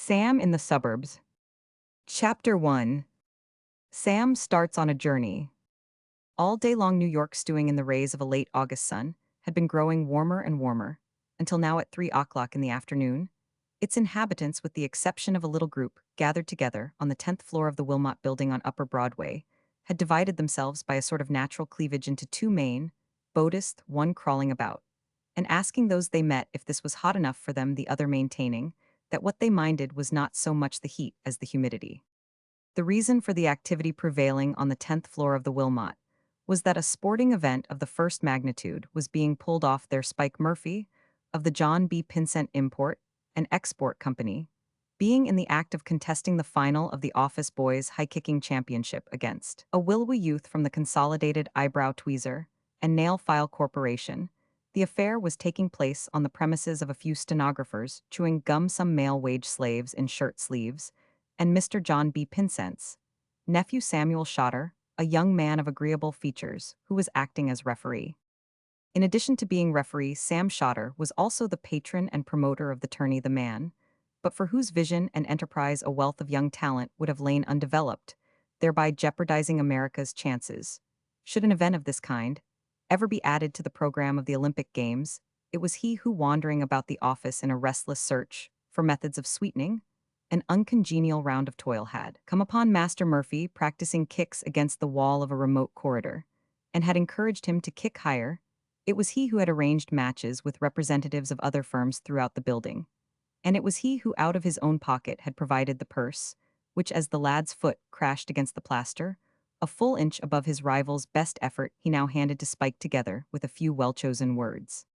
Sam in the Suburbs. Chapter 1. Sam starts on a journey. All day long, New York, stewing in the rays of a late August sun, had been growing warmer and warmer, until now at 3 o'clock in the afternoon, its inhabitants, with the exception of a little group gathered together on the 10th floor of the Wilmot Building on Upper Broadway, had divided themselves by a sort of natural cleavage into two main, boatist, one crawling about, and asking those they met if this was hot enough for them, the other maintaining that what they minded was not so much the heat as the humidity. The reason for the activity prevailing on the 10th floor of the Wilmot was that a sporting event of the first magnitude was being pulled off there. Spike Murphy, of the John B. Pinsent Import and Export Company, being in the act of contesting the final of the Office Boys High-Kicking Championship against a willowy youth from the Consolidated Eyebrow Tweezer and Nail File Corporation. The affair was taking place on the premises of a few stenographers chewing gum, some male wage slaves in shirt sleeves, and Mr. John B. Pinsent's nephew Samuel Shotter, a young man of agreeable features, who was acting as referee. In addition to being referee, Sam Shotter was also the patron and promoter of the tourney, the man, but for whose vision and enterprise a wealth of young talent would have lain undeveloped, thereby jeopardizing America's chances. Should an event of this kind ever be added to the program of the Olympic Games, it was he who, wandering about the office in a restless search for methods of sweetening an uncongenial round of toil, had come upon Master Murphy practicing kicks against the wall of a remote corridor, and had encouraged him to kick higher. It was he who had arranged matches with representatives of other firms throughout the building, and it was he who out of his own pocket had provided the purse, which, as the lad's foot crashed against the plaster, a full inch above his rival's best effort, he now handed to Spike, together with a few well-chosen words.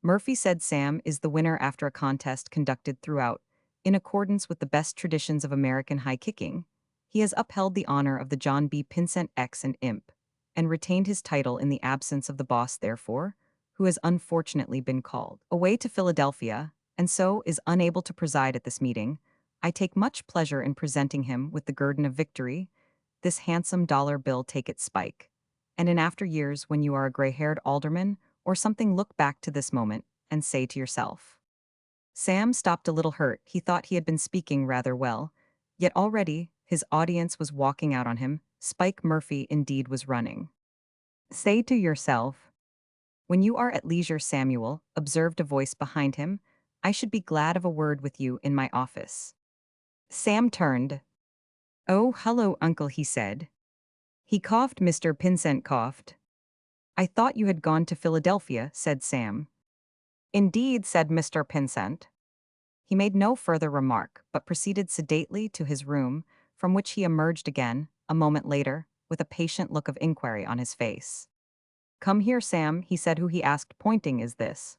Murphy said, Sam is the winner after a contest conducted throughout, in accordance with the best traditions of American high kicking. He has upheld the honor of the John B. Pinsent X and Imp, and retained his title in the absence of the boss, therefore, who has unfortunately been called away to Philadelphia, and so is unable to preside at this meeting. I take much pleasure in presenting him with the guerdon of victory, this handsome dollar bill. Take it, Spike. And in after years, when you are a gray-haired alderman or something, look back to this moment and say to yourself. Sam stopped, a little hurt. He thought he had been speaking rather well, yet already his audience was walking out on him. Spike Murphy indeed was running. Say to yourself. When you are at leisure, Samuel, observed a voice behind him, I should be glad of a word with you in my office. Sam turned. Oh, hello, uncle, he said. He coughed. Mr. Pinsent coughed. I thought you had gone to Philadelphia, said Sam. Indeed, said Mr. Pinsent. He made no further remark, but proceeded sedately to his room, from which he emerged again, a moment later, with a patient look of inquiry on his face. Come here, Sam, he said. Who, he asked, pointing, is this?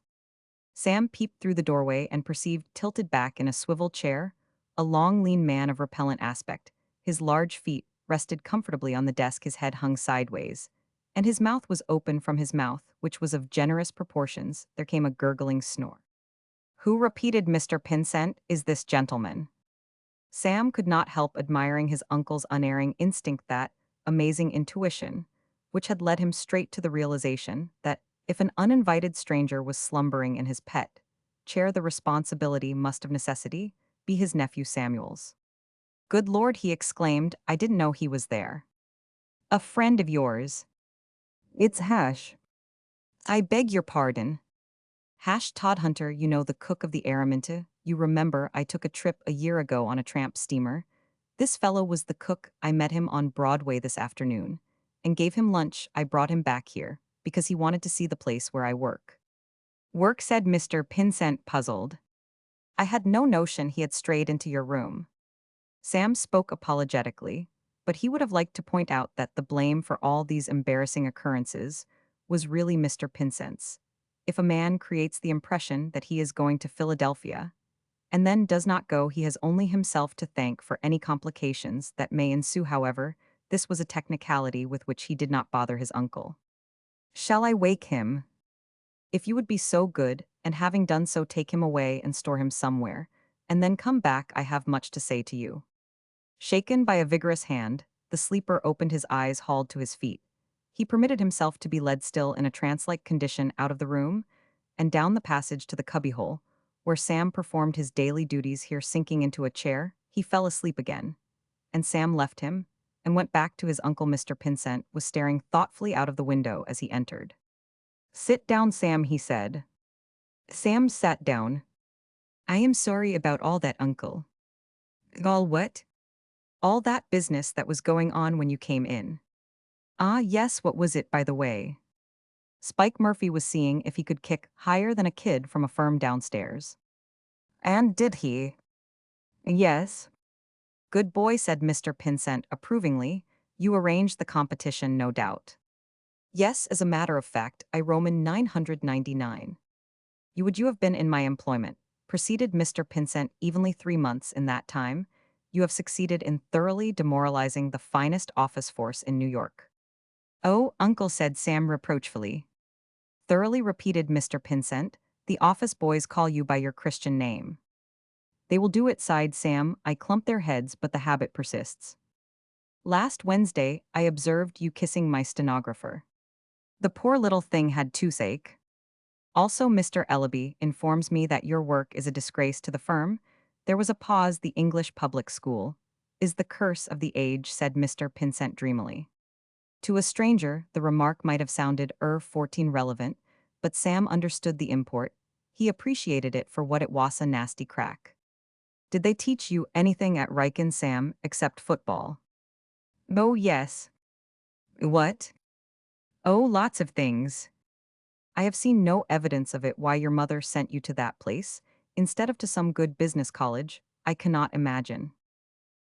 Sam peeped through the doorway and perceived, tilted back in a swivel chair, a long, lean man of repellent aspect. His large feet rested comfortably on the desk, his head hung sideways, and his mouth was open. From his mouth, which was of generous proportions, there came a gurgling snore. Who, repeated Mr. Pinsent, is this gentleman? Sam could not help admiring his uncle's unerring instinct, that amazing intuition, which had led him straight to the realization that, if an uninvited stranger was slumbering in his pet chair, the responsibility must of necessity be his nephew Samuel's. Good Lord, he exclaimed, I didn't know he was there. A friend of yours? It's Hash. I beg your pardon. Hash Todhunter, you know, the cook of the Araminta. You remember I took a trip a year ago on a tramp steamer. This fellow was the cook. I met him on Broadway this afternoon and gave him lunch. I brought him back here because he wanted to see the place where I work. Work, said Mr. Pinsent, puzzled. I had no notion he had strayed into your room. Sam spoke apologetically, but he would have liked to point out that the blame for all these embarrassing occurrences was really Mr. Pinsent's. If a man creates the impression that he is going to Philadelphia, and then does not go, he has only himself to thank for any complications that may ensue. However, this was a technicality with which he did not bother his uncle. Shall I wake him? If you would be so good, and having done so, take him away and store him somewhere, and then come back. I have much to say to you. Shaken by a vigorous hand, the sleeper opened his eyes, hauled to his feet. He permitted himself to be led still in a trance-like condition out of the room and down the passage to the cubbyhole, where Sam performed his daily duties here sinking into a chair, he fell asleep again. And Sam left him and went back to his uncle Mr. Pinsent was staring thoughtfully out of the window as he entered. Sit down, Sam, he said. Sam sat down. I am sorry about all that, uncle. All what? All that business that was going on when you came in. Ah, yes, what was it, by the way? Spike Murphy was seeing if he could kick higher than a kid from a firm downstairs. And did he? Yes. Good boy, said Mr. Pinsent approvingly. You arranged the competition, no doubt. Yes, as a matter of fact, I Roman 999. You have been in my employment, proceeded Mr. Pinsent evenly 3 months in that time. You have succeeded in thoroughly demoralizing the finest office force in New York. Oh, uncle, said Sam reproachfully. Thoroughly, repeated Mr. Pinsent. The office boys call you by your Christian name. They will do it, sighed Sam. I clump their heads, but the habit persists. Last Wednesday, I observed you kissing my stenographer. The poor little thing had toothache. Also, Mr. Ellaby informs me that your work is a disgrace to the firm. There was a pause. The English public school is the curse of the age, said Mr. Pinsent dreamily. To a stranger, the remark might have sounded 14 relevant, but Sam understood the import. He appreciated it for what it was, a nasty crack. Did they teach you anything at Riken, Sam, except football? Oh, yes. What? Oh, lots of things. I have seen no evidence of it. Why your mother sent you to that place, instead of to some good business college, I cannot imagine.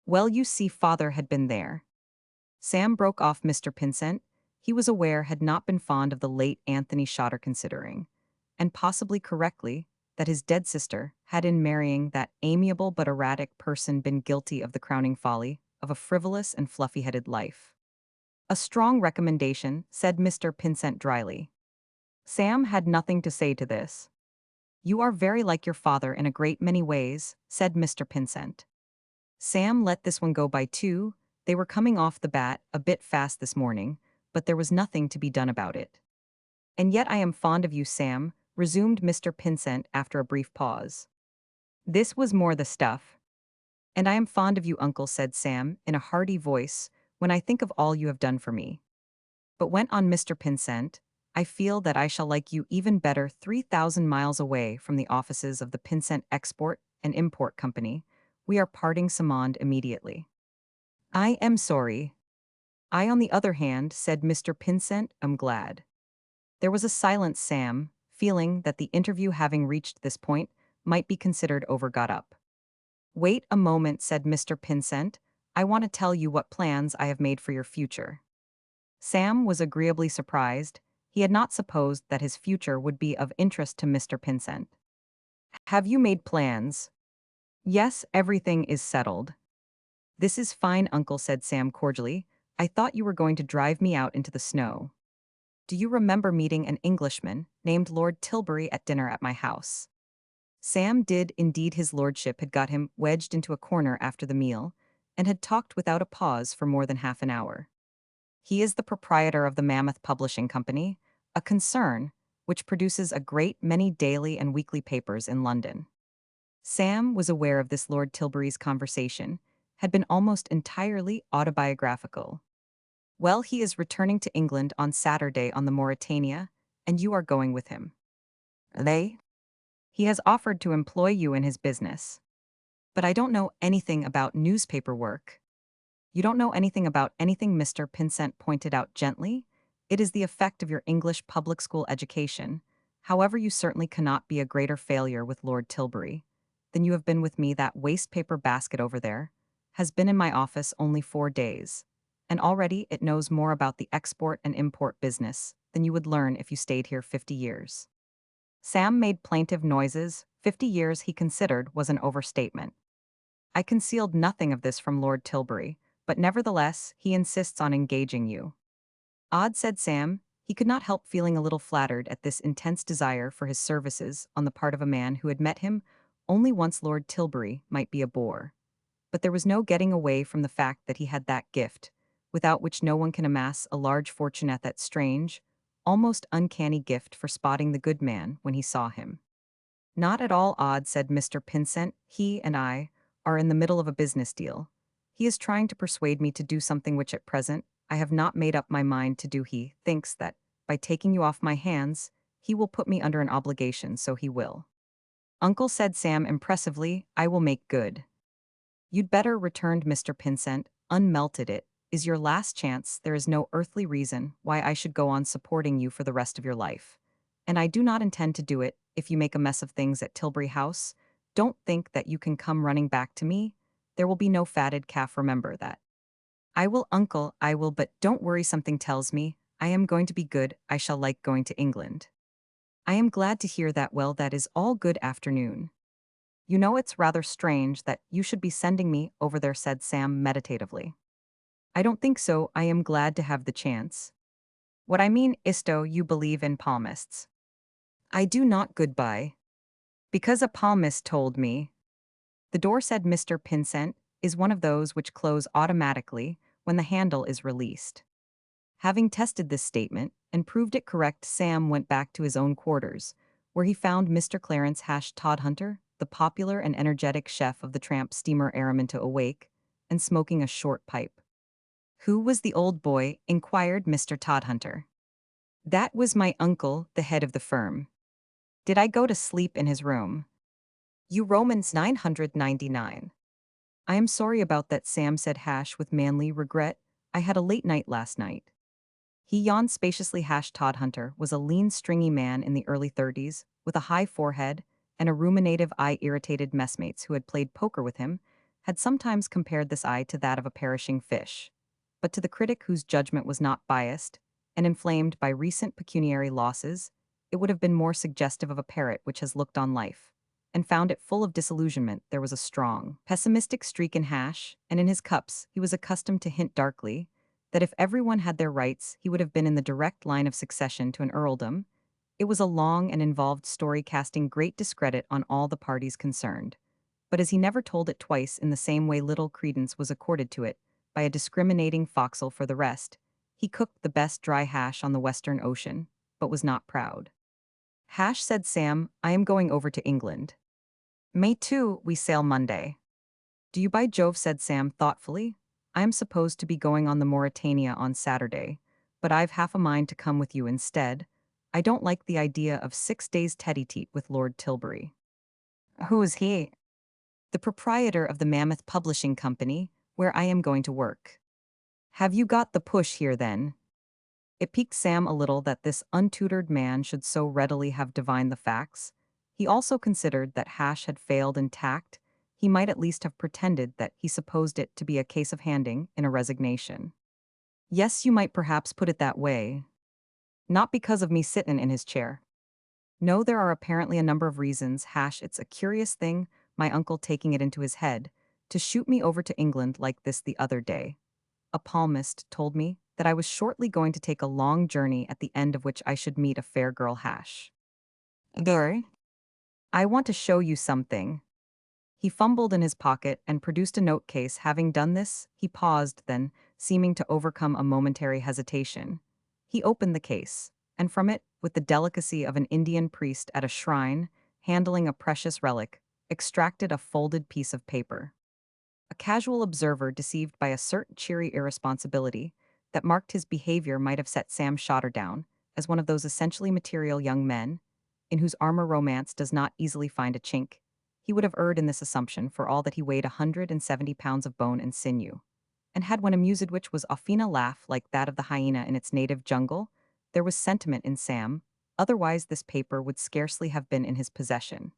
Well, you see, father had been there. Sam broke off Mr. Pinsent. He was aware had not been fond of the late Anthony Shotter, considering, and possibly correctly, that his dead sister had in marrying that amiable but erratic person been guilty of the crowning folly of a frivolous and fluffy-headed life. A strong recommendation, said Mr. Pinsent dryly. Sam had nothing to say to this. You are very like your father in a great many ways, said Mr. Pinsent. Sam let this one go by too. They were coming off the bat a bit fast this morning, but there was nothing to be done about it. And yet I am fond of you, Sam, resumed Mr. Pinsent after a brief pause. This was more the stuff. And I am fond of you, uncle, said Sam in a hearty voice, when I think of all you have done for me. But went on Mr. Pinsent, I feel that I shall like you even better 3,000 miles away from the offices of the Pinsent Export and Import Company. We are parting summoned immediately. I am sorry. I, on the other hand, said Mr. Pinsent, am glad. There was a silence. Sam, feeling that the interview having reached this point might be considered over, got up. Wait a moment, said Mr. Pinsent. I want to tell you what plans I have made for your future. Sam was agreeably surprised. He had not supposed that his future would be of interest to Mr. Pinsent. Have you made plans? Yes, everything is settled. This is fine, uncle, said Sam cordially. I thought you were going to drive me out into the snow. Do you remember meeting an Englishman named Lord Tilbury at dinner at my house? Sam did indeed. His lordship had got him wedged into a corner after the meal, and had talked without a pause for more than half an hour. He is the proprietor of the Mammoth Publishing Company, a concern which produces a great many daily and weekly papers in London. Sam was aware of this. Lord Tilbury's conversation had been almost entirely autobiographical. Well, he is returning to England on Saturday on the Mauretania, and you are going with him. They? He has offered to employ you in his business. But I don't know anything about newspaper work. You don't know anything about anything, Mr. Pinsent pointed out gently. It is the effect of your English public school education. However, you certainly cannot be a greater failure with Lord Tilbury than you have been with me. That waste paper basket over there has been in my office only 4 days, and already it knows more about the export and import business than you would learn if you stayed here 50 years. Sam made plaintive noises. 50 years, he considered, was an overstatement. I concealed nothing of this from Lord Tilbury, but nevertheless, he insists on engaging you. Odd, said Sam. He could not help feeling a little flattered at this intense desire for his services on the part of a man who had met him only once. Lord Tilbury might be a bore, but there was no getting away from the fact that he had that gift, without which no one can amass a large fortune, at that strange, almost uncanny gift for spotting the good man when he saw him. Not at all odd, said Mr. Pinsent. He and I are in the middle of a business deal. He is trying to persuade me to do something which at present I have not made up my mind to do. He thinks that, by taking you off my hands, he will put me under an obligation, so he will. Uncle, said Sam impressively, I will make good. You'd better, returned Mr. Pinsent, unmelted. It is your last chance. There is no earthly reason why I should go on supporting you for the rest of your life. And I do not intend to do it if you make a mess of things at Tilbury House. Don't think that you can come running back to me. There will be no fatted calf, remember that. I will, uncle, I will, but don't worry, something tells me I am going to be good. I shall like going to England. I am glad to hear that. Well, that is all. Good afternoon. You know, it's rather strange that you should be sending me over there, said Sam meditatively. I don't think so. I am glad to have the chance. What I mean, Isto, you believe in palmists. I do not. Goodbye. Because a palmist told me. The door, said Mr. Pinsent, is one of those which close automatically when the handle is released. Having tested this statement and proved it correct, Sam went back to his own quarters, where he found Mr. Clarence Todhunter, the popular and energetic chef of the tramp steamer Araminto, awake and smoking a short pipe. Who was the old boy? Inquired Mr. Todhunter. That was my uncle, the head of the firm. Did I go to sleep in his room? You Romans 999. I am sorry about that, Sam said with manly regret. I had a late night last night. He yawned spaciously. Todhunter was a lean, stringy man in the early 30s, with a high forehead and a ruminative eye. Irritated messmates who had played poker with him had sometimes compared this eye to that of a perishing fish. But to the critic whose judgment was not biased and inflamed by recent pecuniary losses, it would have been more suggestive of a parrot which has looked on life and found it full of disillusionment. There was a strong, pessimistic streak in and in his cups he was accustomed to hint darkly that if everyone had their rights, he would have been in the direct line of succession to an earldom. It was a long and involved story, casting great discredit on all the parties concerned. But as he never told it twice in the same way, little credence was accorded to it by a discriminating foxel. For the rest, he cooked the best dry hash on the Western Ocean, but was not proud. Said Sam, I am going over to England. May 2, we sail Monday. Do you? By Jove, said Sam thoughtfully. I am supposed to be going on the Mauritania on Saturday, but I've half a mind to come with you instead. I don't like the idea of 6 days tete-a-tete with Lord Tilbury. Who is he? The proprietor of the Mammoth Publishing Company, where I am going to work. Have you got the push here then? It piqued Sam a little that this untutored man should so readily have divined the facts. He also considered that had failed in tact. He might at least have pretended that he supposed it to be a case of handing in a resignation. Yes, you might perhaps put it that way. Not because of me sittin' in his chair. No, there are apparently a number of reasons. It's a curious thing, my uncle taking it into his head to shoot me over to England like this the other day. A palmist told me that I was shortly going to take a long journey, at the end of which I should meet a fair girl. There. I want to show you something. He fumbled in his pocket and produced a note case. Having done this, he paused, then, seeming to overcome a momentary hesitation, he opened the case, and from it, with the delicacy of an Indian priest at a shrine, handling a precious relic, extracted a folded piece of paper. A casual observer, deceived by a certain cheery irresponsibility that marked his behavior, might have set Sam down as one of those essentially material young men in whose armor romance does not easily find a chink. He would have erred in this assumption for all that he weighed 170 pounds of bone and sinew, and had one amused which was often a laugh like that of the hyena in its native jungle. There was sentiment in Sam, otherwise this paper would scarcely have been in his possession.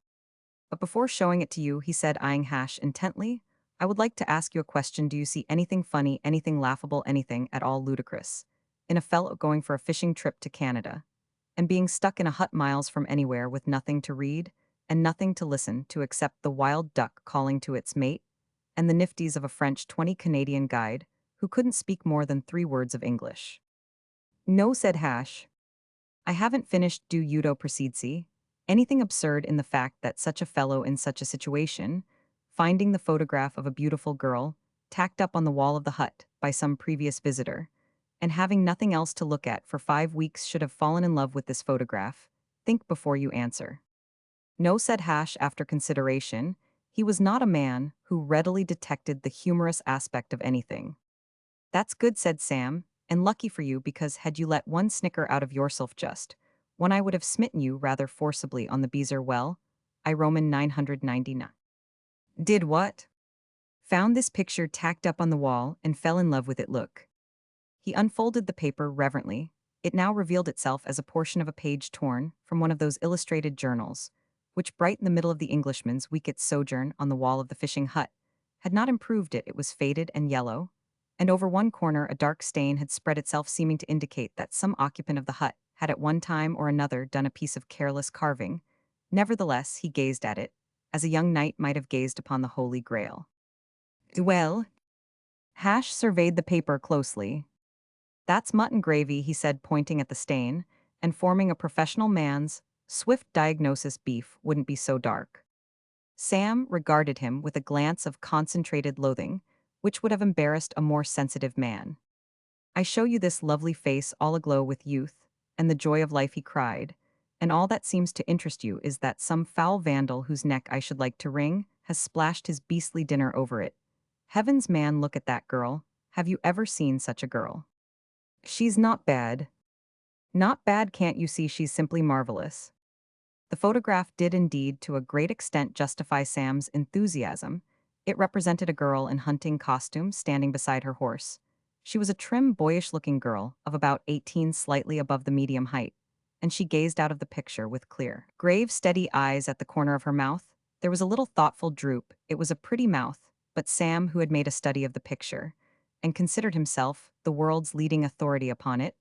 But before showing it to you, he said, eyeing intently, I would like to ask you a question. Do you see anything funny, anything laughable, anything at all ludicrous in a fellow going for a fishing trip to Canada and being stuck in a hut miles from anywhere with nothing to read and nothing to listen to except the wild duck calling to its mate and the nifties of a French 20 Canadian guide who couldn't speak more than 3 words of English? No, said I haven't finished. Do you proceed? See anything absurd in the fact that such a fellow in such a situation, finding the photograph of a beautiful girl tacked up on the wall of the hut by some previous visitor, and having nothing else to look at for 5 weeks, should have fallen in love with this photograph? Think before you answer. No, said Hash after consideration. He was not a man who readily detected the humorous aspect of anything. That's good, said Sam, and lucky for you because had you let one snicker out of yourself just, one I would have smitten you rather forcibly on the beezer well. I Roman 999. Did what? Found this picture tacked up on the wall and fell in love with it. Look. He unfolded the paper reverently. It now revealed itself as a portion of a page torn from one of those illustrated journals, which bright in the middle of the Englishman's week-its sojourn on the wall of the fishing hut had not improved it. It was faded and yellow, and over one corner a dark stain had spread itself, seeming to indicate that some occupant of the hut had at one time or another done a piece of careless carving. Nevertheless, he gazed at it, as a young knight might have gazed upon the Holy Grail. Well, Hash surveyed the paper closely. That's mutton gravy, he said, pointing at the stain, and forming a professional man's swift diagnosis. Beef wouldn't be so dark. Sam regarded him with a glance of concentrated loathing, which would have embarrassed a more sensitive man. I show you this lovely face all aglow with youth and the joy of life, he cried, and all that seems to interest you is that some foul vandal whose neck I should like to wring has splashed his beastly dinner over it. Heavens, man, look at that girl. Have you ever seen such a girl? She's not bad. Not bad, can't you see? She's simply marvelous. The photograph did indeed to a great extent justify Sam's enthusiasm. It represented a girl in hunting costume standing beside her horse. She was a trim, boyish-looking girl of about 18, slightly above the medium height, and she gazed out of the picture with clear, grave, steady eyes. At the corner of her mouth there was a little thoughtful droop. It was a pretty mouth, but Sam, who had made a study of the picture and considered himself the world's leading authority upon it,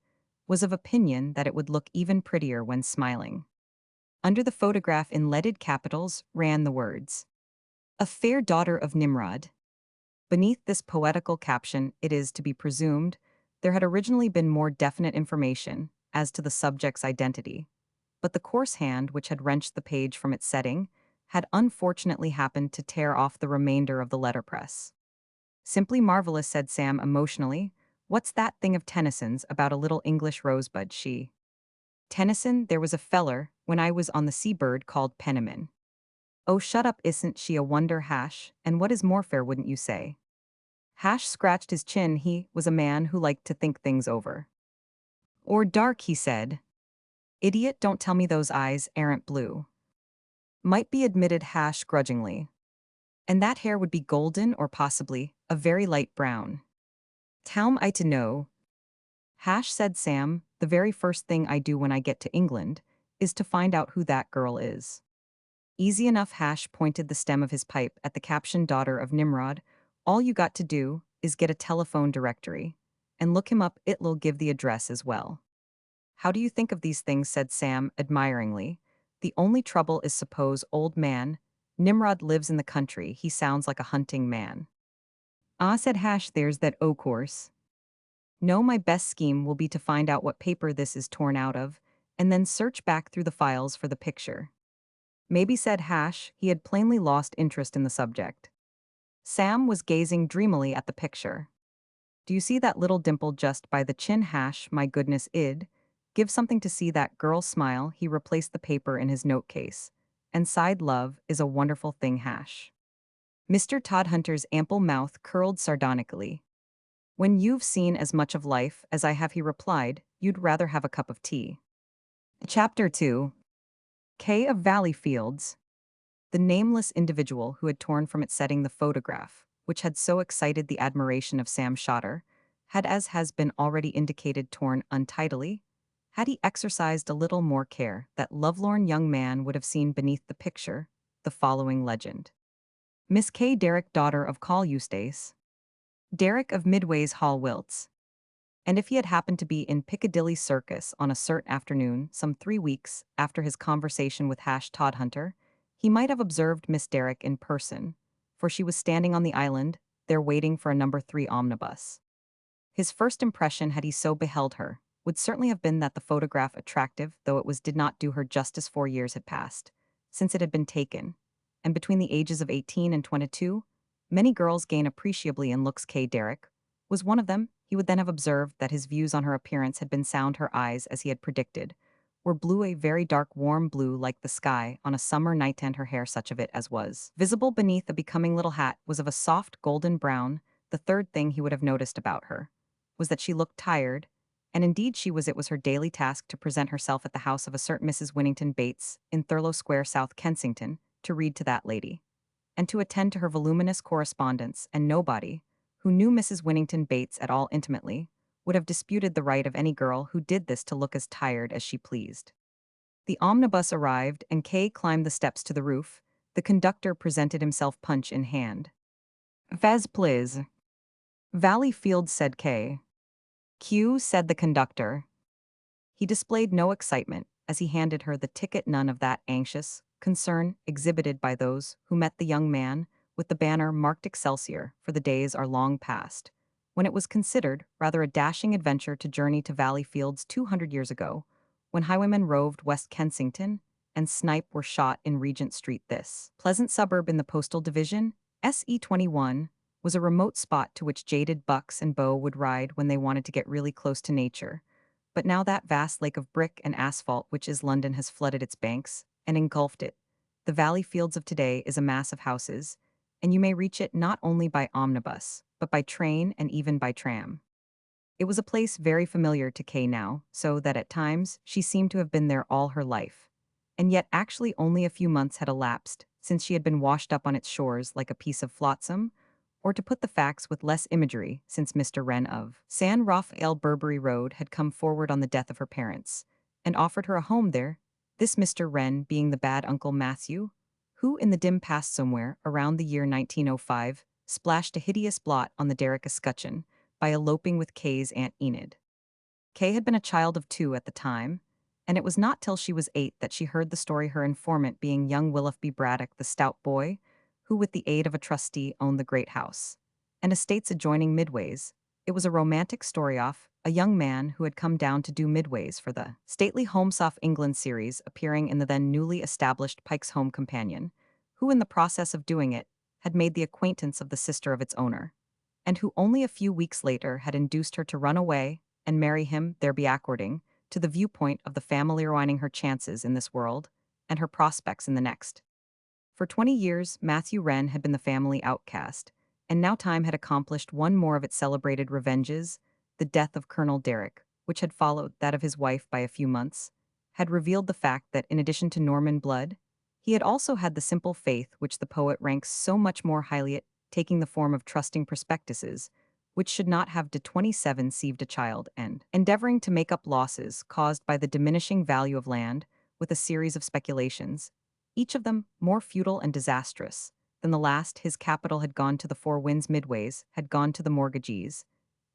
was of opinion that it would look even prettier when smiling. Under the photograph in leaded capitals ran the words, "A fair daughter of Nimrod." Beneath this poetical caption, it is to be presumed, there had originally been more definite information as to the subject's identity, but the coarse hand which had wrenched the page from its setting had unfortunately happened to tear off the remainder of the letterpress. Simply marvelous, said Sam emotionally. What's that thing of Tennyson's about a little English rosebud? Tennyson, there was a feller, when I was on the seabird, called Penniman. Oh, shut up, isn't she a wonder, Hash? And what is more fair, wouldn't you say? Hash scratched his chin. He was a man who liked to think things over. Or dark, he said. Idiot, don't tell me those eyes aren't blue. Might be, admitted Hash grudgingly. And that hair would be golden or possibly a very light brown. Towm I to know. Hash, said Sam, the very first thing I do when I get to England is to find out who that girl is. Easy enough. Hash pointed the stem of his pipe at the captioned daughter of Nimrod. All you got to do is get a telephone directory and look him up. It'll give the address as well. How do you think of these things? Said Sam admiringly. The only trouble is, suppose, old man, Nimrod lives in the country. He sounds like a hunting man. Ah, said Hash, there's that, o' course. No, my best scheme will be to find out what paper this is torn out of, and then search back through the files for the picture. Maybe, said Hash. He had plainly lost interest in the subject. Sam was gazing dreamily at the picture. Do you see that little dimple just by the chin? Hash, my goodness, id. Give something to see that girl smile. He replaced the paper in his note case and sighed, love is a wonderful thing, Hash. Mr. Todhunter's ample mouth curled sardonically. When you've seen as much of life as I have, he replied, you'd rather have a cup of tea. Chapter 2. K of Valleyfields. The nameless individual who had torn from its setting the photograph, which had so excited the admiration of Sam Shotter, had, as has been already indicated, torn untidily. Had he exercised a little more care, that lovelorn young man would have seen beneath the picture the following legend. Miss K. Derrick, daughter of Call Eustace. Derrick of Midway's Hall, Wilts. And if he had happened to be in Piccadilly Circus on a certain afternoon, some 3 weeks after his conversation with Hash Todhunter, he might have observed Miss Derrick in person, for she was standing on the island, there waiting for a number 3 omnibus. His first impression, had he so beheld her, would certainly have been that the photograph, attractive though it was, did not do her justice. 4 years had passed since it had been taken, and between the ages of 18 and 22, many girls gain appreciably in looks. K. Derrick was one of them. He would then have observed that his views on her appearance had been sound. Her eyes, as he had predicted, were blue, a very dark warm blue like the sky on a summer night, and her hair, such of it as was visible beneath a becoming little hat, was of a soft golden brown. The third thing he would have noticed about her was that she looked tired, and indeed she was. It was her daily task to present herself at the house of a certain Mrs. Winnington Bates in Thurlow Square, South Kensington, to read to that lady, and to attend to her voluminous correspondence, and nobody, who knew Mrs. Winnington Bates at all intimately, would have disputed the right of any girl who did this to look as tired as she pleased. The omnibus arrived, and Kay climbed the steps to the roof. The conductor presented himself, punch in hand. "Vas please." "Valley Fields," said Kay. "Q," said the conductor. He displayed no excitement as he handed her the ticket, none of that anxious concern exhibited by those who met the young man with the banner marked Excelsior, for the days are long past, when it was considered rather a dashing adventure to journey to Valley Fields 200 years ago, when highwaymen roved West Kensington and snipe were shot in Regent Street. This pleasant suburb in the postal division, SE21, was a remote spot to which jaded bucks and beaux would ride when they wanted to get really close to nature. But now that vast lake of brick and asphalt which is London has flooded its banks and engulfed it. The Valley Fields of today is a mass of houses, and you may reach it not only by omnibus, but by train and even by tram. It was a place very familiar to Kay now, so that at times she seemed to have been there all her life. And yet actually only a few months had elapsed since she had been washed up on its shores like a piece of flotsam, or to put the facts with less imagery, since Mr. Wren of San Raphael Burberry Road had come forward on the death of her parents, and offered her a home there, this Mr. Wren being the bad Uncle Matthew, who in the dim past somewhere around the year 1905 splashed a hideous blot on the derrick escutcheon by eloping with Kay's Aunt Enid. Kay had been a child of 2 at the time, and it was not till she was 8 that she heard the story, her informant being young Willoughby Braddock, the stout boy, who with the aid of a trustee owned the great house and estates adjoining Midways. It was a romantic story of a young man who had come down to do Midways for the stately Homes of England series, appearing in the then newly established Pike's Home Companion, who in the process of doing it had made the acquaintance of the sister of its owner, and who only a few weeks later had induced her to run away and marry him, there be according to the viewpoint of the family, ruining her chances in this world and her prospects in the next. For 20 years, Matthew Wren had been the family outcast, and now time had accomplished one more of its celebrated revenges. The death of Colonel Derrick, which had followed that of his wife by a few months, had revealed the fact that in addition to Norman blood, he had also had the simple faith which the poet ranks so much more highly, at taking the form of trusting prospectuses, which should not have de 27 sieved a child, and endeavoring to make up losses caused by the diminishing value of land with a series of speculations, each of them more futile and disastrous than the last. His capital had gone to the Four Winds, Midways had gone to the mortgagees,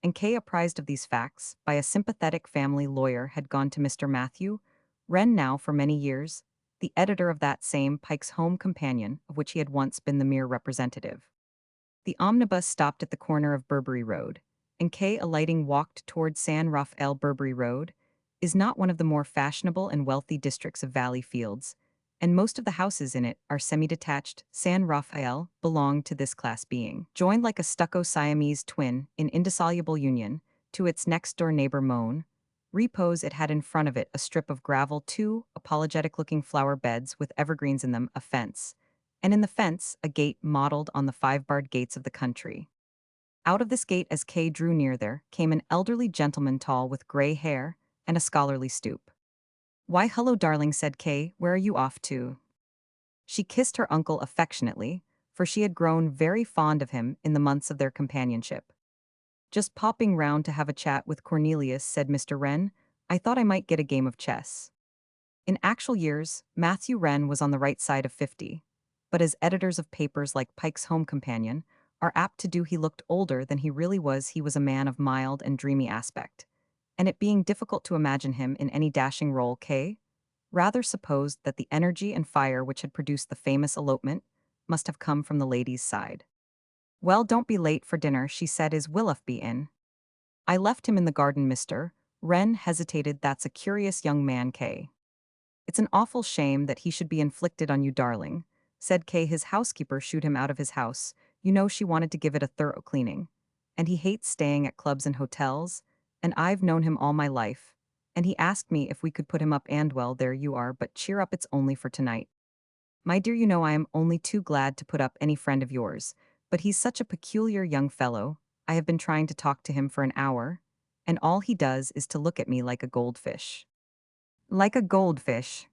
and Kay, apprised of these facts by a sympathetic family lawyer, had gone to Mr. Matthew Wren, now for many years the editor of that same Pike's Home Companion of which he had once been the mere representative. The omnibus stopped at the corner of Burberry Road, and Kay, alighting, walked toward San Raphael. Burberry Road is not one of the more fashionable and wealthy districts of Valley Fields, and most of the houses in it are semi-detached. San Raphael belonged to this class, being joined like a stucco Siamese twin in indissoluble union to its next-door neighbor Moan. Repose. It had in front of it a strip of gravel, 2 apologetic-looking flower beds with evergreens in them, a fence, and in the fence a gate modeled on the 5-barred gates of the country. Out of this gate, as Kay drew near, there came an elderly gentleman, tall, with gray hair and a scholarly stoop. "Why, hello, darling," said Kay. "Where are you off to?" She kissed her uncle affectionately, for she had grown very fond of him in the months of their companionship. "Just popping round to have a chat with Cornelius," said Mr. Wren. "I thought I might get a game of chess." In actual years, Matthew Wren was on the right side of 50, but as editors of papers like Pike's Home Companion are apt to do, he looked older than he really was. He was a man of mild and dreamy aspect, and it being difficult to imagine him in any dashing role, Kay rather supposed that the energy and fire which had produced the famous elopement must have come from the lady's side. "Well, don't be late for dinner," she said. "Is Willoughby in?" "I left him in the garden, Mr. Wren hesitated. "That's a curious young man, Kay." "It's an awful shame that he should be inflicted on you, darling," said Kay. "His housekeeper shooed him out of his house. You know, she wanted to give it a thorough cleaning. And he hates staying at clubs and hotels, and I've known him all my life, and he asked me if we could put him up and well, there you are, but cheer up, it's only for tonight. My dear, you know I am only too glad to put up any friend of yours, but he's such a peculiar young fellow. I have been trying to talk to him for an hour, and all he does is to look at me like a goldfish. Like a goldfish.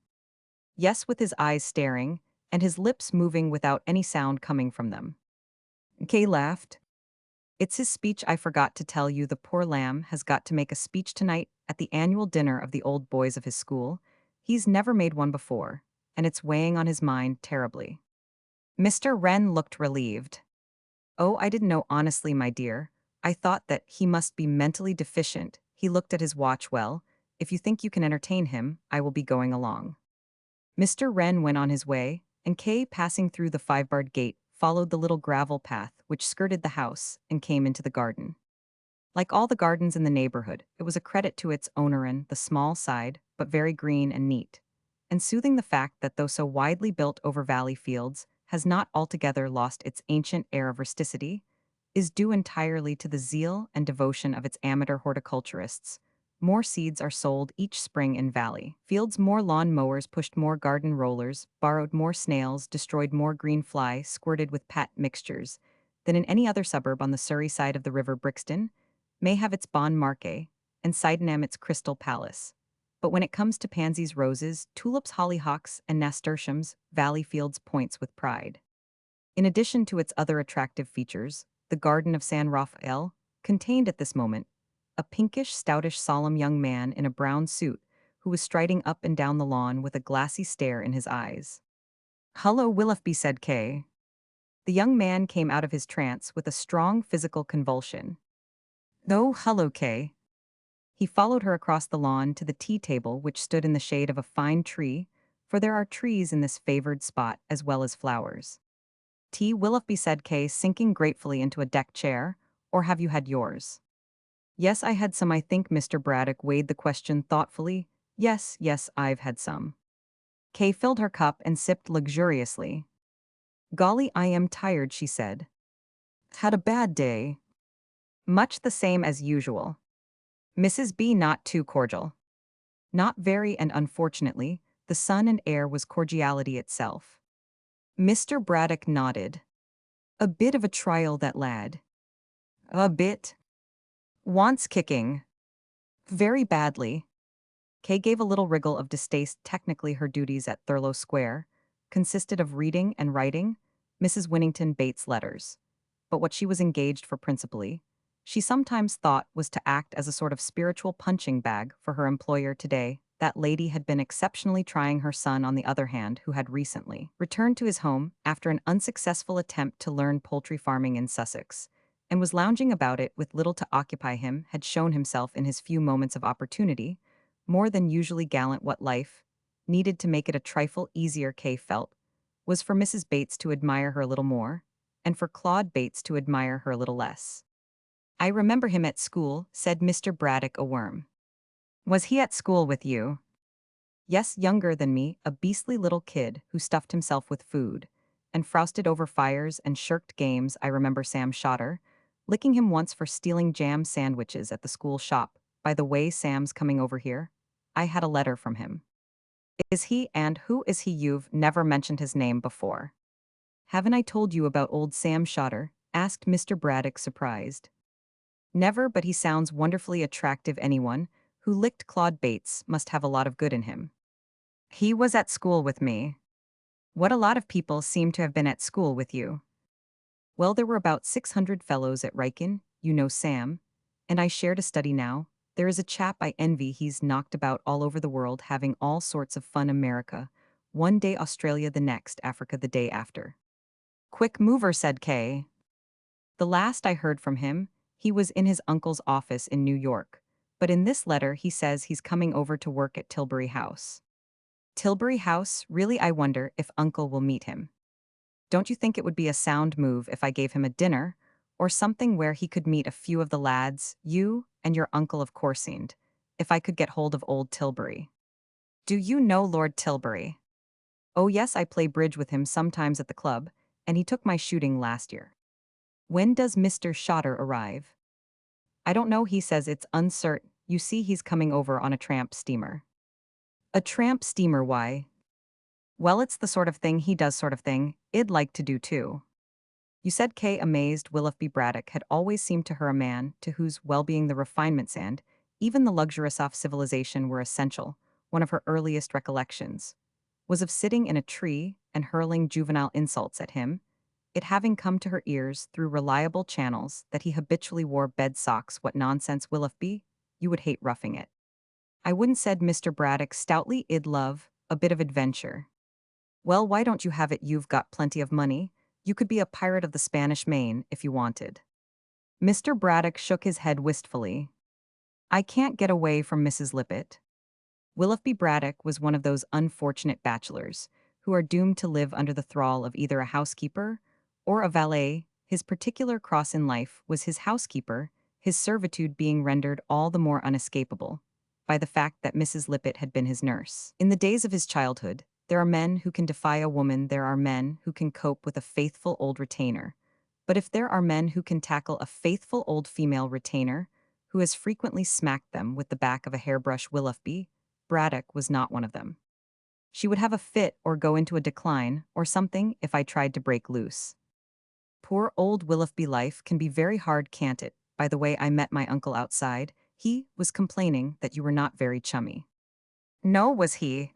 Yes, with his eyes staring, and his lips moving without any sound coming from them. Kay laughed. It's his speech, I forgot to tell you. The poor lamb has got to make a speech tonight at the annual dinner of the old boys of his school. He's never made one before, and it's weighing on his mind terribly. Mr. Wren looked relieved. Oh, I didn't know, honestly, my dear. I thought that he must be mentally deficient. He looked at his watch. Well, if you think you can entertain him, I will be going along. Mr. Wren went on his way, and Kay, passing through the five-barred gate, followed the little gravel path which skirted the house and came into the garden. Like all the gardens in the neighborhood, it was a credit to its owner in the small side, but very green and neat, and soothing the fact that though so widely built over valley fields, has not altogether lost its ancient air of rusticity, is due entirely to the zeal and devotion of its amateur horticulturists. More seeds are sold each spring in valley fields, more lawn mowers pushed, more garden rollers borrowed, more snails destroyed, more green fly squirted with pat mixtures than in any other suburb on the Surrey side of the river. Brixton may have its Bon Marché, and Sydenham its Crystal Palace. But when it comes to pansies, roses, tulips, hollyhocks, and nasturtiums, Valleyfields points with pride. In addition to its other attractive features, the Garden of San Rafael contained at this moment a pinkish, stoutish, solemn young man in a brown suit who was striding up and down the lawn with a glassy stare in his eyes. "Hullo, Willoughby," said Kay. The young man came out of his trance with a strong physical convulsion. "Oh, hullo, Kay." He followed her across the lawn to the tea table which stood in the shade of a fine tree, for there are trees in this favored spot as well as flowers. "Tea, Willoughby," said Kay, sinking gratefully into a deck chair, "or have you had yours?" "Yes, I had some, I think." Mr. Braddock weighed the question thoughtfully. Yes, I've had some." Kay filled her cup and sipped luxuriously. "Golly, I am tired," she said. "Had a bad day." "Much the same as usual." Mrs. B not too cordial. "Not very, and unfortunately, the sun and air was cordiality itself." Mr. Braddock nodded. "A bit of a trial, that lad." "A bit. Wants kicking." "Very badly." Kay gave a little wriggle of distaste. Technically, her duties at Thurlow Square consisted of reading and writing Mrs. Winnington Bates' letters. But what she was engaged for principally, she sometimes thought, was to act as a sort of spiritual punching bag for her employer. Today, that lady had been exceptionally trying her son, on the other hand, who had recently returned to his home after an unsuccessful attempt to learn poultry farming in Sussex, and was lounging about it with little to occupy him. Had shown himself in his few moments of opportunity more than usually gallant. What life needed to make it a trifle easier, Kay felt, was for Mrs. Bates to admire her a little more, and for Claude Bates to admire her a little less. "I remember him at school," said Mr. Braddock, a worm. "Was he at school with you?" "Yes, younger than me, a beastly little kid who stuffed himself with food, and frowsted over fires and shirked games. I remember Sam Shotter licking him once for stealing jam sandwiches at the school shop. By the way, Sam's coming over here. I had a letter from him." "Is he, and who is he? You've never mentioned his name before." "Haven't I told you about old Sam Shotter?" asked Mr. Braddock, surprised. "Never, but he sounds wonderfully attractive. Anyone who licked Claude Bates must have a lot of good in him." "He was at school with me." "What a lot of people seem to have been at school with you." "Well, there were about 600 fellows at Riken, you know Sam, and I shared a study now. There is a chap I envy. He's knocked about all over the world, having all sorts of fun. America one day, Australia the next, Africa the day after." "Quick mover," said Kay. "The last I heard from him, he was in his uncle's office in New York, but in this letter he says he's coming over to work at Tilbury House." "Tilbury House? Really? I wonder if Uncle will meet him." "Don't you think it would be a sound move if I gave him a dinner, or something where he could meet a few of the lads, you and your uncle, of course, seemed, if I could get hold of old Tilbury?" "Do you know Lord Tilbury?" "Oh yes, I play bridge with him sometimes at the club, and he took my shooting last year." "When does Mr. Shotter arrive?" "I don't know, he says it's uncertain. You see he's coming over on a tramp steamer. A tramp steamer, why? Well, it's the sort of thing he does sort of thing I'd like to do too. You said Kay amazed Willoughby Braddock had always seemed to her a man to whose well-being the refinements and, even the luxurious off civilization were essential. One of her earliest recollections was of sitting in a tree and hurling juvenile insults at him, it having come to her ears through reliable channels that he habitually wore bed socks. What nonsense, Willoughby? You would hate roughing it. I wouldn't, said Mr. Braddock stoutly. I'd love a bit of adventure. Well, why don't you have it? You've got plenty of money. You could be a pirate of the Spanish Main if you wanted. Mr. Braddock shook his head wistfully. I can't get away from Mrs. Lippett. Willoughby Braddock was one of those unfortunate bachelors who are doomed to live under the thrall of either a housekeeper or a valet. His particular cross in life was his housekeeper, his servitude being rendered all the more unescapable by the fact that Mrs. Lippett had been his nurse. In the days of his childhood, there are men who can defy a woman, there are men who can cope with a faithful old retainer. But if there are men who can tackle a faithful old female retainer, who has frequently smacked them with the back of a hairbrush, Willoughby Braddock was not one of them. She would have a fit or go into a decline or something if I tried to break loose. Poor old Willoughby, life can be very hard, can't it? By the way, I met my uncle outside. He was complaining that you were not very chummy. No, was he?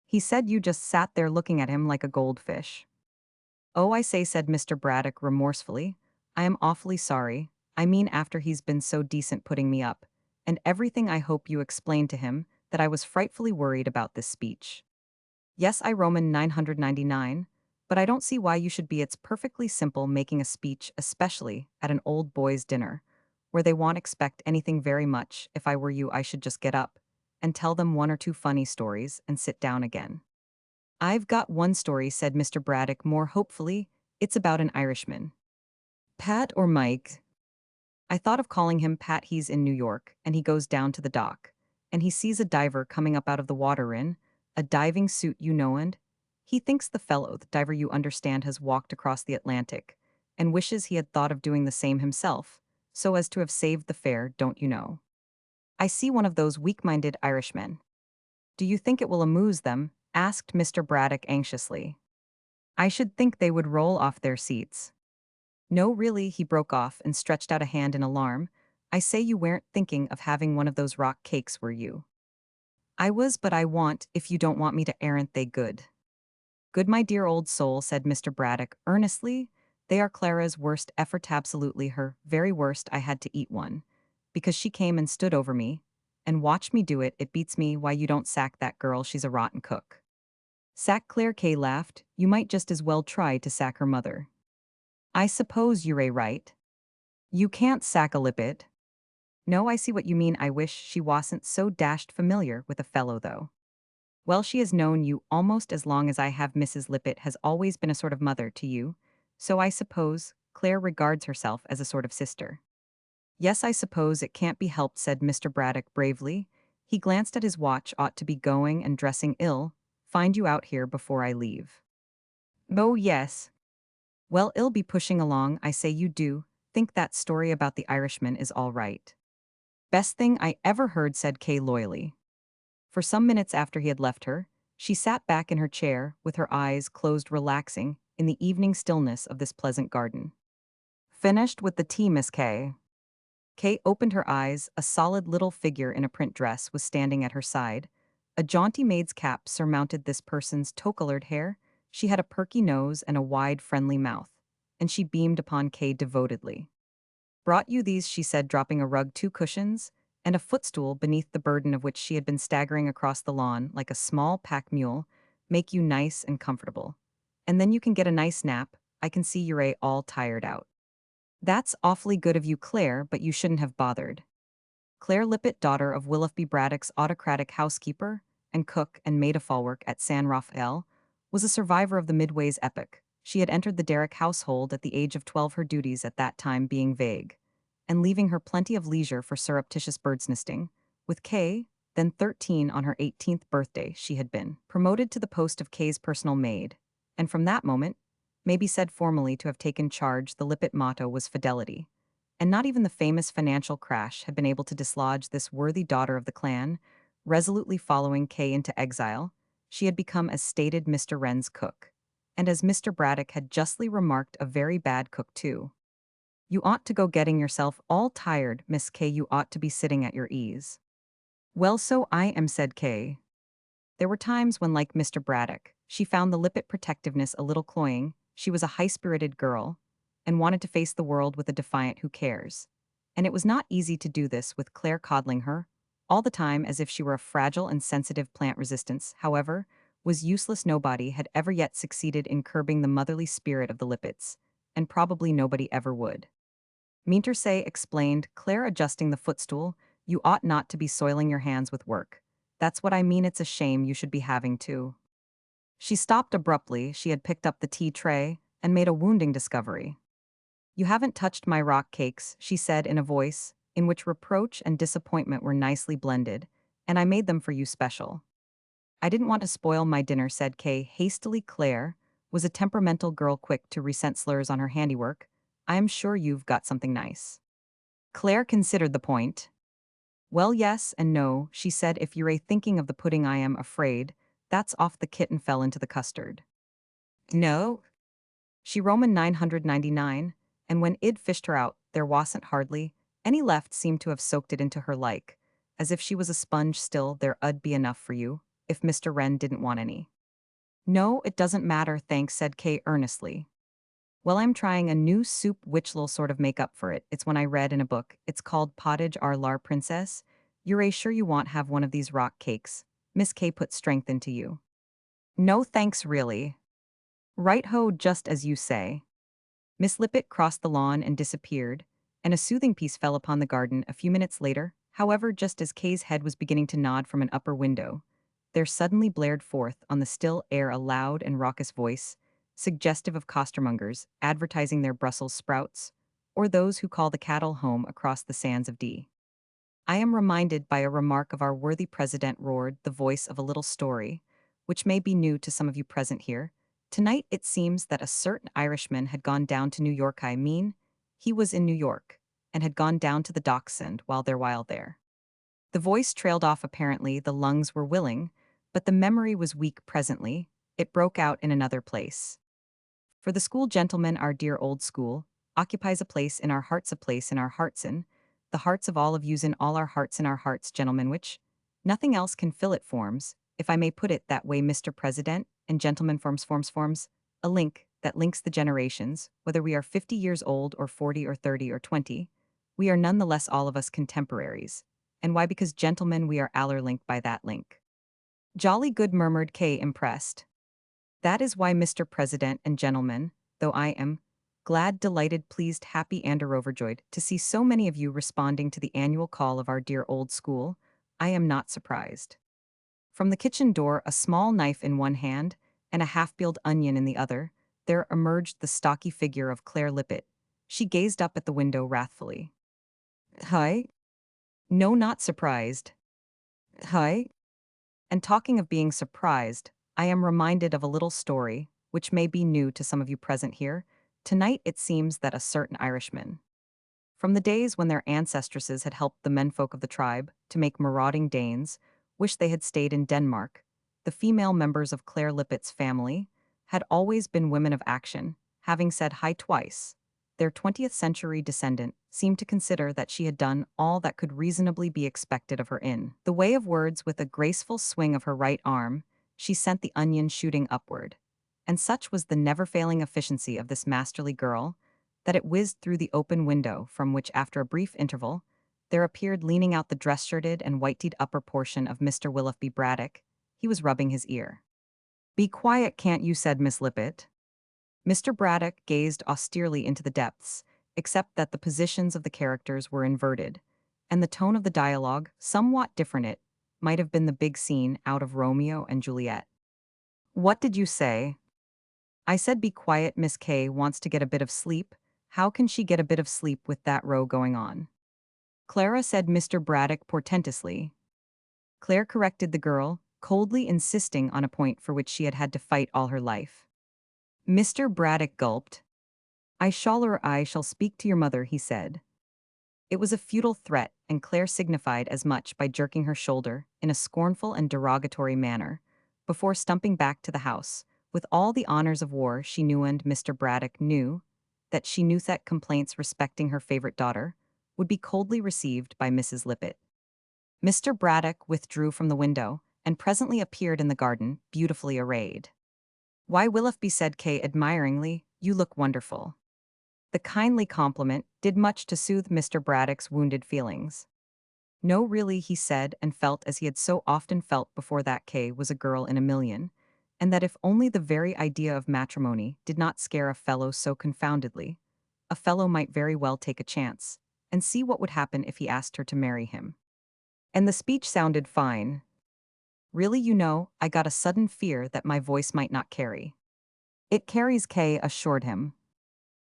He said you just sat there looking at him like a goldfish. Oh, I say, said Mr. Braddock remorsefully. I am awfully sorry. I mean, after he's been so decent putting me up, and everything. I hope you explained to him that I was frightfully worried about this speech. Yes, I Roman 999, but I don't see why you should be. It's perfectly simple making a speech, especially at an old boys' dinner, where they won't expect anything very much. If I were you, I should just get up and tell them one or two funny stories and sit down again. I've got one story, said Mr. Braddock more hopefully. It's about an Irishman. Pat or Mike? I thought of calling him Pat. He's in New York, and he goes down to the dock, and he sees a diver coming up out of the water in a diving suit, you know, and he thinks the fellow, the diver, you understand, has walked across the Atlantic, and wishes he had thought of doing the same himself, so as to have saved the fare, don't you know? I see one of those weak-minded Irishmen. Do you think it will amuse them? Asked Mr. Braddock anxiously. I should think they would roll off their seats. No, really, he broke off and stretched out a hand in alarm. I say, you weren't thinking of having one of those rock cakes, were you? I was, but I want, if you don't want me to, aren't they good? Good, my dear old soul, said Mr. Braddock earnestly. They are Clara's worst effort, absolutely her very worst. I had to eat one, because she came and stood over me, and watched me do it. It beats me why you don't sack that girl, she's a rotten cook. Sack Claire? Kay laughed. You might just as well try to sack her mother. I suppose you're right. You can't sack a Lippett. No, I see what you mean. I wish she wasn't so dashed familiar with a fellow, though. Well, she has known you almost as long as I have. Mrs. Lippett has always been a sort of mother to you, so I suppose Claire regards herself as a sort of sister. Yes, I suppose it can't be helped, said Mr. Braddock bravely. He glanced at his watch. Ought to be going and dressing. Ill find you out here before I leave. Oh, yes. Well, I'll be pushing along. I say, you do think that story about the Irishman is all right? Best thing I ever heard, said Kay loyally. For some minutes after he had left her, she sat back in her chair with her eyes closed, relaxing in the evening stillness of this pleasant garden. Finished with the tea, Miss Kay? Kay opened her eyes. A solid little figure in a print dress was standing at her side. A jaunty maid's cap surmounted this person's tow-colored hair. She had a perky nose and a wide, friendly mouth, and she beamed upon Kay devotedly. Brought you these, she said, dropping a rug, 2 cushions, and a footstool beneath the burden of which she had been staggering across the lawn like a small pack mule, make you nice and comfortable. And then you can get a nice nap. I can see you're all tired out. That's awfully good of you, Claire, but you shouldn't have bothered. Claire Lippett, daughter of Willoughby Braddock's autocratic housekeeper and cook and maid of all work at San Rafael, was a survivor of the Midway's epoch. She had entered the Derrick household at the age of 12, her duties at that time being vague, and leaving her plenty of leisure for surreptitious bird's nesting. With Kay, then 13, on her 18th birthday, she had been promoted to the post of Kay's personal maid, and from that moment, may be said formally to have taken charge. The Lippett motto was fidelity, And not even the famous financial crash had been able to dislodge this worthy daughter of the clan, resolutely following Kay into exile. She had become, as stated, Mr. Wren's cook. And as Mr. Braddock had justly remarked, a very bad cook too. You ought to go getting yourself all tired, Miss Kay, you ought to be sitting at your ease. Well, so I am, said Kay. There were times when, like Mr. Braddock, she found the lippet protectiveness a little cloying. She was a high-spirited girl, and wanted to face the world with a defiant who cares. And it was not easy to do this with Claire coddling her, all the time as if she were a fragile and sensitive plant. Resistance, however, was useless. Nobody had ever yet succeeded in curbing the motherly spirit of the lippets, and probably nobody ever would. Mintersay explained, Claire adjusting the footstool, you ought not to be soiling your hands with work. That's what I mean, it's a shame you should be having to. She stopped abruptly. She had picked up the tea tray and made a wounding discovery. You haven't touched my rock cakes, she said in a voice in which reproach and disappointment were nicely blended, and I made them for you special. I didn't want to spoil my dinner, said Kay hastily. Claire was a temperamental girl quick to resent slurs on her handiwork. I am sure you've got something nice. Claire considered the point. Well, yes and no, she said. If you're thinking of the pudding, I am afraid that's off the kitten fell into the custard. No? She Roman 999, and when id fished her out, there wasn't hardly any left, seemed to have soaked it into her like, as if she was a sponge. Still, there 'ud be enough for you, if Mr. Wren didn't want any. No, it doesn't matter, thanks, said Kay earnestly. Well, I'm trying a new soup which'll sort of make up for it. It's one I read in a book. It's called Pottage à la Princess. You're sure you want have one of these rock cakes? Miss Kay put strength into you. No thanks, really. Right ho, just as you say. Miss Lippett crossed the lawn and disappeared, and a soothing peace fell upon the garden. A few minutes later, however, just as Kay's head was beginning to nod from an upper window, there suddenly blared forth on the still air a loud and raucous voice, suggestive of costermongers advertising their Brussels sprouts, or those who call the cattle home across the sands of D. I am reminded by a remark of our worthy president, roared the voice of a little story, which may be new to some of you present here. Tonight it seems that a certain Irishman had gone down to New York. I mean, he was in New York, and had gone down to the docks, and while there. The voice trailed off. Apparently the lungs were willing, but the memory was weak. Presently it broke out in another place. For the school, gentlemen, our dear old school, occupies a place in our hearts, a place in our hearts, in the hearts of all of yous, in all our hearts, in our hearts, gentlemen, which nothing else can fill it. Forms, if I may put it that way, Mr. President, and gentlemen, forms, a link that links the generations, whether we are 50 years old or 40 or 30 or 20, we are none the less all of us contemporaries. And why? Because, gentlemen, we are aller linked by that link. Jolly good, murmured Kay, impressed. That is why, Mr. President and gentlemen, though I am glad, delighted, pleased, happy, and overjoyed to see so many of you responding to the annual call of our dear old school, I am not surprised. From the kitchen door, a small knife in one hand and a half-peeled onion in the other, there emerged the stocky figure of Claire Lippett. She gazed up at the window wrathfully. Hi? No, not surprised. Hi? And talking of being surprised, I am reminded of a little story, which may be new to some of you present here. Tonight it seems that a certain Irishman, from the days when their ancestresses had helped the menfolk of the tribe to make marauding Danes, wish they had stayed in Denmark. The female members of Claire Lippett's family had always been women of action, having said hi twice. Their 20th century descendant seemed to consider that she had done all that could reasonably be expected of her. In the way of words, with a graceful swing of her right arm, she sent the onion shooting upward. And such was the never-failing efficiency of this masterly girl that it whizzed through the open window, from which, after a brief interval, there appeared, leaning out the dress-shirted and white-teed upper portion of Mr. Willoughby Braddock. He was rubbing his ear. Be quiet, can't you, said Miss Lippett. Mr. Braddock gazed austerely into the depths, except that the positions of the characters were inverted, and the tone of the dialogue somewhat different. It might have been the big scene out of Romeo and Juliet. What did you say? I said be quiet. Miss Kay wants to get a bit of sleep. How can she get a bit of sleep with that row going on? Clara, said Mr. Braddock portentously. Claire corrected the girl, coldly insisting on a point for which she had had to fight all her life. Mr. Braddock gulped. I shall speak to your mother, he said. It was a futile threat, and Claire signified as much by jerking her shoulder in a scornful and derogatory manner, before stumping back to the house. With all the honors of war she knew, and Mr. Braddock knew that she knew that complaints respecting her favorite daughter would be coldly received by Mrs. Lippett. Mr. Braddock withdrew from the window and presently appeared in the garden, beautifully arrayed. "Why, Willoughby," said Kay admiringly, "you look wonderful." The kindly compliment did much to soothe Mr. Braddock's wounded feelings. "No, really," he said, and felt as he had so often felt before, that Kay was a girl in a million, and that if only the very idea of matrimony did not scare a fellow so confoundedly, a fellow might very well take a chance and see what would happen if he asked her to marry him. And the speech sounded fine. "Really, I got a sudden fear that my voice might not carry." "It carries," Kay assured him.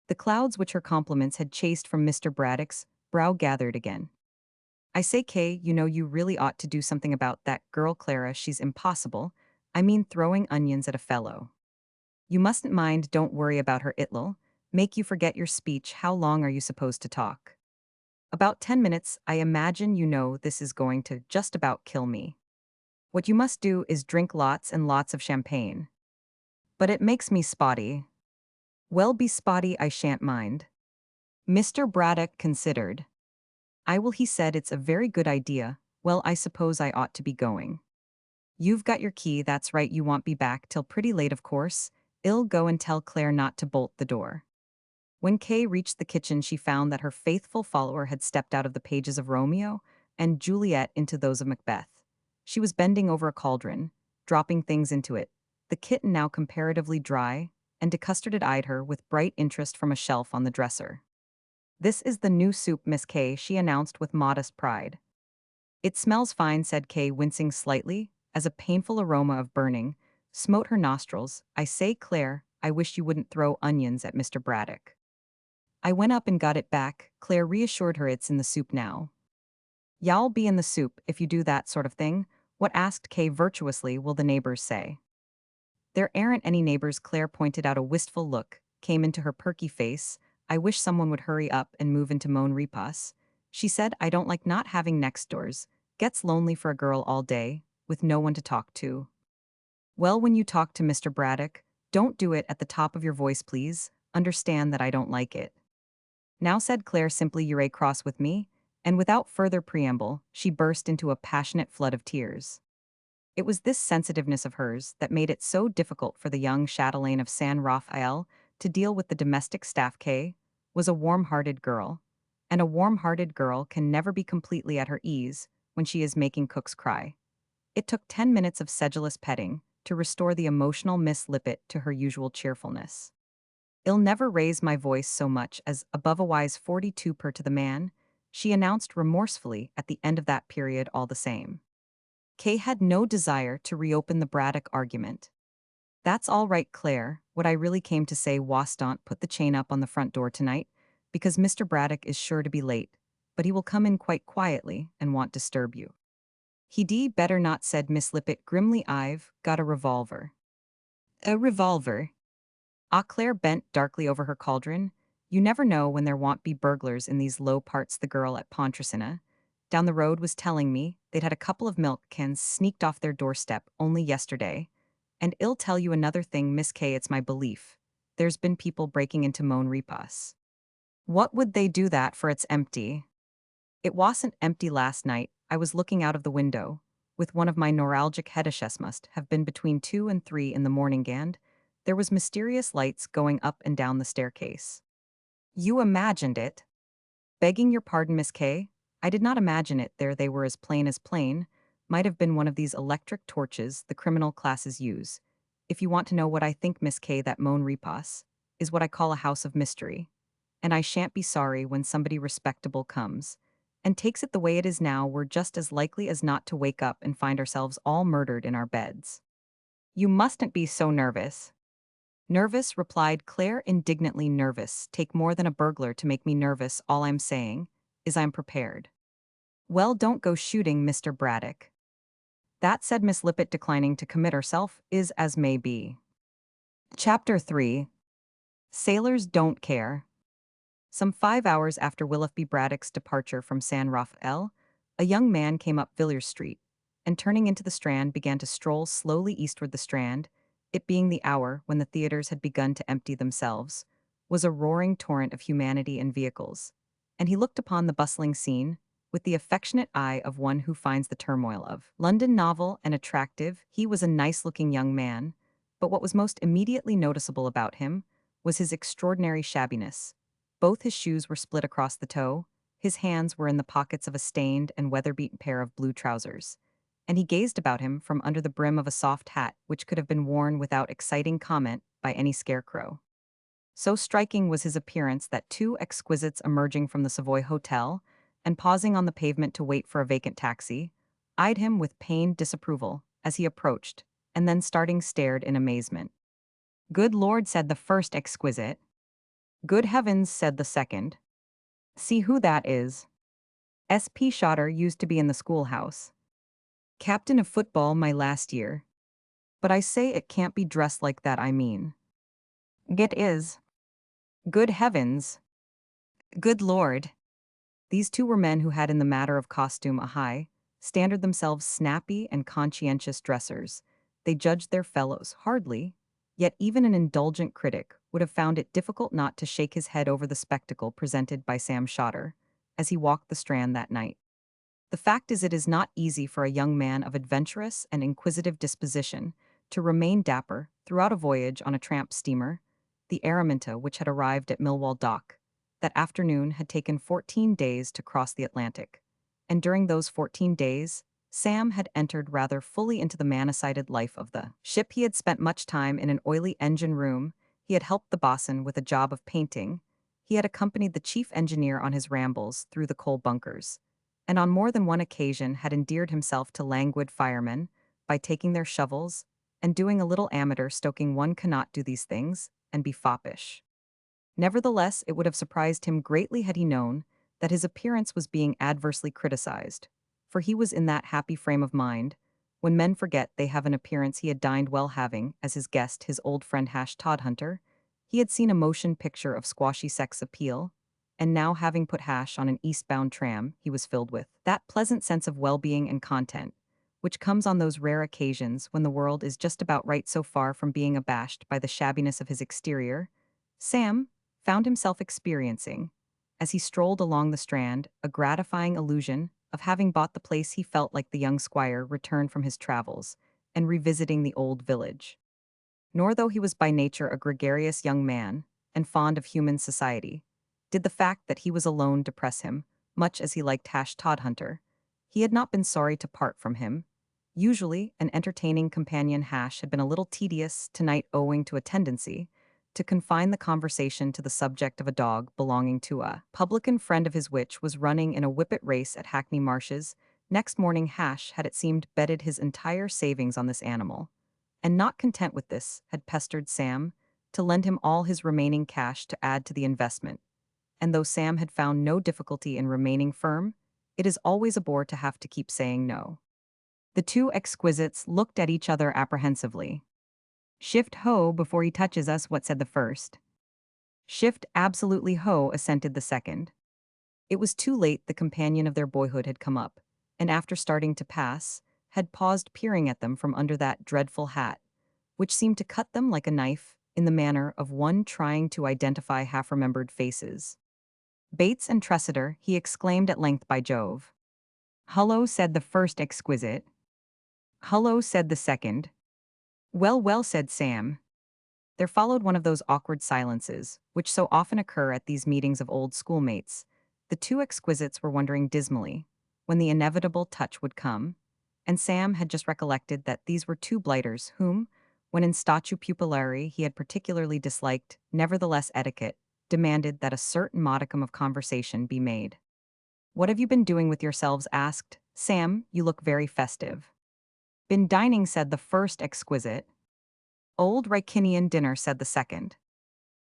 The clouds which her compliments had chased from Mr. Braddock's brow gathered again. "I say, Kay, you really ought to do something about that girl Clara. She's impossible. I mean, throwing onions at a fellow. You mustn't mind, don't worry about her. It'll make you forget your speech. How long are you supposed to talk?" "About 10 minutes. I imagine this is going to just about kill me. What you must do is drink lots and lots of champagne." "But it makes me spotty." "Well, be spotty, I shan't mind." Mr. Braddock considered. "I will," he said. "It's a very good idea. Well, I suppose I ought to be going." "You've got your key, that's right. You won't be back till pretty late, of course. I'll go and tell Claire not to bolt the door." When Kay reached the kitchen, she found that her faithful follower had stepped out of the pages of Romeo and Juliet into those of Macbeth. She was bending over a cauldron, dropping things into it, the kitten now comparatively dry, and De Custarded eyed her with bright interest from a shelf on the dresser. "This is the new soup, Miss Kay," she announced with modest pride. "It smells fine," said Kay, wincing slightly, as a painful aroma of burning smote her nostrils. "I say, Claire, I wish you wouldn't throw onions at Mr. Braddock." "I went up and got it back," Claire reassured her. "It's in the soup now." "Y'all be in the soup if you do that sort of thing. What," asked Kay virtuously, "will the neighbors say?" "There aren't any neighbors." Claire pointed out. A wistful look came into her perky face. "I wish someone would hurry up and move into Mon Repas," she said. "I don't like not having next doors. Gets lonely for a girl all day, with no one to talk to." "Well, when you talk to Mr. Braddock, don't do it at the top of your voice, please. Understand that I don't like it." "Now," said Claire simply, "you're cross with me," and without further preamble, she burst into a passionate flood of tears. It was this sensitiveness of hers that made it so difficult for the young chatelaine of San Rafael to deal with the domestic staff. Kay was a warm-hearted girl, and a warm-hearted girl can never be completely at her ease when she is making cooks cry. It took 10 minutes of sedulous petting to restore the emotional Miss Lippett to her usual cheerfulness. "I'll never raise my voice so much as above a wise 42 per to the man," she announced remorsefully at the end of that period. All the same, Kay had no desire to reopen the Braddock argument. "That's all right, Claire. What I really came to say was, don't put the chain up on the front door tonight, because Mr. Braddock is sure to be late, but he will come in quite quietly and won't disturb you." "He'd better not," said Miss Lippett grimly. "I've got a revolver." "A revolver?" Claire bent darkly over her cauldron. "You never know when there won't be burglars in these low parts. The girl at Pontresina down the road was telling me they'd had a couple of milk cans sneaked off their doorstep only yesterday. And I'll tell you another thing, Miss Kay, it's my belief there's been people breaking into Mon Repas." "What would they do that for? It's empty." "It wasn't empty last night. I was looking out of the window with one of my neuralgic headaches. Must have been between 2 and 3 in the morning, and there was mysterious lights going up and down the staircase." "You imagined it?" "Begging your pardon, Miss Kay, I did not imagine it. There they were, as plain as plain. Might have been one of these electric torches the criminal classes use. If you want to know what I think, Miss Kay, that Mon Repas is what I call a house of mystery. And I shan't be sorry when somebody respectable comes and takes it the way it is now. We're just as likely as not to wake up and find ourselves all murdered in our beds." "You mustn't be so nervous." "Nervous," replied Claire indignantly. "Nervous? Take more than a burglar to make me nervous. All I'm saying is I'm prepared." "Well, don't go shooting Mr. Braddock." "That," said Miss Lippett, declining to commit herself, "is as may be." Chapter 3. Sailors Don't Care. Some 5 hours after Willoughby Braddock's departure from San Rafael, a young man came up Villiers Street, and turning into the Strand began to stroll slowly eastward. The Strand, it being the hour when the theaters had begun to empty themselves, was a roaring torrent of humanity and vehicles, and he looked upon the bustling scene with the affectionate eye of one who finds the turmoil of London novel and attractive. He was a nice-looking young man, but what was most immediately noticeable about him was his extraordinary shabbiness. Both his shoes were split across the toe, his hands were in the pockets of a stained and weather-beaten pair of blue trousers, and he gazed about him from under the brim of a soft hat which could have been worn without exciting comment by any scarecrow. So striking was his appearance that two exquisites emerging from the Savoy Hotel and pausing on the pavement to wait for a vacant taxi, eyed him with pained disapproval as he approached, and then starting stared in amazement. "Good Lord," said the first exquisite. "Good heavens," said the second. "See who that is. S.P. Shotter used to be in the schoolhouse. Captain of football my last year. But I say it can't be dressed like that, I mean. It is. Good heavens. Good Lord." These two were men who had in the matter of costume a high standard, themselves snappy and conscientious dressers. They judged their fellows hardly, yet even an indulgent critic would have found it difficult not to shake his head over the spectacle presented by Sam Shotter as he walked the Strand that night. The fact is, it is not easy for a young man of adventurous and inquisitive disposition to remain dapper throughout a voyage on a tramp steamer, the Araminta, which had arrived at Millwall Dock that afternoon, had taken 14 days to cross the Atlantic, and during those 14 days, Sam had entered rather fully into the man-sided life of the ship. He had spent much time in an oily engine room, he had helped the bosun with a job of painting, he had accompanied the chief engineer on his rambles through the coal bunkers, and on more than one occasion had endeared himself to languid firemen by taking their shovels and doing a little amateur stoking. One cannot do these things and be foppish. Nevertheless, it would have surprised him greatly had he known that his appearance was being adversely criticized, for he was in that happy frame of mind when men forget they have an appearance. He had dined well, having as his guest his old friend Todhunter. He had seen a motion picture of squashy sex appeal, and now, having put Hash on an eastbound tram, he was filled with that pleasant sense of well-being and content which comes on those rare occasions when the world is just about right. So far from being abashed by the shabbiness of his exterior, Sam found himself experiencing, as he strolled along the Strand, a gratifying illusion of having bought the place. He felt like the young squire returned from his travels and revisiting the old village. Nor, though he was by nature a gregarious young man and fond of human society, did the fact that he was alone depress him, much as he liked Todhunter. He had not been sorry to part from him. Usually, an entertaining companion, Hash had been a little tedious tonight owing to a tendency to confine the conversation to the subject of a dog belonging to a publican friend of his, which was running in a whippet race at Hackney Marshes. Next morning, Hash had, it seemed, betted his entire savings on this animal, and not content with this, had pestered Sam to lend him all his remaining cash to add to the investment. And though Sam had found no difficulty in remaining firm, it is always a bore to have to keep saying no. The two exquisites looked at each other apprehensively. "Shift ho before he touches us," what said the first. "Shift absolutely ho," assented the second. It was too late. The companion of their boyhood had come up, and after starting to pass, had paused peering at them from under that dreadful hat, which seemed to cut them like a knife in the manner of one trying to identify half-remembered faces. "Bates and Tressiter," he exclaimed at length. "By Jove." "Hullo," said the first exquisite. "Hullo," said the second. "Well, well," said Sam. There followed one of those awkward silences which so often occur at these meetings of old schoolmates. The two exquisites were wondering dismally when the inevitable touch would come, and Sam had just recollected that these were two blighters whom, when in statu pupillari he had particularly disliked. Nevertheless, etiquette demanded that a certain modicum of conversation be made. "What have you been doing with yourselves?" asked Sam. "You look very festive." "Been dining," said the first exquisite. "Old Ricinian dinner," said the second.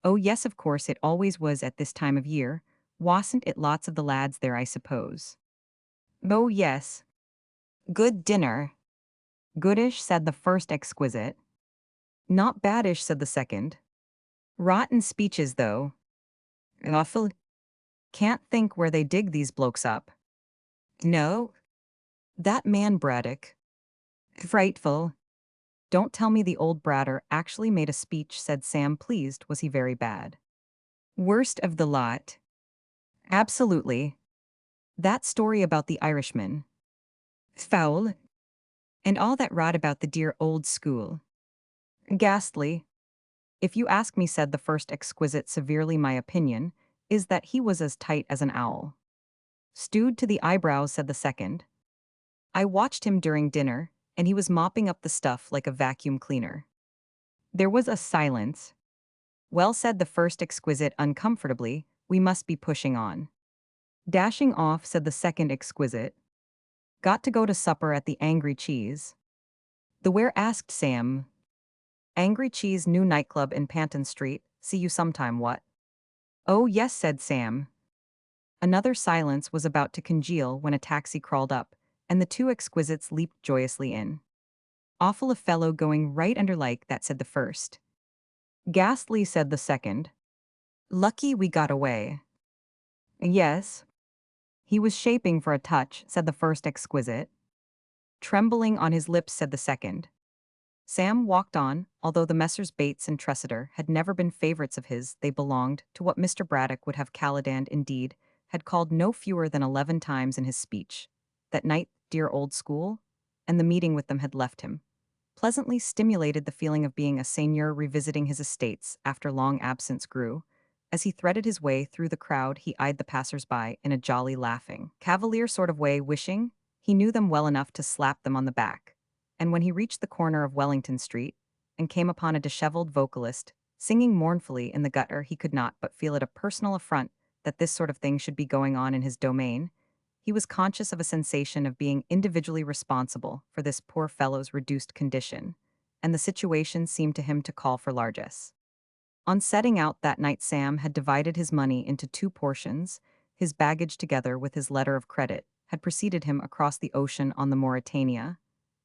"Oh yes, of course, it always was at this time of year. Wasn't it lots of the lads there, I suppose?" "Oh yes." "Good dinner." "Goodish," said the first exquisite. "Not baddish," said the second. "Rotten speeches, though." "Awful." Can't think where they dig these blokes up. No, that man Braddock. Frightful. Don't tell me the old Bradder actually made a speech, said Sam, pleased. Was he very bad? Worst of the lot. Absolutely. That story about the Irishman. Foul. And all that rot about the dear old school. Ghastly. If you ask me, said the first exquisite severely, my opinion is that he was as tight as an owl. Stewed to the eyebrows, said the second. I watched him during dinner, and he was mopping up the stuff like a vacuum cleaner. There was a silence. Well, said the first exquisite uncomfortably, we must be pushing on. Dashing off, said the second exquisite. Got to go to supper at the Angry Cheese. The where, asked Sam. Angry Cheese, new nightclub in Panton Street. See you sometime, what? Oh yes, said Sam. Another silence was about to congeal when a taxi crawled up, and the two exquisites leaped joyously in. Awful a fellow going right under like that, said the first. Ghastly, said the second. Lucky we got away. Yes. He was shaping for a touch, said the first exquisite. Trembling on his lips, said the second. Sam walked on, although the Messrs. Bates and Tressiter had never been favorites of his. They belonged to what Mr. Braddock would have Calidan, indeed, had called no fewer than 11 times in his speech. That night, dear old school, and the meeting with them had left him. Pleasantly stimulated the feeling of being a seigneur revisiting his estates after long absence grew. As he threaded his way through the crowd, he eyed the passers-by in a jolly, laughing, cavalier sort of way, wishing he knew them well enough to slap them on the back. And when he reached the corner of Wellington Street and came upon a disheveled vocalist singing mournfully in the gutter, he could not but feel it a personal affront that this sort of thing should be going on in his domain. He was conscious of a sensation of being individually responsible for this poor fellow's reduced condition, and the situation seemed to him to call for largesse. On setting out that night, Sam had divided his money into two portions. His baggage, together with his letter of credit, had preceded him across the ocean on the Mauretania,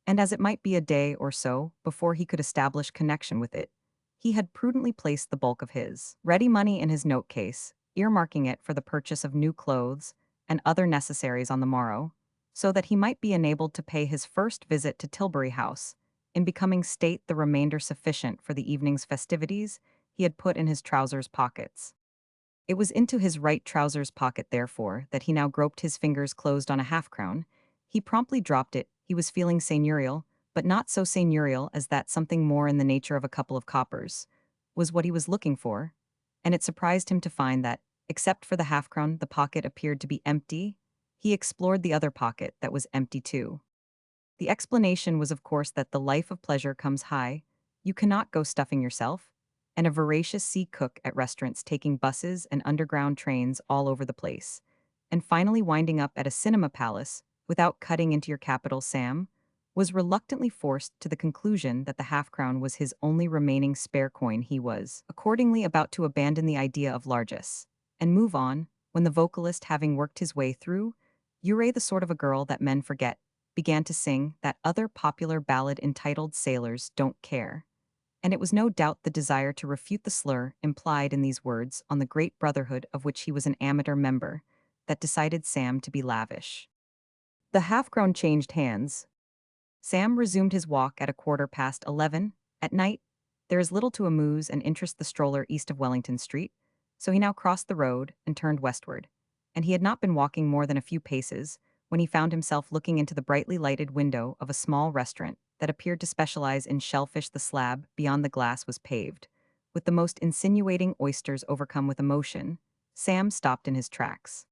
and as it might be a day or so before he could establish connection with it, he had prudently placed the bulk of his ready money in his note case, earmarking it for the purchase of new clothes and other necessaries on the morrow, so that he might be enabled to pay his first visit to Tilbury House. In becoming state, the remainder sufficient for the evening's festivities he had put in his trousers pockets. It was into his right trousers pocket, therefore, that he now groped, his fingers closed on a half-crown. He promptly dropped it. He was feeling seigneurial, but not so seigneurial as that something more in the nature of a couple of coppers was what he was looking for, and it surprised him to find that, except for the half-crown, the pocket appeared to be empty. He explored the other pocket that was empty too. The explanation was, of course, that the life of pleasure comes high. You cannot go stuffing yourself, and a voracious sea cook at restaurants, taking buses and underground trains all over the place, and finally winding up at a cinema palace without cutting into your capital. Sam was reluctantly forced to the conclusion that the half-crown was his only remaining spare coin. He was accordingly about to abandon the idea of largesse and move on, when the vocalist, having worked his way through You're the Sort of a Girl That Men Forget, began to sing that other popular ballad entitled Sailors Don't Care. And it was no doubt the desire to refute the slur implied in these words on the great brotherhood of which he was an amateur member that decided Sam to be lavish. The half-crown changed hands. Sam resumed his walk at 11:15. At night, there is little to amuse and interest the stroller east of Wellington Street, so he now crossed the road and turned westward, and he had not been walking more than a few paces when he found himself looking into the brightly lighted window of a small restaurant that appeared to specialize in shellfish. The slab beyond the glass was paved with the most insinuating oysters. Overcome with emotion, Sam stopped in his tracks.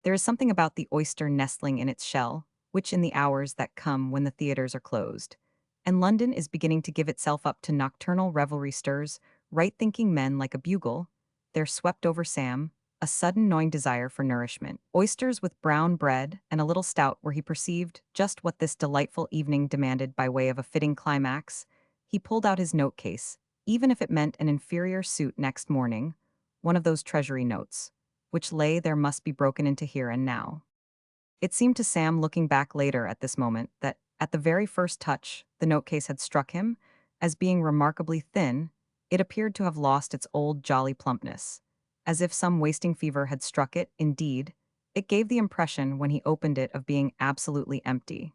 There is something about the oyster nestling in its shell, which in the hours that come when the theaters are closed, and London is beginning to give itself up to nocturnal revelry, stirs right-thinking men like a bugle. There swept over Sam a sudden gnawing desire for nourishment. Oysters with brown bread and a little stout, where he perceived just what this delightful evening demanded by way of a fitting climax. He pulled out his note case, even if it meant an inferior suit next morning, one of those treasury notes, which lay there, must be broken into here and now. It seemed to Sam, looking back later at this moment, that at the very first touch the note case had struck him as being remarkably thin. It appeared to have lost its old jolly plumpness, as if some wasting fever had struck it. Indeed, it gave the impression when he opened it of being absolutely empty.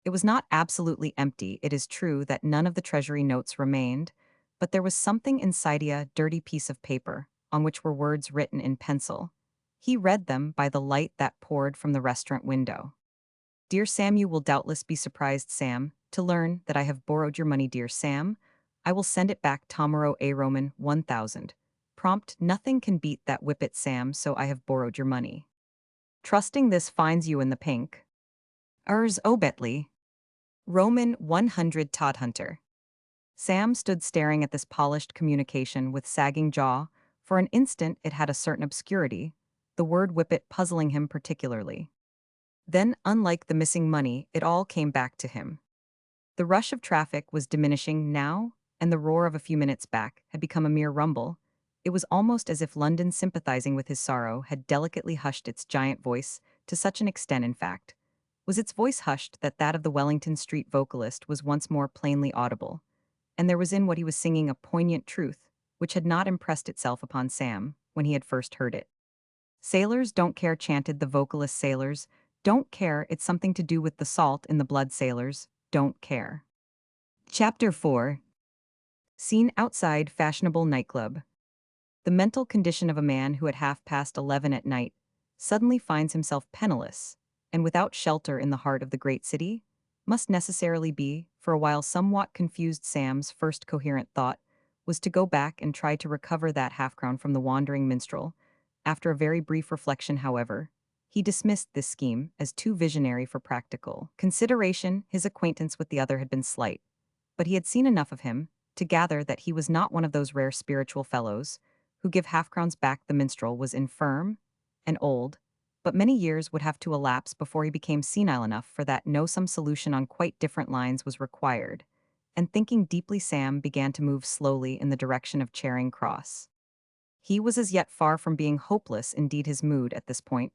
It was not absolutely empty, it is true that none of the treasury notes remained, but there was something inside a dirty piece of paper, on which were words written in pencil. He read them by the light that poured from the restaurant window. Dear Sam, you will doubtless be surprised, Sam, to learn that I have borrowed your money, dear Sam. I will send it back tomorrow, a Roman 1000. Prompt, nothing can beat that whippet, Sam, so I have borrowed your money. Trusting this finds you in the pink. Ers obetly. Roman 100 Todhunter. Sam stood staring at this polished communication with sagging jaw. For an instant it had a certain obscurity, the word whippet puzzling him particularly. Then, unlike the missing money, it all came back to him. The rush of traffic was diminishing now, and the roar of a few minutes back had become a mere rumble. It was almost as if London, sympathizing with his sorrow, had delicately hushed its giant voice, to such an extent, in fact, was its voice hushed that that of the Wellington Street vocalist was once more plainly audible, and there was in what he was singing a poignant truth, which had not impressed itself upon Sam when he had first heard it. Sailors don't care, chanted the vocalist. Sailors don't care, it's something to do with the salt in the blood. Sailors don't care. Chapter 4. Scene outside fashionable nightclub. The mental condition of a man who at 11:30 at night suddenly finds himself penniless and without shelter in the heart of the great city must necessarily be, for a while, somewhat confused. Sam's first coherent thought was to go back and try to recover that half-crown from the wandering minstrel. After a very brief reflection, however, he dismissed this scheme as too visionary for practical consideration. His acquaintance with the other had been slight, but he had seen enough of him to gather that he was not one of those rare spiritual fellows who give half-crowns back. The minstrel was infirm and old, but many years would have to elapse before he became senile enough for that. No, some solution on quite different lines was required, and thinking deeply, Sam began to move slowly in the direction of Charing Cross. He was as yet far from being hopeless. Indeed, his mood at this point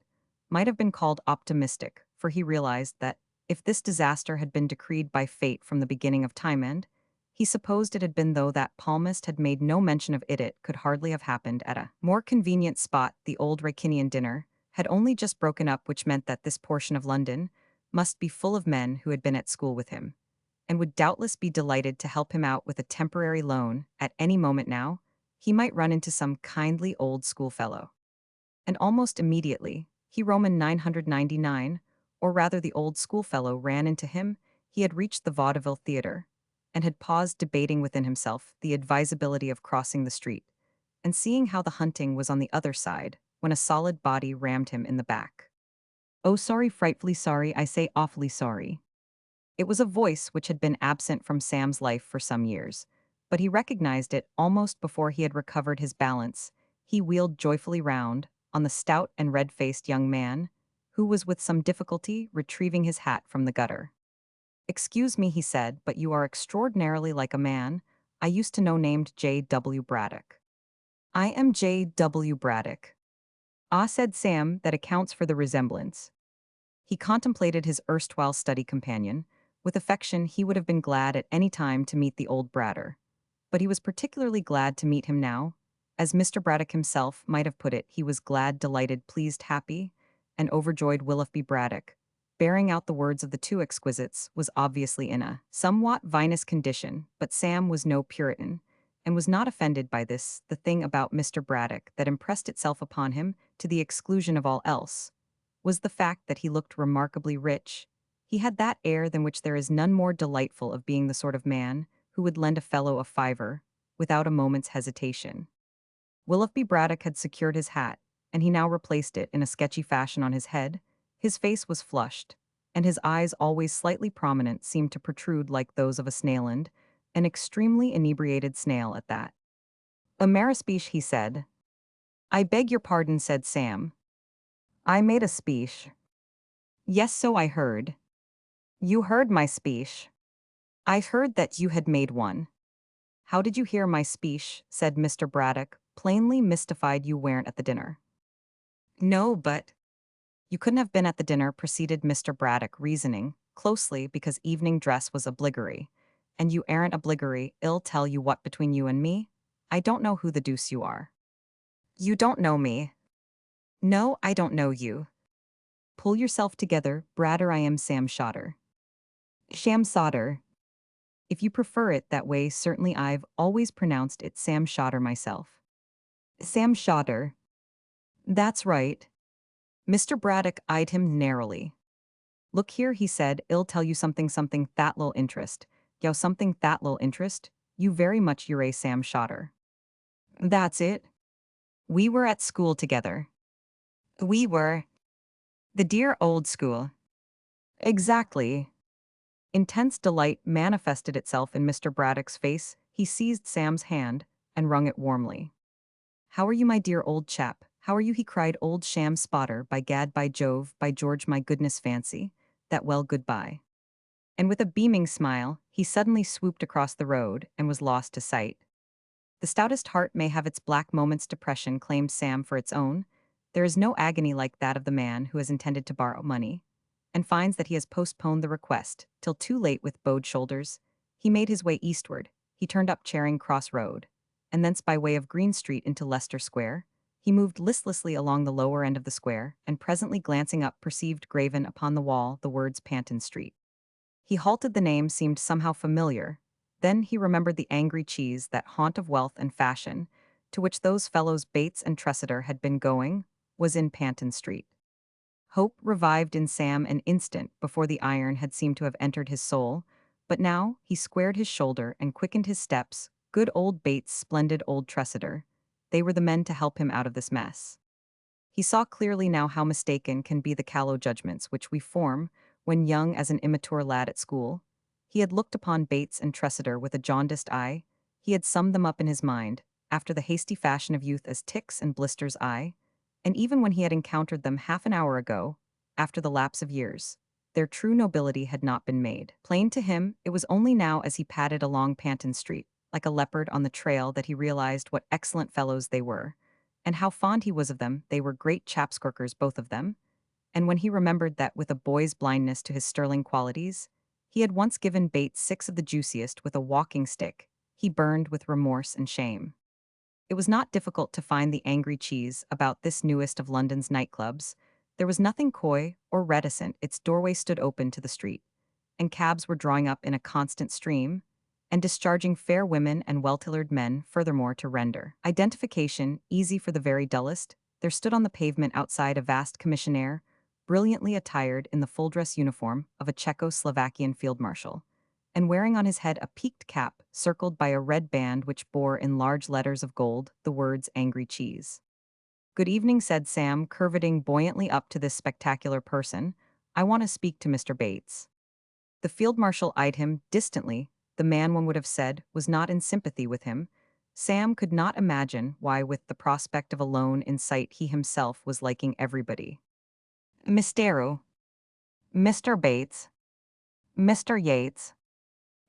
might have been called optimistic, for he realized that if this disaster had been decreed by fate from the beginning of time, and he supposed it had been, though that palmist had made no mention of it, it could hardly have happened at a more convenient spot. The old Racinian dinner had only just broken up, which meant that this portion of London must be full of men who had been at school with him, and would doubtless be delighted to help him out with a temporary loan at any moment. Now, he might run into some kindly old schoolfellow. And almost immediately, he Roman 999, or rather the old schoolfellow, ran into him. He had reached the vaudeville theater, and had paused, debating within himself the advisability of crossing the street, and seeing how the hunting was on the other side, when a solid body rammed him in the back. "Oh, sorry, frightfully sorry, I say, awfully sorry." It was a voice which had been absent from Sam's life for some years, but he recognized it almost before he had recovered his balance. He wheeled joyfully round on the stout and red-faced young man, who was with some difficulty retrieving his hat from the gutter. "Excuse me," he said, "but you are extraordinarily like a man I used to know named J.W. Braddock." "I am J.W. Braddock." "Ah," said Sam, "that accounts for the resemblance." He contemplated his erstwhile study companion. With affection, he would have been glad at any time to meet the old Bradder, but he was particularly glad to meet him now. As Mr. Braddock himself might have put it, he was glad, delighted, pleased, happy, and overjoyed. Willoughby Braddock, bearing out the words of the two exquisites, was obviously in a somewhat vinous condition, but Sam was no Puritan, and was not offended by this. The thing about Mr. Braddock that impressed itself upon him, to the exclusion of all else, was the fact that he looked remarkably rich. He had that air than which there is none more delightful, of being the sort of man who would lend a fellow a fiver without a moment's hesitation. Willoughby Braddock had secured his hat, and he now replaced it in a sketchy fashion on his head. His face was flushed, and his eyes, always slightly prominent, seemed to protrude like those of a snail, an extremely inebriated snail at that. "A marrispiche," he said. "I beg your pardon," said Sam. "I made a speech." "Yes, so I heard." "You heard my speech?" "I heard that you had made one." "How did you hear my speech?" said Mr. Braddock, plainly mystified. "You weren't at the dinner." "No, but—" "You couldn't have been at the dinner," proceeded Mr. Braddock, reasoning closely, "because evening dress was obligatory, and you aren't obligatory. I'll tell you what, between you and me, I don't know who the deuce you are." You don't know me. No, I don't know you. Pull yourself together, Bradder. I am Sam Shotter. Sham Sotter. If you prefer it that way, certainly I've always pronounced it Sam Shotter myself. Sam Shotter. That's right. Mr. Braddock eyed him narrowly. Look here, he said, I'll tell you something that little interest. Yow something that little interest? You very much you're a Sam Shotter. That's it. We were at school together. We were. The dear old school. Exactly. Intense delight manifested itself in Mr. Braddock's face. He seized Sam's hand and wrung it warmly. How are you, my dear old chap? How are you? He cried. Old Sham Spotter, by gad, by Jove, by George, my goodness, fancy. That well, goodbye. And with a beaming smile, he suddenly swooped across the road and was lost to sight. The stoutest heart may have its black moments. Depression claimed Sam for its own. There is no agony like that of the man who has intended to borrow money, and finds that he has postponed the request till too late. With bowed shoulders, he made his way eastward. He turned up Charing Cross Road, and thence by way of Green Street into Leicester Square. He moved listlessly along the lower end of the square, and presently glancing up perceived graven upon the wall the words Panton Street. He halted. The name seemed somehow familiar. Then he remembered the Angry Cheese, that haunt of wealth and fashion, to which those fellows Bates and Tressiter had been going, was in Panton Street. Hope revived in Sam an instant before the iron had seemed to have entered his soul, but now he squared his shoulder and quickened his steps. Good old Bates, splendid old Tressiter. They were the men to help him out of this mess. He saw clearly now how mistaken can be the callow judgments which we form when young as an immature lad at school. He had looked upon Bates and Tressiter with a jaundiced eye. He had summed them up in his mind, after the hasty fashion of youth, as ticks and blisters eye, and even when he had encountered them half an hour ago, after the lapse of years, their true nobility had not been made plain to him. It was only now, as he padded along Panton Street, like a leopard on the trail, that he realized what excellent fellows they were, and how fond he was of them. They were great chapscorkers, both of them, and when he remembered that, with a boy's blindness to his sterling qualities, he had once given Bates 6 of the juiciest with a walking stick, he burned with remorse and shame. It was not difficult to find the Angry Cheese about this newest of London's nightclubs. There was nothing coy or reticent. Its doorway stood open to the street, and cabs were drawing up in a constant stream, and discharging fair women and well-tailored men. Furthermore, to render identification easy for the very dullest, there stood on the pavement outside a vast commissionaire, brilliantly attired in the full-dress uniform of a Czechoslovakian field marshal, and wearing on his head a peaked cap circled by a red band which bore in large letters of gold the words Angry Cheese. Good evening, said Sam, curveting buoyantly up to this spectacular person. I want to speak to Mr. Bates. The field marshal eyed him distantly. The man, one would have said, was not in sympathy with him. Sam could not imagine why, with the prospect of a loan in sight, he himself was liking everybody. Mistero. Mr. Bates. Mr. Yates.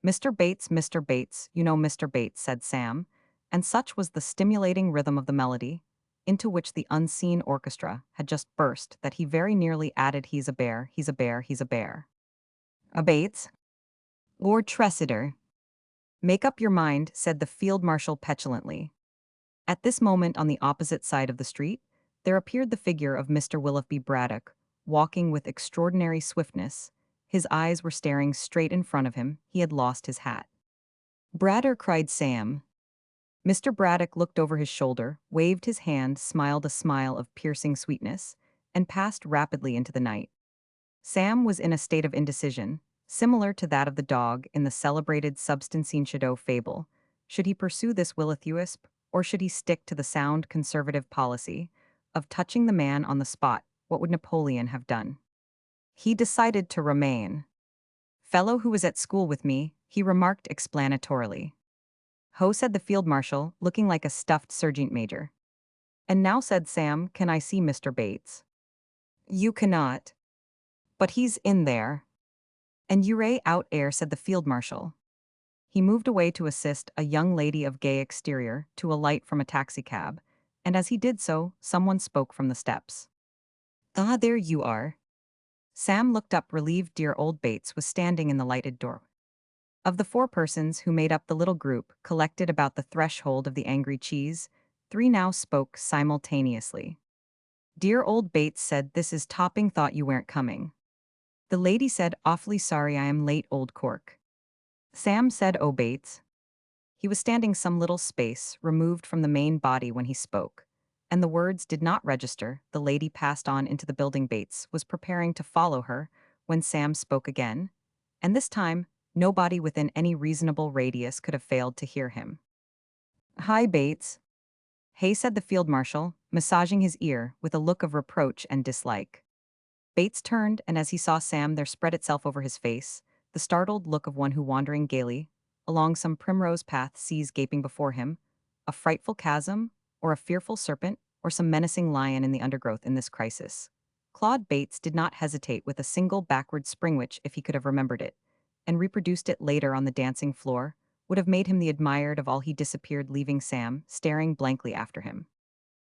Mr. Bates, you know Mr. Bates, said Sam, and such was the stimulating rhythm of the melody, into which the unseen orchestra had just burst, that he very nearly added, he's a bear, he's a bear, he's a bear. A Bates? Lord Tressiter. Make up your mind, said the field marshal petulantly. At this moment, on the opposite side of the street, there appeared the figure of Mr. Willoughby Braddock, walking with extraordinary swiftness. His eyes were staring straight in front of him. He had lost his hat. Bradder, cried Sam. Mr. Braddock looked over his shoulder, waved his hand, smiled a smile of piercing sweetness, and passed rapidly into the night. Sam was in a state of indecision, similar to that of the dog in the celebrated Substancine Shadow fable. Should he pursue this will-o'-the-wisp, or should he stick to the sound conservative policy of touching the man on the spot? What would Napoleon have done? He decided to remain. Fellow who was at school with me, he remarked explanatorily. Ho, said the field marshal, looking like a stuffed sergeant major. And now, said Sam, can I see Mr. Bates? You cannot. But he's in there. And you're out air, said the field marshal. He moved away to assist a young lady of gay exterior to alight from a taxicab, and as he did so, someone spoke from the steps. Ah, there you are. Sam looked up, relieved. Dear old Bates was standing in the lighted door. Of the 4 persons who made up the little group collected about the threshold of the Angry Cheese, Three now spoke simultaneously. Dear old Bates said, this is topping, thought you weren't coming. The lady said, awfully sorry I am late, old cork. Sam said, oh Bates. He was standing some little space removed from the main body when he spoke, and the words did not register. The lady passed on into the building. Bates was preparing to follow her when Sam spoke again, and this time, nobody within any reasonable radius could have failed to hear him. Hi, Bates. Hey, said the field marshal, massaging his ear with a look of reproach and dislike. Bates turned, and as he saw Sam, there spread itself over his face the startled look of one who, wandering gaily along some primrose path, sees gaping before him a frightful chasm, or a fearful serpent, or some menacing lion in the undergrowth. In this crisis, Claude Bates did not hesitate with a single backward spring which, if he could have remembered it, and reproduced it later on the dancing floor, would have made him the admired of all. He disappeared, leaving Sam staring blankly after him.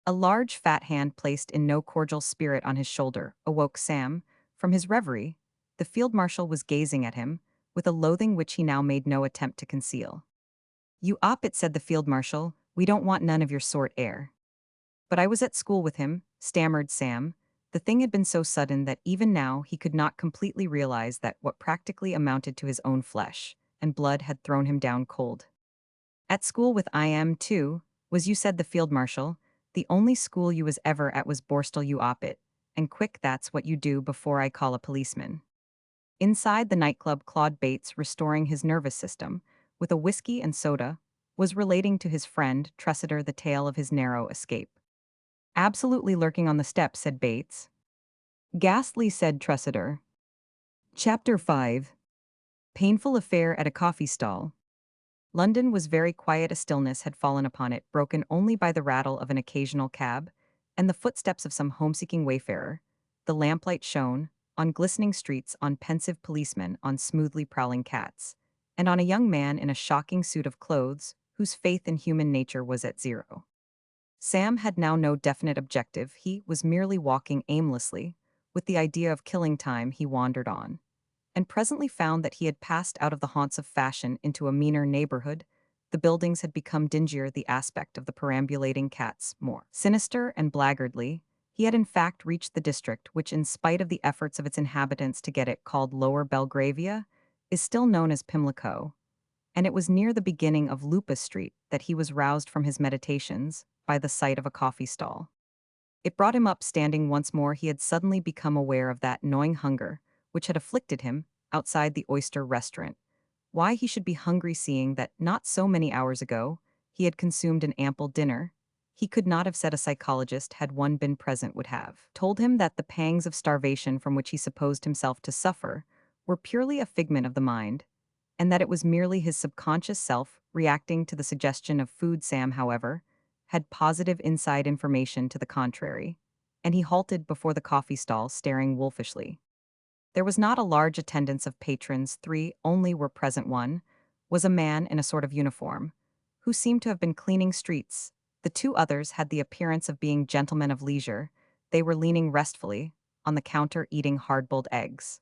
A large fat hand placed in no cordial spirit on his shoulder awoke Sam from his reverie. The field marshal was gazing at him with a loathing which he now made no attempt to conceal. You op it, said the field marshal, we don't want none of your sort air. But I was at school with him, stammered Sam. The thing had been so sudden that even now he could not completely realize that what practically amounted to his own flesh and blood had thrown him down cold. At school with I am, too, was you, said the field marshal. The only school you was ever at was Borstal, you op it. And quick, that's what you do before I call a policeman. Inside the nightclub, Claude Bates, restoring his nervous system with a whiskey and soda, was relating to his friend Tressiter the tale of his narrow escape. Absolutely lurking on the steps, said Bates. Ghastly, said Tressiter. Chapter 5. Painful affair at a coffee stall. London was very quiet. A stillness had fallen upon it, broken only by the rattle of an occasional cab and the footsteps of some homeseeking wayfarer. The lamplight shone on glistening streets, on pensive policemen, on smoothly prowling cats, and on a young man in a shocking suit of clothes whose faith in human nature was at zero. Sam had now no definite objective. He was merely walking aimlessly. With the idea of killing time, he wandered on, and presently found that he had passed out of the haunts of fashion into a meaner neighborhood. The buildings had become dingier, the aspect of the perambulating cats more sinister and blackguardly. He had in fact reached the district which, in spite of the efforts of its inhabitants to get it called Lower Belgravia, is still known as Pimlico, and it was near the beginning of Lupus Street that he was roused from his meditations by the sight of a coffee stall. It brought him up. Standing once more, he had suddenly become aware of that gnawing hunger which had afflicted him outside the oyster restaurant. Why he should be hungry, seeing that not so many hours ago he had consumed an ample dinner, he could not have said. A psychologist, had one been present, would have told him that the pangs of starvation from which he supposed himself to suffer were purely a figment of the mind, and that it was merely his subconscious self reacting to the suggestion of food. Sam, however, had positive inside information to the contrary, and he halted before the coffee stall, staring wolfishly. There was not a large attendance of patrons. Three only were present. One was a man in a sort of uniform, who seemed to have been cleaning streets. The two others had the appearance of being gentlemen of leisure. They were leaning restfully on the counter, eating hard-boiled eggs.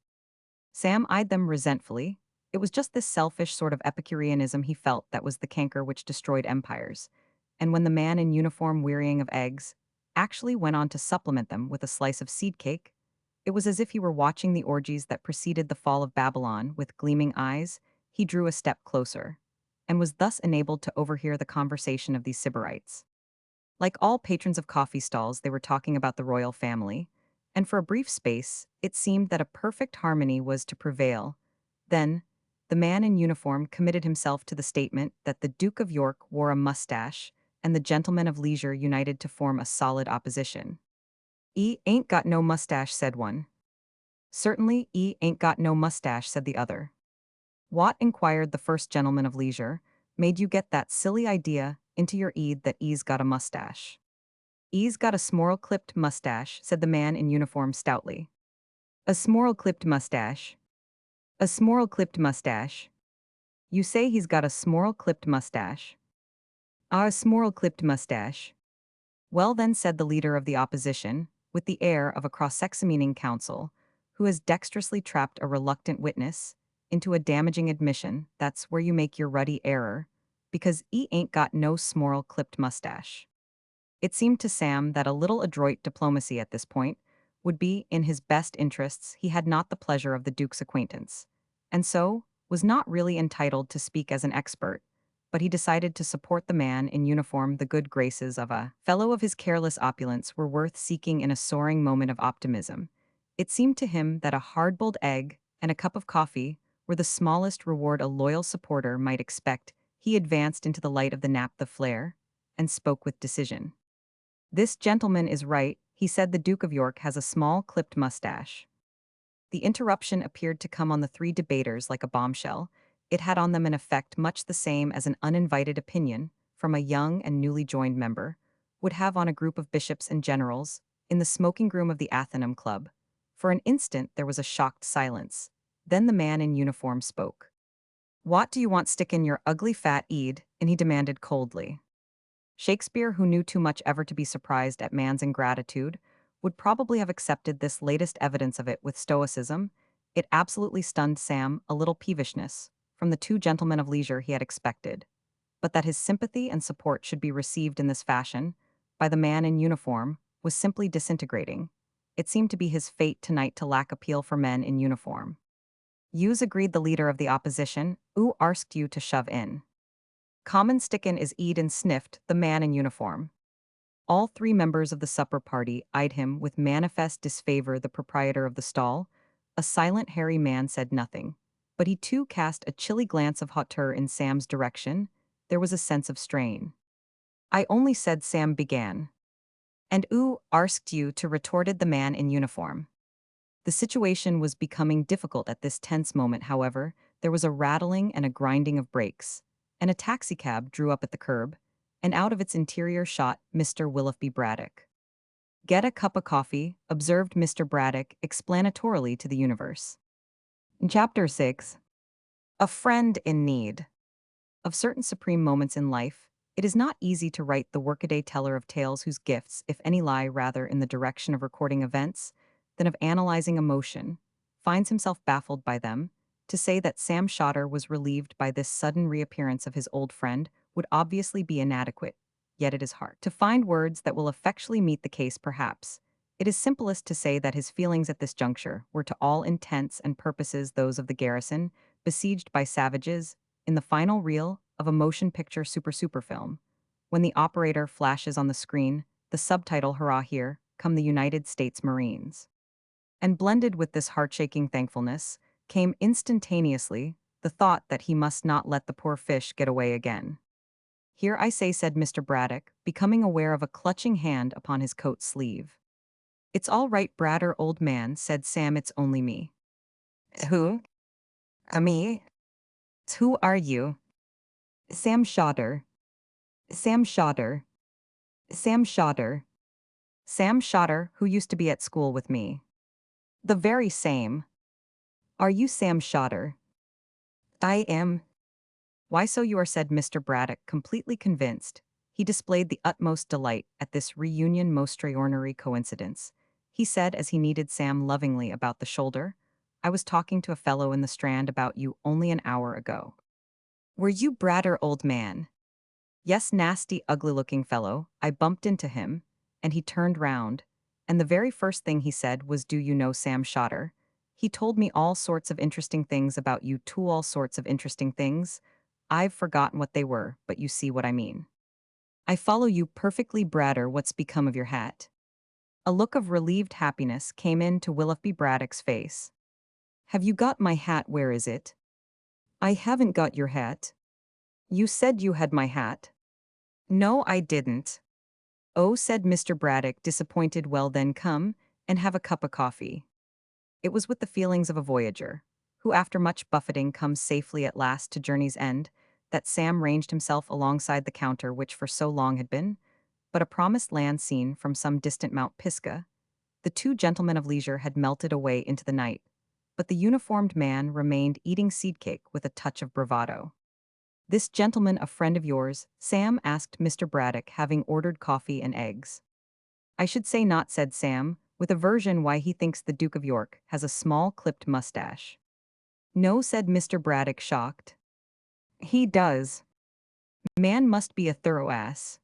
Sam eyed them resentfully. It was just this selfish sort of Epicureanism he felt that was the canker which destroyed empires. And when the man in uniform, wearying of eggs, actually went on to supplement them with a slice of seed cake, it was as if he were watching the orgies that preceded the fall of Babylon with gleaming eyes. He drew a step closer, and was thus enabled to overhear the conversation of these Sybarites. Like all patrons of coffee stalls, they were talking about the royal family, and for a brief space, it seemed that a perfect harmony was to prevail. Then, the man in uniform committed himself to the statement that the Duke of York wore a mustache, and the gentlemen of leisure united to form a solid opposition. "E ain't got no mustache," said one. "Certainly, E ain't got no mustache," said the other. "What," inquired the first gentleman of leisure, "made you get that silly idea into your eed that E's got a mustache?" "E's got a smorl-clipped mustache," said the man in uniform stoutly. "A smorl-clipped mustache? A smorl-clipped mustache? You say he's got a smorl-clipped mustache?" "Ah, a smorl-clipped mustache." "Well then," said the leader of the opposition, with the air of a cross-examining counsel, who has dexterously trapped a reluctant witness into a damaging admission, "that's where you make your ruddy error, because E ain't got no smorl-clipped mustache." It seemed to Sam that a little adroit diplomacy at this point would be in his best interests. He had not the pleasure of the Duke's acquaintance, and so was not really entitled to speak as an expert, but he decided to support the man in uniform. The good graces of a fellow of his careless opulence were worth seeking in a soaring moment of optimism. It seemed to him that a hard-boiled egg and a cup of coffee were the smallest reward a loyal supporter might expect. He advanced into the light of the flare and spoke with decision. "This gentleman is right," he said. "The Duke of York has a small clipped mustache." The interruption appeared to come on the three debaters like a bombshell. It had on them an effect much the same as an uninvited opinion from a young and newly joined member would have on a group of bishops and generals in the smoking room of the Athenaeum Club. For an instant there was a shocked silence. Then the man in uniform spoke. "What do you want stick in your ugly fat eed?" and he demanded coldly. Shakespeare, who knew too much ever to be surprised at man's ingratitude, would probably have accepted this latest evidence of it with stoicism. It absolutely stunned Sam, a little peevishness, from the two gentlemen of leisure he had expected. But that his sympathy and support should be received in this fashion, by the man in uniform, was simply disintegrating. It seemed to be his fate tonight to lack appeal for men in uniform. "Yous," agreed the leader of the opposition. "Oo asked you to shove in." "Common stickin' is eat," and sniffed the man in uniform. All three members of the supper party eyed him with manifest disfavor. The proprietor of the stall, a silent, hairy man, said nothing, but he too cast a chilly glance of hauteur in Sam's direction. There was a sense of strain. "I only said," Sam began. "And oo asked you to," retorted the man in uniform. The situation was becoming difficult at this tense moment. However, there was a rattling and a grinding of brakes, and a taxicab drew up at the curb, and out of its interior shot Mr. Willoughby Braddock. "Get a cup of coffee," observed Mr. Braddock explanatorily to the universe. In Chapter 6, A Friend in Need. Of certain supreme moments in life, it is not easy to write the workaday teller of tales whose gifts, if any, lie rather in the direction of recording events than of analyzing emotion, finds himself baffled by them. To say that Sam Shotter was relieved by this sudden reappearance of his old friend would obviously be inadequate, yet it is hard to find words that will effectually meet the case. Perhaps it is simplest to say that his feelings at this juncture were to all intents and purposes those of the garrison, besieged by savages, in the final reel of a motion picture super film. When the operator flashes on the screen, the subtitle, "Hurrah, here come the United States Marines." And blended with this heart-shaking thankfulness came instantaneously the thought that he must not let the poor fish get away again. "Here I say," said Mr. Braddock, becoming aware of a clutching hand upon his coat sleeve. "It's all right, Bradder, old man," said Sam. "It's only me." "Who? Me? Who are you?" "Sam Shotter. Sam Shotter. Sam Shotter. Sam Shotter, who used to be at school with me." "The very same." "Are you Sam Shotter?" "I am." "Why, so you are," said Mr. Braddock, completely convinced. He displayed the utmost delight at this reunion, most extraordinary coincidence. He said as he kneaded Sam lovingly about the shoulder, "I was talking to a fellow in the Strand about you only an hour ago." "Were you Bradder, old man?" "Yes, nasty, ugly-looking fellow. I bumped into him, and he turned round, and the very first thing he said was, 'Do you know Sam Shotter?' He told me all sorts of interesting things about you too, all sorts of interesting things. I've forgotten what they were, but you see what I mean. I follow you perfectly, Bradder. What's become of your hat?" A look of relieved happiness came into Willoughby Braddock's face. "Have you got my hat? Where is it?" "I haven't got your hat." "You said you had my hat." "No, I didn't." "Oh," said Mr. Braddock, disappointed. "Well then, come and have a cup of coffee." It was with the feelings of a voyager, who after much buffeting comes safely at last to journey's end, that Sam ranged himself alongside the counter which for so long had been but a promised land seen from some distant Mount Pisgah. The two gentlemen of leisure had melted away into the night, but the uniformed man remained eating seed cake with a touch of bravado. "This gentleman a friend of yours?" Sam asked Mr. Braddock, having ordered coffee and eggs. "I should say not," said Sam, with aversion. "Why, he thinks the Duke of York has a small clipped mustache." "No," said Mr. Braddock, shocked. "He does. Man must be a thorough ass."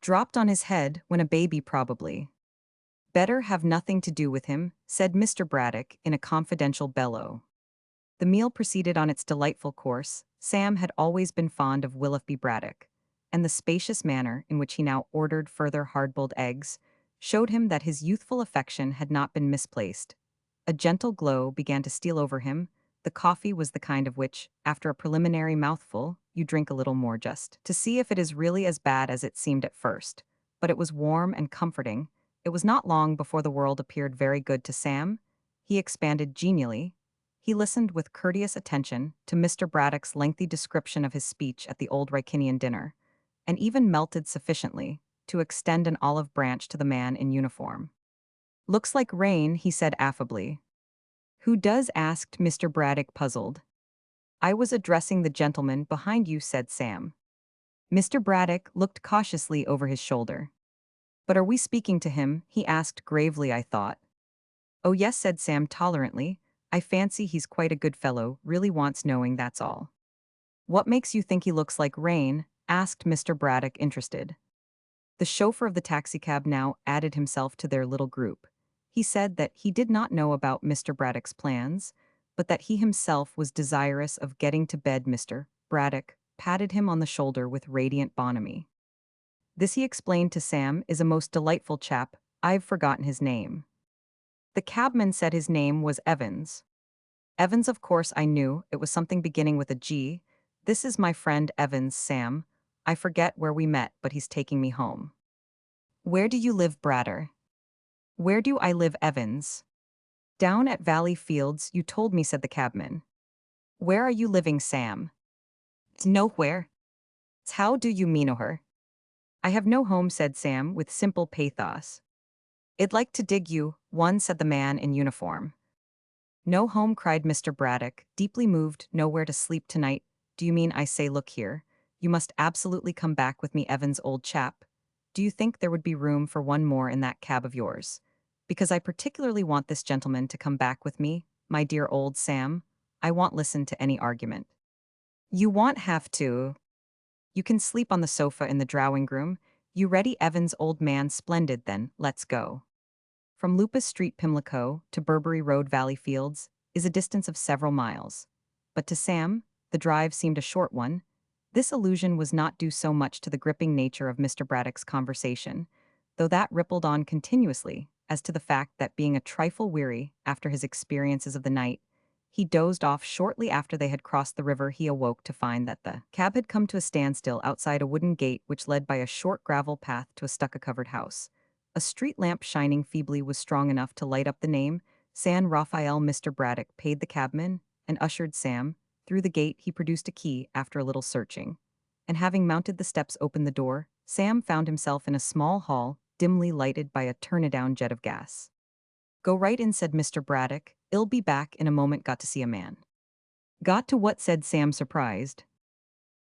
Dropped on his head when a baby probably. Better have nothing to do with him, said Mr. Braddock in a confidential bellow. The meal proceeded on its delightful course. Sam had always been fond of Willoughby Braddock, and the spacious manner in which he now ordered further hard-boiled eggs showed him that his youthful affection had not been misplaced. A gentle glow began to steal over him. The coffee was the kind of which, after a preliminary mouthful, you drink a little more just to see if it is really as bad as it seemed at first. But it was warm and comforting. It was not long before the world appeared very good to Sam. He expanded genially. He listened with courteous attention to Mr. Braddock's lengthy description of his speech at the old Ricinian dinner, and even melted sufficiently to extend an olive branch to the man in uniform. "Looks like rain," he said affably. "Who does?" asked Mr. Braddock, puzzled. "I was addressing the gentleman behind you," said Sam. Mr. Braddock looked cautiously over his shoulder. "But are we speaking to him?" he asked gravely, "I thought." "Oh yes," said Sam tolerantly. "I fancy he's quite a good fellow, really wants knowing, that's all." "What makes you think he looks like rain?" asked Mr. Braddock, interested. The chauffeur of the taxicab now added himself to their little group. He said that he did not know about Mr. Braddock's plans, but that he himself was desirous of getting to bed. Mr. Braddock patted him on the shoulder with radiant bonhomie. "This," he explained to Sam, "is a most delightful chap. I've forgotten his name." The cabman said his name was Evans. Evans, of course I knew, it was something beginning with a G. "This is my friend Evans, Sam. I forget where we met, but he's taking me home." "Where do you live, Bratter?" "Where do I live, Evans?" "Down at Valley Fields, you told me," said the cabman. "Where are you living, Sam?" "Nowhere." "How do you mean, her?" "I have no home," said Sam with simple pathos. "I'd like to dig you one," said the man in uniform. "No home," cried Mr. Braddock, deeply moved. "Nowhere to sleep tonight? Do you mean? I say, look here. You must absolutely come back with me, Evans, old chap. Do you think there would be room for one more in that cab of yours? Because I particularly want this gentleman to come back with me, my dear old Sam. I won't listen to any argument." "You won't have to. You can sleep on the sofa in the drawing room. You ready, Evans, old man? Splendid, then, let's go." From Lupus Street, Pimlico, to Burberry Road, Valley Fields, is a distance of several miles. But to Sam, the drive seemed a short one. This illusion was not due so much to the gripping nature of Mr. Braddock's conversation, though that rippled on continuously, as to the fact that, being a trifle weary after his experiences of the night, he dozed off shortly after they had crossed the river. He awoke to find that the cab had come to a standstill outside a wooden gate which led by a short gravel path to a stucco-covered house. A street lamp shining feebly was strong enough to light up the name San Rafael. Mr. Braddock paid the cabman and ushered Sam through the gate. He produced a key after a little searching, and having mounted the steps, opened the door. Sam found himself in a small hall, dimly lighted by a turn-down jet of gas. "Go right in," said Mr. Braddock. "I'll be back in a moment. Got to see a man." "Got to what?" said Sam, surprised.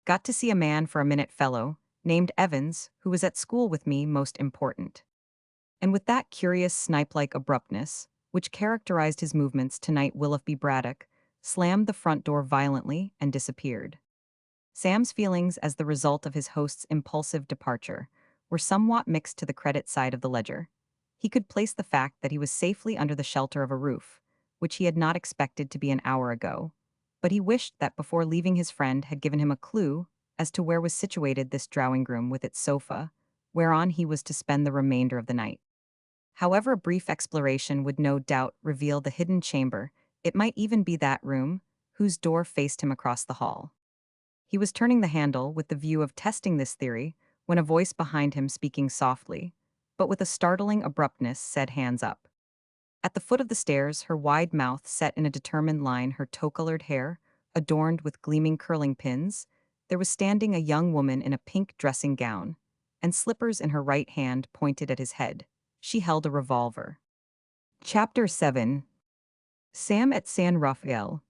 "Got to see a man for a minute, fellow, named Evans, who was at school with me, most important." And with that curious snipe-like abruptness, which characterized his movements tonight, Willoughby Braddock slammed the front door violently and disappeared. Sam's feelings as the result of his host's impulsive departure were somewhat mixed to the credit side of the ledger. He could place the fact that he was safely under the shelter of a roof, which he had not expected to be an hour ago, but he wished that before leaving his friend had given him a clue as to where was situated this drawing-room with its sofa, whereon he was to spend the remainder of the night. However, a brief exploration would no doubt reveal the hidden chamber. It might even be that room, whose door faced him across the hall. He was turning the handle with the view of testing this theory when a voice behind him, speaking softly, but with a startling abruptness, said, "Hands up." At the foot of the stairs, her wide mouth set in a determined line, her tow-colored hair adorned with gleaming curling pins, there was standing a young woman in a pink dressing gown, and slippers in her right hand pointed at his head. She held a revolver. Chapter 7. Sam at San Rafael.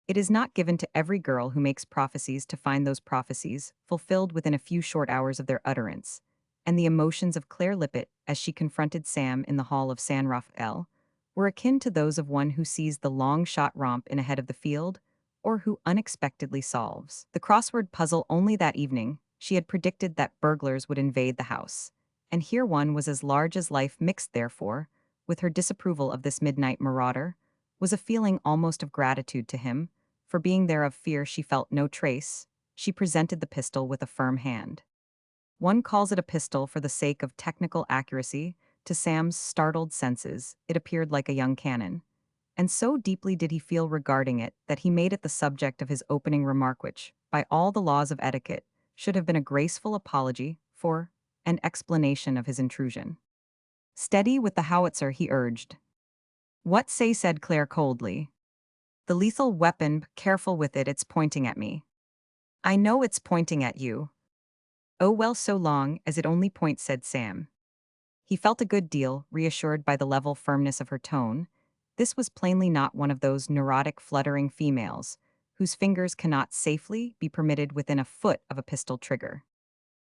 It is not given to every girl who makes prophecies to find those prophecies fulfilled within a few short hours of their utterance, and the emotions of Claire Lippett, as she confronted Sam in the hall of San Rafael, were akin to those of one who sees the long-shot romp in ahead of the field, or who unexpectedly solves the crossword puzzle only that evening. She had predicted that burglars would invade the house. And here one was as large as life mixed therefore, with her disapproval of this midnight marauder, was a feeling almost of gratitude to him, for being there of fear she felt no trace. She presented the pistol with a firm hand. One calls it a pistol for the sake of technical accuracy. To Sam's startled senses, it appeared like a young cannon. And so deeply did he feel regarding it that he made it the subject of his opening remark, which, by all the laws of etiquette, should have been a graceful apology for an explanation of his intrusion. Steady with the howitzer, he urged. What say, said Claire coldly. The lethal weapon, careful with it, it's pointing at me. I know it's pointing at you. Oh well, so long as it only points, said Sam. He felt a good deal reassured by the level firmness of her tone. This was plainly not one of those neurotic, fluttering females whose fingers cannot safely be permitted within a foot of a pistol trigger.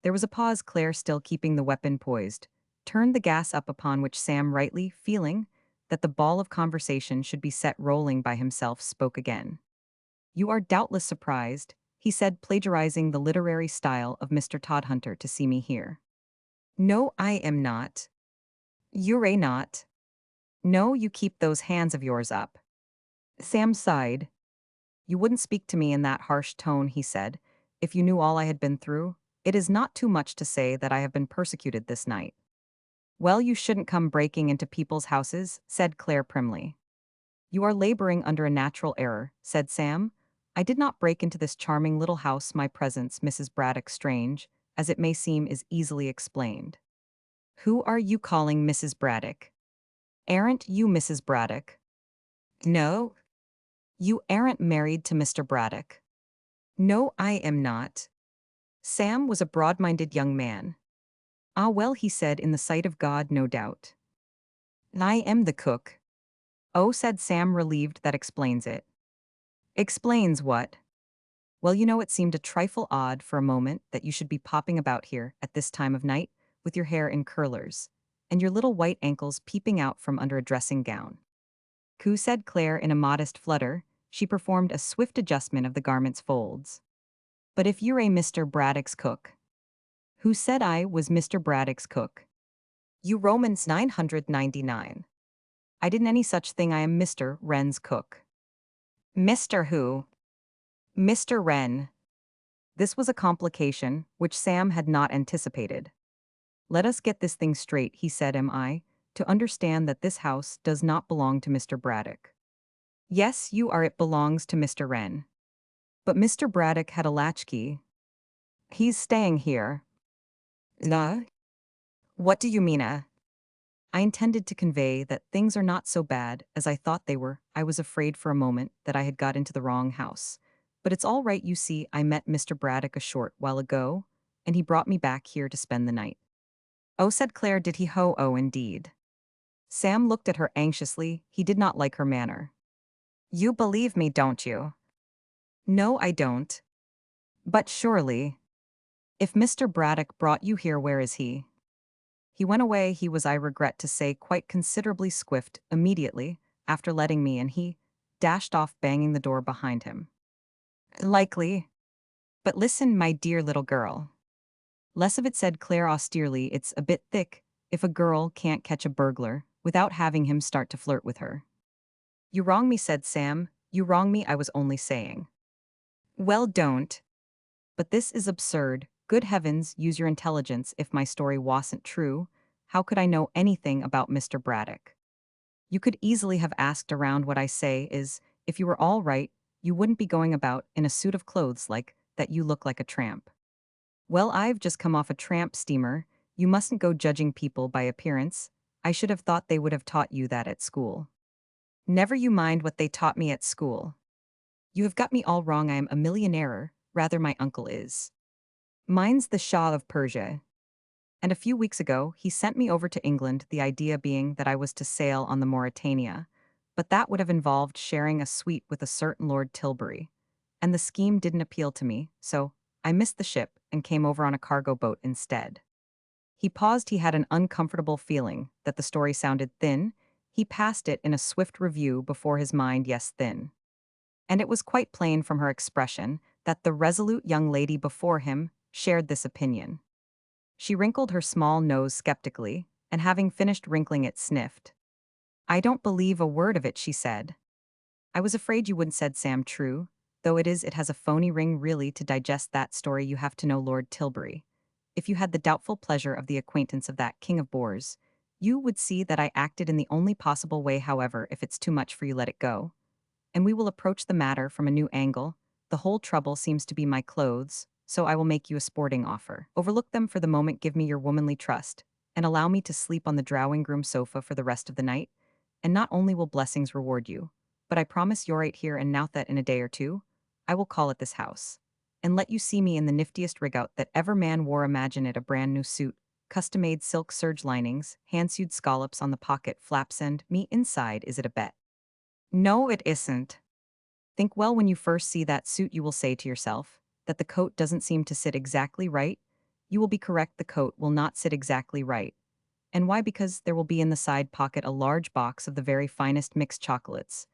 There was a pause. Claire, still keeping the weapon poised, turned the gas up, upon which Sam, rightly feeling that the ball of conversation should be set rolling by himself, spoke again. You are doubtless surprised, he said, plagiarizing the literary style of Mr. Todhunter, to see me here. No, I am not. You're not. No, you keep those hands of yours up. Sam sighed. You wouldn't speak to me in that harsh tone, he said, if you knew all I had been through. It is not too much to say that I have been persecuted this night. Well, you shouldn't come breaking into people's houses, said Claire primly. You are laboring under a natural error, said Sam. I did not break into this charming little house. My presence, Mrs. Braddock, strange, as it may seem, is easily explained. Who are you calling Mrs. Braddock? Aren't you Mrs. Braddock? No. You aren't married to Mr. Braddock. No, I am not. Sam was a broad-minded young man. Ah well, he said, in the sight of God, no doubt. I am the cook. Oh, said Sam, relieved. That explains it. Explains what? Well, you know, it seemed a trifle odd for a moment that you should be popping about here at this time of night, with your hair in curlers, and your little white ankles peeping out from under a dressing gown. Coo, said Claire in a modest flutter. She performed a swift adjustment of the garment's folds. But if you're a Mr. Braddock's cook. Who said I was Mr. Braddock's cook? You Romans 999. I didn't any such thing. I am Mr. Wren's cook. Mr. who? Mr. Wren. This was a complication which Sam had not anticipated. Let us get this thing straight, he said. Am I to understand that this house does not belong to Mr. Braddock? Yes, you are. It belongs to Mr. Wren. But Mr. Braddock had a latchkey. He's staying here. La? What do you mean, I intended to convey that things are not so bad as I thought they were. I was afraid for a moment that I had got into the wrong house. But it's all right, you see. I met Mr. Braddock a short while ago, and he brought me back here to spend the night. Oh, said Claire, did he? Ho, oh, indeed. Sam looked at her anxiously. He did not like her manner. You believe me, don't you? No, I don't. But surely. If Mr. Braddock brought you here, where is he? He went away. He was, I regret to say, quite considerably swift immediately after letting me, and he dashed off, banging the door behind him. Likely. But listen, my dear little girl. Less of it, said Claire austerely. It's a bit thick if a girl can't catch a burglar without having him start to flirt with her. You wrong me, said Sam. You wrong me. I was only saying. Well, don't. But this is absurd. Good heavens, use your intelligence. If my story wasn't true, how could I know anything about Mr. Braddock? You could easily have asked around. What I say is, if you were all right, you wouldn't be going about in a suit of clothes like that. You look like a tramp. Well, I've just come off a tramp steamer. You mustn't go judging people by appearance. I should have thought they would have taught you that at school. Never you mind what they taught me at school. You have got me all wrong. I am a millionaire. Rather, my uncle is. Mine's the Shah of Persia. And a few weeks ago, he sent me over to England, the idea being that I was to sail on the Mauretania, but that would have involved sharing a suite with a certain Lord Tilbury. And the scheme didn't appeal to me, so I missed the ship and came over on a cargo boat instead. He paused. He had an uncomfortable feeling that the story sounded thin. He passed it in a swift review before his mind. Yes, thin. And it was quite plain from her expression that the resolute young lady before him shared this opinion. She wrinkled her small nose skeptically, and having finished wrinkling it, sniffed. I don't believe a word of it, she said. I was afraid you wouldn't, said Sam. True, though it has a phony ring. Really, to digest that story you have to know Lord Tilbury. If you had the doubtful pleasure of the acquaintance of that king of boors, you would see that I acted in the only possible way. However, if it's too much for you, let it go. And we will approach the matter from a new angle. The whole trouble seems to be my clothes, so I will make you a sporting offer. Overlook them for the moment, give me your womanly trust, and allow me to sleep on the drawing-room sofa for the rest of the night, and not only will blessings reward you, but I promise you're right here and now that in a day or two, I will call at this house, and let you see me in the niftiest rig-out that ever man wore. Imagine it, a brand new suit, custom-made silk serge linings, hand-sewed scallops on the pocket flaps, and me inside. Is it a bet? No, it isn't. Think well, when you first see that suit, you will say to yourself that the coat doesn't seem to sit exactly right. You will be correct, the coat will not sit exactly right. And why? Because there will be in the side pocket a large box of the very finest mixed chocolates.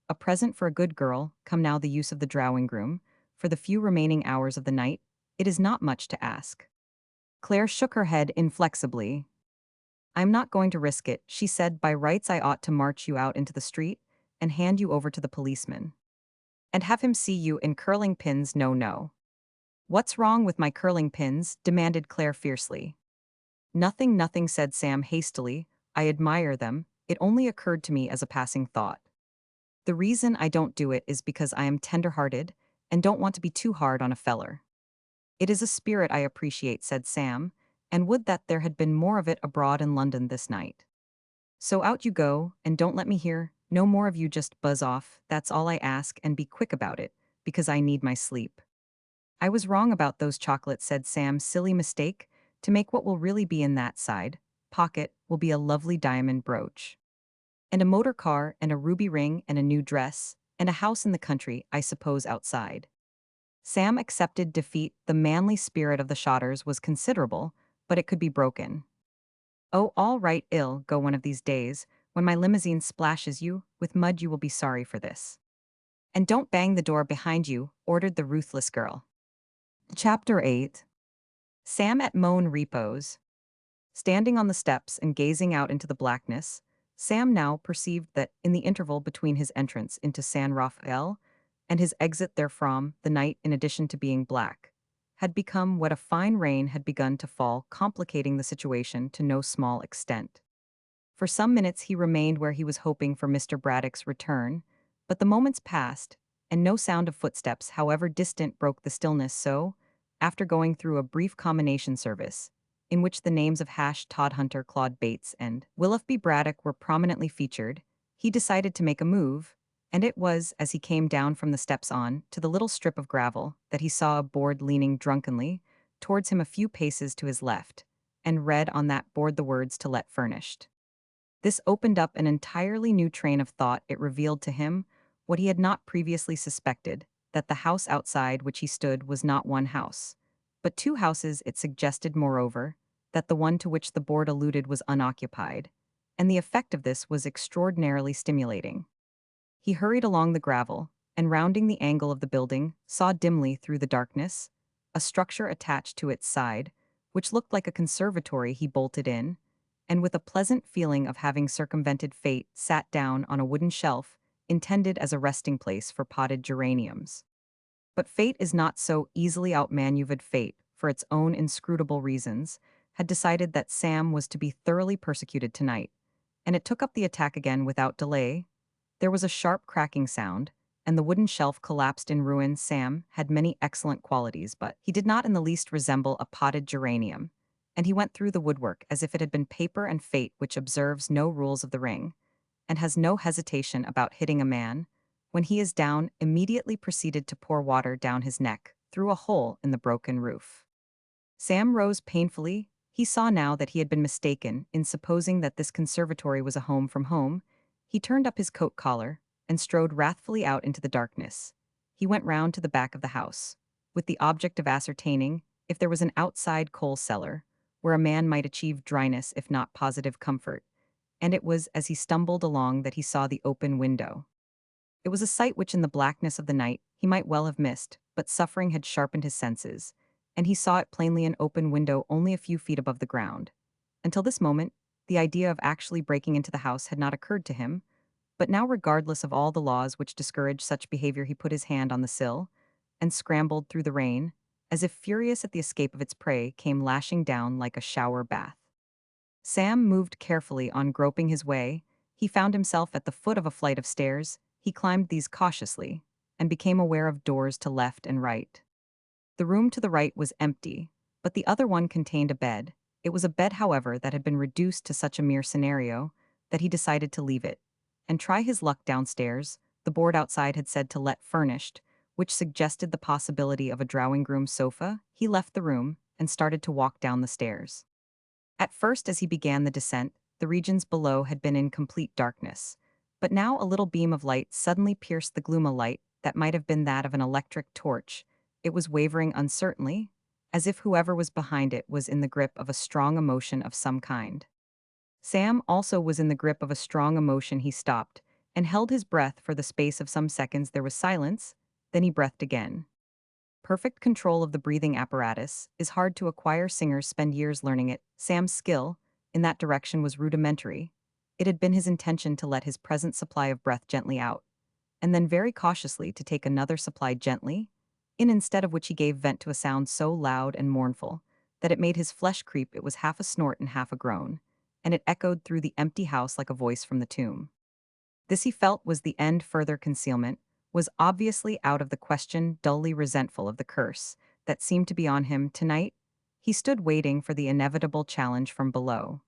A present for a good girl. Come now, the use of the drawing room, for the few remaining hours of the night, it is not much to ask. Claire shook her head inflexibly. I'm not going to risk it, she said. By rights I ought to march you out into the street and hand you over to the policeman. And have him see you in curling pins. No, no. What's wrong with my curling pins? Demanded Claire fiercely. Nothing, nothing, said Sam hastily. I admire them. It only occurred to me as a passing thought. The reason I don't do it is because I am tender-hearted and don't want to be too hard on a feller. It is a spirit I appreciate, said Sam, and would that there had been more of it abroad in London this night. So out you go, and don't let me hear no more of you. Just buzz off, that's all I ask, and be quick about it, because I need my sleep. I was wrong about those chocolates, said Sam. Silly mistake. To make what will really be in that side pocket will be a lovely diamond brooch. And a motor car, and a ruby ring, and a new dress, and a house in the country, I suppose, outside. Sam accepted defeat. The manly spirit of the shotters was considerable, but it could be broken. Oh, all right, I'll go one of these days. When my limousine splashes you with mud, you will be sorry for this. And don't bang the door behind you, ordered the ruthless girl. Chapter 8. Sam at Moan Repose. Standing on the steps and gazing out into the blackness, Sam now perceived that, in the interval between his entrance into San Rafael and his exit therefrom, the night, in addition to being black, had become what a fine rain had begun to fall, complicating the situation to no small extent. For some minutes he remained where he was hoping for Mr. Braddock's return, but the moments passed, and no sound of footsteps, however distant, broke the stillness. So, after going through a brief combination service, in which the names of Todhunter, Claude Bates, and Willoughby Braddock were prominently featured, he decided to make a move, and it was as he came down from the steps on to the little strip of gravel that he saw a board leaning drunkenly towards him a few paces to his left, and read on that board the words "To Let Furnished." This opened up an entirely new train of thought. It revealed to him what he had not previously suspected, that the house outside which he stood was not one house, but two houses. It suggested, moreover, that the one to which the board alluded was unoccupied, and the effect of this was extraordinarily stimulating. He hurried along the gravel, and rounding the angle of the building, saw dimly through the darkness a structure attached to its side, which looked like a conservatory. He bolted in, and with a pleasant feeling of having circumvented fate, sat down on a wooden shelf intended as a resting place for potted geraniums. But fate is not so easily outmaneuvered. Fate, for its own inscrutable reasons, had decided that Sam was to be thoroughly persecuted tonight, and it took up the attack again without delay. There was a sharp cracking sound, and the wooden shelf collapsed in ruin. Sam had many excellent qualities, but he did not in the least resemble a potted geranium, and he went through the woodwork as if it had been paper. And fate, which observes no rules of the ring, and has no hesitation about hitting a man, when he is down, immediately proceeded to pour water down his neck through a hole in the broken roof. Sam rose painfully. He saw now that he had been mistaken in supposing that this conservatory was a home from home. He turned up his coat collar and strode wrathfully out into the darkness. He went round to the back of the house, with the object of ascertaining if there was an outside coal cellar, where a man might achieve dryness if not positive comfort, and it was as he stumbled along that he saw the open window. It was a sight which in the blackness of the night he might well have missed, but suffering had sharpened his senses, and he saw it plainly an open window only a few feet above the ground. Until this moment, the idea of actually breaking into the house had not occurred to him, but now, regardless of all the laws which discourage such behavior, he put his hand on the sill and scrambled through the rain, as if furious at the escape of its prey came lashing down like a shower bath. Sam moved carefully on, groping his way. He found himself at the foot of a flight of stairs. He climbed these cautiously and became aware of doors to left and right. The room to the right was empty, but the other one contained a bed. It was a bed, however, that had been reduced to such a mere scenario that he decided to leave it and try his luck downstairs. The board outside had said to let furnished, which suggested the possibility of a drawing room sofa. He left the room and started to walk down the stairs. At first, as he began the descent, the regions below had been in complete darkness, but now a little beam of light suddenly pierced the gloom, a light that might have been that of an electric torch. It was wavering uncertainly, as if whoever was behind it was in the grip of a strong emotion of some kind. Sam also was in the grip of a strong emotion. He stopped and held his breath for the space of some seconds. There was silence, then he breathed again. Perfect control of the breathing apparatus is hard to acquire. Singers spend years learning it. Sam's skill in that direction was rudimentary. It had been his intention to let his present supply of breath gently out, and then very cautiously to take another supply gently in, instead of which he gave vent to a sound so loud and mournful that it made his flesh creep. It was half a snort and half a groan, and it echoed through the empty house like a voice from the tomb. This, he felt, was the end. Further concealment was obviously out of the question. Dully resentful of the curse that seemed to be on him tonight, he stood waiting for the inevitable challenge from below.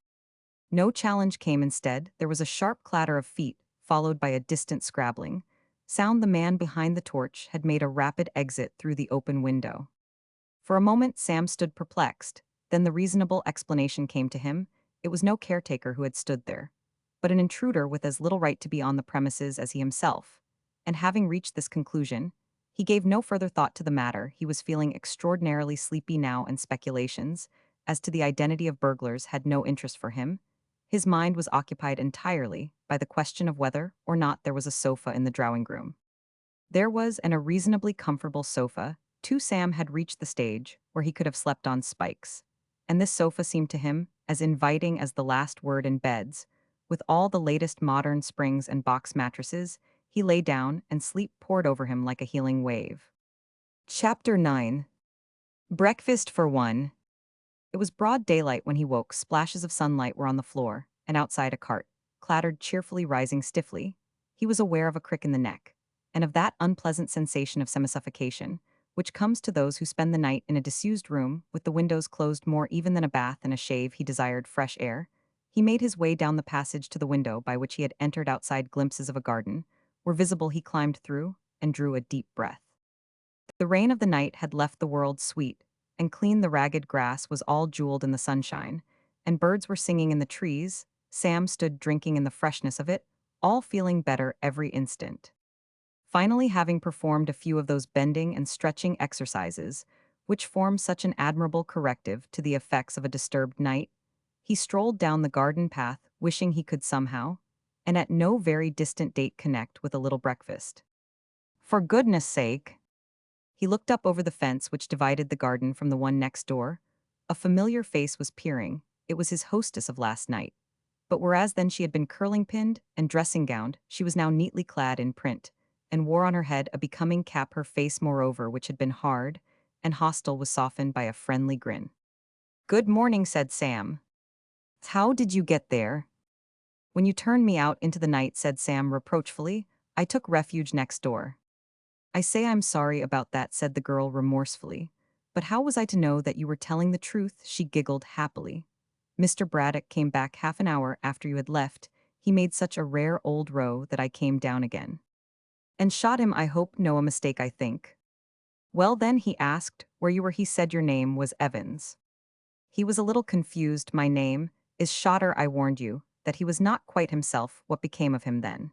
No challenge came. Instead, there was a sharp clatter of feet, followed by a distant scrabbling sound. The man behind the torch had made a rapid exit through the open window. For a moment, Sam stood perplexed. Then the reasonable explanation came to him. It was no caretaker who had stood there, but an intruder with as little right to be on the premises as he himself. And having reached this conclusion, he gave no further thought to the matter. He was feeling extraordinarily sleepy now, and speculations as to the identity of burglars had no interest for him. His mind was occupied entirely by the question of whether or not there was a sofa in the drawing room. There was, and a reasonably comfortable sofa. Too, Sam had reached the stage where he could have slept on spikes, and this sofa seemed to him as inviting as the last word in beds. With all the latest modern springs and box mattresses, he lay down and sleep poured over him like a healing wave. Chapter 9. Breakfast for one. It was broad daylight when he woke. Splashes of sunlight were on the floor, and outside a cart clattered cheerfully. Rising stiffly, he was aware of a crick in the neck, and of that unpleasant sensation of semi-suffocation which comes to those who spend the night in a disused room with the windows closed. More even than a bath and a shave, he desired fresh air. He made his way down the passage to the window by which he had entered. Outside, glimpses of a garden were visible. He climbed through and drew a deep breath. The rain of the night had left the world sweet and clean. The ragged grass was all jeweled in the sunshine, and birds were singing in the trees. Sam stood drinking in the freshness of it, all feeling better every instant. Finally, having performed a few of those bending and stretching exercises, which form such an admirable corrective to the effects of a disturbed night, he strolled down the garden path, wishing he could somehow, and at no very distant date, connect with a little breakfast. For goodness sake! He looked up over the fence which divided the garden from the one next door. A familiar face was peering. It was his hostess of last night. But whereas then she had been curling-pinned and dressing-gowned, she was now neatly clad in print, and wore on her head a becoming cap. Her face, moreover, which had been hard and hostile, was softened by a friendly grin. "Good morning," said Sam. "How did you get there?" "When you turned me out into the night," said Sam reproachfully. "I took refuge next door." "I say I'm sorry about that," said the girl remorsefully. "But how was I to know that you were telling the truth?" She giggled happily. "Mr. Braddock came back half an hour after you had left. He made such a rare old row that I came down again." "And shot him, I hope? No, a mistake, I think." "Well then," he asked, "where you were?" He said your name was Evans. He was a little confused. "My name is Shotter. I warned you that he was not quite himself. What became of him then?"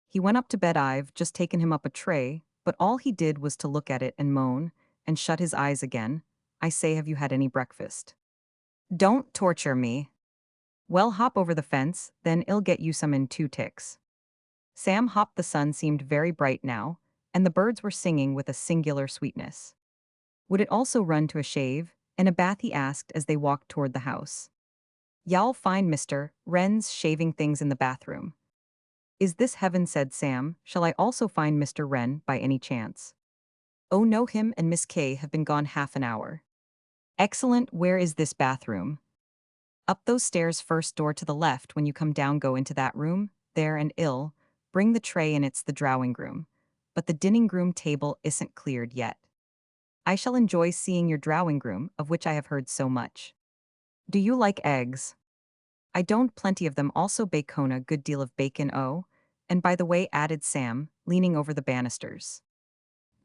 "He went up to bed. I've just taken him up a tray, but all he did was to look at it and moan and shut his eyes again. I say, have you had any breakfast?" "Don't torture me." "Well, hop over the fence, then I'll get you some in 2 ticks." Sam hopped. The sun seemed very bright now, and the birds were singing with a singular sweetness. Would it also run to a shave and a bath, he asked as they walked toward the house. Y'all find Mr. Wren's shaving things in the bathroom. Is this heaven, said Sam. Shall I also find Mr. Wren by any chance? Oh no, him and Miss K have been gone half an hour. Excellent, where is this bathroom? Up those stairs, first door to the left. When you come down, go into that room, there and ill. Bring the tray and it's the drawing room. But the dining room table isn't cleared yet. I shall enjoy seeing your drawing room, of which I have heard so much. Do you like eggs? I don't, plenty of them, also bacon, a good deal of bacon, oh. And by the way, added Sam, leaning over the banisters.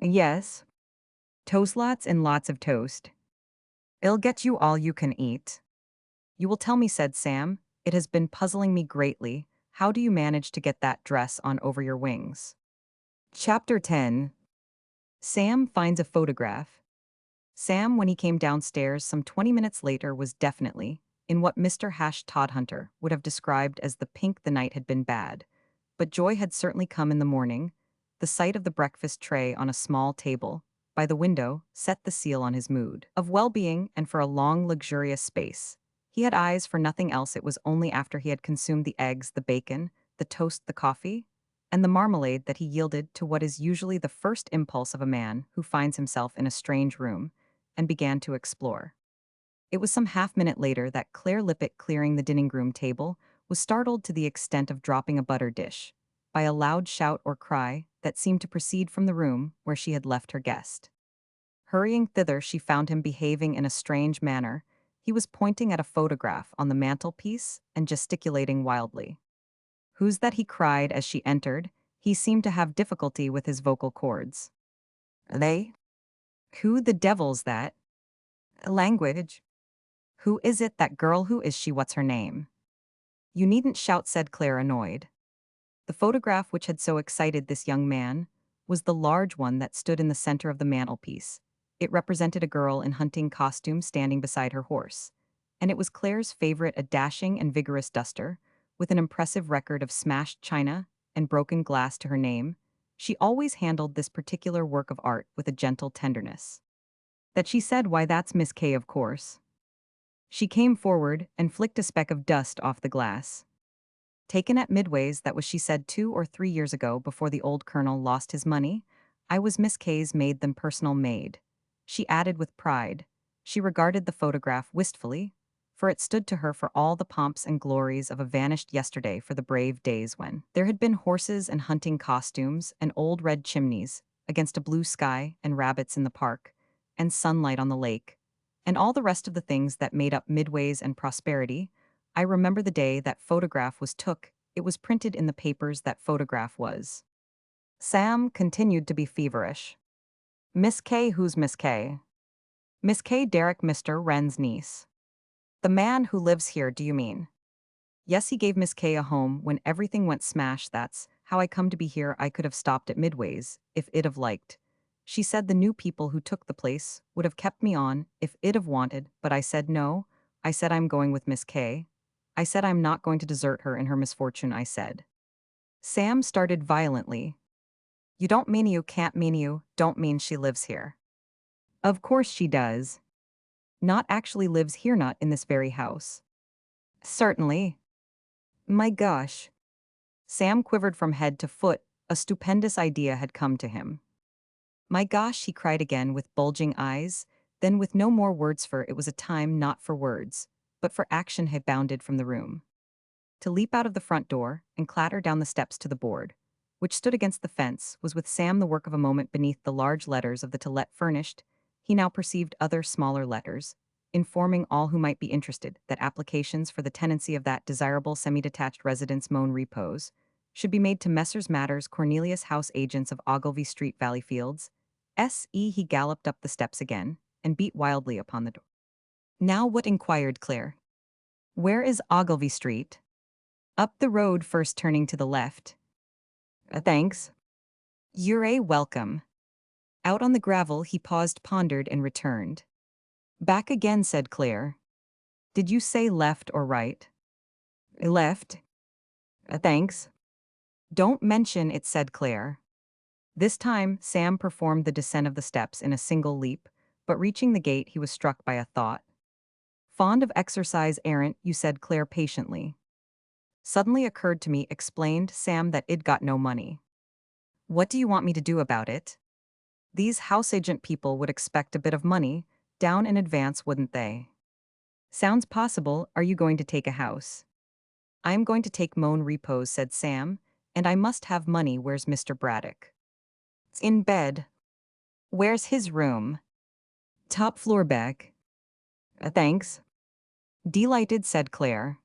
Yes. Toast, lots and lots of toast. It'll get you all you can eat. You will tell me, said Sam. It has been puzzling me greatly. How do you manage to get that dress on over your wings? Chapter 10. Sam finds a photograph. Sam, when he came downstairs some 20 minutes later, was definitely in what Mr. Todhunter would have described as the pink. The night had been bad, but joy had certainly come in the morning. The sight of the breakfast tray on a small table by the window set the seal on his mood of well-being, and for a long, luxurious space he had eyes for nothing else. It was only after he had consumed the eggs, the bacon, the toast, the coffee, and the marmalade that he yielded to what is usually the first impulse of a man who finds himself in a strange room, and began to explore. It was some half-minute later that Claire Lippett, clearing the dining room table, was startled to the extent of dropping a butter dish by a loud shout or cry that seemed to proceed from the room where she had left her guest. Hurrying thither, she found him behaving in a strange manner. He was pointing at a photograph on the mantelpiece and gesticulating wildly. Who's that? He cried as she entered. He seemed to have difficulty with his vocal cords. They? Who the devil's that? Language. Who is it? That girl? Who is she? What's her name? You needn't shout, said Claire, annoyed. The photograph which had so excited this young man was the large one that stood in the center of the mantelpiece. It represented a girl in hunting costume standing beside her horse, and it was Claire's favorite, a dashing and vigorous duster, with an impressive record of smashed china and broken glass to her name. She always handled this particular work of art with a gentle tenderness. That she said, why, that's Miss K, of course. She came forward and flicked a speck of dust off the glass. Taken at Midway's, that was, she said, 2 or 3 years ago, before the old colonel lost his money. I was Miss K's maid, then personal maid. She added with pride. She regarded the photograph wistfully, for it stood to her for all the pomps and glories of a vanished yesterday, for the brave days when there had been horses and hunting costumes and old red chimneys against a blue sky and rabbits in the park and sunlight on the lake and all the rest of the things that made up Midway's and prosperity. I remember the day that photograph was took. It was printed in the papers that photograph was. Sam continued to be feverish. Miss K? Who's Miss K? Miss K. Derrick, Mr. Wren's niece. The man who lives here, do you mean? Yes, he gave Miss K a home when everything went smash. That's how I come to be here. I could have stopped at Midway's if it'd have liked. She said the new people who took the place would have kept me on if it'd have wanted, but I said no. I said I'm going with Miss K. I said I'm not going to desert her in her misfortune, I said. Sam started violently. You don't mean, you can't mean, you don't mean she lives here. Of course she does. Not actually lives here, not in this very house. Certainly. My gosh. Sam quivered from head to foot. A stupendous idea had come to him. My gosh, he cried again with bulging eyes, then with no more words, for it was a time not for words, but for action, had bounded from the room. To leap out of the front door and clatter down the steps to the board, which stood against the fence, was with Sam the work of a moment. Beneath the large letters of the "To Let Furnished," he now perceived other smaller letters, informing all who might be interested that applications for the tenancy of that desirable semi-detached residence, Moan Repose, should be made to Messrs. Matters, Cornelius House, agents of Ogilvy Street, Valleyfields. S.E. He galloped up the steps again and beat wildly upon the door. Now what? Inquired Claire. Where is Ogilvy Street? Up the road, first turning to the left. Thanks. You're a welcome. Out on the gravel, he paused, pondered, and returned. Back again, said Claire. Did you say left or right? Left. Thanks. Don't mention it, said Claire. This time, Sam performed the descent of the steps in a single leap, But reaching the gate, he was struck by a thought. Fond of exercise, errant, you said, Claire patiently. Suddenly occurred to me, explained Sam, that I'd got no money. What do you want me to do about it? These house agent people would expect a bit of money, down in advance, wouldn't they? Sounds possible. Are you going to take a house? I am going to take Moan Repose, said Sam, and I must have money. Where's Mr. Braddock? In bed. Where's his room? Top floor back. Thanks. Delighted, said Claire.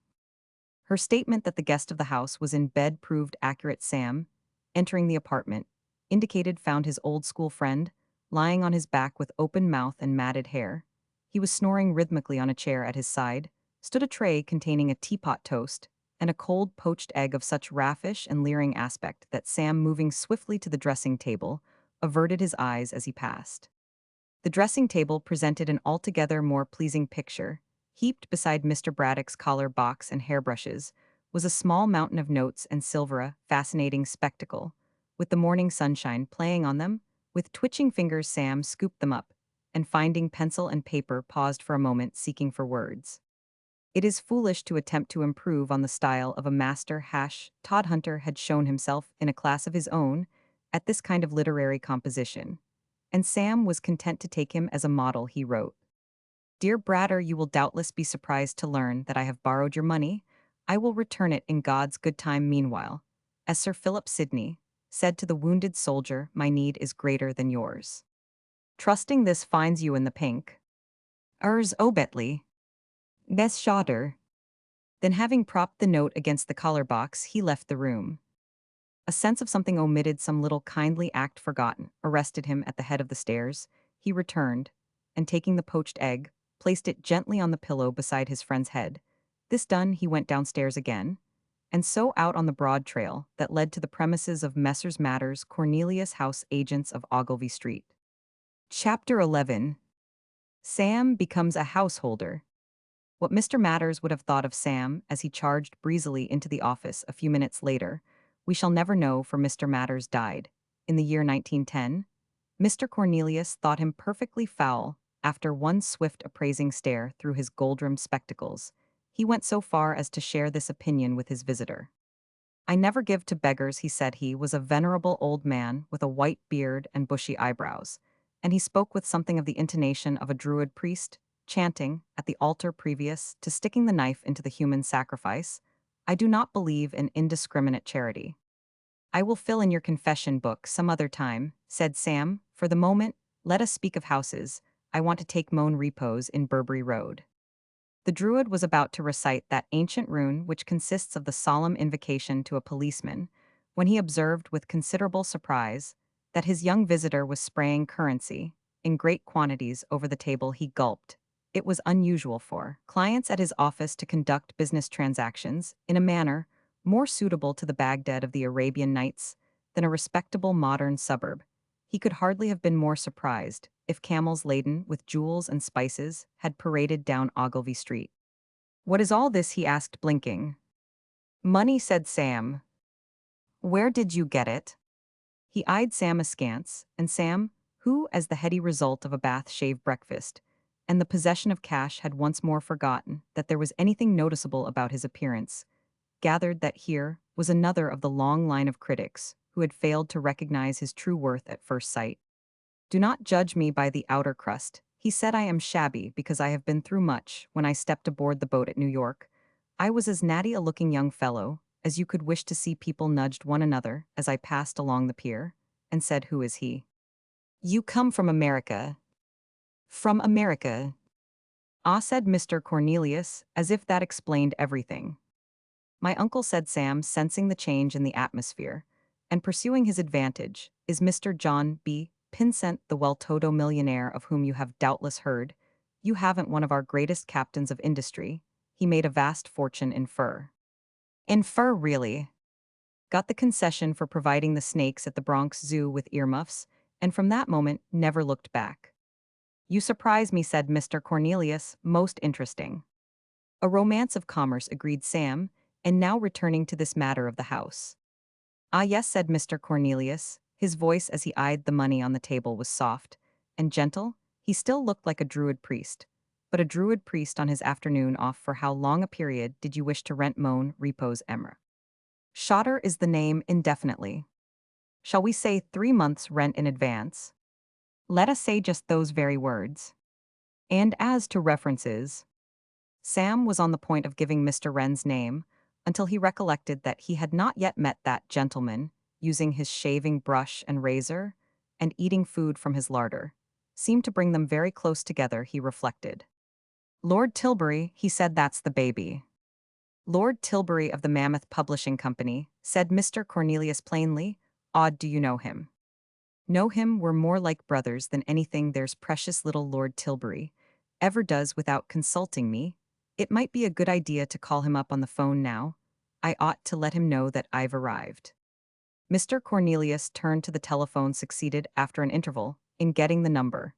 Her statement that the guest of the house was in bed proved accurate. Sam, entering the apartment, indicated found his old school friend, lying on his back with open mouth and matted hair. He was snoring rhythmically. On a chair at his side stood a tray containing a teapot toast and a cold poached egg of such raffish and leering aspect that Sam, moving swiftly to the dressing table, averted his eyes as he passed. The dressing table presented an altogether more pleasing picture. Heaped beside Mr. Braddock's collar box and hairbrushes was a small mountain of notes and silver, fascinating spectacle. With the morning sunshine playing on them, with twitching fingers Sam scooped them up, and finding pencil and paper paused for a moment, seeking for words. It is foolish to attempt to improve on the style of a master. Todd Hunter had shown himself in a class of his own at this kind of literary composition, and Sam was content to take him as a model. He wrote, Dear Bratter, you will doubtless be surprised to learn that I have borrowed your money. I will return it in God's good time. Meanwhile, as Sir Philip Sidney said to the wounded soldier, my need is greater than yours. Trusting this finds you in the pink. Ers obetly. Des shudder. Then, having propped the note against the collar box, he left the room. A sense of something omitted, some little kindly act forgotten, arrested him at the head of the stairs. He returned, and taking the poached egg, placed it gently on the pillow beside his friend's head. This done, he went downstairs again, and so out on the broad trail that led to the premises of Messrs. Matters, Cornelius House agents of Ogilvy Street. Chapter 11. Sam becomes a householder. What Mr. Matters would have thought of Sam as he charged breezily into the office a few minutes later, we shall never know, for Mr. Matters died in the year 1910. Mr. Cornelius thought him perfectly foul. After one swift appraising stare through his gold-rimmed spectacles, he went so far as to share this opinion with his visitor. I never give to beggars, he said. He was a venerable old man with a white beard and bushy eyebrows, and he spoke with something of the intonation of a Druid priest, chanting, at the altar previous to sticking the knife into the human sacrifice. I do not believe in indiscriminate charity. I will fill in your confession book some other time, said Sam. For the moment, let us speak of houses. I want to take Moan Repose in Burberry Road. The Druid was about to recite that ancient rune which consists of the solemn invocation to a policeman, when he observed with considerable surprise that his young visitor was spraying currency in great quantities over the table. He gulped. It was unusual for clients at his office to conduct business transactions in a manner more suitable to the Baghdad of the Arabian Nights than a respectable modern suburb. He could hardly have been more surprised if camels laden with jewels and spices had paraded down Ogilvy Street. What is all this? He asked, blinking. Money, said Sam. Where did you get it? He eyed Sam askance, and Sam, who, as the heady result of a bath-shave breakfast and the possession of cash, had once more forgotten that there was anything noticeable about his appearance, gathered that here was another of the long line of critics who had failed to recognize his true worth at first sight. Do not judge me by the outer crust, he said. I am shabby because I have been through much. When I stepped aboard the boat at New York, I was as natty a looking young fellow as you could wish to see. People nudged one another as I passed along the pier, and said, Who is he? You come from America. From America. Ah, said Mr. Cornelius, as if that explained everything. My uncle, said Sam, sensing the change in the atmosphere, and pursuing his advantage, is Mr. John B. Pinsent, the well-to-do millionaire of whom you have doubtless heard. You haven't one of our greatest captains of industry. He made a vast fortune in fur. In fur, really. Got the concession for providing the snakes at the Bronx Zoo with earmuffs, and from that moment never looked back. You surprise me, said Mr. Cornelius, most interesting. A romance of commerce, agreed Sam, and now returning to this matter of the house. Ah, yes, said Mr. Cornelius. His voice as he eyed the money on the table was soft and gentle, He still looked like a druid priest, but a druid priest on his afternoon off. For how long a period did you wish to rent Mon repos Emre? Shotter is the name indefinitely. Shall we say 3 months rent in advance? Let us say just those very words. And as to references, Sam was on the point of giving Mr. Wren's name until he recollected that he had not yet met that gentleman, using his shaving brush and razor, and eating food from his larder. Seemed to bring them very close together, he reflected. Lord Tilbury, he said, that's the baby. Lord Tilbury of the Mammoth Publishing Company, said Mr. Cornelius plainly. Odd, do you know him? Know him, we're more like brothers than anything there's precious little Lord Tilbury ever does without consulting me. It might be a good idea to call him up on the phone now. I ought to let him know that I've arrived. Mr. Cornelius turned to the telephone, succeeded, after an interval, in getting the number,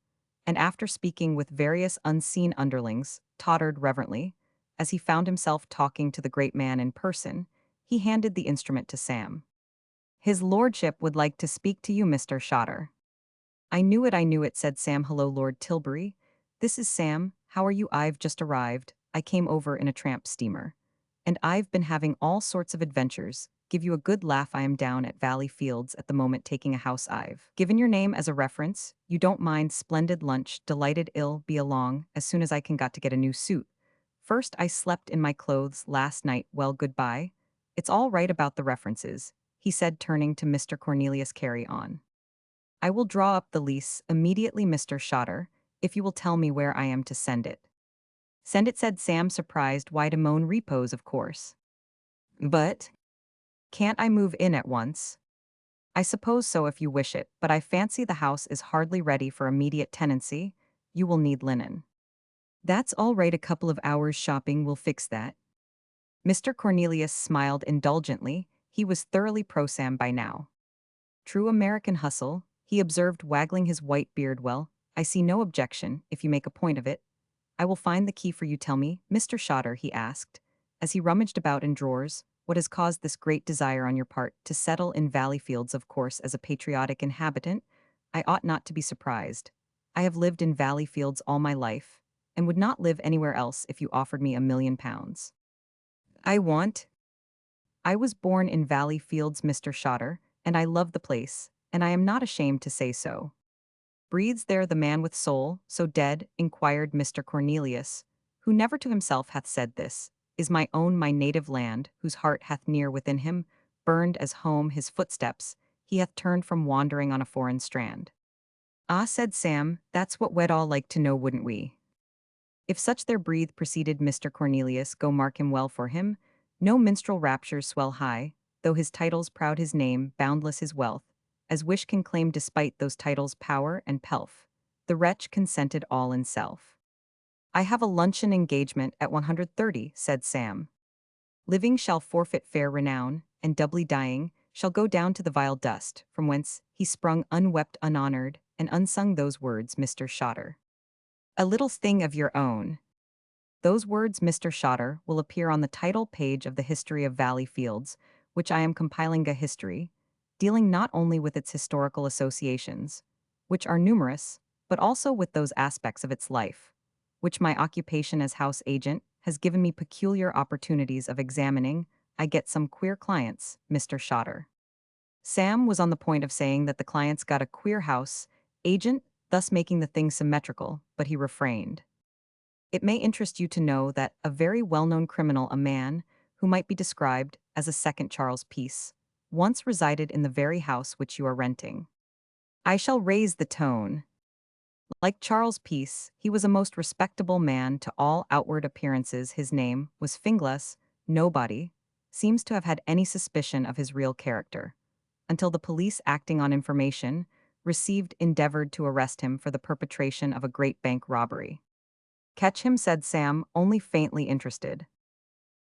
and after speaking with various unseen underlings, tottered reverently. As he found himself talking to the great man in person, he handed the instrument to Sam. His lordship would like to speak to you, Mr. Shotter. I knew it, said Sam. Hello, Lord Tilbury. This is Sam. How are you? I've just arrived. I came over in a tramp steamer. And I've been having all sorts of adventures. Give you a good laugh. I am down at Valley Fields at the moment taking a house. I've given your name as a reference. You don't mind? Splendid lunch. Delighted. Ill be along as soon as I can. Got to get a new suit. First, I slept in my clothes last night. Well, goodbye. It's all right about the references, he said, turning to Mr. Cornelius. Carry on. I will draw up the lease immediately, Mr. Shotter, if you will tell me where I am to send it. Send it, said Sam, surprised. Why to Mon repos, of course. But can't I move in at once? I suppose so if you wish it, but I fancy the house is hardly ready for immediate tenancy. You will need linen. That's all right, a couple of hours shopping will fix that. Mr. Cornelius smiled indulgently. He was thoroughly pro Sam by now. True American hustle, he observed, waggling his white beard. Well, I see no objection, if you make a point of it. I will find the key for you. Tell me, Mr. Shotter, he asked, as he rummaged about in drawers, what has caused this great desire on your part to settle in Valley Fields? Of course, as a patriotic inhabitant, I ought not to be surprised. I have lived in Valley Fields all my life, and would not live anywhere else if you offered me £1,000,000. I was born in Valley Fields, Mr. Shotter, and I love the place, and I am not ashamed to say so. Breathes there the man with soul, so dead? Inquired Mr. Cornelius, who never to himself hath said this, is my own, my native land, whose heart hath near within him burned as home his footsteps, he hath turned from wandering on a foreign strand. Ah, said Sam, that's what we'd all like to know, wouldn't we? If such there breathe, proceeded Mr. Cornelius, go mark him well for him, no minstrel raptures swell high, though his titles proud his name, boundless his wealth, as wish can claim despite those titles power and pelf. The wretch consented all in self. I have a luncheon engagement at 130, said Sam. Living shall forfeit fair renown, and doubly dying, shall go down to the vile dust, from whence he sprung unwept, unhonored, and unsung. Those words, Mr. Shotter. A little thing of your own. Those words, Mr. Shotter, will appear on the title page of the History of Valley Fields, which I am compiling, a history, dealing not only with its historical associations, which are numerous, but also with those aspects of its life, which my occupation as house agent has given me peculiar opportunities of examining. I get some queer clients, Mr. Shotter. Sam was on the point of saying that the clients got a queer house agent, thus making the thing symmetrical, but he refrained. It may interest you to know that a very well-known criminal, a man who might be described as a second Charles Peace, once resided in the very house which you are renting. I shall raise the tone. Like Charles Peace, he was a most respectable man to all outward appearances. His name was Finglas. Nobody seems to have had any suspicion of his real character, until the police, acting on information received, endeavored to arrest him for the perpetration of a great bank robbery. Catch him, said Sam, only faintly interested.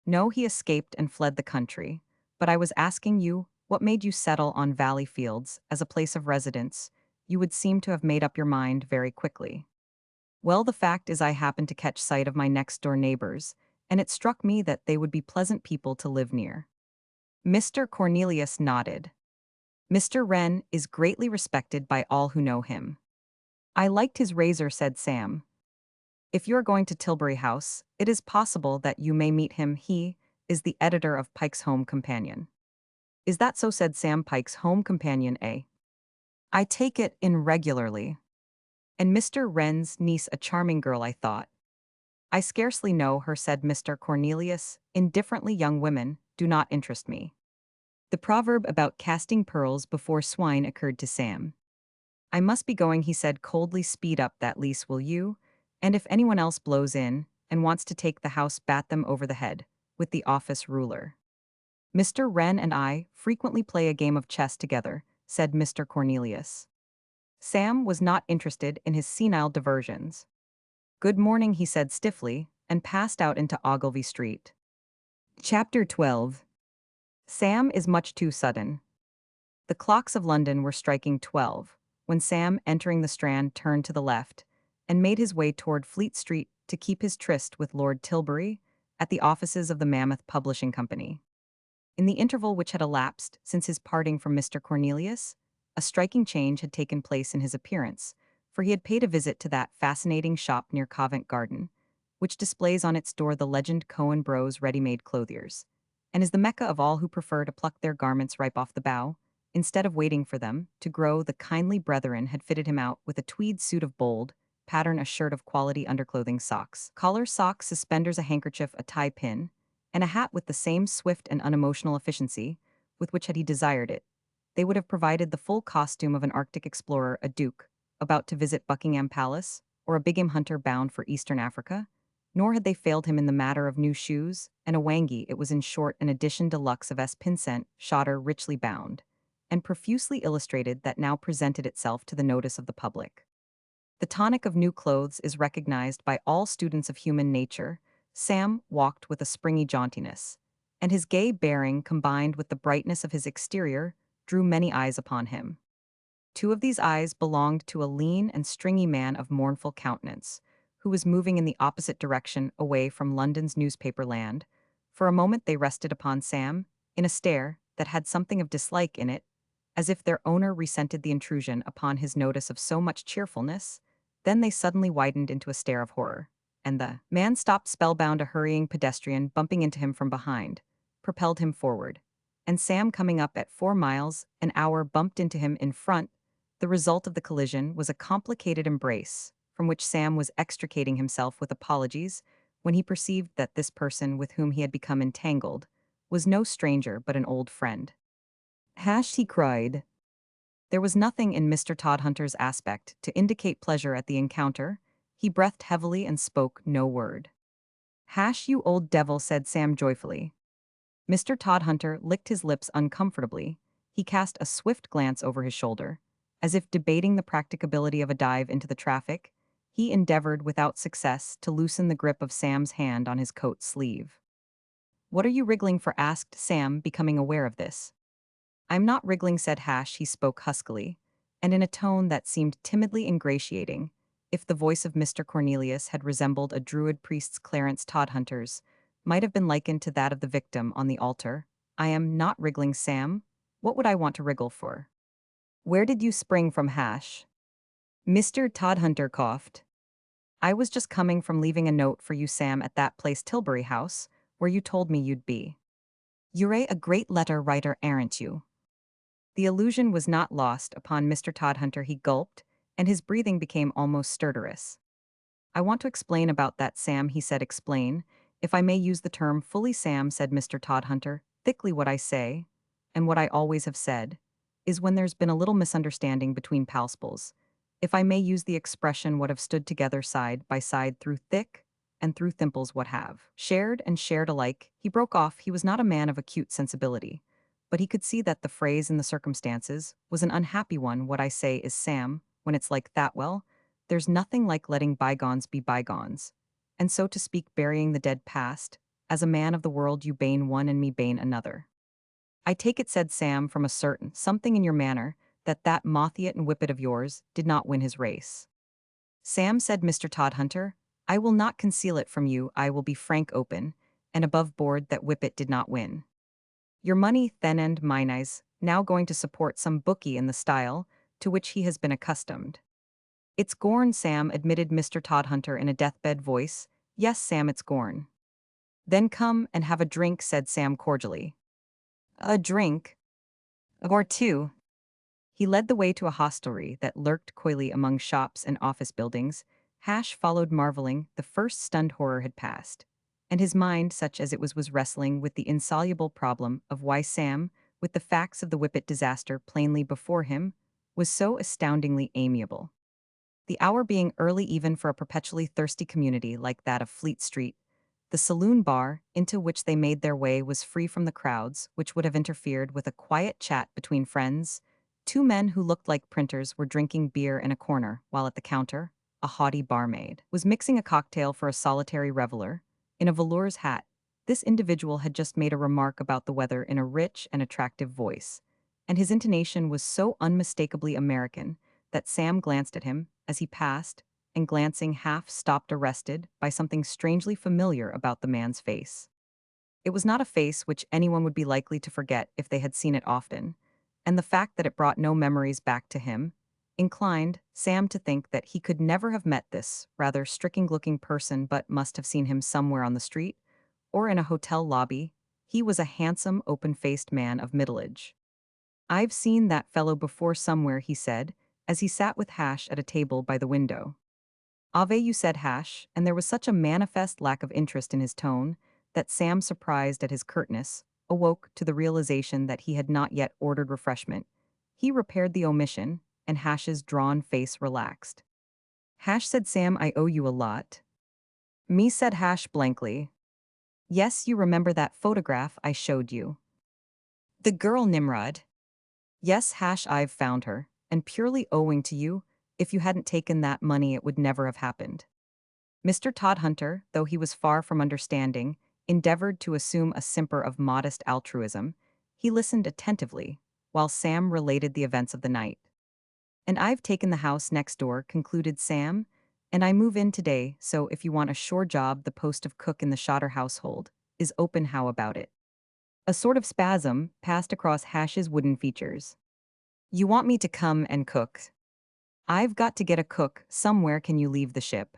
No, he escaped and fled the country. But I was asking you, what made you settle on Valley Fields as a place of residence? You would seem to have made up your mind very quickly. Well, the fact is I happened to catch sight of my next-door neighbors, and it struck me that they would be pleasant people to live near. Mr. Cornelius nodded. Mr. Wren is greatly respected by all who know him. I liked his razor, said Sam. If you're going to Tilbury House, it is possible that you may meet him. He is the editor of Pike's Home Companion. Is that so? Said Sam. Pike's Home Companion, eh? I take it in regularly. And Mr. Wren's niece, a charming girl, I thought. I scarcely know her, said Mr. Cornelius. Indifferently young women do not interest me. The proverb about casting pearls before swine occurred to Sam. I must be going, he said coldly. Speed up that lease, will you? And if anyone else blows in and wants to take the house, bat them over the head with the office ruler. Mr. Wren and I frequently play a game of chess together, said Mr. Cornelius. Sam was not interested in his senile diversions. Good morning, he said stiffly, and passed out into Ogilvy Street. Chapter 12. Sam is much too sudden. The clocks of London were striking 12, when Sam, entering the Strand, turned to the left, and made his way toward Fleet Street to keep his tryst with Lord Tilbury at the offices of the Mammoth Publishing Company. In the interval which had elapsed since his parting from Mr. Cornelius, a striking change had taken place in his appearance, for he had paid a visit to that fascinating shop near Covent Garden, which displays on its door the legend Cohen Bros Ready-Made Clothiers, and is the mecca of all who prefer to pluck their garments ripe off the bough, instead of waiting for them to grow. The kindly brethren had fitted him out with a tweed suit of bold pattern, a shirt of quality underclothing, socks, collar, socks, suspenders, a handkerchief, a tie pin, and a hat with the same swift and unemotional efficiency with which, had he desired it, they would have provided the full costume of an Arctic explorer, a duke about to visit Buckingham Palace, or a bigham hunter bound for Eastern Africa. Nor had they failed him in the matter of new shoes and a wangi. It was in short an edition deluxe of S. Pinsent, Shotter, richly bound and profusely illustrated, that now presented itself to the notice of the public. The tonic of new clothes is recognized by all students of human nature. Sam walked with a springy jauntiness, and his gay bearing, combined with the brightness of his exterior, drew many eyes upon him. Two of these eyes belonged to a lean and stringy man of mournful countenance, who was moving in the opposite direction away from London's newspaper land. For a moment they rested upon Sam, in a stare that had something of dislike in it, as if their owner resented the intrusion upon his notice of so much cheerfulness. Then they suddenly widened into a stare of horror, and the man stopped spellbound. A hurrying pedestrian, bumping into him from behind, propelled him forward, and Sam, coming up at 4 miles an hour, bumped into him in front. The result of the collision was a complicated embrace, from which Sam was extricating himself with apologies when he perceived that this person with whom he had become entangled was no stranger but an old friend. Hash, he cried. There was nothing in Mr. Todhunter's aspect to indicate pleasure at the encounter. He breathed heavily and spoke no word. Hash, you old devil, said Sam joyfully. Mr. Todhunter licked his lips uncomfortably. He cast a swift glance over his shoulder, as if debating the practicability of a dive into the traffic. He endeavored without success to loosen the grip of Sam's hand on his coat sleeve. What are you wriggling for? Asked Sam, becoming aware of this. I'm not wriggling, said Hash. He spoke huskily, and in a tone that seemed timidly ingratiating. If the voice of Mr. Cornelius had resembled a druid priest's, Clarence Todhunter's might have been likened to that of the victim on the altar. I am not wriggling, Sam. What would I want to wriggle for? Where did you spring from, Hash? Mr. Todhunter coughed. I was just coming from leaving a note for you, Sam, at that place, Tilbury House, where you told me you'd be. You're a great letter writer, aren't you? The allusion was not lost upon Mr. Todhunter. He gulped, and his breathing became almost stertorous. I want to explain about that, Sam, he said. Explain, if I may use the term fully, Sam, said Mr. Todhunter, thickly. What I say, and what I always have said, is when there's been a little misunderstanding between palpables, if I may use the expression, what have stood together side by side through thick and through thimples, what have shared and shared alike. He broke off. He was not a man of acute sensibility, but he could see that the phrase in the circumstances was an unhappy one. What I say is, Sam, when it's like that, well, there's nothing like letting bygones be bygones, and so to speak burying the dead past. As a man of the world, you bane one and me bane another. I take it, said Sam, from a certain something in your manner, that Mothieot and Whippet of yours did not win his race. Sam, said Mr. Todhunter, I will not conceal it from you. I will be frank, open, and above board, that Whippet did not win. Your money, then, and mine eyes, now going to support some bookie in the style to which he has been accustomed. It's Gorn, Sam, admitted Mr. Todhunter in a deathbed voice. Yes, Sam, it's Gorn. Then come and have a drink, said Sam cordially. A drink? Or two. He led the way to a hostelry that lurked coyly among shops and office buildings. Hash followed, marveling. The first stunned horror had passed, and his mind, such as it was wrestling with the insoluble problem of why Sam, with the facts of the Whippet disaster plainly before him, was so astoundingly amiable. The hour being early even for a perpetually thirsty community like that of Fleet Street, the saloon bar into which they made their way was free from the crowds which would have interfered with a quiet chat between friends. Two men who looked like printers were drinking beer in a corner, while at the counter, a haughty barmaid was mixing a cocktail for a solitary reveler. In a velours hat, this individual had just made a remark about the weather in a rich and attractive voice, and his intonation was so unmistakably American that Sam glanced at him as he passed, and glancing half stopped, arrested by something strangely familiar about the man's face. It was not a face which anyone would be likely to forget if they had seen it often, and the fact that it brought no memories back to him inclined Sam to think that he could never have met this rather stricken-looking person, but must have seen him somewhere on the street or in a hotel lobby. He was a handsome, open-faced man of middle age. I've seen that fellow before somewhere, he said, as he sat with Hash at a table by the window. Ave, you, said Hash, and there was such a manifest lack of interest in his tone that Sam, surprised at his curtness, awoke to the realization that he had not yet ordered refreshment. He repaired the omission, and Hash's drawn face relaxed. Hash, said Sam, I owe you a lot. Me, said Hash blankly. Yes, you remember that photograph I showed you. The girl Nimrod. Yes, Hash, I've found her, and purely owing to you. If you hadn't taken that money, it would never have happened. Mr. Todhunter, though he was far from understanding, endeavored to assume a simper of modest altruism. He listened attentively, while Sam related the events of the night. And I've taken the house next door, concluded Sam, and I move in today, so if you want a sure job, the post of cook in the Shotter household is open. How about it? A sort of spasm passed across Hash's wooden features. You want me to come and cook? I've got to get a cook somewhere. Can you leave the ship?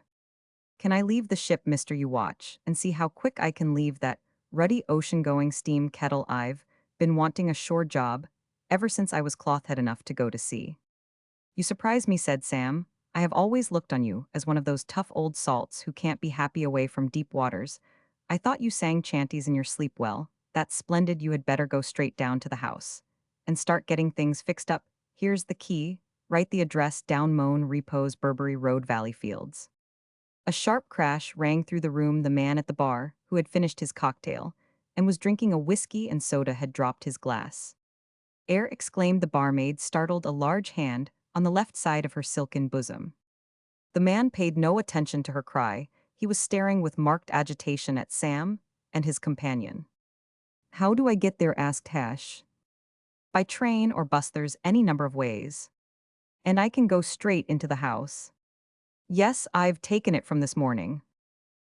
Can I leave the ship, mister? You watch and see how quick I can leave that ruddy ocean-going steam kettle. I've been wanting a shore job ever since I was cloth-head enough to go to sea. You surprise me, said Sam. I have always looked on you as one of those tough old salts who can't be happy away from deep waters. I thought you sang chanties in your sleep. Well, that's splendid. You had better go straight down to the house and start getting things fixed up. Here's the key. Write the address down: Moan Repose, Burberry Road, Valley Fields. A sharp crash rang through the room. The man at the bar, who had finished his cocktail and was drinking a whiskey and soda, had dropped his glass. Air, exclaimed the barmaid, startled, a large hand on the left side of her silken bosom. The man paid no attention to her cry. He was staring with marked agitation at Sam and his companion. How do I get there? Asked Hash. By train or bus. There's any number of ways. And I can go straight into the house. Yes, I've taken it from this morning.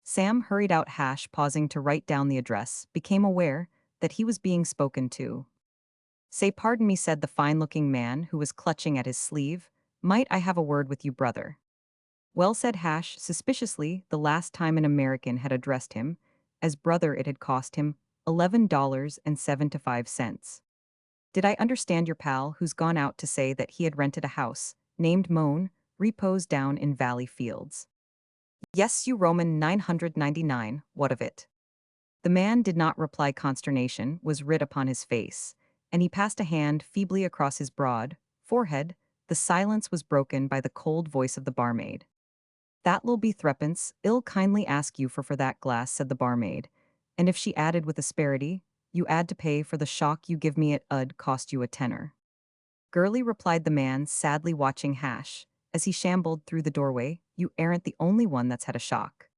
Sam hurried out. Hash, pausing to write down the address, became aware that he was being spoken to. Say pardon me, said the fine-looking man who was clutching at his sleeve. Might I have a word with you, brother? Well, said Hash, suspiciously. The last time an American had addressed him as brother, it had cost him $11.75. Did I understand your pal, who's gone out to say that he had rented a house named Moan Repose down in Valley Fields? Yes, you Roman 999, what of it? The man did not reply. Consternation was writ upon his face, and he passed a hand feebly across his broad forehead. The silence was broken by the cold voice of the barmaid. That'll be threepence. I'll kindly ask you for that glass, said the barmaid, and if she added with asperity, you add to pay for the shock you give me, it 'ud cost you a tenner. Girly, replied the man, sadly watching Hash as he shambled through the doorway, you aren't the only one that's had a shock.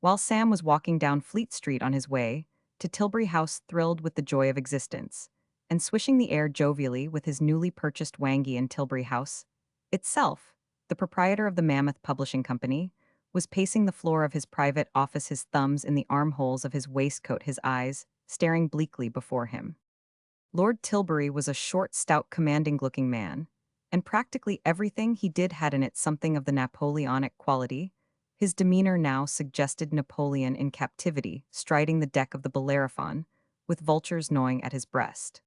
While Sam was walking down Fleet Street on his way to Tilbury House, thrilled with the joy of existence, and swishing the air jovially with his newly purchased wangie in Tilbury House itself, the proprietor of the Mammoth Publishing Company was pacing the floor of his private office, his thumbs in the armholes of his waistcoat, his eyes staring bleakly before him. Lord Tilbury was a short, stout, commanding-looking man, and practically everything he did had in it something of the Napoleonic quality. His demeanor now suggested Napoleon in captivity, striding the deck of the Bellerophon, with vultures gnawing at his breast.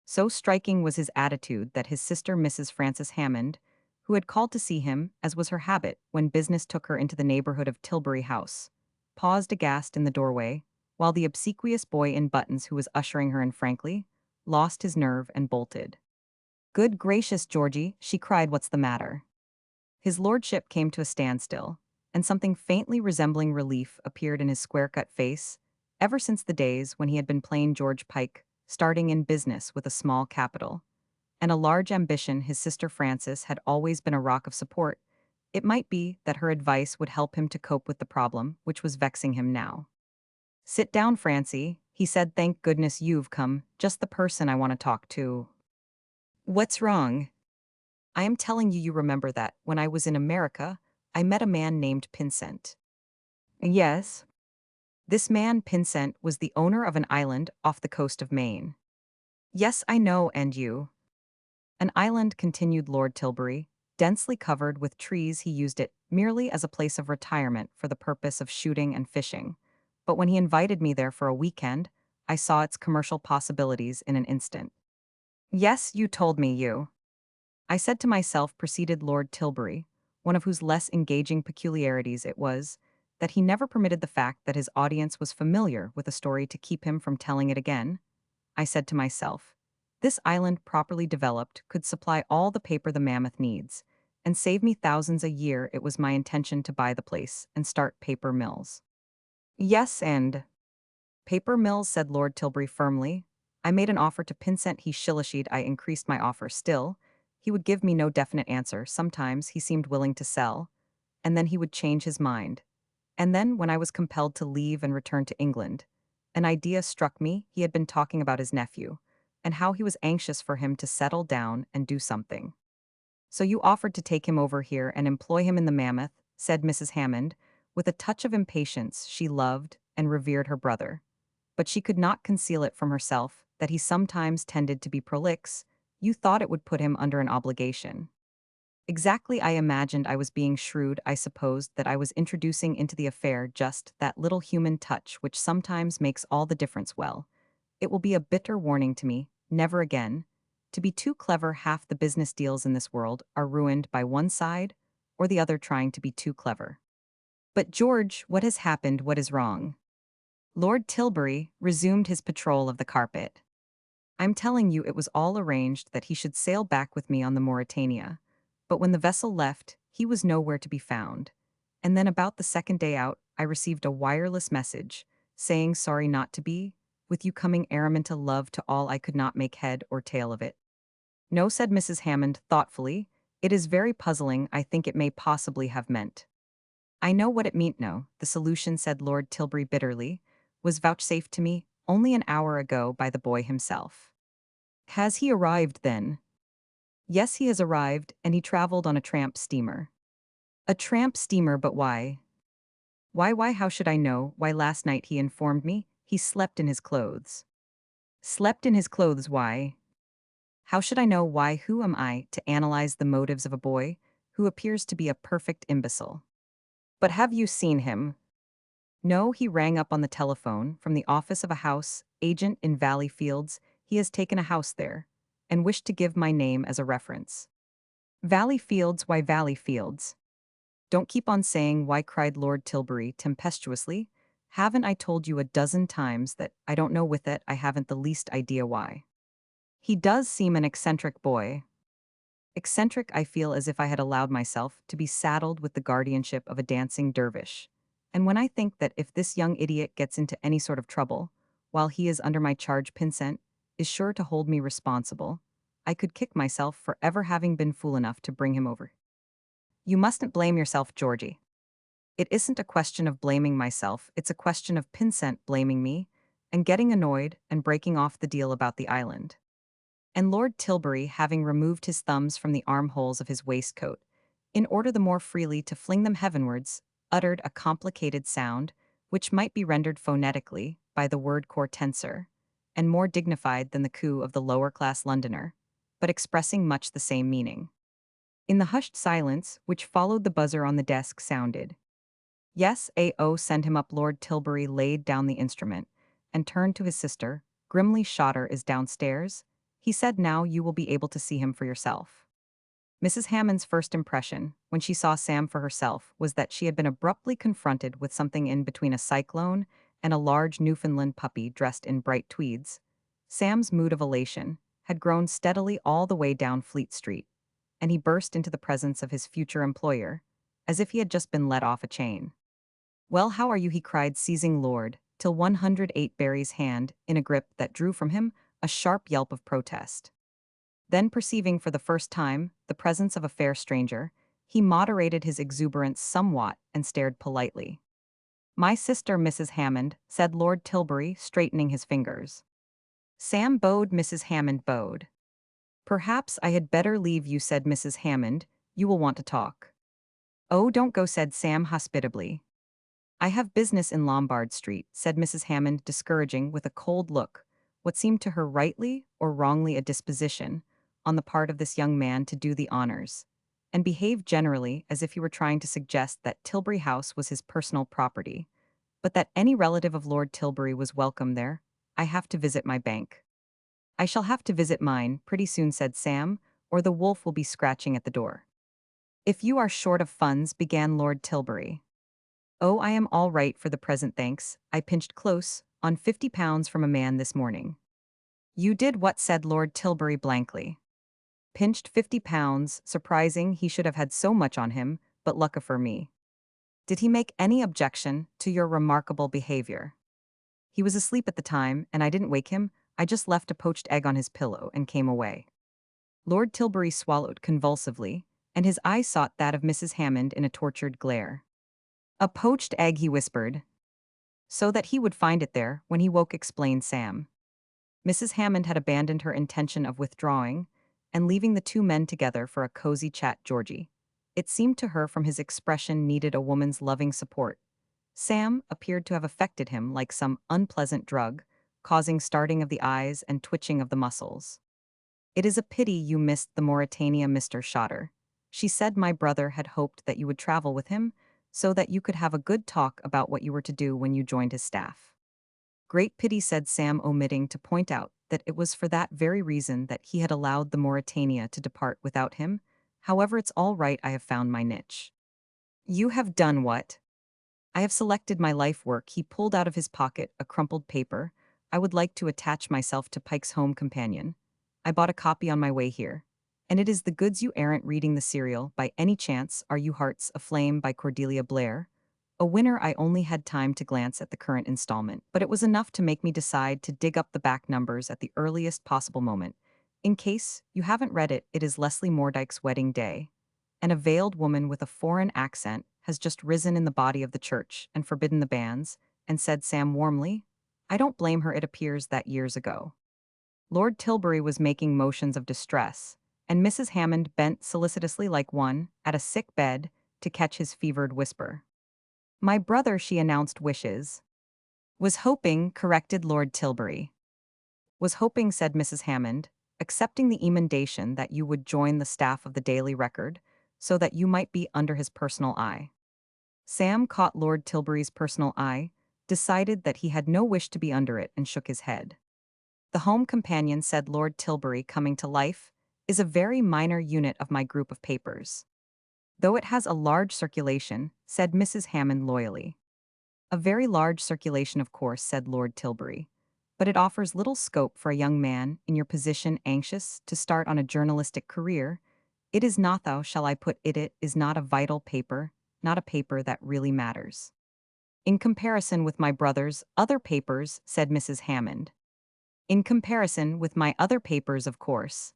So striking was his attitude that his sister Mrs. Frances Hammond, who had called to see him, as was her habit when business took her into the neighborhood of Tilbury House, paused aghast in the doorway, while the obsequious boy in buttons who was ushering her in frankly, lost his nerve and bolted. "Good gracious, Georgie," she cried, "what's the matter?" His lordship came to a standstill, and something faintly resembling relief appeared in his square-cut face, ever since the days when he had been plain George Pike, starting in business with a small capital and a large ambition. His sister Frances had always been a rock of support. It might be that her advice would help him to cope with the problem which was vexing him now. "Sit down, Francie," he said. "Thank goodness you've come, just the person I want to talk to." "What's wrong?" "I am telling you, you remember that, when I was in America, I met a man named Pinsent." "Yes." "This man, Pinsent, was the owner of an island off the coast of Maine." "Yes, I know, and you—" "An island," continued Lord Tilbury, "densely covered with trees. He used it merely as a place of retirement for the purpose of shooting and fishing. But when he invited me there for a weekend, I saw its commercial possibilities in an instant." "Yes, you told me you—" "I said to myself," proceeded Lord Tilbury, one of whose less engaging peculiarities it was, that he never permitted the fact that his audience was familiar with a story to keep him from telling it again. "I said to myself, this island properly developed could supply all the paper the Mammoth needs, and save me thousands a year. It was my intention to buy the place and start paper mills." "Yes, and—" "Paper mills," said Lord Tilbury firmly. "I made an offer to Pinsent. He shillished. I increased my offer still. He would give me no definite answer. Sometimes he seemed willing to sell, and then he would change his mind. And then, when I was compelled to leave and return to England, an idea struck me. He had been talking about his nephew, and how he was anxious for him to settle down and do something. So you offered to take him over here and employ him in the Mammoth," said Mrs. Hammond, with a touch of impatience. She loved and revered her brother, but she could not conceal it from herself that he sometimes tended to be prolix. "You thought it would put him under an obligation." "Exactly. I imagined I was being shrewd. I supposed that I was introducing into the affair just that little human touch which sometimes makes all the difference. Well, it will be a bitter warning to me, never again. To be too clever. Half the business deals in this world are ruined by one side or the other trying to be too clever." "But George, what has happened? What is wrong?" Lord Tilbury resumed his patrol of the carpet. "I'm telling you, it was all arranged that he should sail back with me on the Mauretania. But when the vessel left, he was nowhere to be found. And then about the second day out, I received a wireless message, saying sorry not to be, with you coming Araminta love to all. I could not make head or tail of it." "No," said Mrs. Hammond thoughtfully. "It is very puzzling. I think it may possibly have meant—" "I know what it meant. No, the solution," said Lord Tilbury bitterly, "was vouchsafed to me only an hour ago by the boy himself." "Has he arrived then?" "Yes, he has arrived, and he traveled on a tramp steamer." "A tramp steamer, but why?" Why, how should I know? Why, last night he informed me he slept in his clothes." "Slept in his clothes? Why?" "How should I know why? Who am I to analyze the motives of a boy who appears to be a perfect imbecile?" "But have you seen him?" "No, he rang up on the telephone from the office of a house agent in Valley Fields. He has taken a house there, and wished to give my name as a reference." "Valley Fields? Why Valley Fields?" "Don't keep on saying why," cried Lord Tilbury tempestuously. "Haven't I told you a dozen times that I don't know with it? I haven't the least idea why." "He does seem an eccentric boy." "Eccentric? I feel as if I had allowed myself to be saddled with the guardianship of a dancing dervish. And when I think that if this young idiot gets into any sort of trouble, while he is under my charge, Pinsent is sure to hold me responsible, I could kick myself for ever having been fool enough to bring him over." "You mustn't blame yourself, Georgie." "It isn't a question of blaming myself, it's a question of Pinsent blaming me, and getting annoyed and breaking off the deal about the island." And Lord Tilbury, having removed his thumbs from the armholes of his waistcoat, in order the more freely to fling them heavenwards, uttered a complicated sound, which might be rendered phonetically by the word cortensor, and more dignified than the coo of the lower-class Londoner, but expressing much the same meaning. In the hushed silence, which followed the buzzer on the desk sounded. Yes, A.O. send him up. Lord Tilbury laid down the instrument and turned to his sister. Grimly, Shotter is downstairs. He said now you will be able to see him for yourself. Mrs. Hammond's first impression, when she saw Sam for herself, was that she had been abruptly confronted with something in between a cyclone and a large Newfoundland puppy dressed in bright tweeds. Sam's mood of elation had grown steadily all the way down Fleet Street, and he burst into the presence of his future employer, as if he had just been let off a chain. "Well, how are you?" he cried, seizing Lord Till 108 Barry's hand in a grip that drew from him a sharp yelp of protest. Then, perceiving for the first time the presence of a fair stranger, he moderated his exuberance somewhat and stared politely. "My sister, Mrs. Hammond," said Lord Tilbury, straightening his fingers. Sam bowed. Mrs. Hammond bowed. "Perhaps I had better leave you," said Mrs. Hammond. "You will want to talk." "Oh, don't go," said Sam hospitably. "I have business in Lombard Street," said Mrs. Hammond, discouraging with a cold look, what seemed to her rightly or wrongly a disposition on the part of this young man to do the honors, and behave generally as if he were trying to suggest that Tilbury House was his personal property, but that any relative of Lord Tilbury was welcome there. "I have to visit my bank." "I shall have to visit mine pretty soon," said Sam, "or the wolf will be scratching at the door." "If you are short of funds," began Lord Tilbury. "Oh, I am all right for the present, thanks. I pinched close on £50 from a man this morning." "You did what?" said Lord Tilbury blankly. "Pinched £50, surprising he should have had so much on him, but lucka for me." "Did he make any objection to your remarkable behavior?" "He was asleep at the time, and I didn't wake him. I just left a poached egg on his pillow and came away." Lord Tilbury swallowed convulsively, and his eyes sought that of Mrs. Hammond in a tortured glare. "A poached egg," he whispered. "So that he would find it there when he woke," explained Sam. Mrs. Hammond had abandoned her intention of withdrawing and leaving the two men together for a cozy chat. Georgie, it seemed to her from his expression, needed a woman's loving support. Sam appeared to have affected him like some unpleasant drug, causing starting of the eyes and twitching of the muscles. "It is a pity you missed the Mauritania, Mr. Shotter," she said. "My brother had hoped that you would travel with him, so that you could have a good talk about what you were to do when you joined his staff." "Great pity," said Sam, omitting to point out that it was for that very reason that he had allowed the Mauritania to depart without him. "However, it's all right. I have found my niche." "You have done what?" "I have selected my life work." He pulled out of his pocket a crumpled paper. "I would like to attach myself to Pike's Home Companion. I bought a copy on my way here. And it is the goods. You aren't reading the serial, by any chance, are you? Hearts Aflame by Cordelia Blair. A winner. I only had time to glance at the current installment, but it was enough to make me decide to dig up the back numbers at the earliest possible moment. In case you haven't read it, it is Leslie Mordyke's wedding day, and a veiled woman with a foreign accent has just risen in the body of the church and forbidden the banns, and said Sam warmly, "I don't blame her. It appears that years ago." Lord Tilbury was making motions of distress, and Mrs. Hammond bent solicitously like one at a sick bed to catch his fevered whisper. "My brother," she announced, "wishes." "Was hoping," corrected Lord Tilbury. "Was hoping," said Mrs. Hammond, "accepting the emendation that you would join the staff of the Daily Record, so that you might be under his personal eye." Sam caught Lord Tilbury's personal eye, decided that he had no wish to be under it, and shook his head. "The Home Companion," said Lord Tilbury, coming to life, "is a very minor unit of my group of papers." "Though it has a large circulation," said Mrs. Hammond loyally. "A very large circulation, of course," said Lord Tilbury. "But it offers little scope for a young man in your position anxious to start on a journalistic career. It is not, how shall I put it, it is not a vital paper, not a paper that really matters in comparison with my brother's other papers," said Mrs. Hammond. "In comparison with my other papers, of course."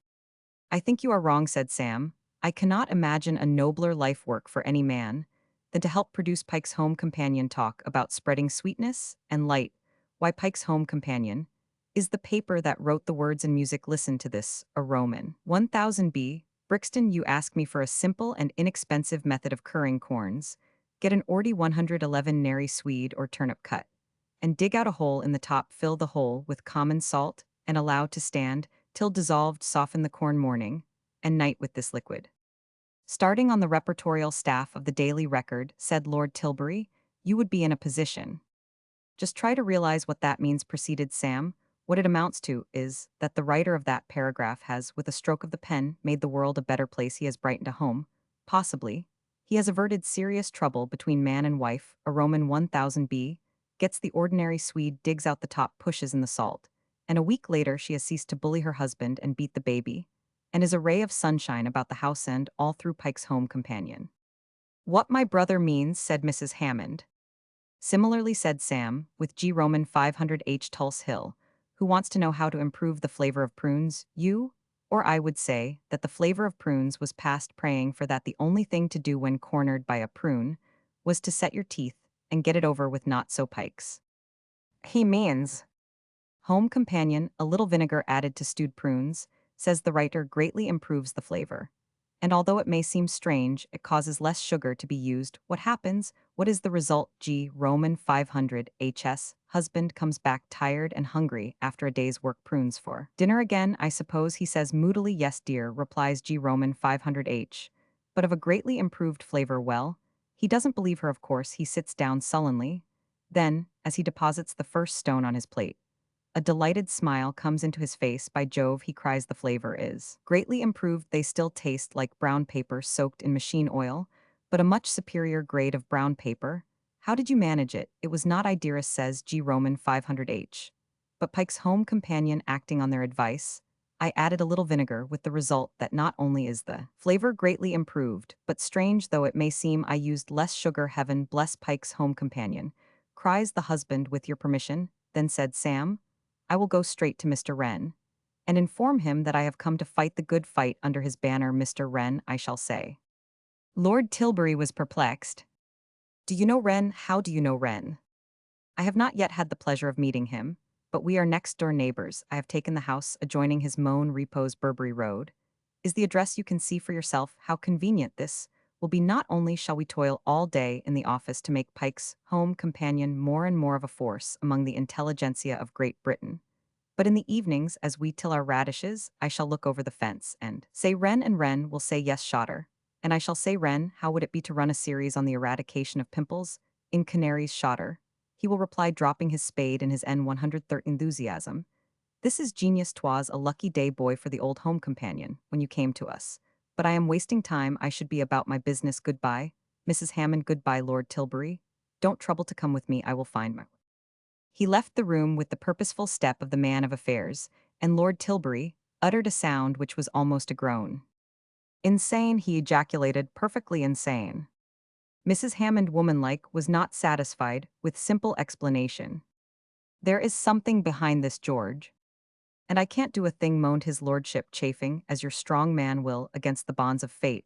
"I think you are wrong," said Sam. "I cannot imagine a nobler life work for any man than to help produce Pike's Home Companion. Talk about spreading sweetness and light. Why, Pike's Home Companion is the paper that wrote the words and music. Listen to this, a Roman 1000 B. Brixton. You ask me for a simple and inexpensive method of curing corns. Get an ordy 111 nary Swede or turnip cut, and dig out a hole in the top. Fill the hole with common salt, and allow to stand till dissolved. Soften the corn morning and night with this liquid. Starting on the repertorial staff of the Daily Record, said Lord Tilbury, you would be in a position. Just try to realize what that means, proceeded Sam. What it amounts to is that the writer of that paragraph has, with a stroke of the pen, made the world a better place. He has brightened a home. Possibly. He has averted serious trouble between man and wife, a Roman 1000 B, gets the ordinary Swede, digs out the top, pushes in the salt. And a week later she has ceased to bully her husband and beat the baby, and is a ray of sunshine about the house end all through Pike's home companion. What my brother means, said Mrs. Hammond. Similarly, said Sam, with G. Roman 500 Tulse Hill, who wants to know how to improve the flavor of prunes, you? Or I would say that the flavor of prunes was past praying for, that the only thing to do when cornered by a prune was to set your teeth and get it over with not so pikes. He means, home companion, a little vinegar added to stewed prunes, says the writer, greatly improves the flavor. And although it may seem strange, it causes less sugar to be used. What happens? What is the result? G. Roman 500 HS. Husband comes back tired and hungry after a day's work. Prunes for dinner again, I suppose, he says moodily. Yes, dear, replies G. Roman 500 H. But of a greatly improved flavor. Well, he doesn't believe her, of course. He sits down sullenly. Then, as he deposits the first stone on his plate, a delighted smile comes into his face. By Jove, he cries, the flavor is greatly improved. They still taste like brown paper soaked in machine oil, but a much superior grade of brown paper. How did you manage it? It was not I, dearest, says G. Roman 500 H. But Pike's home companion, acting on their advice, I added a little vinegar, with the result that not only is the flavor greatly improved, but strange though it may seem, I used less sugar. Heaven bless Pike's home companion, cries the husband. With your permission, then, said Sam, I will go straight to Mr. Wren and inform him that I have come to fight the good fight under his banner. Mr. Wren, I shall say. Lord Tilbury was perplexed. Do you know Wren? How do you know Wren? I have not yet had the pleasure of meeting him, but we are next-door neighbors. I have taken the house adjoining his Moan Repose, Burberry Road. Is the address. You can see for yourself how convenient this will be. Not only shall we toil all day in the office to make Pike's home companion more and more of a force among the intelligentsia of Great Britain, but in the evenings, as we till our radishes, I shall look over the fence and say Wren, and Wren will say, yes, Shotter. And I shall say, Wren, how would it be to run a series on the eradication of pimples in canaries? Shotter. He will reply, dropping his spade in his N130 enthusiasm. This is genius. 'Twas a lucky day, boy, for the old home companion, when you came to us. But I am wasting time. I should be about my business. Goodbye, Mrs. Hammond. Goodbye, Lord Tilbury. Don't trouble to come with me. I will find my... He left the room with the purposeful step of the man of affairs, and Lord Tilbury uttered a sound which was almost a groan. Insane, he ejaculated, perfectly insane. Mrs. Hammond, womanlike, was not satisfied with simple explanation. There is something behind this, George. And I can't do a thing, moaned his lordship, chafing, as your strong man will, against the bonds of fate.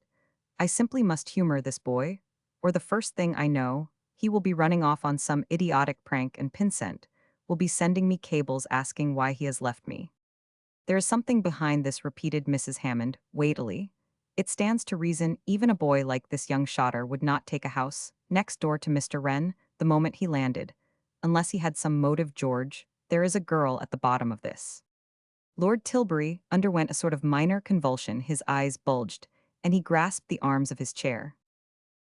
I simply must humor this boy, or the first thing I know, he will be running off on some idiotic prank, and Pincent will be sending me cables asking why he has left me. There is something behind this, repeated Mrs. Hammond, weightily. It stands to reason even a boy like this young Shotter would not take a house next door to Mr. Wren the moment he landed, unless he had some motive. George, there is a girl at the bottom of this. Lord Tilbury underwent a sort of minor convulsion, his eyes bulged, and he grasped the arms of his chair.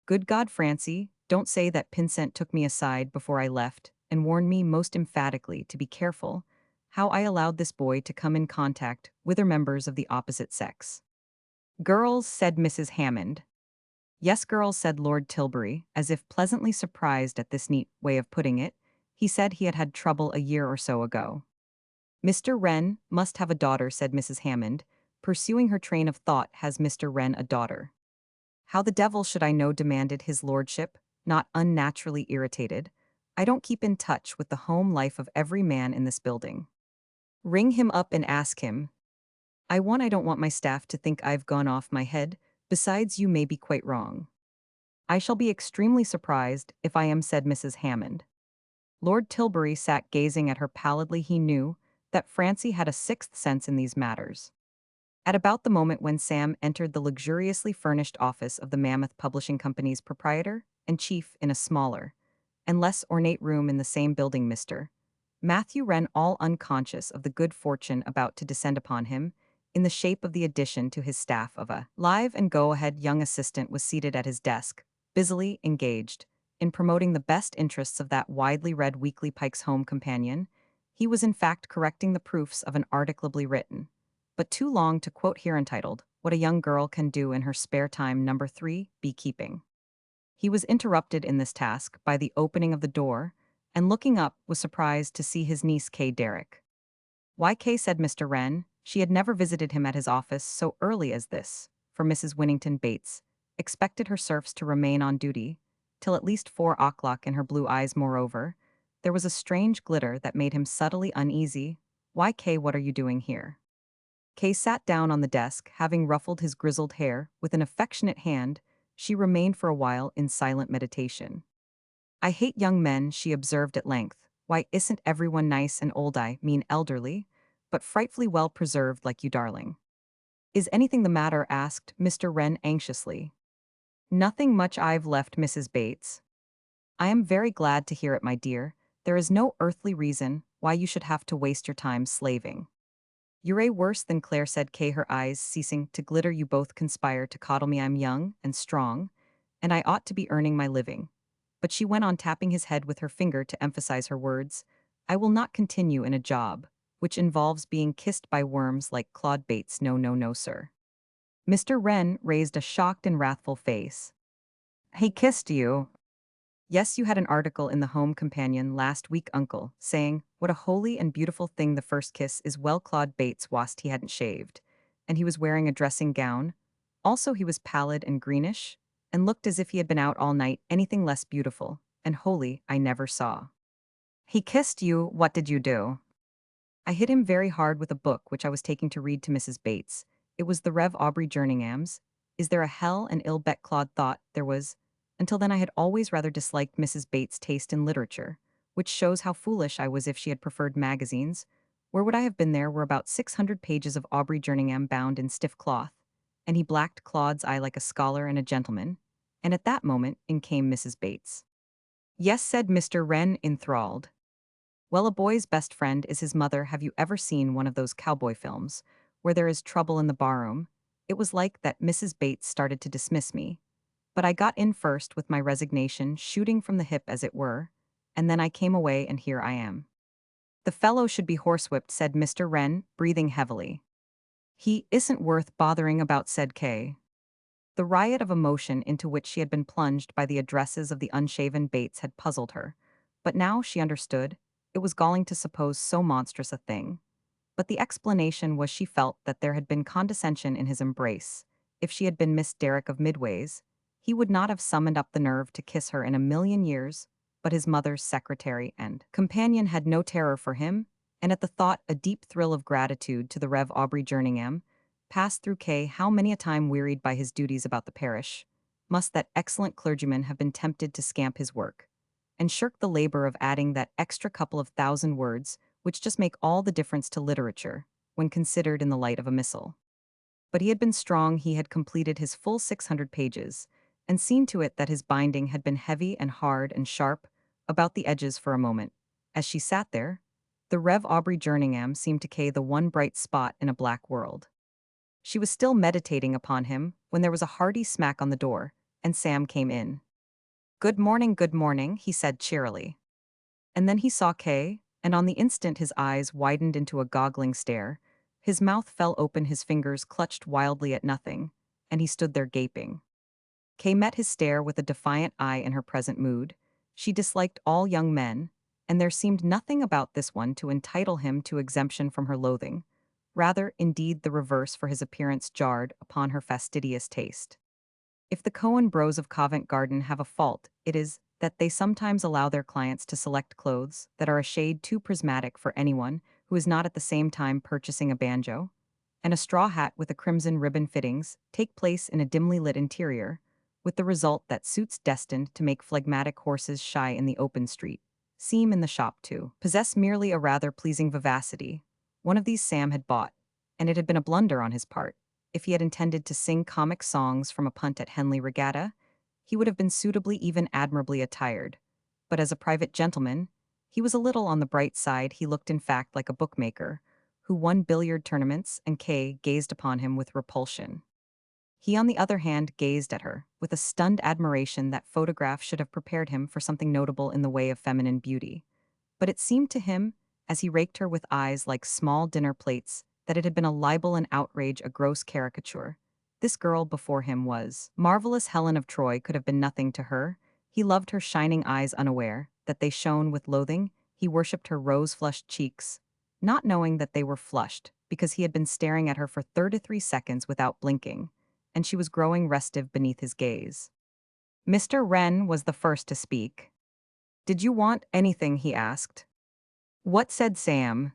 Good God, Francie, don't say that Pincent took me aside before I left and warned me most emphatically to be careful how I allowed this boy to come in contact with members of the opposite sex. Girls, said Mrs. Hammond. Yes, girls, said Lord Tilbury, as if pleasantly surprised at this neat way of putting it. He said he had had trouble a year or so ago. Mr. Wren must have a daughter, said Mrs. Hammond, pursuing her train of thought. Has Mr. Wren a daughter? How the devil should I know, demanded his lordship, not unnaturally irritated. I don't keep in touch with the home life of every man in this building. Ring him up and ask him. I don't want my staff to think I've gone off my head. Besides, you may be quite wrong. I shall be extremely surprised if I am, said Mrs. Hammond. Lord Tilbury sat gazing at her pallidly. He knew that Francie had a sixth sense in these matters. At about the moment when Sam entered the luxuriously furnished office of the Mammoth Publishing Company's proprietor and chief in a smaller and less ornate room in the same building, Mr. Matthew Wren, all unconscious of the good fortune about to descend upon him, in the shape of the addition to his staff of a live and go-ahead young assistant was seated at his desk, busily engaged in promoting the best interests of that widely read weekly Pike's Home Companion. He was in fact correcting the proofs of an articulably written, but too long to quote here entitled, What a Young Girl Can Do in Her Spare Time, Number 3, Beekeeping. He was interrupted in this task by the opening of the door, and looking up was surprised to see his niece Kay Derrick. Why, Kay, said Mr. Wren. She had never visited him at his office so early as this, for Mrs. Winnington Bates expected her serfs to remain on duty till at least 4 o'clock in her blue eyes. Moreover, there was a strange glitter that made him subtly uneasy. Why, Kay, what are you doing here? Kay sat down on the desk, having ruffled his grizzled hair with an affectionate hand. She remained for a while in silent meditation. I hate young men, she observed at length. Why, isn't everyone nice and old? I mean elderly, but frightfully well preserved like you, darling. Is anything the matter? Asked Mr. Wren anxiously. Nothing much. I've left Mrs. Bates. I am very glad to hear it, my dear. There is no earthly reason why you should have to waste your time slaving. You're a worse than Claire, said Kay, her eyes ceasing to glitter. You both conspire to coddle me. I'm young and strong, and I ought to be earning my living. But she went on, tapping his head with her finger to emphasize her words. I will not continue in a job which involves being kissed by worms like Claude Bates. No, no, no, sir. Mr. Wren raised a shocked and wrathful face. He kissed you? Yes, you had an article in the Home Companion last week, uncle, saying, what a holy and beautiful thing the first kiss is. Well, Claude Bates was't he hadn't shaved, and he was wearing a dressing gown. Also, he was pallid and greenish, and looked as if he had been out all night. Anything less beautiful and holy I never saw. He kissed you. What did you do? I hit him very hard with a book which I was taking to read to Mrs. Bates. It was the Rev. Aubrey Jerningham's. Is there a hell and ill bet? Claude thought there was. Until then I had always rather disliked Mrs. Bates' taste in literature, which shows how foolish I was if she had preferred magazines. Where would I have been? There were about 600 pages of Aubrey Jerningham bound in stiff cloth, and he blacked Claude's eye like a scholar and a gentleman, and at that moment in came Mrs. Bates. Yes, said Mr. Wren, enthralled. Well, a boy's best friend is his mother. Have you ever seen one of those cowboy films, where there is trouble in the barroom? It was like that. Mrs. Bates started to dismiss me, but I got in first with my resignation shooting from the hip as it were, and then I came away and here I am. The fellow should be horsewhipped, said Mr. Wren, breathing heavily. He isn't worth bothering about, said Kay. The riot of emotion into which she had been plunged by the addresses of the unshaven Bates had puzzled her, but now she understood. It was galling to suppose so monstrous a thing. But the explanation was she felt that there had been condescension in his embrace. If she had been Miss Derrick of Midways, he would not have summoned up the nerve to kiss her in a million years, but his mother's secretary and companion had no terror for him, and at the thought a deep thrill of gratitude to the Rev. Aubrey Jerningham passed through Kay. How many a time, wearied by his duties about the parish, must that excellent clergyman have been tempted to scamp his work and shirk the labor of adding that extra couple of thousand words which just make all the difference to literature when considered in the light of a missal. But he had been strong. He had completed his full 600 pages and seen to it that his binding had been heavy and hard and sharp about the edges. For a moment, as she sat there, the Rev. Aubrey Jerningham seemed to Kay the one bright spot in a black world. She was still meditating upon him when there was a hearty smack on the door, and Sam came in. Good morning, he said cheerily. And then he saw Kay, and on the instant his eyes widened into a goggling stare, his mouth fell open, his fingers clutched wildly at nothing, and he stood there gaping. Kay met his stare with a defiant eye. In her present mood, she disliked all young men, and there seemed nothing about this one to entitle him to exemption from her loathing. Rather, indeed, the reverse, for his appearance jarred upon her fastidious taste. If the Cohen bros of Covent Garden have a fault, it is that they sometimes allow their clients to select clothes that are a shade too prismatic for anyone who is not at the same time purchasing a banjo, and a straw hat with a crimson ribbon fittings take place in a dimly lit interior, with the result that suits destined to make phlegmatic horses shy in the open street seem in the shop to possess merely a rather pleasing vivacity. One of these Sam had bought, and it had been a blunder on his part. If he had intended to sing comic songs from a punt at Henley Regatta, he would have been suitably, even admirably attired. But as a private gentleman, he was a little on the bright side. He looked in fact like a bookmaker, who won billiard tournaments, and Kay gazed upon him with repulsion. He, on the other hand, gazed at her, with a stunned admiration that photograph should have prepared him for something notable in the way of feminine beauty. But it seemed to him, as he raked her with eyes like small dinner plates, that it had been a libel and outrage, a gross caricature. This girl before him was marvelous. Helen of Troy could have been nothing to her. He loved her shining eyes, unaware that they shone with loathing. He worshipped her rose-flushed cheeks, not knowing that they were flushed, because he had been staring at her for 33 seconds without blinking, and she was growing restive beneath his gaze. Mr. Wren was the first to speak. "Did you want anything?" he asked. "What?" said Sam.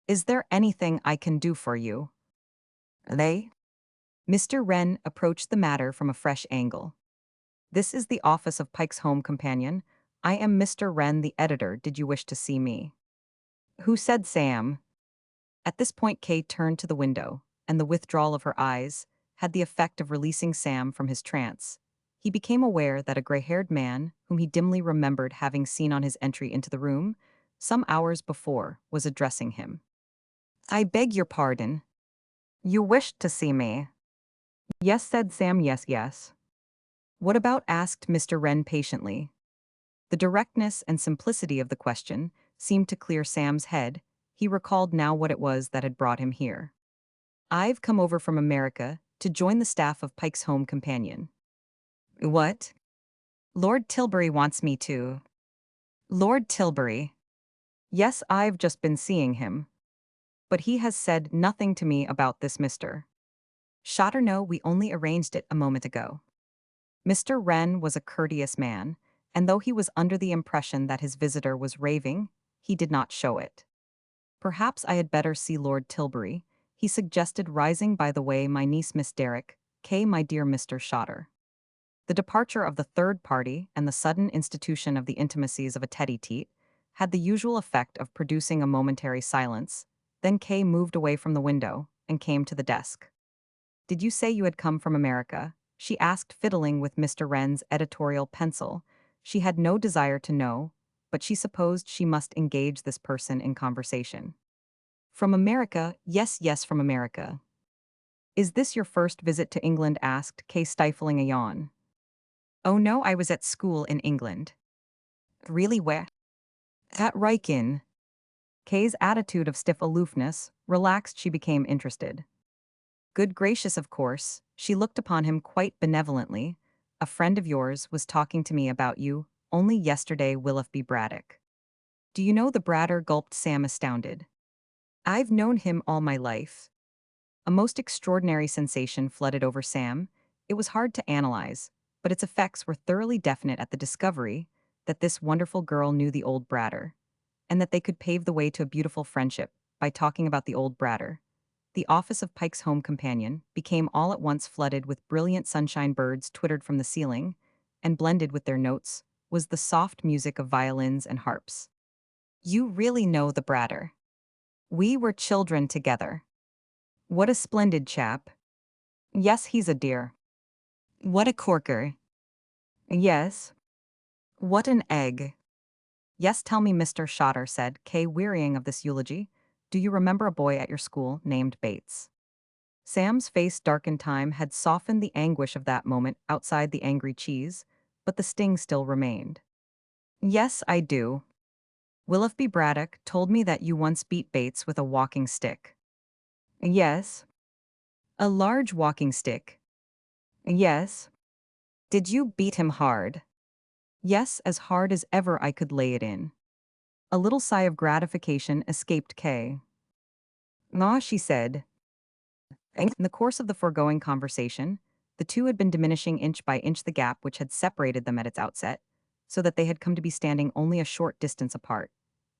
"Is there anything I can do for you?" "They?" Mr. Wren approached the matter from a fresh angle. "This is the office of Pike's Home Companion. I am Mr. Wren, the editor. Did you wish to see me?" "Who?" said Sam. At this point, Kay turned to the window, and the withdrawal of her eyes had the effect of releasing Sam from his trance. He became aware that a gray-haired man, whom he dimly remembered having seen on his entry into the room some hours before, was addressing him. "I beg your pardon. You wished to see me?" "Yes," said Sam. "Yes, yes." "What about?" asked Mr. Wren patiently. The directness and simplicity of the question seemed to clear Sam's head. He recalled now what it was that had brought him here. "I've come over from America to join the staff of Pike's Home Companion." "What?" "Lord Tilbury wants me to." "Lord Tilbury?" "Yes, I've just been seeing him. But he has said nothing to me about this, Mr. Shotter. No, we only arranged it a moment ago." Mr. Wren was a courteous man, and though he was under the impression that his visitor was raving, he did not show it. "Perhaps I had better see Lord Tilbury," he suggested, rising. "By the way, my niece, Miss Derrick, Kay, my dear Mr. Shotter." The departure of the third party and the sudden institution of the intimacies of a tete-a-tete had the usual effect of producing a momentary silence. Then Kay moved away from the window and came to the desk. "Did you say you had come from America?" she asked, fiddling with Mr. Wren's editorial pencil. She had no desire to know, but she supposed she must engage this person in conversation. "From America? Yes, yes, from America." "Is this your first visit to England?" asked Kay, stifling a yawn. "Oh no, I was at school in England." "Really? Where?" "At Riken." Kay's attitude of stiff aloofness relaxed. She became interested. "Good gracious, of course." She looked upon him quite benevolently. "A friend of yours was talking to me about you only yesterday, Willoughby Braddock." "Do you know the Bradder?" gulped Sam, astounded. "I've known him all my life." A most extraordinary sensation flooded over Sam. It was hard to analyze, but its effects were thoroughly definite at the discovery that this wonderful girl knew the old Bradder, and that they could pave the way to a beautiful friendship by talking about the old Bradder. The office of Pike's Home Companion became all at once flooded with brilliant sunshine. Birds twittered from the ceiling, and blended with their notes was the soft music of violins and harps. "You really know the Bradder?" "We were children together." "What a splendid chap." "Yes, he's a dear." "What a corker." "Yes." "What an egg." "Yes, tell me, Mr. Shotter," said Kay, wearying of this eulogy. "Do you remember a boy at your school named Bates?" Sam's face darkened. Time had softened the anguish of that moment outside the angry cheese, but the sting still remained. "Yes, I do. Willoughby Braddock told me that you once beat Bates with a walking stick." "Yes." "A large walking stick?" "Yes." "Did you beat him hard?" "Yes, as hard as ever I could lay it in." A little sigh of gratification escaped Kay. "Ah," she said. In the course of the foregoing conversation, the two had been diminishing inch by inch the gap which had separated them at its outset, so that they had come to be standing only a short distance apart.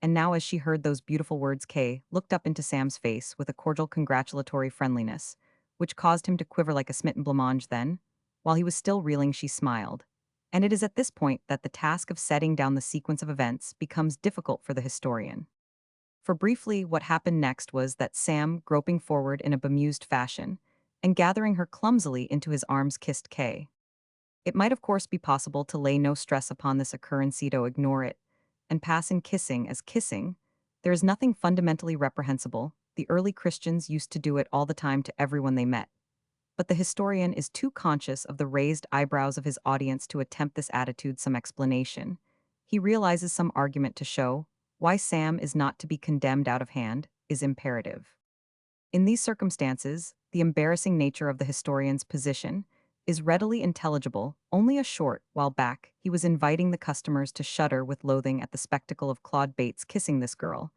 And now, as she heard those beautiful words, Kay looked up into Sam's face with a cordial congratulatory friendliness, which caused him to quiver like a smitten blancmange. Then, while he was still reeling, she smiled. And it is at this point that the task of setting down the sequence of events becomes difficult for the historian. For briefly, what happened next was that Sam, groping forward in a bemused fashion, and gathering her clumsily into his arms, kissed Kay. It might of course be possible to lay no stress upon this occurrencito, ignore it, and pass in kissing as kissing. There is nothing fundamentally reprehensible. the early Christians used to do it all the time to everyone they met. But the historian is too conscious of the raised eyebrows of his audience to attempt this attitude some explanation. He realizes some argument to show why Sam is not to be condemned out of hand is imperative. In these circumstances, the embarrassing nature of the historian's position is readily intelligible. Only a short while back, he was inviting the customers to shudder with loathing at the spectacle of Claude Bates kissing this girl,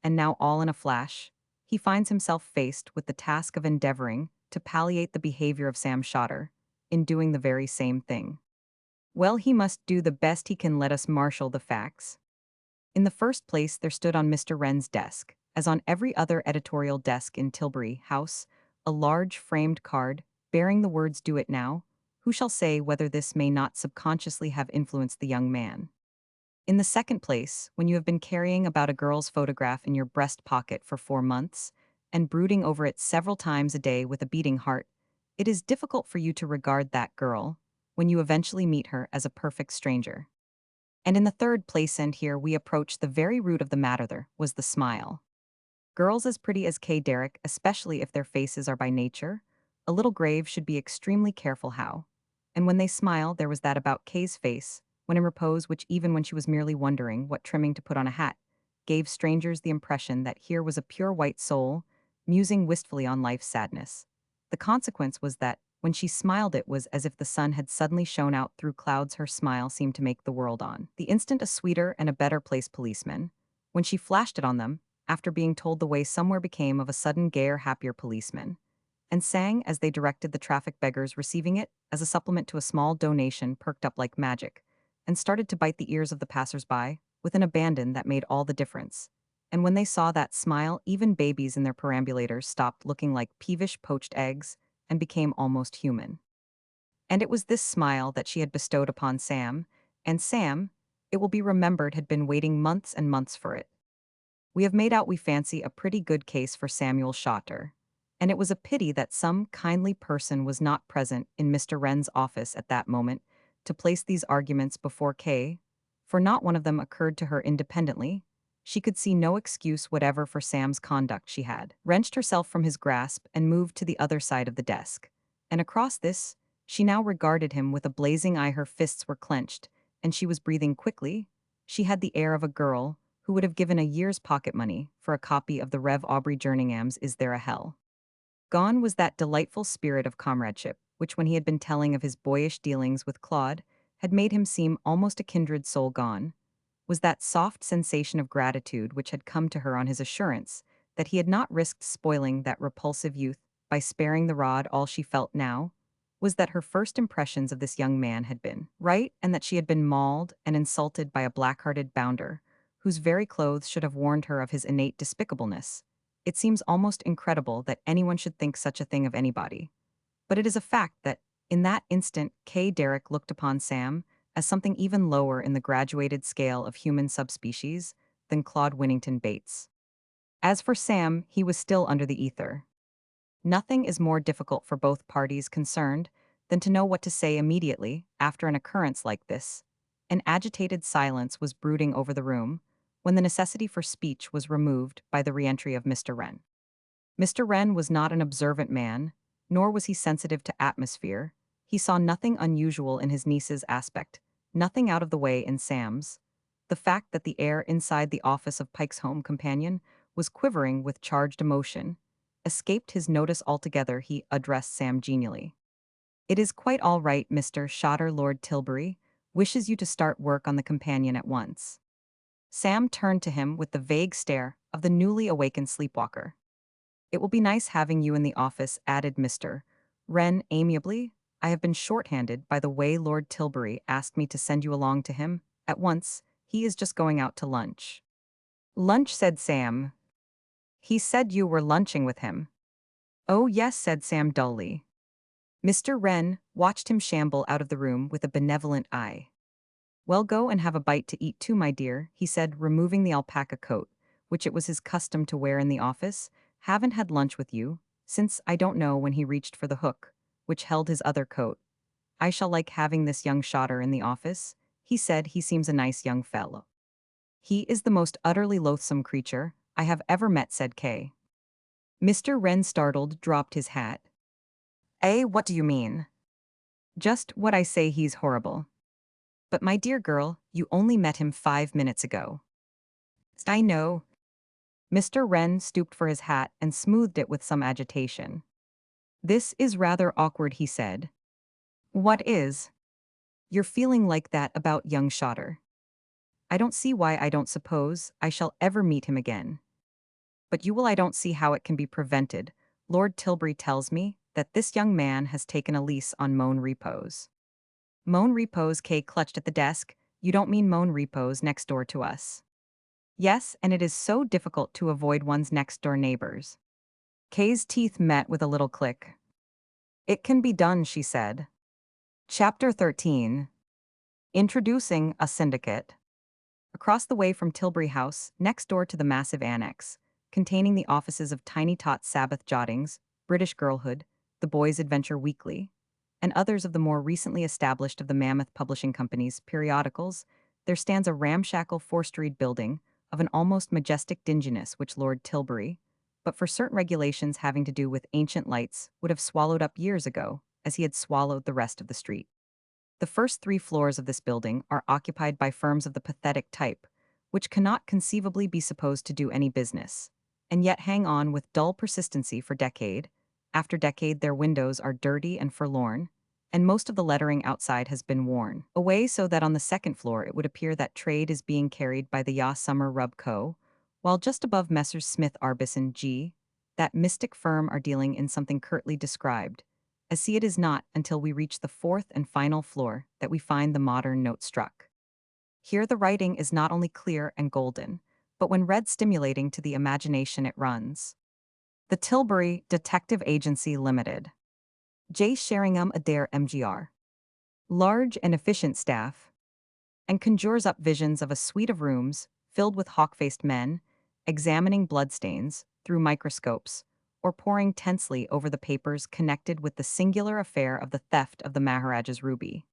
and now all in a flash, he finds himself faced with the task of endeavoring to palliate the behavior of Sam Shotter in doing the very same thing. Well, he must do the best he can. Let us marshal the facts. In the first place, there stood on Mr. Wren's desk, as on every other editorial desk in Tilbury House, a large framed card bearing the words "Do it now." Who shall say whether this may not subconsciously have influenced the young man? In the second place, when you have been carrying about a girl's photograph in your breast pocket for 4 months, and brooding over it several times a day with a beating heart, it is difficult for you to regard that girl, when you eventually meet her, as a perfect stranger. And in the third place, and here we approach the very root of the matter, there was the smile. Girls as pretty as Kay Derrick, especially if their faces are by nature a little grave, should be extremely careful how. And when they smile, there was that about Kay's face, when in repose, which, even when she was merely wondering what trimming to put on a hat, gave strangers the impression that here was a pure white soul, musing wistfully on life's sadness. The consequence was that, when she smiled, it was as if the sun had suddenly shone out through clouds. Her smile seemed to make the world on the instant a sweeter and a better place policeman. When she flashed it on them, after being told the way somewhere became of a sudden gayer, happier policeman, and sang as they directed the traffic, beggars receiving it as a supplement to a small donation perked up like magic, and started to bite the ears of the passers-by with an abandon that made all the difference. And when they saw that smile, even babies in their perambulators stopped looking like peevish poached eggs and became almost human. And it was this smile that she had bestowed upon Sam, and Sam, it will be remembered, had been waiting months and months for it. We have made out, we fancy, a pretty good case for Samuel Shotter, and it was a pity that some kindly person was not present in Mr. Wren's office at that moment to place these arguments before Kay, for not one of them occurred to her independently. She could see no excuse whatever for Sam's conduct. She had wrenched herself from his grasp and moved to the other side of the desk, and across this, she now regarded him with a blazing eye. Her fists were clenched, and she was breathing quickly. She had the air of a girl who would have given a year's pocket money for a copy of the Rev. Aubrey Jerningham's Is There a Hell? Gone was that delightful spirit of comradeship, which, when he had been telling of his boyish dealings with Claude, had made him seem almost a kindred soul. Gone was that soft sensation of gratitude which had come to her on his assurance that he had not risked spoiling that repulsive youth by sparing the rod. All she felt now was that her first impressions of this young man had been right, and that she had been mauled and insulted by a black-hearted bounder whose very clothes should have warned her of his innate despicableness. It seems almost incredible that anyone should think such a thing of anybody. But it is a fact that, in that instant, Kay Derrick looked upon Sam as something even lower in the graduated scale of human subspecies than Claude Winnington Bates. As for Sam, he was still under the ether. Nothing is more difficult for both parties concerned than to know what to say immediately after an occurrence like this. An agitated silence was brooding over the room when the necessity for speech was removed by the re-entry of Mr. Wren. Mr. Wren was not an observant man, nor was he sensitive to atmosphere. He saw nothing unusual in his niece's aspect, nothing out of the way in Sam's. The fact that the air inside the office of Pike's home companion was quivering with charged emotion escaped his notice altogether. He addressed Sam genially. "It is quite all right, Mr. Shotter. Lord Tilbury wishes you to start work on the companion at once." Sam turned to him with the vague stare of the newly awakened sleepwalker. "It will be nice having you in the office," added Mr. Wren amiably. "I have been shorthanded by the way Lord Tilbury asked me to send you along to him at once. He is just going out to lunch." "Lunch," said Sam. "He said you were lunching with him." "Oh yes," said Sam dully. Mr. Wren watched him shamble out of the room with a benevolent eye. "Well, go and have a bite to eat too, my dear," he said, removing the alpaca coat, which it was his custom to wear in the office. "Haven't had lunch with you since, I don't know when." He reached for the hook, which held his other coat. "I shall like having this young Shotter in the office," he said. "He seems a nice young fellow." "He is the most utterly loathsome creature I have ever met," said Kay. Mr. Wren, startled, dropped his hat. What do you mean? Just what I say, he's horrible. But my dear girl, you only met him 5 minutes ago. I know. Mr. Wren stooped for his hat and smoothed it with some agitation. This is rather awkward, he said. What is? You're feeling like that about young Shotter. I don't see why. I don't suppose I shall ever meet him again. But you will. I don't see how it can be prevented. Lord Tilbury tells me that this young man has taken a lease on Moan Repos. Moan Repos? Kay clutched at the desk. You don't mean Moan Repos next door to us? Yes, and it is so difficult to avoid one's next door neighbors. Kay's teeth met with a little click. It can be done, she said. Chapter 13. Introducing a syndicate. Across the way from Tilbury House, next door to the massive annex, containing the offices of Tiny Tot's Sabbath Jottings, British Girlhood, The Boys' Adventure Weekly, and others of the more recently established of the Mammoth Publishing Company's periodicals, there stands a ramshackle four-storied building of an almost majestic dinginess which Lord Tilbury, but for certain regulations having to do with ancient lights, would have swallowed up years ago, as he had swallowed the rest of the street. The first 3 floors of this building are occupied by firms of the pathetic type, which cannot conceivably be supposed to do any business, and yet hang on with dull persistency for decade after decade. Their windows are dirty and forlorn, and most of the lettering outside has been worn away, so that on the second floor it would appear that trade is being carried by the Ya Summer Rub Co., while just above Messrs. Smith Arbison G., that mystic firm, are dealing in something curtly described, as see it is not until we reach the fourth and final floor that we find the modern note struck. Here the writing is not only clear and golden, but when read stimulating to the imagination, it runs: The Tilbury Detective Agency Limited. J. Sheringham Adair MGR. Large and efficient staff. And conjures up visions of a suite of rooms filled with hawk-faced men, examining bloodstains through microscopes, or poring tensely over the papers connected with the singular affair of the theft of the Maharaja's ruby.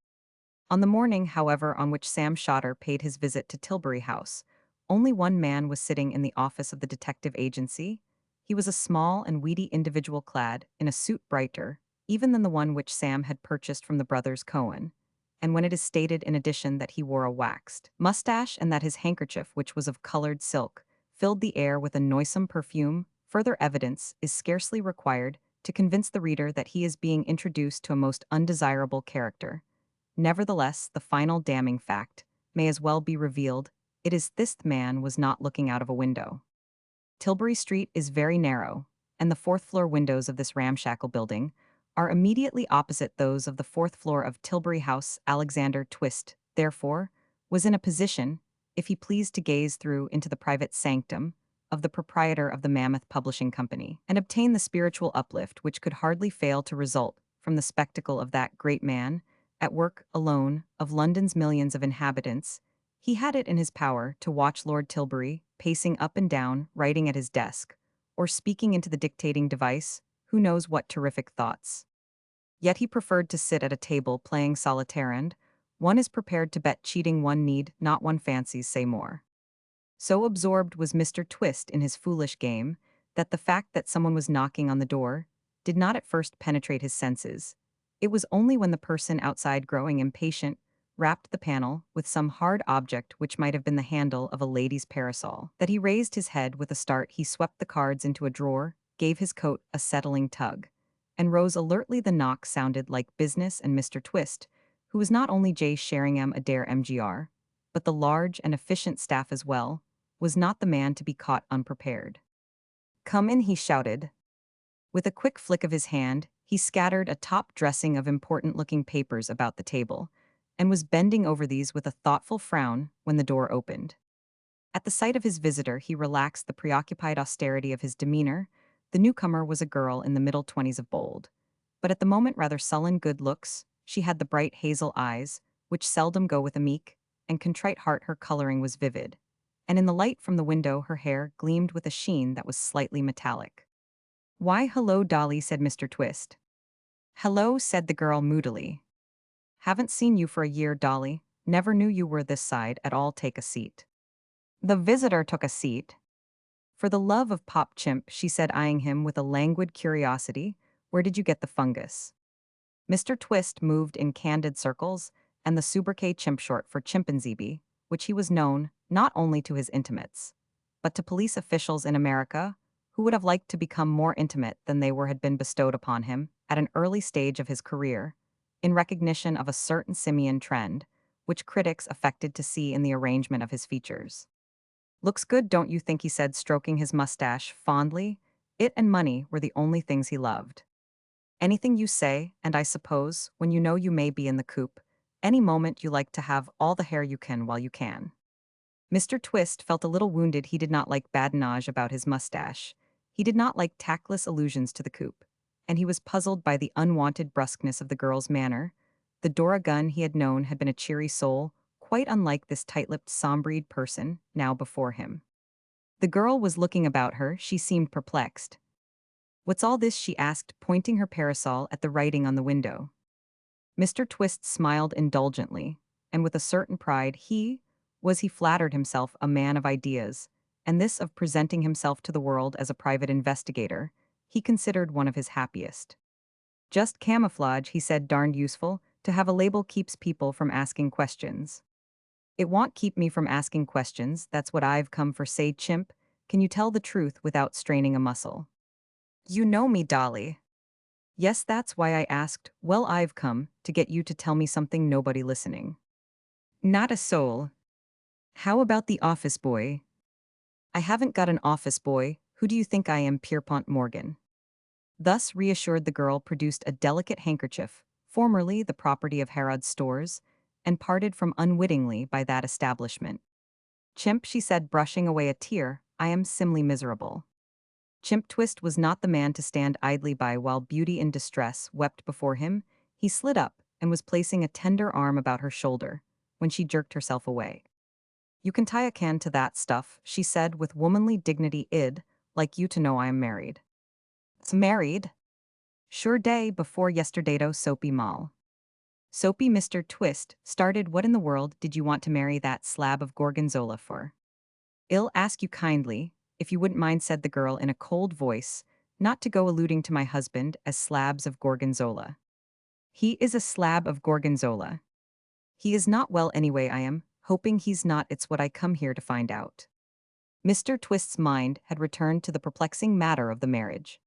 On the morning, however, on which Sam Shotter paid his visit to Tilbury House, only one man was sitting in the office of the detective agency. He was a small and weedy individual clad in a suit brighter even than the one which Sam had purchased from the brothers Cohen, and when it is stated in addition that he wore a waxed mustache and that his handkerchief, which was of colored silk, filled the air with a noisome perfume, further evidence is scarcely required to convince the reader that he is being introduced to a most undesirable character. Nevertheless, the final damning fact may as well be revealed. It is this man was not looking out of a window. Tilbury Street is very narrow, and the fourth-floor windows of this ramshackle building are immediately opposite those of the fourth floor of Tilbury House. Alexander Twist, therefore, was in a position, if he pleased to gaze through into the private sanctum of the proprietor of the Mammoth Publishing Company, and obtain the spiritual uplift which could hardly fail to result from the spectacle of that great man, at work alone of London's millions of inhabitants. He had it in his power to watch Lord Tilbury pacing up and down, writing at his desk, or speaking into the dictating device, who knows what terrific thoughts. Yet he preferred to sit at a table playing solitaire, and one is prepared to bet cheating one need not, one fancies say more. So absorbed was Mr. Twist in his foolish game that the fact that someone was knocking on the door did not at first penetrate his senses. It was only when the person outside, growing impatient, rapped the panel with some hard object which might have been the handle of a lady's parasol, that he raised his head with a start. He swept the cards into a drawer, gave his coat a settling tug, and rose alertly. The knock sounded like business, and Mr. Twist, who was not only J. Sheringham Adair MGR, but the large and efficient staff as well, was not the man to be caught unprepared. "Come in," he shouted. With a quick flick of his hand, he scattered a top dressing of important-looking papers about the table, and was bending over these with a thoughtful frown when the door opened. At the sight of his visitor, he relaxed the preoccupied austerity of his demeanor. The newcomer was a girl in the middle 20s, of bold, but at the moment rather sullen good looks. She had the bright hazel eyes, which seldom go with a meek and contrite heart. Her coloring was vivid, and in the light from the window her hair gleamed with a sheen that was slightly metallic. "Why, hello, Dolly," said Mr. Twist. "Hello," said the girl moodily. "Haven't seen you for a year, Dolly. Never knew you were this side at all. Take a seat." The visitor took a seat. For the love of Pop Chimp, she said, eyeing him with a languid curiosity, where did you get the fungus? Mr. Twist moved in candid circles, and the sobriquet Chimp, short for chimpanzee, which he was known not only to his intimates, but to police officials in America who would have liked to become more intimate than they were had been bestowed upon him at an early stage of his career, in recognition of a certain simian trend, which critics affected to see in the arrangement of his features. Looks good, don't you think? He said, stroking his mustache fondly. It and money were the only things he loved. Anything you say, and I suppose, when you know you may be in the coop, any moment you like to have all the hair you can while you can. Mr. Twist felt a little wounded. He did not like badinage about his mustache. He did not like tactless allusions to the coop. And he was puzzled by the unwanted brusqueness of the girl's manner. The Dora Gunn he had known had been a cheery soul, quite unlike this tight-lipped, sombreed person now before him. The girl was looking about her. She seemed perplexed. What's all this? She asked, pointing her parasol at the writing on the window. Mr. Twist smiled indulgently, and with a certain pride he flattered himself a man of ideas, and this of presenting himself to the world as a private investigator, he considered one of his happiest. Just camouflage, he said, darned useful, to have a label keeps people from asking questions. It won't keep me from asking questions, that's what I've come for. Say, Chimp, can you tell the truth without straining a muscle? You know me, Dolly. Yes, that's why I asked. Well, I've come to get you to tell me something. Nobody listening. Not a soul. How about the office boy? I haven't got an office boy. Who do you think I am? Pierpont Morgan. Thus reassured, the girl produced a delicate handkerchief, formerly the property of Harrod's stores, and parted from unwittingly by that establishment. Chimp, she said, brushing away a tear, I am simply miserable. Chimp Twist was not the man to stand idly by while beauty in distress wept before him. He slid up and was placing a tender arm about her shoulder when she jerked herself away. You can tie a can to that stuff, she said with womanly dignity. Id, like you to know I am married. It's married? Sure day before yesterday, Soapy Moll. Soapy. Mr. Twist started. What in the world did you want to marry that slab of gorgonzola for? I'll ask you kindly, if you wouldn't mind, said the girl in a cold voice, not to go alluding to my husband as slabs of gorgonzola. He is a slab of gorgonzola. He is not well anyway. I am hoping he's not. It's what I come here to find out. Mr. Twist's mind had returned to the perplexing matter of the marriage.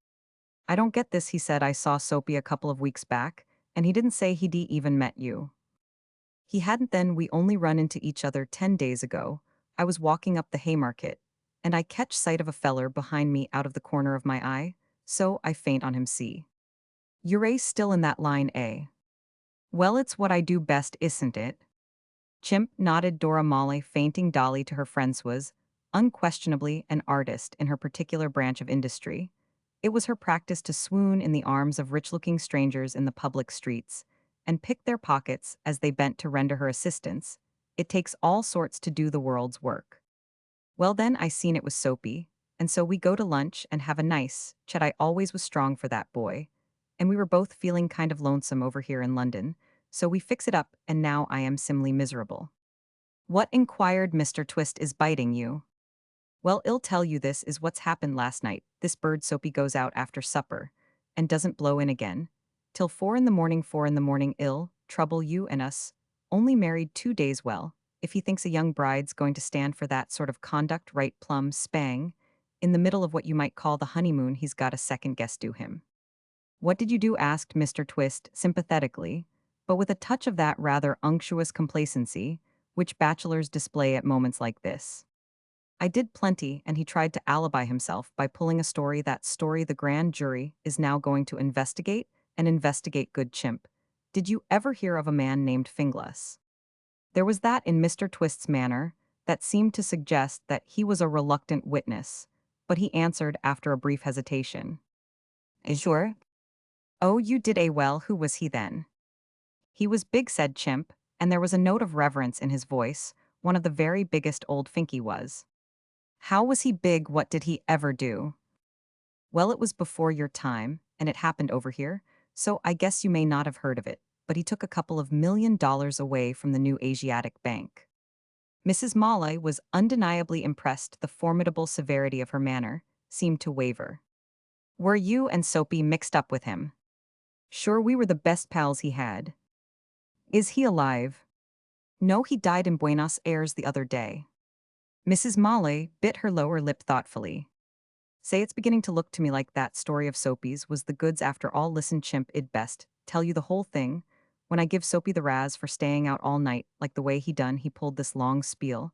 I don't get this, he said. I saw Soapy a couple of weeks back, and he didn't say he'd even met you. He hadn't then. We only run into each other 10 days ago. I was walking up the Haymarket, and I catch sight of a feller behind me out of the corner of my eye, so I faint on him. See? You're still in that line, eh? Well, it's what I do best, isn't it? Chimp nodded. Dora Molly, fainting Dolly to her friends, was unquestionably an artist in her particular branch of industry. It was her practice to swoon in the arms of rich-looking strangers in the public streets and pick their pockets as they bent to render her assistance. It takes all sorts to do the world's work. Well then, I seen it was Soapy, and so we go to lunch and have a nice chat. I always was strong for that boy, and we were both feeling kind of lonesome over here in London, so we fix it up, and now I am simply miserable. What, inquired Mr. Twist, is biting you? Well, I'll tell you, this is what's happened last night. This bird Soapy goes out after supper, and doesn't blow in again, till 4 in the morning. 4 in the morning. Ill trouble you and us, only married 2 days. Well, if he thinks a young bride's going to stand for that sort of conduct right plumb spang, in the middle of what you might call the honeymoon, he's got a second guess due him. What did you do? Asked Mr. Twist sympathetically, but with a touch of that rather unctuous complacency which bachelors display at moments like this. I did plenty, and he tried to alibi himself by pulling a story. That story the grand jury is now going to investigate, and investigate. Good Chimp. Did you ever hear of a man named Finglas? There was that in Mr. Twist's manner that seemed to suggest that he was a reluctant witness, but he answered after a brief hesitation. Sure. Oh, you did. Well, who was he then? He was big, said Chimp, and there was a note of reverence in his voice. One of the very biggest. Old Finky was. How was he big? What did he ever do? Well, it was before your time, and it happened over here, so I guess you may not have heard of it, but he took a couple of $1 million away from the New Asiatic Bank. Mrs. Molly was undeniably impressed. The formidable severity of her manner seemed to waver. Were you and Soapy mixed up with him? Sure, we were the best pals he had. Is he alive? No, he died in Buenos Aires the other day. Mrs. Molly bit her lower lip thoughtfully. Say, it's beginning to look to me like that story of Soapy's was the goods after all. Listen, chimp, I'd best tell you the whole thing. When I give Soapy the raz for staying out all night, like the way he done, he pulled this long spiel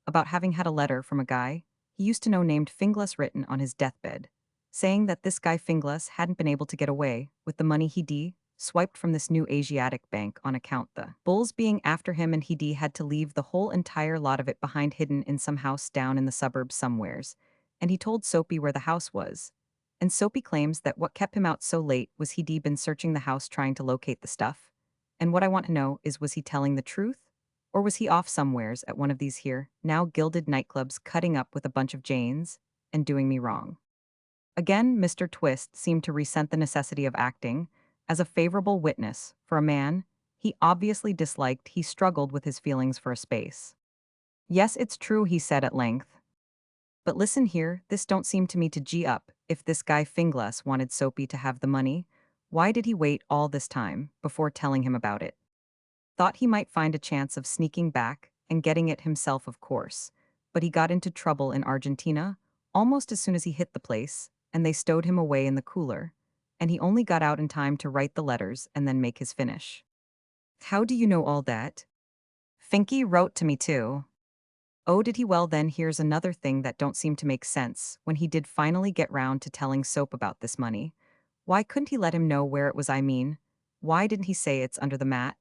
about having had a letter from a guy he used to know named Finglas written on his deathbed, saying that this guy Finglas hadn't been able to get away with the money he swiped from this new Asiatic bank on account the bulls being after him, and he had to leave the whole entire lot of it behind hidden in some house down in the suburbs somewheres. And he told Soapy where the house was. And Soapy claims that what kept him out so late was he'd been searching the house trying to locate the stuff. And what I want to know is, was he telling the truth? Or was he off somewheres at one of these here, now gilded nightclubs, cutting up with a bunch of Janes and doing me wrong? Again, Mr. Twist seemed to resent the necessity of acting as a favorable witness for a man he obviously disliked. He struggled with his feelings for a space. Yes, it's true, he said at length. But listen here, this don't seem to me to G up. If this guy Finglas wanted Soapy to have the money, why did he wait all this time before telling him about it? Thought he might find a chance of sneaking back and getting it himself, of course. But he got into trouble in Argentina almost as soon as he hit the place, and they stowed him away in the cooler. And he only got out in time to write the letters and then make his finish. How do you know all that? Finky wrote to me too. Oh, did he? Well, then here's another thing that don't seem to make sense. When he did finally get round to telling Soap about this money, why couldn't he let him know where it was? I mean, why didn't he say it's under the mat,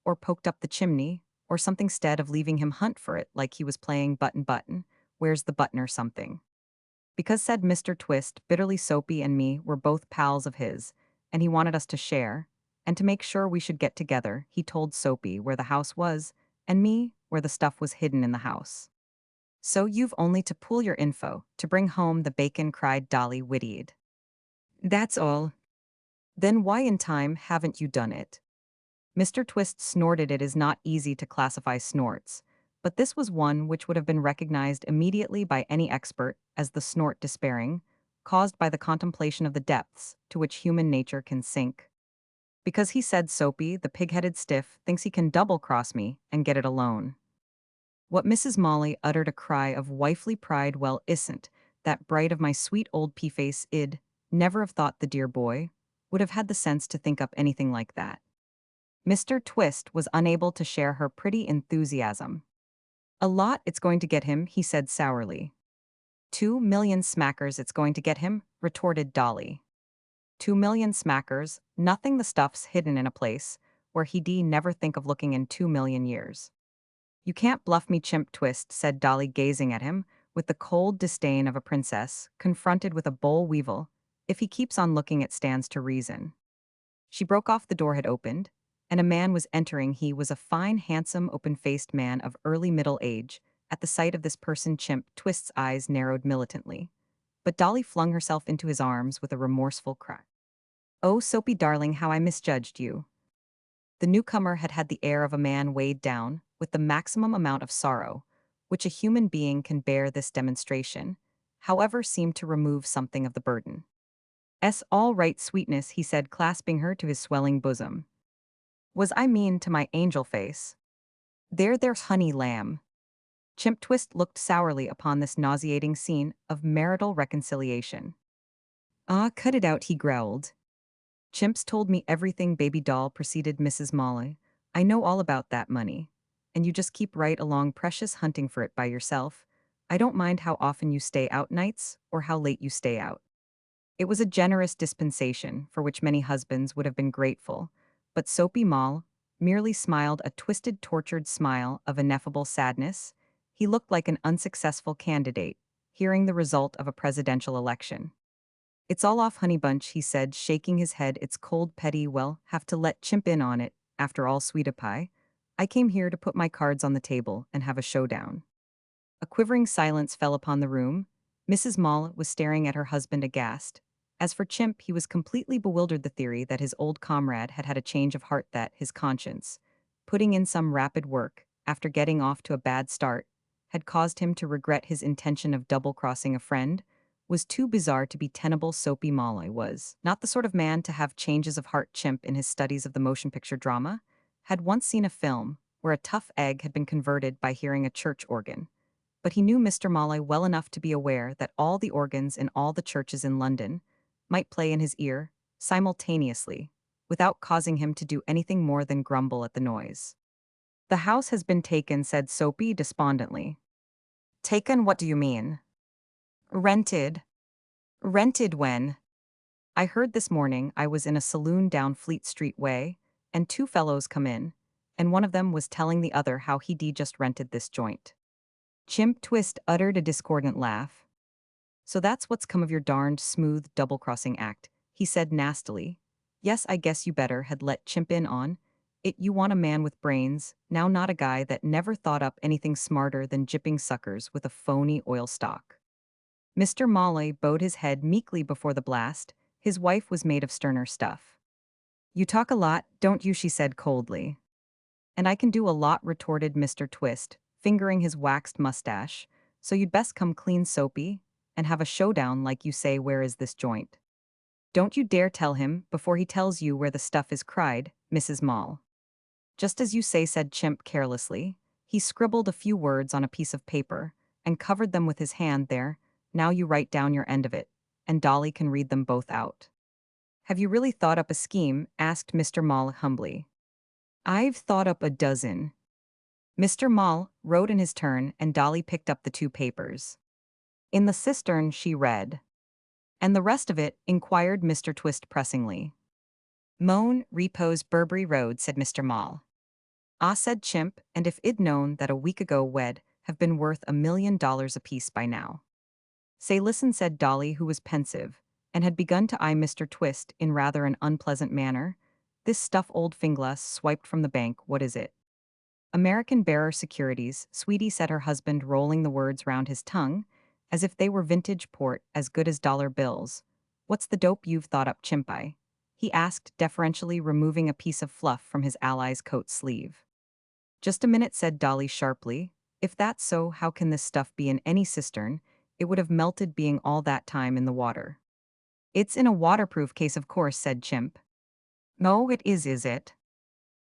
or poked up the chimney, or something, instead of leaving him hunt for it like he was playing button, where's the button or something? Because, said Mr. Twist bitterly, Soapy and me were both pals of his, and he wanted us to share, and to make sure we should get together, he told Soapy where the house was, and me where the stuff was hidden in the house. So you've only to pool your info to bring home the bacon, cried Dolly, wittied. That's all. Then why in time haven't you done it? Mr. Twist snorted. It is not easy to classify snorts, but this was one which would have been recognized immediately by any expert as the snort despairing, caused by the contemplation of the depths to which human nature can sink. Because he said, Soapy, the pig-headed stiff, thinks he can double-cross me and get it alone. What Mrs. Molly uttered a cry of wifely pride. Well, isn't that bright of my sweet old pea-face? Id never have thought the dear boy would have had the sense to think up anything like that. Mr. Twist was unable to share her pretty enthusiasm. A lot it's going to get him, he said sourly. 2 million smackers it's going to get him, retorted Dolly. 2 million smackers, nothing, the stuff's hidden in a place where he'd never think of looking in 2 million years. You can't bluff me, chimp. Twist, said Dolly, gazing at him with the cold disdain of a princess confronted with a boll weevil. If he keeps on looking, it stands to reason. She broke off. The door had opened, and a man was entering. He was a fine, handsome, open-faced man of early middle age. At the sight of this person, Chimp Twist's eyes narrowed militantly. But Dolly flung herself into his arms with a remorseful cry. Oh, Soapy darling, how I misjudged you. The newcomer had had the air of a man weighed down with the maximum amount of sorrow which a human being can bear. This demonstration, however, seemed to remove something of the burden. All right, sweetness, he said, clasping her to his swelling bosom. Was I mean to my angel face? There's honey lamb. Chimp Twist looked sourly upon this nauseating scene of marital reconciliation. Ah, cut it out, he growled. Chimps told me everything, baby doll, proceeded Mrs. Molly. I know all about that money. And you just keep right along, precious, hunting for it by yourself. I don't mind how often you stay out nights or how late you stay out. It was a generous dispensation for which many husbands would have been grateful, but Soapy Moll merely smiled a twisted, tortured smile of ineffable sadness. He looked like an unsuccessful candidate, hearing the result of a presidential election. It's all off, honey bunch, he said, shaking his head. It's cold, petty. Well, have to let Chimp in on it. After all, sweetie pie, I came here to put my cards on the table and have a showdown. A quivering silence fell upon the room. Mrs. Moll was staring at her husband aghast. As for Chimp, he was completely bewildered. The theory that his old comrade had had a change of heart, that his conscience, putting in some rapid work, after getting off to a bad start, had caused him to regret his intention of double-crossing a friend, was too bizarre to be tenable. Soapy Malloy was not the sort of man to have changes of heart. Chimp, in his studies of the motion picture drama, had once seen a film where a tough egg had been converted by hearing a church organ, but he knew Mr. Malloy well enough to be aware that all the organs in all the churches in London might play in his ear simultaneously, without causing him to do anything more than grumble at the noise. "The house has been taken," said Soapy despondently. "Taken? What do you mean?" "Rented." "Rented when?" "I heard this morning. I was in a saloon down Fleet Street way, and two fellows come in, and one of them was telling the other how he'd just rented this joint." Chimp Twist uttered a discordant laugh. "So that's what's come of your darned smooth double-crossing act," he said nastily. "Yes, I guess you better had let Chimp in on it. You want a man with brains, now, not a guy that never thought up anything smarter than jipping suckers with a phony oil stock." Mr. Malloy bowed his head meekly before the blast. His wife was made of sterner stuff. "You talk a lot, don't you?" she said coldly. "And I can do a lot," retorted Mr. Twist, fingering his waxed mustache. "So you'd best come clean, Soapy, and have a showdown like you say. Where is this joint?" "Don't you dare tell him before he tells you where the stuff is," cried Mrs. Mall. "Just as you say," said Chimp carelessly. He scribbled a few words on a piece of paper and covered them with his hand. "There, now you write down your end of it, and Dolly can read them both out." "Have you really thought up a scheme?" asked Mr. Mall humbly. "I've thought up a dozen." Mr. Mall wrote in his turn, and Dolly picked up the two papers. "In the cistern," she read. "And the rest of it?" inquired Mr. Twist pressingly. "Moan, repose, Burberry Road," said Mr. Mall. "Ah," said Chimp, "and if I'd known that a week ago we'd have been worth $1 million apiece by now." "Say, listen," said Dolly, who was pensive, and had begun to eye Mr. Twist in rather an unpleasant manner. "This stuff old Finglas swiped from the bank, what is it?" "American Bearer Securities," sweetie, said her husband, rolling the words round his tongue, as if they were vintage port as good as dollar bills. "What's the dope you've thought up, Chimpai?" he asked, deferentially removing a piece of fluff from his ally's coat sleeve. "Just a minute," said Dolly sharply. "If that's so, how can this stuff be in any cistern? It would have melted being all that time in the water." "It's in a waterproof case, of course," said Chimp. "No, it is it?"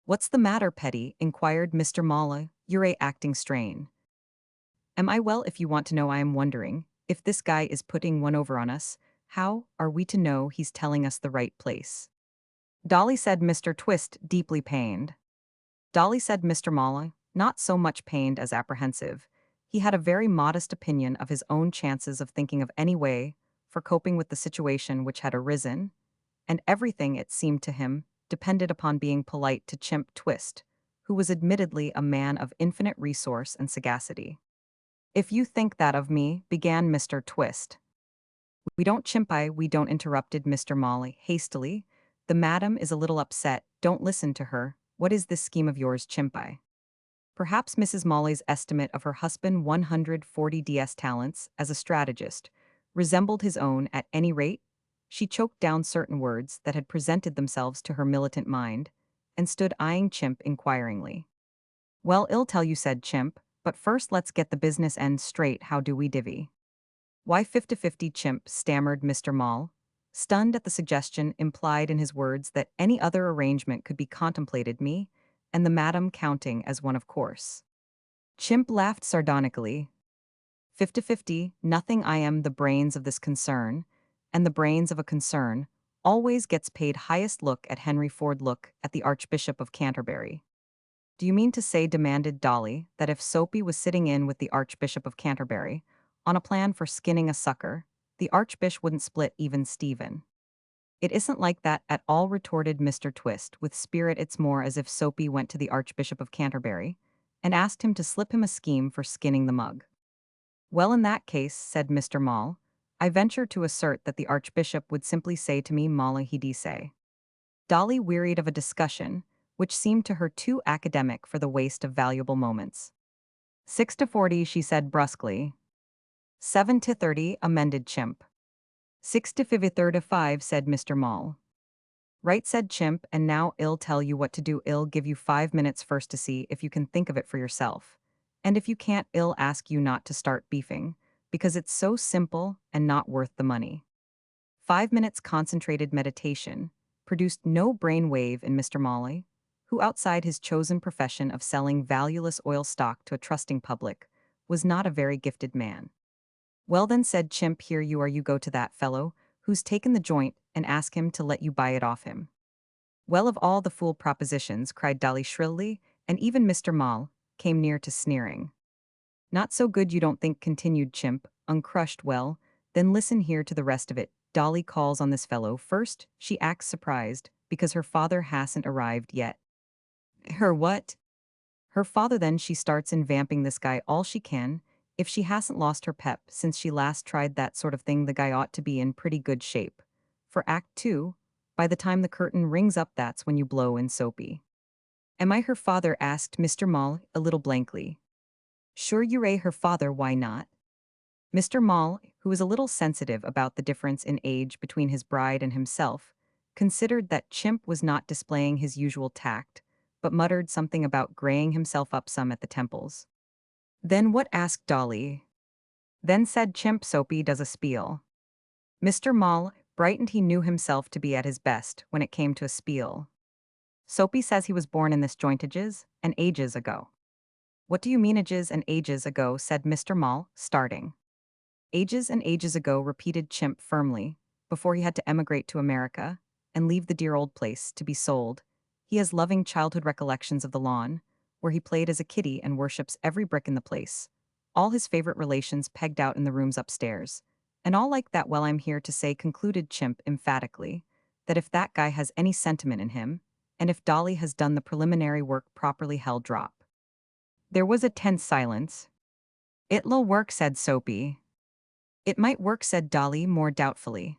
"What's the matter, Petty?" inquired Mr. Malla, you're acting strain. "Am I? Well, if you want to know, I am wondering, if this guy is putting one over on us, how are we to know he's telling us the right place?" "Dolly," said Mr. Twist, deeply pained. "Dolly," said Mr. Malla, not so much pained as apprehensive. He had a very modest opinion of his own chances of thinking of any way for coping with the situation which had arisen, and everything, it seemed to him, depended upon being polite to Chimp Twist, who was admittedly a man of infinite resource and sagacity. "If you think that of me," began Mr. Twist. "We don't, Chimpai, we don't," interrupted Mr. Molly hastily. "The madam is a little upset. Don't listen to her. What is this scheme of yours, Chimpai?" Perhaps Mrs. Molly's estimate of her husband 140 DS talents as a strategist resembled his own. At any rate, she choked down certain words that had presented themselves to her militant mind, and stood eyeing Chimp inquiringly. "Well, I'll tell you," said Chimp, "but first let's get the business end straight. How do we divvy?" "Why 50-50, Chimp," stammered Mr. Mall, stunned at the suggestion implied in his words that any other arrangement could be contemplated, me and the madam counting as one, of course. Chimp laughed sardonically. 50-50, nothing. I am the brains of this concern, and the brains of a concern always gets paid highest. Look at Henry Ford, look at the Archbishop of Canterbury." "Do you mean to say," demanded Dolly, "that if Soapy was sitting in with the Archbishop of Canterbury on a plan for skinning a sucker, the Archbishop wouldn't split even Stephen?" "It isn't like that at all," retorted Mr. Twist with spirit. "It's more as if Soapy went to the Archbishop of Canterbury and asked him to slip him a scheme for skinning the mug." "Well, in that case," said Mr. Mall, "I venture to assert that the Archbishop would simply say to me, 'Mala he say.'" Dolly wearied of a discussion which seemed to her too academic for the waste of valuable moments. 6-40, she said brusquely. 7-30, amended Chimp. 6-5, said Mr. Mall. "Right," said Chimp, "and now I'll tell you what to do. I'll give you 5 minutes first to see if you can think of it for yourself, And if you can't, I'll ask you not to start beefing, because it's so simple and not worth the money. 5 minutes concentrated meditation produced no brain wave in Mr. Molly, who outside his chosen profession of selling valueless oil stock to a trusting public, was not a very gifted man. Well then, said Chimp, here you are, you go to that fellow who's taken the joint and ask him to let you buy it off him. Well, of all the fool propositions, cried Dolly shrilly, and even Mr. Moll came near to sneering. Not so good, you don't think, continued Chimp, uncrushed. Well, then listen here to the rest of it. Dolly calls on this fellow. First, she acts surprised because her father hasn't arrived yet. Her what? Her father. Then she starts in vamping this guy all she can. If she hasn't lost her pep since she last tried that sort of thing, the guy ought to be in pretty good shape. For Act 2, by the time the curtain rings up, that's when you blow in Soapy. Am I her father? Asked Mr. Moll a little blankly. Sure you're her father, why not? Mr. Moll, who was a little sensitive about the difference in age between his bride and himself, considered that Chimp was not displaying his usual tact, but muttered something about graying himself up some at the temples. Then what? Asked Dolly. Then said Chimp, Soapy does a spiel. Mr. Moll brightened. He knew himself to be at his best when it came to a spiel. Soapy says he was born in this jointages and ages ago. What do you mean ages and ages ago? Said Mr. Moll, starting. Ages and ages ago, repeated Chimp firmly, before he had to emigrate to America and leave the dear old place to be sold. He has loving childhood recollections of the lawn, where he played as a kiddie and worships every brick in the place. All his favorite relations pegged out in the rooms upstairs. And all like that. Well, I'm here to say, concluded Chimp emphatically, that if that guy has any sentiment in him, and if Dolly has done the preliminary work properly, hell drop. There was a tense silence. It'll work, said Soapy. It might work, said Dolly more doubtfully.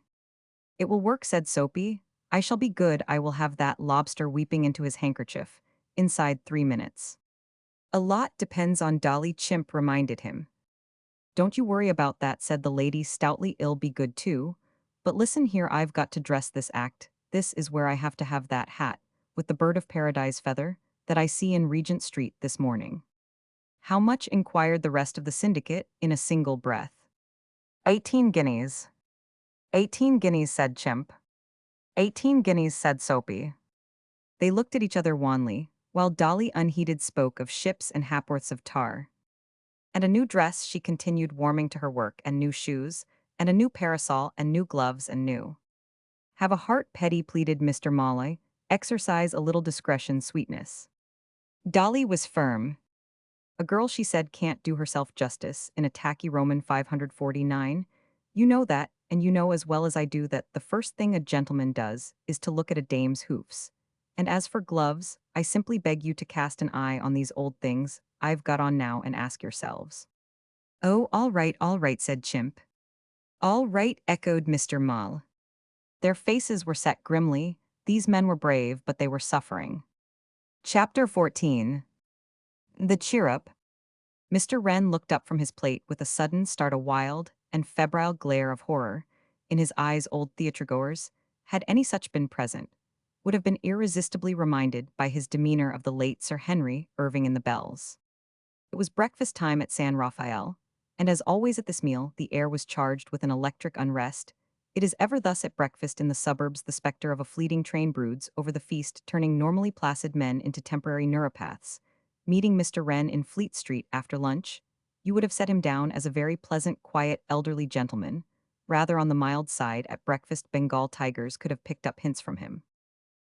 It will work, said Soapy. I shall be good. I will have that lobster weeping into his handkerchief inside 3 minutes. A lot depends on Dolly, Chimp reminded him. Don't you worry about that, said the lady stoutly. It'll be good too. But listen here, I've got to dress this act. This is where I have to have that hat with the bird of paradise feather that I see in Regent Street this morning. How much? Inquired the rest of the syndicate in a single breath. 18 guineas. 18 guineas, said Chimp. 18 guineas, said Soapy. They looked at each other wanly, while Dolly unheeded spoke of ships and hapworths of tar. And a new dress, she continued, warming to her work, and new shoes, and a new parasol, and new gloves, and new. Have a heart, Petty, pleaded Mr. Molly. Exercise a little discretion, sweetness. Dolly was firm. A girl, she said, can't do herself justice in a tacky Roman 549. You know that, and you know as well as I do that the first thing a gentleman does is to look at a dame's hoofs. And as for gloves, I simply beg you to cast an eye on these old things I've got on now and ask yourselves. Oh, all right, said Chimp. All right, echoed Mr. Moll. Their faces were set grimly. These men were brave, but they were suffering. Chapter 14. The cheer-up. Mr. Wren looked up from his plate with a sudden start, a wild and febrile glare of horror in his eyes. Old theatregoers, had any such been present, would have been irresistibly reminded by his demeanor of the late Sir Henry Irving in the Bells. It was breakfast time at San Rafael, and as always at this meal, the air was charged with an electric unrest. It is ever thus at breakfast in the suburbs. The specter of a fleeting train broods over the feast, turning normally placid men into temporary neuropaths. Meeting Mr. Wren in Fleet Street after lunch, you would have set him down as a very pleasant, quiet, elderly gentleman, rather on the mild side. At breakfast, Bengal tigers could have picked up hints from him.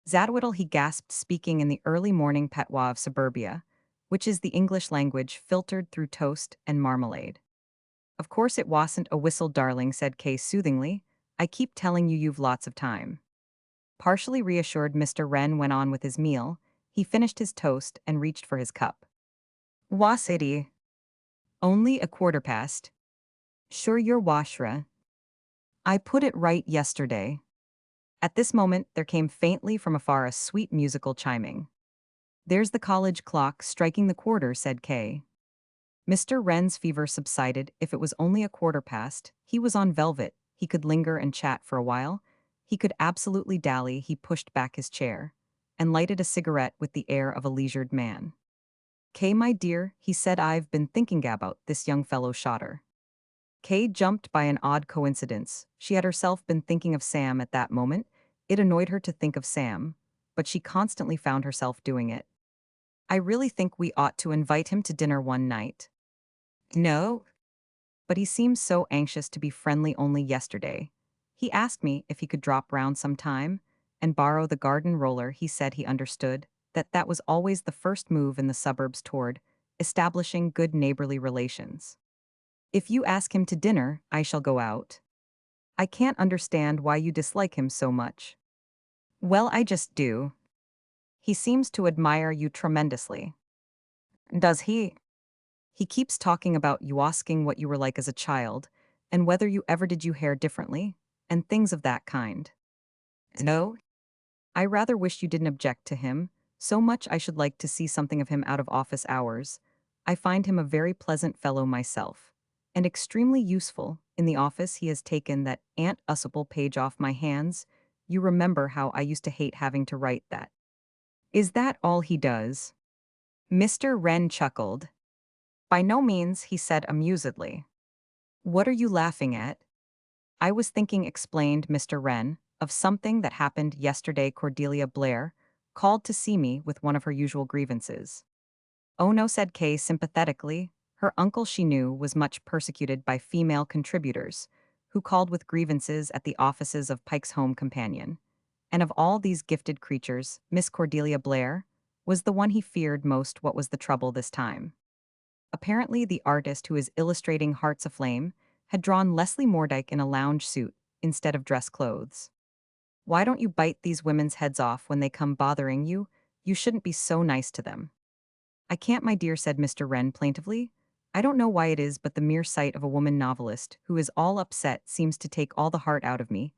Zadwittle, he gasped, speaking in the early morning patois of suburbia, which is the English language filtered through toast and marmalade. Of course it wasn't a whistle, darling, said Kay soothingly. I keep telling you you've lots of time. Partially reassured, Mr. Wren went on with his meal. He finished his toast and reached for his cup. Was it? Only a quarter past. Sure you're washra. I put it right yesterday. At this moment there came faintly from afar a sweet musical chiming. There's the college clock striking the quarter, said Kay. Mr. Wren's fever subsided. If it was only a quarter past, he was on velvet. He could linger and chat for a while. He could absolutely dally. He pushed back his chair and lighted a cigarette with the air of a leisured man. Kay, my dear, he said, I've been thinking about this young fellow shotter. Kay jumped by an odd coincidence. She had herself been thinking of Sam at that moment. It annoyed her to think of Sam, but she constantly found herself doing it. I really think we ought to invite him to dinner one night. No, but he seems so anxious to be friendly only yesterday. He asked me if he could drop round sometime and borrow the garden roller. He said he understood that was always the first move in the suburbs toward establishing good neighborly relations. If you ask him to dinner, I shall go out. I can't understand why you dislike him so much. Well, I just do. He seems to admire you tremendously. Does he? He keeps talking about you, asking what you were like as a child, and whether you ever did your hair differently, and things of that kind. No? I rather wish you didn't object to him. So much I should like to see something of him out of office hours. I find him a very pleasant fellow myself, and extremely useful. In the office he has taken that Aunt Ussable page off my hands. You remember how I used to hate having to write that. Is that all he does? Mr. Wren chuckled. By no means, he said amusedly. What are you laughing at? I was thinking, explained Mr. Wren, of something that happened yesterday. Cordelia Blair called to see me with one of her usual grievances. Oh no, said Kay sympathetically. Her uncle, she knew, was much persecuted by female contributors, who called with grievances at the offices of Pike's Home Companion. And of all these gifted creatures, Miss Cordelia Blair was the one he feared most. What was the trouble this time? Apparently, the artist who is illustrating Hearts Aflame had drawn Leslie Mordyke in a lounge suit instead of dress clothes. Why don't you bite these women's heads off when they come bothering you? You shouldn't be so nice to them. I can't, my dear, said Mr. Wren plaintively. I don't know why it is, but the mere sight of a woman novelist who is all upset seems to take all the heart out of me.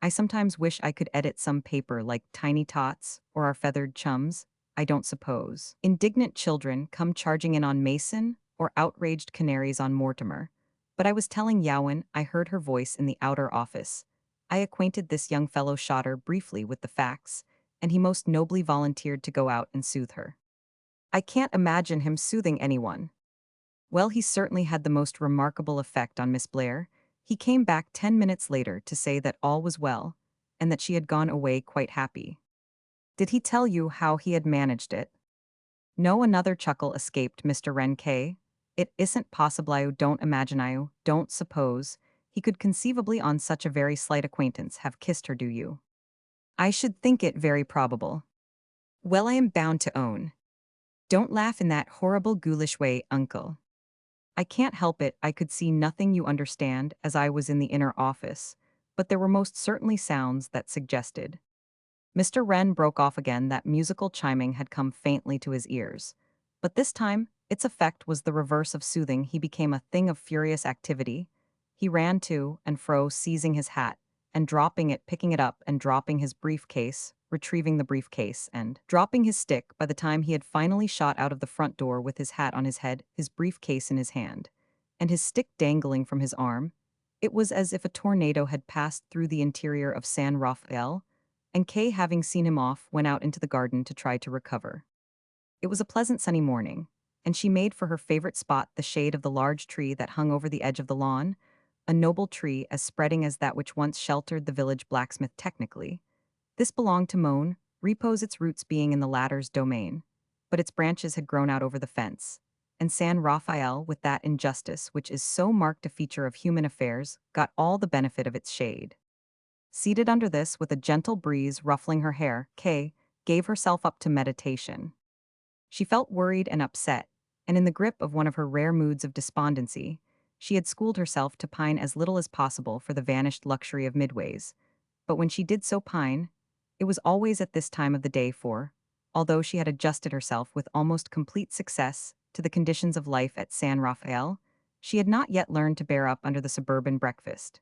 I sometimes wish I could edit some paper like Tiny Tots or Our Feathered Chums. I don't suppose indignant children come charging in on Mason or outraged canaries on Mortimer. But I was telling Yowen I heard her voice in the outer office. I acquainted this young fellow Shotter briefly with the facts, and he most nobly volunteered to go out and soothe her. I can't imagine him soothing anyone. Well, he certainly had the most remarkable effect on Miss Blair. He came back 10 minutes later to say that all was well, and that she had gone away quite happy. Did he tell you how he had managed it? No, another chuckle escaped Mr. Wren. It isn't possible. I don't imagine, I don't suppose he could conceivably on such a very slight acquaintance have kissed her, do you? I should think it very probable. Well, I am bound to own. Don't laugh in that horrible ghoulish way, uncle. I can't help it. I could see nothing, you understand, as I was in the inner office, but there were most certainly sounds that suggested. Mr. Wren broke off again. That musical chiming had come faintly to his ears, but this time its effect was the reverse of soothing. He became a thing of furious activity. He ran to and fro, seizing his hat and dropping it, picking it up and dropping his briefcase, retrieving the briefcase, and dropping his stick. By the time he had finally shot out of the front door with his hat on his head, his briefcase in his hand, and his stick dangling from his arm, it was as if a tornado had passed through the interior of San Rafael, and Kay, having seen him off, went out into the garden to try to recover. It was a pleasant sunny morning, and she made for her favorite spot, the shade of the large tree that hung over the edge of the lawn, a noble tree as spreading as that which once sheltered the village blacksmith. Technically, this belonged to Moan, repose, its roots being in the latter's domain, but its branches had grown out over the fence, and San Rafael, with that injustice which is so marked a feature of human affairs, got all the benefit of its shade. Seated under this, with a gentle breeze ruffling her hair, Kay gave herself up to meditation. She felt worried and upset, and in the grip of one of her rare moods of despondency, she had schooled herself to pine as little as possible for the vanished luxury of midways. But when she did so pine, it was always at this time of the day, for, although she had adjusted herself with almost complete success to the conditions of life at San Rafael, she had not yet learned to bear up under the suburban breakfast.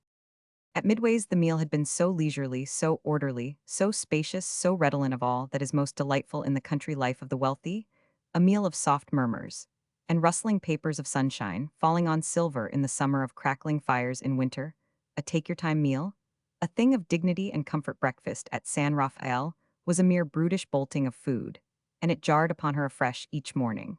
At Midways the meal had been so leisurely, so orderly, so spacious, so redolent of all that is most delightful in the country life of the wealthy, a meal of soft murmurs, and rustling papers of sunshine falling on silver in the summer, of crackling fires in winter, a take-your-time meal, a thing of dignity and comfort. Breakfast at San Rafael was a mere brutish bolting of food, and it jarred upon her afresh each morning.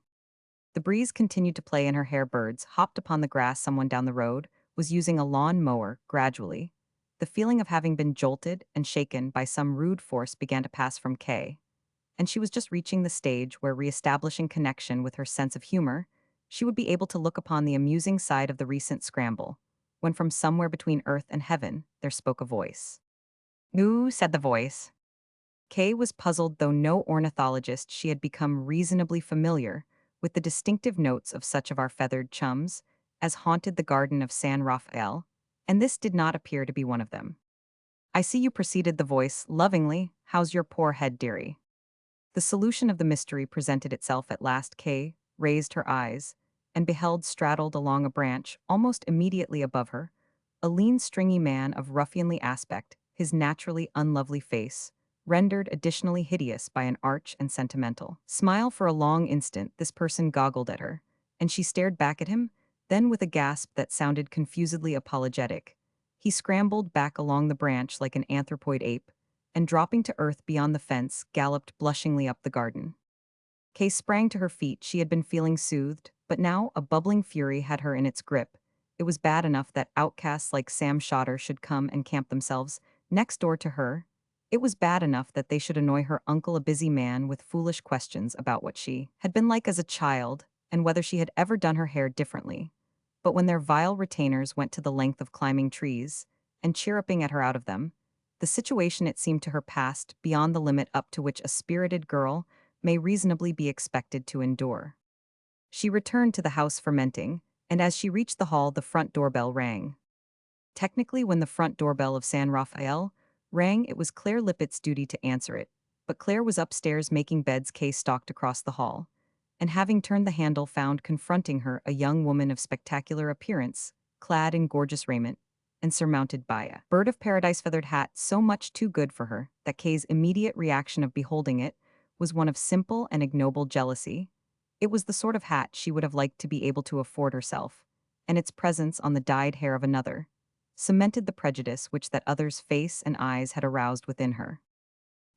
The breeze continued to play in her hair. Birds hopped upon the grass. Someone down the road was using a lawn mower. Gradually, the feeling of having been jolted and shaken by some rude force began to pass from Kay, and she was just reaching the stage where, reestablishing connection with her sense of humor, she would be able to look upon the amusing side of the recent scramble, when from somewhere between earth and heaven there spoke a voice. "Ooh," said the voice. Kay was puzzled. Though no ornithologist, she had become reasonably familiar with the distinctive notes of such of our feathered chums as haunted the garden of San Rafael, and this did not appear to be one of them. "I see you," proceeded the voice, lovingly. "How's your poor head, dearie?" The solution of the mystery presented itself at last. Kay raised her eyes and beheld, straddled along a branch almost immediately above her, a lean, stringy man of ruffianly aspect, his naturally unlovely face rendered additionally hideous by an arch and sentimental smile. For a long instant, this person goggled at her, and she stared back at him. Then, with a gasp that sounded confusedly apologetic, he scrambled back along the branch like an anthropoid ape, and dropping to earth beyond the fence, galloped blushingly up the garden. Kay sprang to her feet. She had been feeling soothed, but now a bubbling fury had her in its grip. It was bad enough that outcasts like Sam Shotter should come and camp themselves next door to her. It was bad enough that they should annoy her uncle, a busy man, with foolish questions about what she had been like as a child and whether she had ever done her hair differently. But when their vile retainers went to the length of climbing trees and chirruping at her out of them, the situation, it seemed to her, passed beyond the limit up to which a spirited girl may reasonably be expected to endure. She returned to the house fermenting, and as she reached the hall, the front doorbell rang. Technically, when the front doorbell of San Rafael rang, it was Claire Lippett's duty to answer it, but Claire was upstairs making beds. Kay stalked across the hall, and having turned the handle, found confronting her a young woman of spectacular appearance, clad in gorgeous raiment, and surmounted by a bird of paradise feathered hat so much too good for her that Kay's immediate reaction of beholding it was one of simple and ignoble jealousy. It was the sort of hat she would have liked to be able to afford herself, and its presence on the dyed hair of another cemented the prejudice which that other's face and eyes had aroused within her.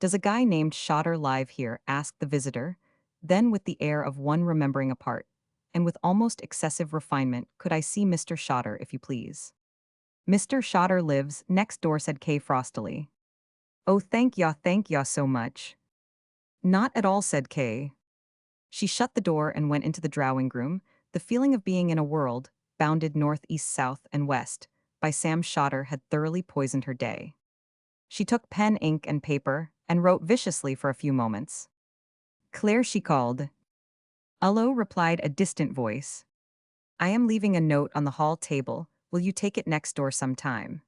"Does a guy named Shotter live here?" asked the visitor, then with the air of one remembering a part, and with almost excessive refinement. "Could I see Mr. Shotter, if you please?" "Mr. Shotter lives next door," said Kay frostily. "Oh, thank yaw so much." "Not at all," said Kay. She shut the door and went into the drawing room. The feeling of being in a world bounded north, east, south, and west by Sam Shotter had thoroughly poisoned her day. She took pen, ink, and paper and wrote viciously for a few moments. "Claire," she called. "Hello," replied a distant voice. "I am leaving a note on the hall table. Will you take it next door sometime?"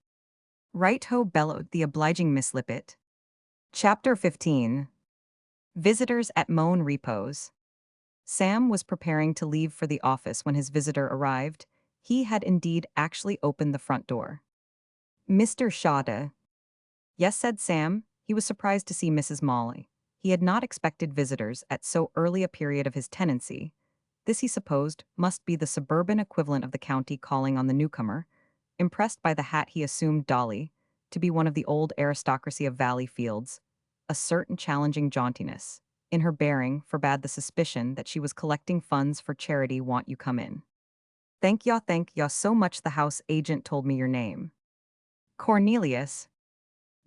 "Right ho," bellowed the obliging Miss Lippett. Chapter 15. Visitors at Moan Repose. Sam was preparing to leave for the office when his visitor arrived. He had indeed actually opened the front door. "Mr. Shotta." "Yes," said Sam. He was surprised to see Mrs. Molly. He had not expected visitors at so early a period of his tenancy. This, he supposed, must be the suburban equivalent of the county calling on the newcomer. Impressed by the hat, he assumed Dolly to be one of the old aristocracy of Valley Fields. A certain challenging jauntiness in her bearing forbade the suspicion that she was collecting funds for charity. "Want you come in?" Thank yaw so much. The house agent told me your name." "Cornelius."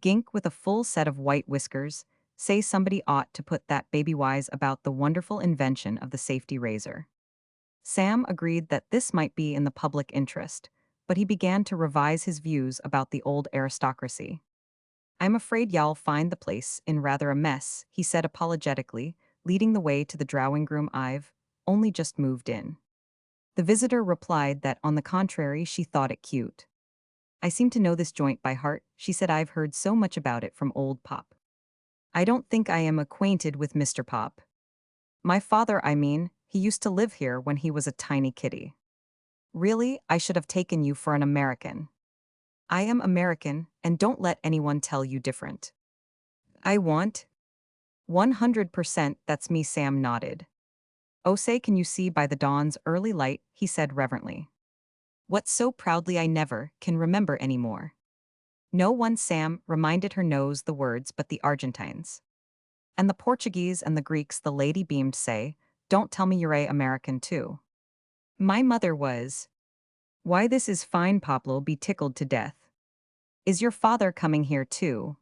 Gink, with a full set of white whiskers, say somebody ought to put that baby wise about the wonderful invention of the safety razor. Sam agreed that this might be in the public interest, but he began to revise his views about the old aristocracy. "I'm afraid y'all find the place in rather a mess," he said apologetically, leading the way to the drawing room. "I've only just moved in." The visitor replied that, on the contrary, she thought it cute. "I seem to know this joint by heart," she said. "I've heard so much about it from old Pop." "I don't think I am acquainted with Mr. Pop." "My father, I mean. He used to live here when he was a tiny kitty." "Really, I should have taken you for an American." "I am American, and don't let anyone tell you different." "I want 100%, that's me." Sam nodded. "Oh, say, can you see by the dawn's early light?" he said reverently. "What so proudly I never can remember any more." No one, Sam reminded her, knows the words but the Argentines. "And the Portuguese and the Greeks," the lady beamed, "say, Don't tell me you're a American too. My mother was. Why this is fine, Pablo be tickled to death. Is your father coming here too?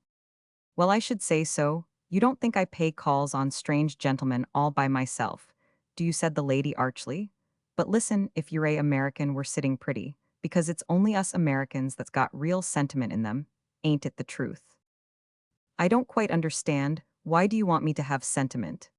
Well, I should say so. You don't think I pay calls on strange gentlemen all by myself, do you? Said the lady archly. But listen, if you're a American, we're sitting pretty, because it's only us Americans that's got real sentiment in them, ain't it the truth? I don't quite understand, why do you want me to have sentiment?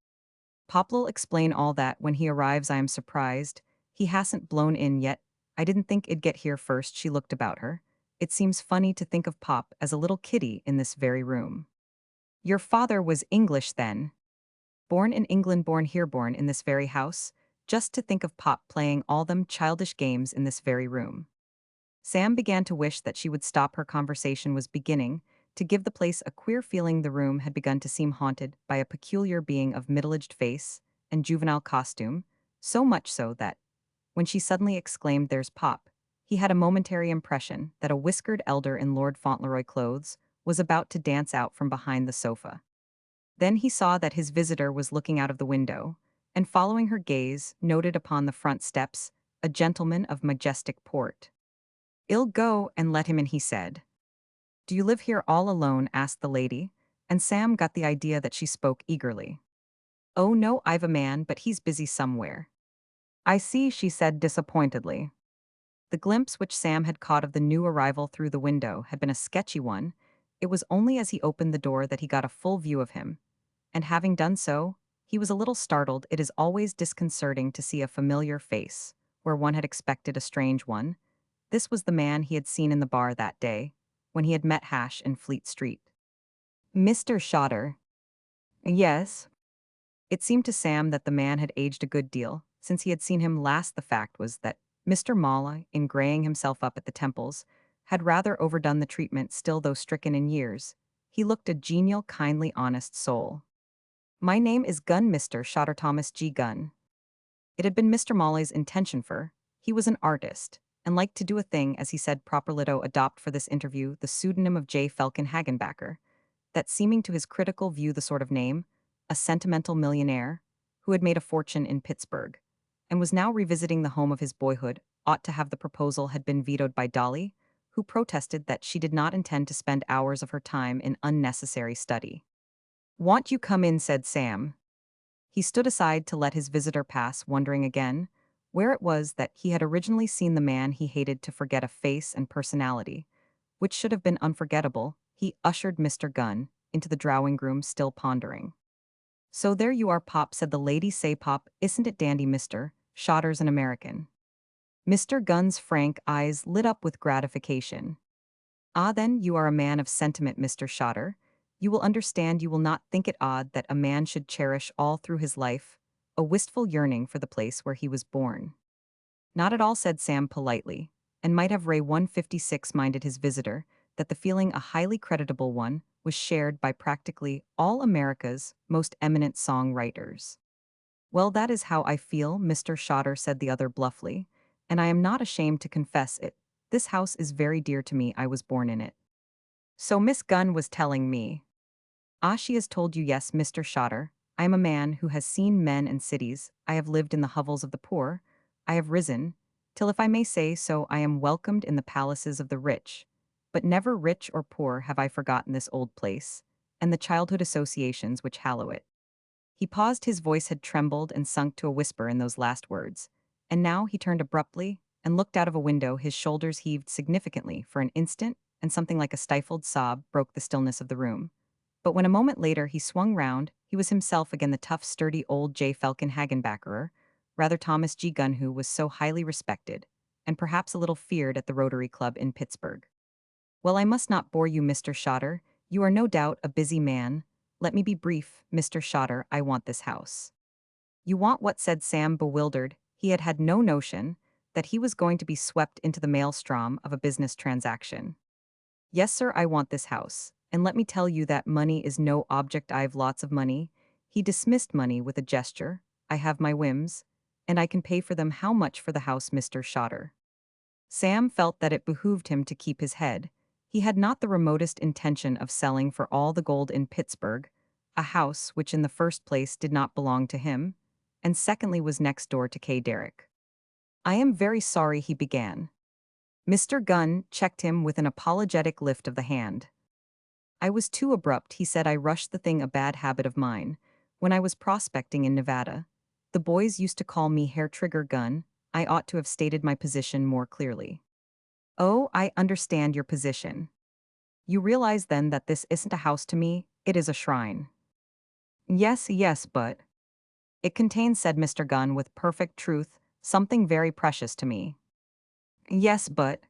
Pop'll explain all that when he arrives. I am surprised. He hasn't blown in yet. I didn't think it'd get here first. She looked about her. It seems funny to think of Pop as a little kiddie in this very room. Your father was English then? Born in England, born here, born in this very house? Just to think of Pop playing all them childish games in this very room. Sam began to wish that she would stop. Her conversation was beginning to give the place a queer feeling. The room had begun to seem haunted by a peculiar being of middle-aged face and juvenile costume, so much so that, when she suddenly exclaimed, "There's Pop," he had a momentary impression that a whiskered elder in Lord Fauntleroy clothes was about to dance out from behind the sofa. Then he saw that his visitor was looking out of the window, and following her gaze, noted upon the front steps a gentleman of majestic port. "I'll go and let him in," he said. "Do you live here all alone?" asked the lady, and Sam got the idea that she spoke eagerly. "Oh no, I've a man, but he's busy somewhere." "I see," she said disappointedly. The glimpse which Sam had caught of the new arrival through the window had been a sketchy one. It was only as he opened the door that he got a full view of him, and having done so, he was a little startled. It is always disconcerting to see a familiar face where one had expected a strange one. This was the man he had seen in the bar that day, when he had met Hash in Fleet Street. "Mr. Shotter." "Yes." It seemed to Sam that the man had aged a good deal since he had seen him last. The fact was that Mr. Mala, in graying himself up at the temples, had rather overdone the treatment. Still, though stricken in years, he looked a genial, kindly, honest soul. "My name is Gunn, Mr. Shotter, Thomas G. Gunn." It had been Mr. Molly's intention, for he was an artist, and liked to do a thing, as he said properly, to adopt for this interview the pseudonym of J. Felkin Hagenbacker, that seeming to his critical view the sort of name, a sentimental millionaire, who had made a fortune in Pittsburgh, and was now revisiting the home of his boyhood, ought to have. The proposal had been vetoed by Dolly, who protested that she did not intend to spend hours of her time in unnecessary study. "Want you come in?" said Sam. He stood aside to let his visitor pass, wondering again where it was that he had originally seen the man he hated. To forget a face and personality, which should have been unforgettable, he ushered Mr. Gunn into the drawing room, still pondering. "So there you are, Pop," said the lady. "Say, Pop, isn't it dandy? Mr. Shotter's an American." Mr. Gunn's frank eyes lit up with gratification. "Ah, then you are a man of sentiment, Mr. Shotter. You will understand. You will not think it odd that a man should cherish all through his life a wistful yearning for the place where he was born." "Not at all," said Sam politely, and might have Ray 156 minded his visitor that the feeling, a highly creditable one, was shared by practically all America's most eminent songwriters. "Well, that is how I feel, Mr. Shotter," said the other bluffly, "and I am not ashamed to confess it. This house is very dear to me. I was born in it." "So Miss Gunn was telling me." "Ah, she has told you? Yes, Mr. Shotter. I am a man who has seen men and cities. I have lived in the hovels of the poor. I have risen, till, if I may say so, I am welcomed in the palaces of the rich. But never, rich or poor, have I forgotten this old place, and the childhood associations which hallow it." He paused. His voice had trembled and sunk to a whisper in those last words, and now he turned abruptly and looked out of a window. His shoulders heaved significantly for an instant, and something like a stifled sob broke the stillness of the room. But when a moment later he swung round, he was himself again, the tough, sturdy old J. Felkin Hagenbackerer, rather Thomas G. Gunn, who was so highly respected, and perhaps a little feared, at the Rotary Club in Pittsburgh. "Well, I must not bore you, Mr. Shotter. You are no doubt a busy man. Let me be brief, Mr. Shotter. I want this house." "You want what?" said Sam, bewildered. He had had no notion that he was going to be swept into the maelstrom of a business transaction. "Yes, sir, I want this house. And let me tell you that money is no object. I've lots of money." He dismissed money with a gesture. "I have my whims, and I can pay for them." "How much for the house, Mr. Shotter?" Sam felt that it behooved him to keep his head. He had not the remotest intention of selling for all the gold in Pittsburgh a house which in the first place did not belong to him, and secondly was next door to Kay Derrick. "I am very sorry," he began. Mr. Gunn checked him with an apologetic lift of the hand. "I was too abrupt," he said. "I rushed the thing, a bad habit of mine. When I was prospecting in Nevada, the boys used to call me Hair Trigger Gun. I ought to have stated my position more clearly." "Oh, I understand your position. You realize then that this isn't a house to me, it is a shrine." "Yes, yes, but it contains," said Mr. Gunn with perfect truth, "something very precious to me." "Yes, but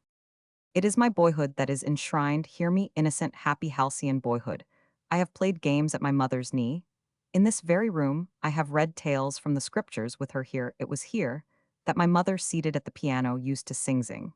it is my boyhood that is enshrined. Hear me, innocent, happy, halcyon boyhood. I have played games at my mother's knee. In this very room, I have read tales from the scriptures with her here. It was here that my mother, seated at the piano, used to sing.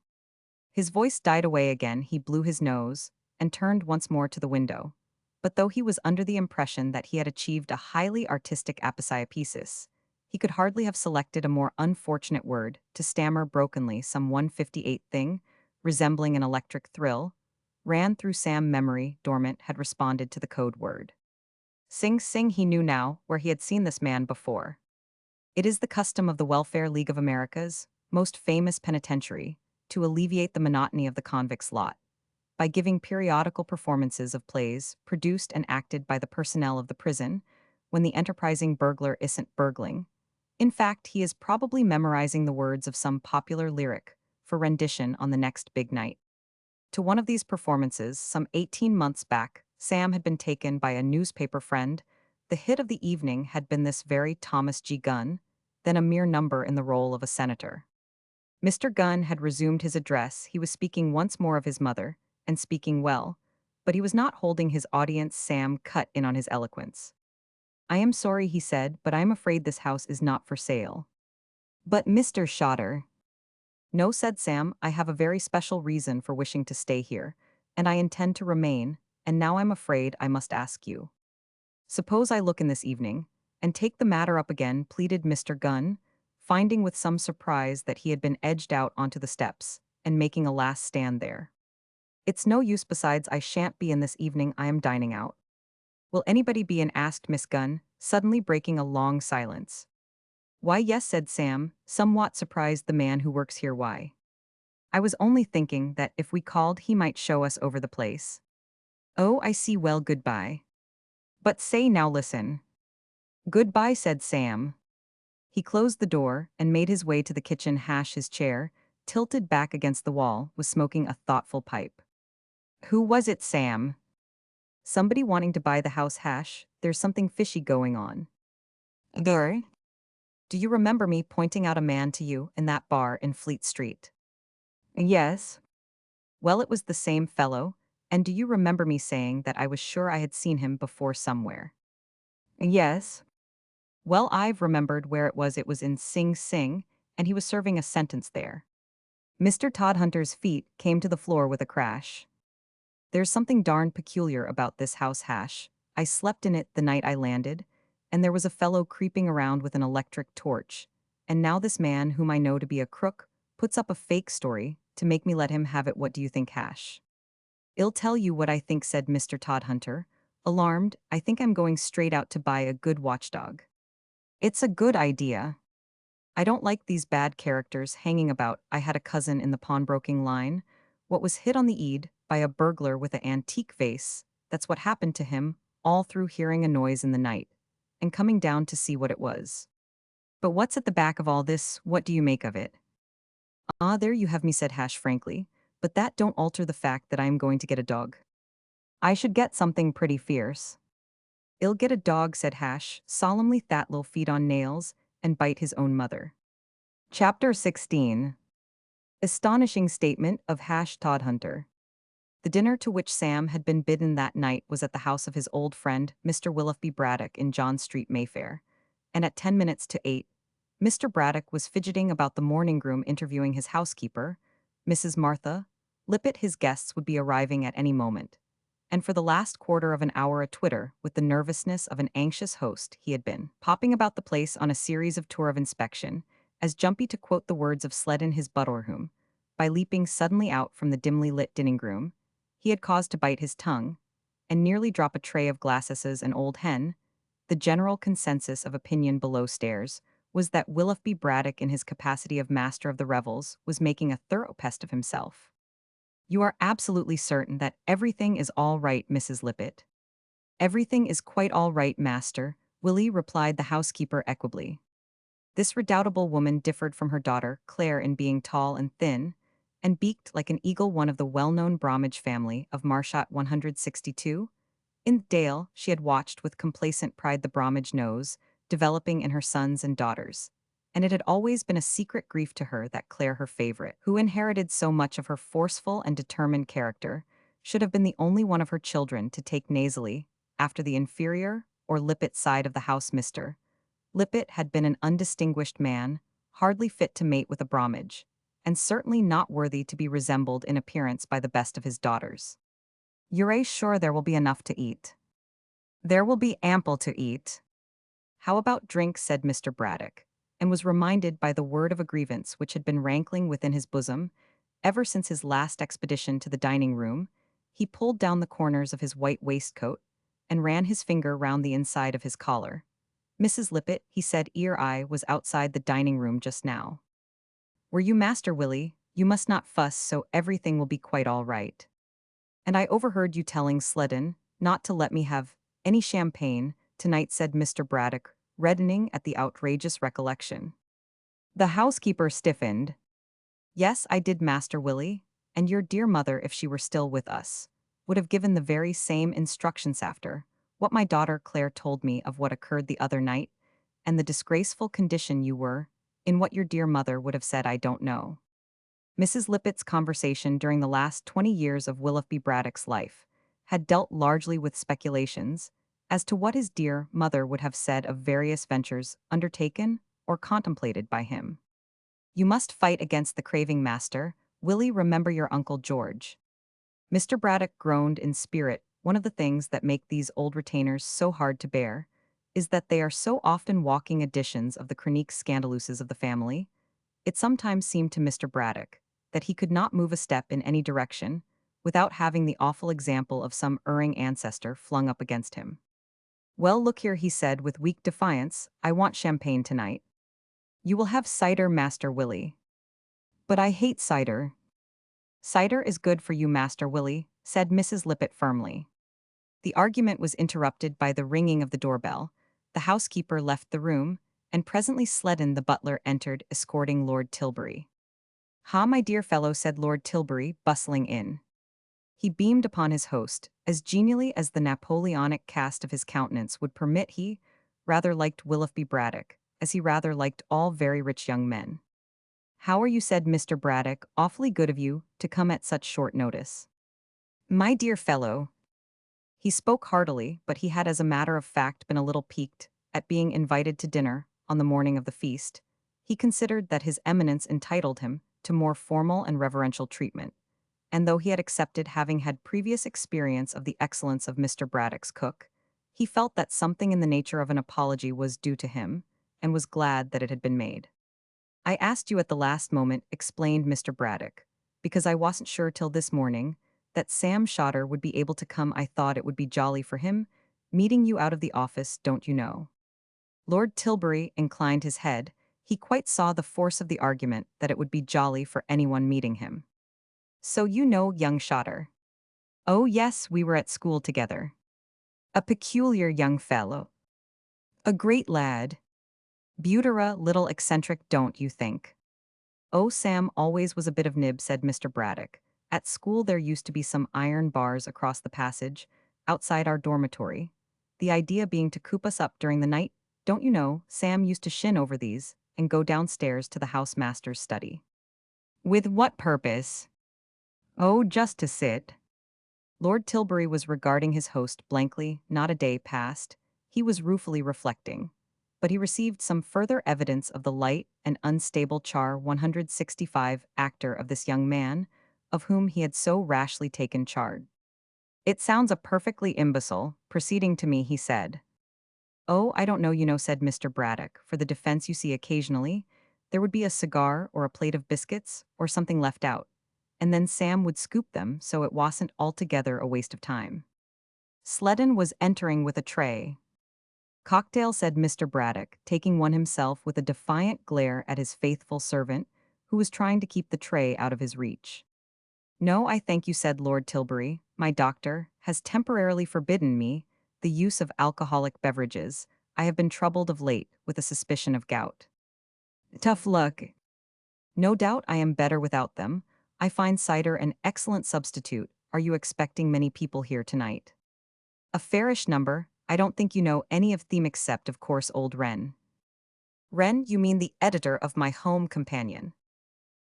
His voice died away again, he blew his nose, and turned once more to the window. But though he was under the impression that he had achieved a highly artistic aposiopesis, he could hardly have selected a more unfortunate word to stammer brokenly. Some 158 thing, resembling an electric thrill, ran through Sam's memory. Dormant had responded to the code word. Sing Sing. He knew now where he had seen this man before. It is the custom of the Welfare League of America's most famous penitentiary to alleviate the monotony of the convict's lot by giving periodical performances of plays produced and acted by the personnel of the prison when the enterprising burglar isn't burgling. In fact, he is probably memorizing the words of some popular lyric for rendition on the next big night. To one of these performances, some 18 months back, Sam had been taken by a newspaper friend. The hit of the evening had been this very Thomas G. Gunn, then a mere number in the role of a senator. Mr. Gunn had resumed his address. He was speaking once more of his mother, and speaking well, but he was not holding his audience. Sam cut in on his eloquence. "I am sorry," he said, "but I am afraid this house is not for sale." "But Mr. Shotter—" "No," said Sam, "I have a very special reason for wishing to stay here, and I intend to remain, and now I'm afraid I must ask you. Suppose I look in this evening, and take the matter up again," pleaded Mr. Gunn, finding with some surprise that he had been edged out onto the steps, and making a last stand there. "It's no use, besides I shan't be in this evening, I am dining out." "Will anybody be in?" asked Miss Gunn, suddenly breaking a long silence. "Why, yes," said Sam, somewhat surprised. "The man who works here." "Why?" "I was only thinking that if we called he might show us over the place." "Oh, I see. Well, goodbye." "But say now, listen." "Goodbye," said Sam. He closed the door and made his way to the kitchen. His chair, tilted back against the wall, was smoking a thoughtful pipe. "Who was it, Sam?" "Somebody wanting to buy the house." "There's something fishy going on." "There?" "Do you remember me pointing out a man to you in that bar in Fleet Street?" "Yes." "Well, it was the same fellow, and do you remember me saying that I was sure I had seen him before somewhere?" "Yes." "Well, I've remembered where it was. It was in Sing Sing, and he was serving a sentence there." Mr. Todhunter's feet came to the floor with a crash. "There's something darned peculiar about this house. I slept in it the night I landed, and there was a fellow creeping around with an electric torch, and now this man, whom I know to be a crook, puts up a fake story to make me let him have it. What do you think, "I'll tell you what I think," said Mr. Todhunter, alarmed. "I think I'm going straight out to buy a good watchdog." "It's a good idea. I don't like these bad characters hanging about. I had a cousin in the pawnbroking line. What was hit on the Eid by a burglar with an antique vase, that's what happened to him, all through hearing a noise in the night, and coming down to see what it was. But what's at the back of all this? What do you make of it?" "Ah, there you have me," said frankly, "but that don't alter the fact that I am going to get a dog. I should get something pretty fierce." "I'll get a dog," said solemnly, "that'll feed on nails and bite his own mother." Chapter 16. Astonishing statement of Todhunter. The dinner to which Sam had been bidden that night was at the house of his old friend, Mr. Willoughby Braddock, in John Street, Mayfair, and at 10 minutes to 8, Mr. Braddock was fidgeting about the morning room interviewing his housekeeper, Mrs. Martha Lippett. His guests would be arriving at any moment, and for the last quarter of an hour, a twitter with the nervousness of an anxious host, he had been popping about the place on a series of tour of inspection, as jumpy, to quote the words of Sled in his butlerroom, by leaping suddenly out from the dimly lit dining room. He had caused to bite his tongue, and nearly drop a tray of glasses. An old hen. The general consensus of opinion below stairs was that Willoughby Braddock, in his capacity of master of the revels, was making a thorough pest of himself. "You are absolutely certain that everything is all right, Mrs. Lippett?" "Everything is quite all right, master," Willie replied the housekeeper equably. This redoubtable woman differed from her daughter, Claire, in being tall and thin, and beaked like an eagle, one of the well-known Bromwich family of Marshot 162. In the Dale, she had watched with complacent pride the Bromwich nose, developing in her sons and daughters. And it had always been a secret grief to her that Claire, her favorite, who inherited so much of her forceful and determined character, should have been the only one of her children to take nasally after the inferior or Lippet side of the house. Mr. Lippet had been an undistinguished man, hardly fit to mate with a Bromwich, and certainly not worthy to be resembled in appearance by the best of his daughters. "You're sure there will be enough to eat?" "There will be ample to eat." "How about drink?" said Mr. Braddock, and was reminded by the word of a grievance which had been rankling within his bosom ever since his last expedition to the dining-room. He pulled down the corners of his white waistcoat and ran his finger round the inside of his collar. "Mrs. Lippett," he said, "I was outside the dining-room just now." "Were you, Master Willie? You must not fuss, so everything will be quite all right. And I overheard you telling Sleddon not to let me have any champagne tonight," said Mr. Braddock, reddening at the outrageous recollection. The housekeeper stiffened. "Yes, I did, Master Willie, and your dear mother, if she were still with us, would have given the very same instructions after what my daughter Claire told me of what occurred the other night, and the disgraceful condition you were in. What your dear mother would have said I don't know." Mrs. Lippett's conversation during the last 20 years of Willoughby Braddock's life had dealt largely with speculations as to what his dear mother would have said of various ventures undertaken or contemplated by him. "You must fight against the craving, master. Willie, remember your Uncle George." Mr. Braddock groaned in spirit. "One of the things that make these old retainers so hard to bear is that they are so often walking editions of the chroniques scandaleuses of the family." It sometimes seemed to Mr. Braddock that he could not move a step in any direction without having the awful example of some erring ancestor flung up against him. "Well, look here," he said with weak defiance, "I want champagne tonight." "You will have cider, Master Willie." "But I hate cider." "Cider is good for you, Master Willie," said Mrs. Lippett firmly. The argument was interrupted by the ringing of the doorbell. The housekeeper left the room, and presently Sleddon the butler entered, escorting Lord Tilbury. "Ha, my dear fellow," said Lord Tilbury, bustling in. He beamed upon his host, as genially as the Napoleonic cast of his countenance would permit. He rather liked Willoughby Braddock, as he rather liked all very rich young men. "How are you?" said Mr. Braddock. "Awfully good of you to come at such short notice." "My dear fellow." He spoke heartily, but he had as a matter of fact been a little piqued at being invited to dinner on the morning of the feast. He considered that his eminence entitled him to more formal and reverential treatment, and though he had accepted, having had previous experience of the excellence of Mr. Braddock's cook, he felt that something in the nature of an apology was due to him, and was glad that it had been made. "I asked you at the last moment," explained Mr. Braddock, "because I wasn't sure till this morning that Sam Shotter would be able to come. I thought it would be jolly for him, meeting you out of the office, don't you know." Lord Tilbury inclined his head. He quite saw the force of the argument that it would be jolly for anyone meeting him. "So you know young Shotter?" "Oh yes, we were at school together." "A peculiar young fellow." "A great lad." "Butera, little eccentric, don't you think?" "Oh, Sam always was a bit of nib," said Mr. Braddock. "At school there used to be some iron bars across the passage, outside our dormitory. The idea being to coop us up during the night, don't you know. Sam used to shin over these and go downstairs to the housemaster's study." "With what purpose?" "Oh, just to sit." Lord Tilbury was regarding his host blankly. Not a day passed. He was ruefully reflecting. But he received some further evidence of the light and unstable char 165 actor of this young man, of whom he had so rashly taken charge. "It sounds a perfectly imbecile proceeding to me," he said. "Oh, I don't know, you know," said Mr. Braddock. "For the defense, you see, occasionally there would be a cigar or a plate of biscuits or something left out, and then Sam would scoop them, so it wasn't altogether a waste of time." Sleddon was entering with a tray. Cocktail, said Mr. Braddock, taking one himself with a defiant glare at his faithful servant, who was trying to keep the tray out of his reach. No, I thank you, said Lord Tilbury. My doctor has temporarily forbidden me the use of alcoholic beverages. I have been troubled of late with a suspicion of gout. Tough luck. No doubt I am better without them. I find cider an excellent substitute. Are you expecting many people here tonight? A fairish number. I don't think you know any of them except, of course, old Wren. Wren, you mean the editor of my home companion.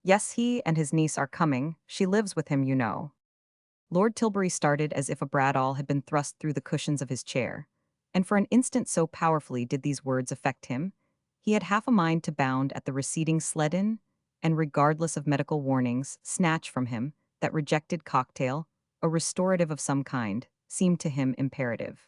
Yes, he and his niece are coming. She lives with him, you know. Lord Tilbury started as if a bradawl had been thrust through the cushions of his chair, and for an instant so powerfully did these words affect him, he had half a mind to bound at the receding sledden, and regardless of medical warnings, snatch from him that rejected cocktail, a restorative of some kind, seemed to him imperative.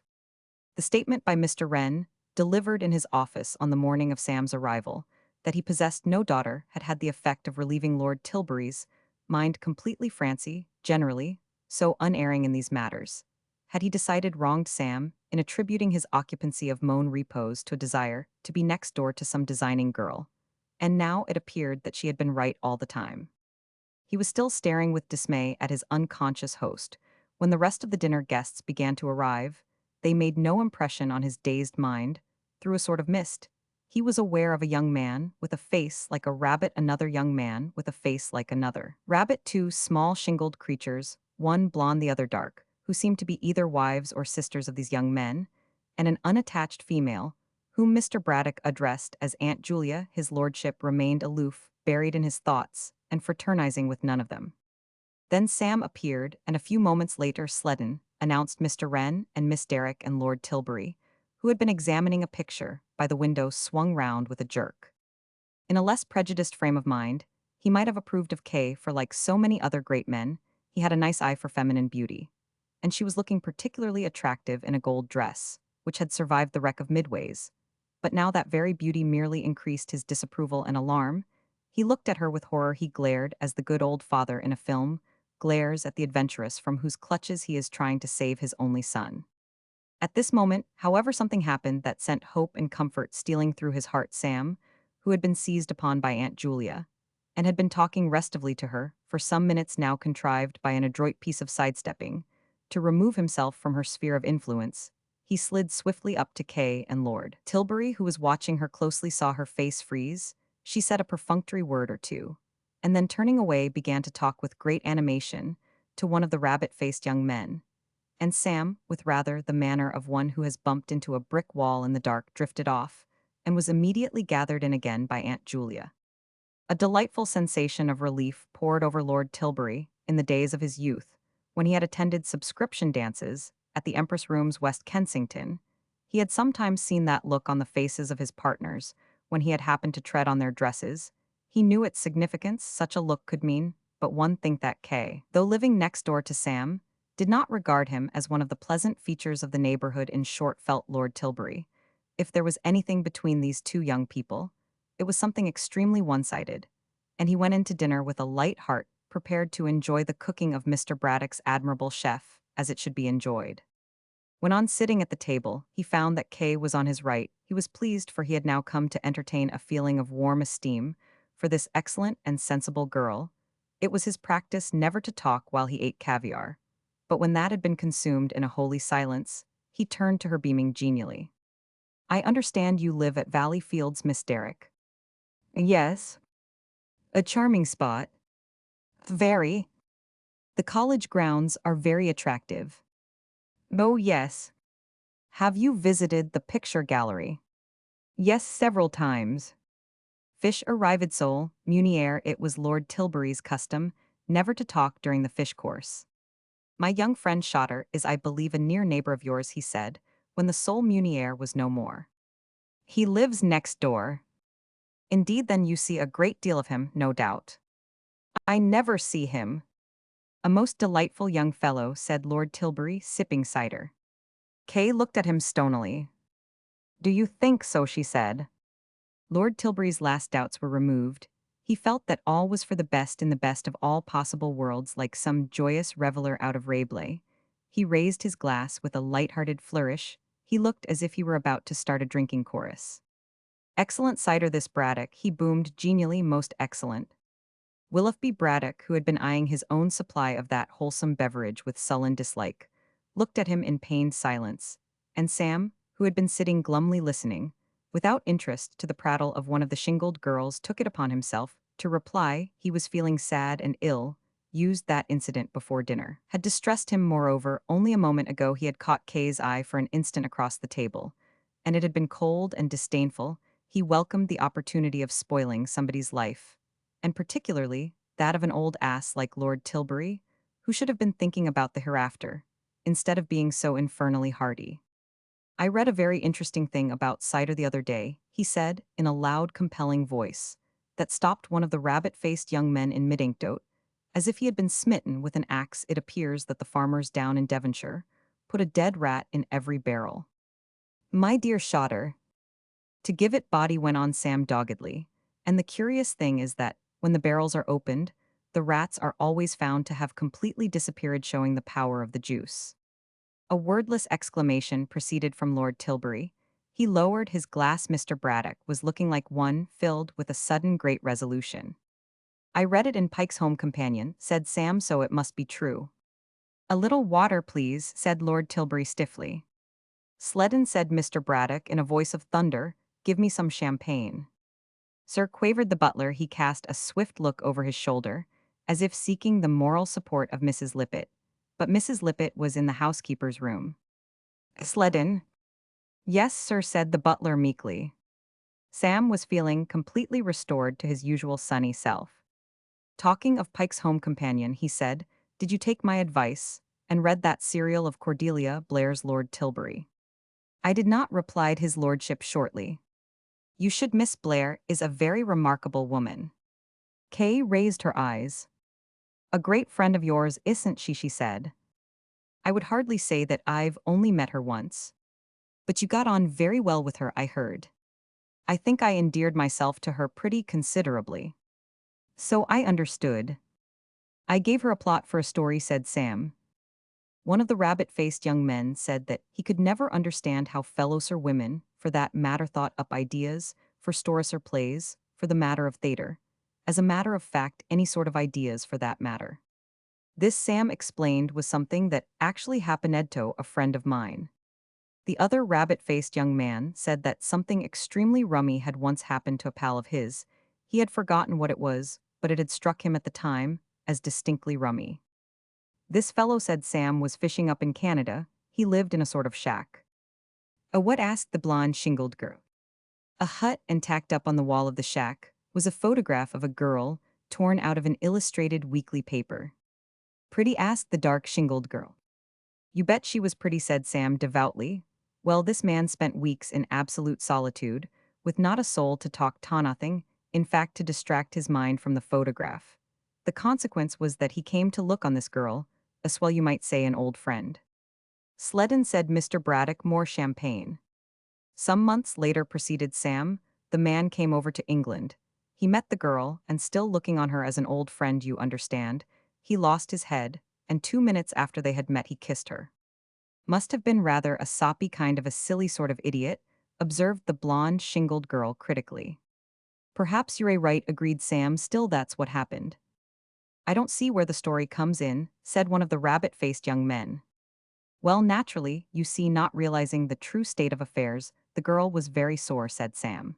The statement by Mr. Wren, delivered in his office on the morning of Sam's arrival, that he possessed no daughter had had the effect of relieving Lord Tilbury's mind completely. Francie, generally, so unerring in these matters. Had he decided wronged Sam in attributing his occupancy of Moan Repose to a desire to be next door to some designing girl? And now it appeared that she had been right all the time. He was still staring with dismay at his unconscious host when the rest of the dinner guests began to arrive. They made no impression on his dazed mind. Through a sort of mist, he was aware of a young man with a face like a rabbit, another young man with a face like another rabbit, two small shingled creatures, one blonde, the other dark, who seemed to be either wives or sisters of these young men, and an unattached female, whom Mr. Braddock addressed as Aunt Julia. His lordship remained aloof, buried in his thoughts, and fraternizing with none of them. Then Sam appeared, and a few moments later Sledden announced Mr. Wren and Miss Derrick, and Lord Tilbury, who had been examining a picture by the window, swung round with a jerk. In a less prejudiced frame of mind, he might have approved of Kay, for like so many other great men, he had a nice eye for feminine beauty, and she was looking particularly attractive in a gold dress, which had survived the wreck of Midways. But now that very beauty merely increased his disapproval and alarm. He looked at her with horror. He glared as the good old father in a film glares at the adventuress from whose clutches he is trying to save his only son. At this moment, however, something happened that sent hope and comfort stealing through his heart. Sam, who had been seized upon by Aunt Julia, and had been talking restively to her for some minutes now, contrived by an adroit piece of sidestepping to remove himself from her sphere of influence. He slid swiftly up to Kay, and Lord Tilbury, who was watching her closely, saw her face freeze. She said a perfunctory word or two, and then turning away began to talk with great animation to one of the rabbit-faced young men. And Sam, with rather the manner of one who has bumped into a brick wall in the dark, drifted off, and was immediately gathered in again by Aunt Julia. A delightful sensation of relief poured over Lord Tilbury in the days of his youth, when he had attended subscription dances at the Empress Rooms, West Kensington. He had sometimes seen that look on the faces of his partners when he had happened to tread on their dresses. He knew its significance such a look could mean, but one thing, that Kay, though living next door to Sam, did not regard him as one of the pleasant features of the neighborhood. In short, felt Lord Tilbury, if there was anything between these two young people, it was something extremely one-sided, and he went into dinner with a light heart, prepared to enjoy the cooking of Mr. Braddock's admirable chef, as it should be enjoyed. When on sitting at the table, he found that Kay was on his right, he was pleased, for he had now come to entertain a feeling of warm esteem for this excellent and sensible girl. It was his practice never to talk while he ate caviar, but when that had been consumed in a holy silence, he turned to her, beaming genially. I understand you live at Valley Fields, Miss Derrick. Yes. A charming spot. Very. The college grounds are very attractive. Oh, yes. Have you visited the picture gallery? Yes, several times. Fish arrived sole, Munier. It was Lord Tilbury's custom never to talk during the fish course. My young friend Shotter is, I believe, a near neighbor of yours, he said, when the sole Munier was no more. He lives next door. Indeed, then you see a great deal of him, no doubt. I never see him. A most delightful young fellow, said Lord Tilbury, sipping cider. Kay looked at him stonily. Do you think so? She said. Lord Tilbury's last doubts were removed. He felt that all was for the best in the best of all possible worlds, like some joyous reveler out of Rabelais. He raised his glass with a light-hearted flourish. He looked as if he were about to start a drinking chorus. Excellent cider this Braddock, he boomed genially, most excellent. Willoughby Braddock, who had been eyeing his own supply of that wholesome beverage with sullen dislike, looked at him in pained silence, and Sam, who had been sitting glumly listening, without interest to the prattle of one of the shingled girls, took it upon himself to reply he was feeling sad and ill, used that incident before dinner. Had distressed him, moreover, only a moment ago he had caught Kay's eye for an instant across the table, and it had been cold and disdainful. He welcomed the opportunity of spoiling somebody's life, and particularly that of an old ass like Lord Tilbury, who should have been thinking about the hereafter, instead of being so infernally hardy. I read a very interesting thing about cider the other day, he said, in a loud, compelling voice, that stopped one of the rabbit-faced young men in mid-anecdote, as if he had been smitten with an axe. It appears that the farmers down in Devonshire put a dead rat in every barrel. My dear Shotter, to give it body, went on Sam doggedly, and the curious thing is that, when the barrels are opened, the rats are always found to have completely disappeared, showing the power of the juice. A wordless exclamation proceeded from Lord Tilbury. He lowered his glass. Mr. Braddock was looking like one filled with a sudden great resolution. I read it in Pike's Home Companion, said Sam, so it must be true. A little water, please, said Lord Tilbury stiffly. Sleddon, said Mr. Braddock in a voice of thunder, give me some champagne. Sir, quavered the butler. He cast a swift look over his shoulder, as if seeking the moral support of Mrs. Lippett, but Mrs. Lippett was in the housekeeper's room. Sleddon? Yes, sir, said the butler meekly. Sam was feeling completely restored to his usual sunny self. Talking of Pike's Home Companion, he said, did you take my advice and read that serial of Cordelia Blair's Lord Tilbury? I did not, replied his lordship shortly. You should. Miss Blair is a very remarkable woman. Kay raised her eyes. A great friend of yours, isn't she? She said. I would hardly say that. I've only met her once. But you got on very well with her, I heard. I think I endeared myself to her pretty considerably. So I understood. I gave her a plot for a story, said Sam. One of the rabbit-faced young men said that he could never understand how fellow sir women, for that matter, thought up ideas for stories or plays, for the matter of theatre. As a matter of fact, any sort of ideas for that matter. This, Sam explained, was something that actually happened to a friend of mine. The other rabbit-faced young man said that something extremely rummy had once happened to a pal of his. He had forgotten what it was, but it had struck him at the time as distinctly rummy. This fellow, said Sam, was fishing up in Canada. He lived in a sort of shack. A what? Asked the blonde shingled girl. A hut, and tacked up on the wall of the shack was a photograph of a girl torn out of an illustrated weekly paper. Pretty? Asked the dark shingled girl. You bet she was pretty, said Sam devoutly. Well, this man spent weeks in absolute solitude, with not a soul to talk to, nothing, in fact, to distract his mind from the photograph. The consequence was that he came to look on this girl, a swell, you might say, an old friend. Sleddon, said Mr. Braddock, more champagne. Some months later, proceeded Sam, the man came over to England. He met the girl, and still looking on her as an old friend, you understand, he lost his head, and 2 minutes after they had met he kissed her. Must have been rather a soppy kind of a silly sort of idiot, observed the blonde shingled girl critically. Perhaps you're right, agreed Sam, still that's what happened. I don't see where the story comes in, said one of the rabbit-faced young men. Well, naturally, you see, not realizing the true state of affairs, the girl was very sore, said Sam.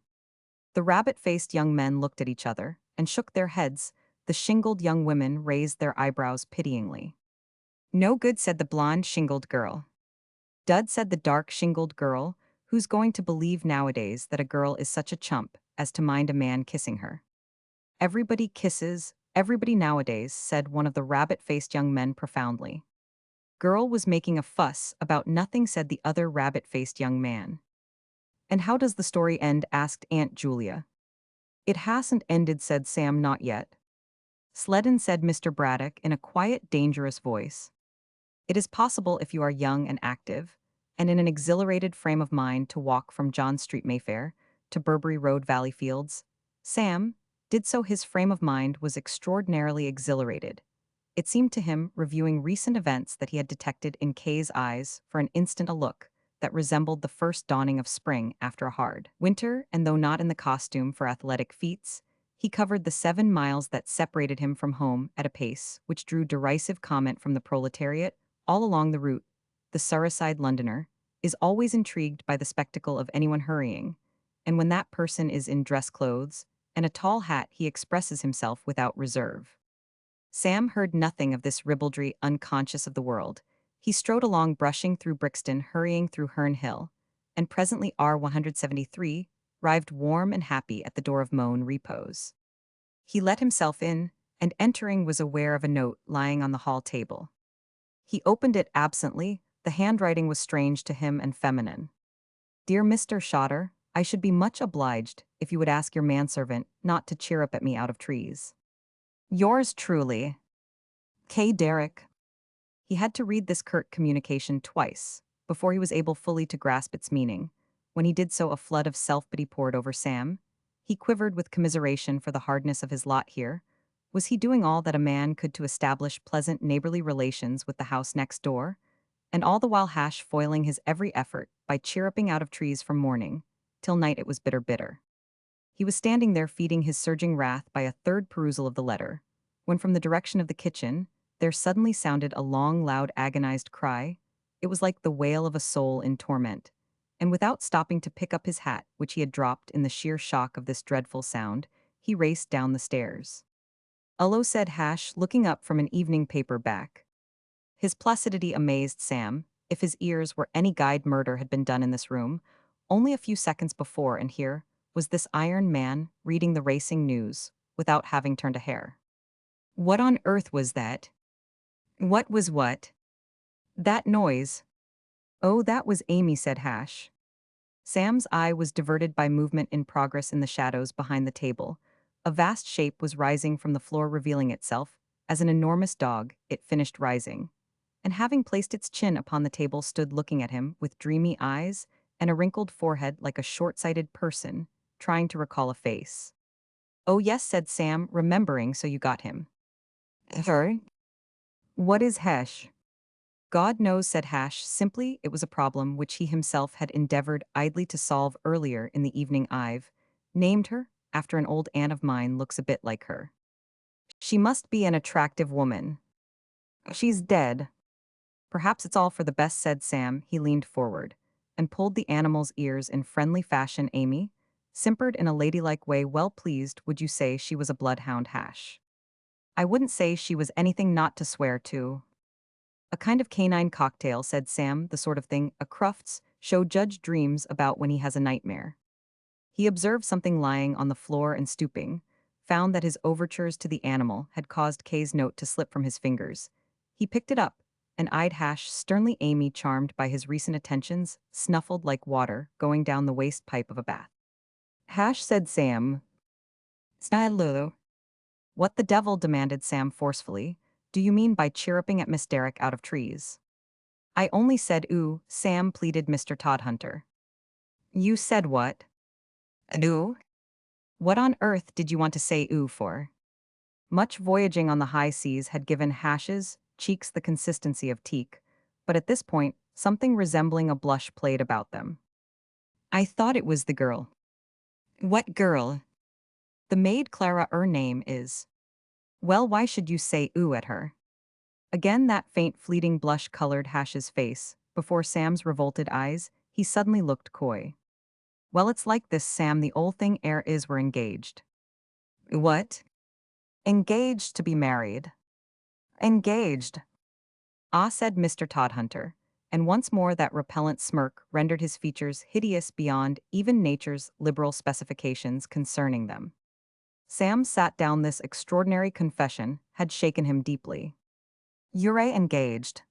The rabbit-faced young men looked at each other and shook their heads. The shingled young women raised their eyebrows pityingly. No good, said the blonde shingled girl. Dud, said the dark shingled girl, who's going to believe nowadays that a girl is such a chump as to mind a man kissing her? Everybody kisses, everybody nowadays, said one of the rabbit-faced young men profoundly. Girl was making a fuss about nothing, said the other rabbit-faced young man. And how does the story end? Asked Aunt Julia. It hasn't ended, said Sam, not yet. Sleddon, said Mr. Braddock in a quiet, dangerous voice. It is possible, if you are young and active, and in an exhilarated frame of mind, to walk from John Street, Mayfair, to Burberry Road, Valleyfields. Sam did so. His frame of mind was extraordinarily exhilarated. It seemed to him, reviewing recent events, that he had detected in Kay's eyes for an instant a look that resembled the first dawning of spring after a hard winter, and though not in the costume for athletic feats, he covered the 7 miles that separated him from home at a pace which drew derisive comment from the proletariat all along the route. The Surrey-side Londoner is always intrigued by the spectacle of anyone hurrying, and when that person is in dress clothes and a tall hat, he expresses himself without reserve. Sam heard nothing of this ribaldry, unconscious of the world. He strode along, brushing through Brixton, hurrying through Herne Hill, and presently R173 arrived warm and happy at the door of Moan Repose. He let himself in, and entering was aware of a note lying on the hall table. He opened it absently. The handwriting was strange to him and feminine. "Dear Mr. Shotter, I should be much obliged if you would ask your manservant not to cheer up at me out of trees. Yours truly, K. Derrick." He had to read this curt communication twice before he was able fully to grasp its meaning. When he did so, a flood of self-pity poured over Sam. He quivered with commiseration for the hardness of his lot here. Was he doing all that a man could to establish pleasant neighborly relations with the house next door? And all the while Hash foiling his every effort by chirruping out of trees from morning till night. It was bitter, bitter. He was standing there feeding his surging wrath by a third perusal of the letter, when from the direction of the kitchen there suddenly sounded a long, loud, agonized cry. It was like the wail of a soul in torment, and without stopping to pick up his hat, which he had dropped in the sheer shock of this dreadful sound, he raced down the stairs. "Ullo," said Hash, looking up from an evening paper back. His placidity amazed Sam. If his ears were any guide, murder had been done in this room only a few seconds before, and here was this iron man reading the racing news without having turned a hair. What on earth was that? What was what? That noise? Oh, that was Amy, said Hash. Sam's eye was diverted by movement in progress in the shadows behind the table. A vast shape was rising from the floor, revealing itself as an enormous dog. It finished rising, and having placed its chin upon the table, stood looking at him with dreamy eyes and a wrinkled forehead like a short-sighted person trying to recall a face. "Oh yes," said Sam, remembering, "so you got him." "Sorry? What is Hesh?" "God knows," said Hash. Simply, it was a problem which he himself had endeavored idly to solve earlier in the evening. "I've named her after an old aunt of mine, looks a bit like her. She must be an attractive woman. She's dead." "Perhaps it's all for the best," said Sam. He leaned forward and pulled the animal's ears in friendly fashion. Amy simpered in a ladylike way. "Well pleased, would you say she was a bloodhound?" Hash. "I wouldn't say she was anything not to swear to. A kind of canine cocktail," said Sam, "the sort of thing a Crufts show judge dreams about when he has a nightmare." He observed something lying on the floor and, stooping, found that his overtures to the animal had caused Kay's note to slip from his fingers. He picked it up and eyed Hash sternly. Amy, charmed by his recent attentions, snuffled like water going down the waste pipe of a bath. "Hash," said Sam. "Snilo." "What the devil?" demanded Sam forcefully. "Do you mean by chirruping at Miss Derrick out of trees?" "I only said ooh," Sam pleaded. Mr. Todhunter. "You said what?" "Ooh?" "What on earth did you want to say ooh for?" Much voyaging on the high seas had given Hash's cheeks the consistency of teak, but at this point, something resembling a blush played about them. "I thought it was the girl." "What girl?" "The maid Clara. Her name is." "Well, why should you say ooh at her?" Again that faint fleeting blush colored Hash's face. Before Sam's revolted eyes, he suddenly looked coy. "Well, it's like this, Sam. The old thing air is we're engaged." "What?" "Engaged to be married." "Engaged." "Ah," said Mr. Todhunter, and once more that repellent smirk rendered his features hideous beyond even nature's liberal specifications concerning them. Sam sat down. This extraordinary confession had shaken him deeply. "You're engaged?"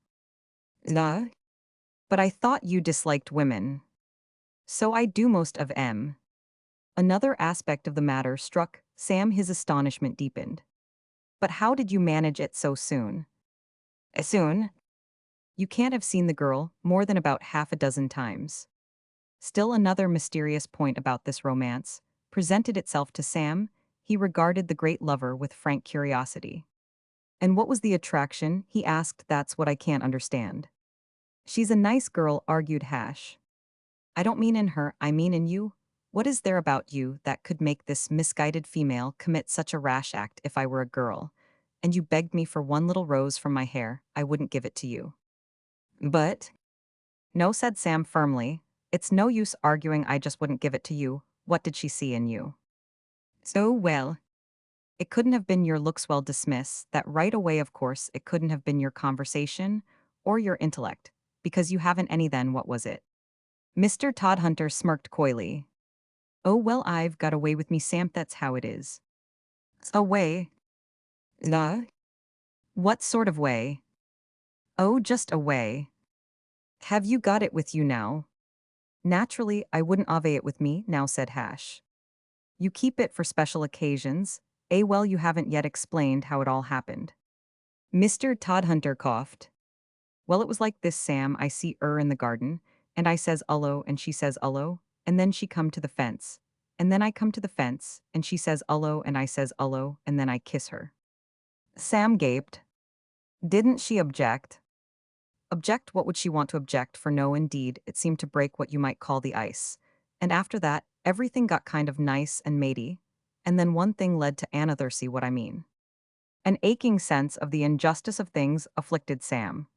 "No." "But I thought you disliked women." "So I do, most of 'em." Another aspect of the matter struck Sam. His astonishment deepened. "But how did you manage it so soon?" "Soon?" "You can't have seen the girl more than about half a dozen times." Still another mysterious point about this romance presented itself to Sam. He regarded the great lover with frank curiosity. "And what was the attraction?" he asked. "That's what I can't understand." She's a nice girl, argued Hash. I don't mean in her, I mean in you. What is there about you that could make this misguided female commit such a rash act if I were a girl? And you begged me for one little rose from my hair, I wouldn't give it to you. But, no, said Sam firmly. It's no use arguing, I just wouldn't give it to you. What did she see in you? So well. It couldn't have been your looks, well, dismiss that right away, of course, it couldn't have been your conversation or your intellect, because you haven't any then, what was it? Mr. Todhunter smirked coyly. Oh well, I've got a way with me, Sam, that's how it is. A way? La? What sort of way? Oh, just a way. Have you got it with you now? Naturally, I wouldn't have it with me now, said Hash. You keep it for special occasions. Well, you haven't yet explained how it all happened. Mr. Todhunter coughed. Well, it was like this, Sam. I see in the garden, and I says ullo, and she says ullo, and then she come to the fence. And then I come to the fence, and she says ullo, and I says ullo, and then I kiss her. Sam gaped. Didn't she object? Object? What would she want to object? For no, indeed, it seemed to break what you might call the ice. And after that, everything got kind of nice and matey, and then one thing led to another, see what I mean. An aching sense of the injustice of things afflicted Sam.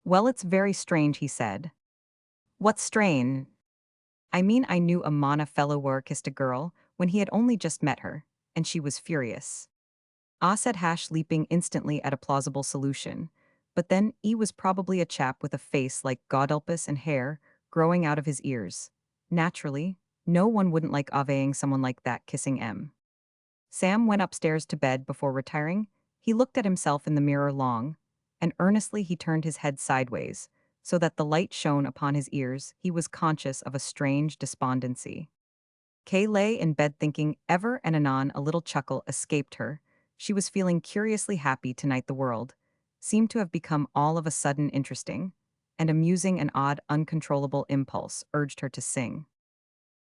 Well, it's very strange, he said. What's strange? I mean, I knew a Mana fellow were kissed a girl when he had only just met her, and she was furious. Ah, said Hash, leaping instantly at a plausible solution. But then, he was probably a chap with a face like Godulpus and hair growing out of his ears. Naturally, no one wouldn't like avaying someone like that kissing M. Sam went upstairs to bed before retiring. He looked at himself in the mirror long, and earnestly he turned his head sideways, so that the light shone upon his ears. He was conscious of a strange despondency. Kay lay in bed thinking. Ever and anon a little chuckle escaped her. She was feeling curiously happy tonight. The world seemed to have become all of a sudden interesting, and amusing. An odd, uncontrollable impulse urged her to sing.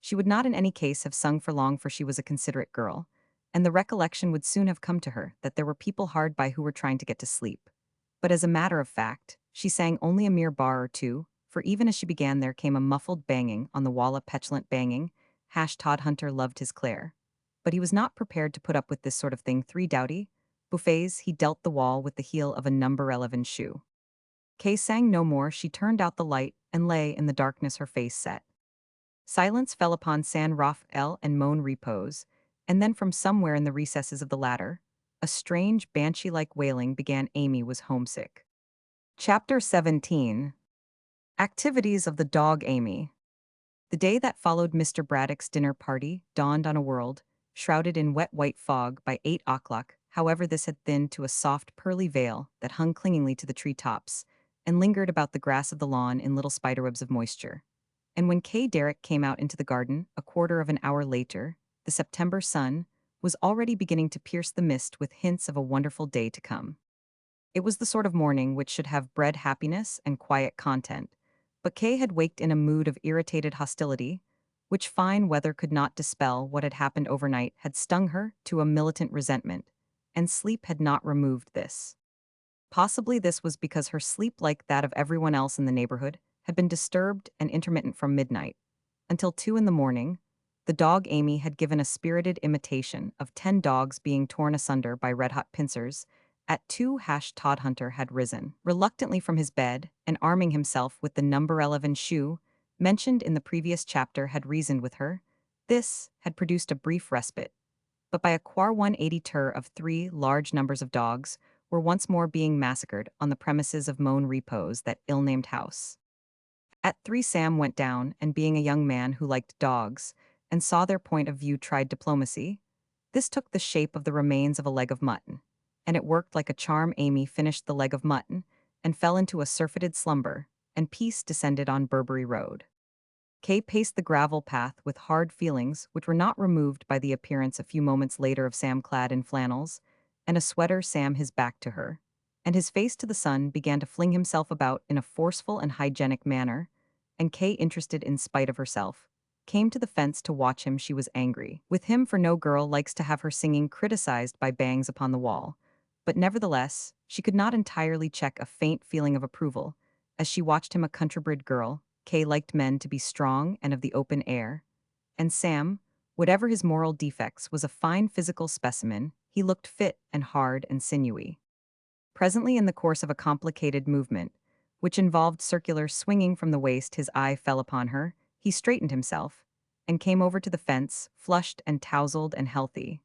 She would not in any case have sung for long, for she was a considerate girl, and the recollection would soon have come to her that there were people hard by who were trying to get to sleep. But as a matter of fact, she sang only a mere bar or two, for even as she began there came a muffled banging on the wall, a petulant banging. Todhunter loved his Claire. But he was not prepared to put up with this sort of thing. 3 dowdy buffets, he dealt the wall with the heel of a number 11 shoe. Kay sang no more. She turned out the light and lay in the darkness, her face set. Silence fell upon San Rafael and Moan repose, and then from somewhere in the recesses of the latter, a strange banshee-like wailing began. Amy was homesick. Chapter 17. Activities of the dog Amy. The day that followed Mr. Braddock's dinner party dawned on a world, shrouded in wet white fog by 8 o'clock. However, this had thinned to a soft pearly veil that hung clingingly to the tree tops, and lingered about the grass of the lawn in little spiderwebs of moisture. And when Kay Derrick came out into the garden, a quarter of an hour later, the September sun was already beginning to pierce the mist with hints of a wonderful day to come. It was the sort of morning which should have bred happiness and quiet content, but Kay had waked in a mood of irritated hostility, which fine weather could not dispel. What had happened overnight had stung her to a militant resentment, and sleep had not removed this. Possibly this was because her sleep, like that of everyone else in the neighborhood, had been disturbed and intermittent from midnight until 2 in the morning. The dog Amy had given a spirited imitation of 10 dogs being torn asunder by red-hot pincers. At 2, Todhunter had risen reluctantly from his bed, and arming himself with the number 11 shoe mentioned in the previous chapter, had reasoned with her. This had produced a brief respite, but by a quar 180 tur of 3 large numbers of dogs were once more being massacred on the premises of Moan Repose, that ill-named house. At 3, Sam went down, and being a young man who liked dogs, and saw their point of view, tried diplomacy. This took the shape of the remains of a leg of mutton, and it worked like a charm. Amy finished the leg of mutton, and fell into a surfeited slumber, and peace descended on Burberry Road. Kay paced the gravel path with hard feelings which were not removed by the appearance a few moments later of Sam clad in flannels and a sweater. Sam, his back to her, and his face to the sun, began to fling himself about in a forceful and hygienic manner, and Kay, interested in spite of herself, came to the fence to watch him. She was angry with him, for no girl likes to have her singing criticized by bangs upon the wall, but nevertheless, she could not entirely check a faint feeling of approval, As she watched him, a countrybred girl, Kay liked men to be strong and of the open air. And Sam, whatever his moral defects, was a fine physical specimen. He looked fit and hard and sinewy. Presently, in the course of a complicated movement, which involved circular swinging from the waist, his eye fell upon her. He straightened himself and came over to the fence, flushed and tousled and healthy.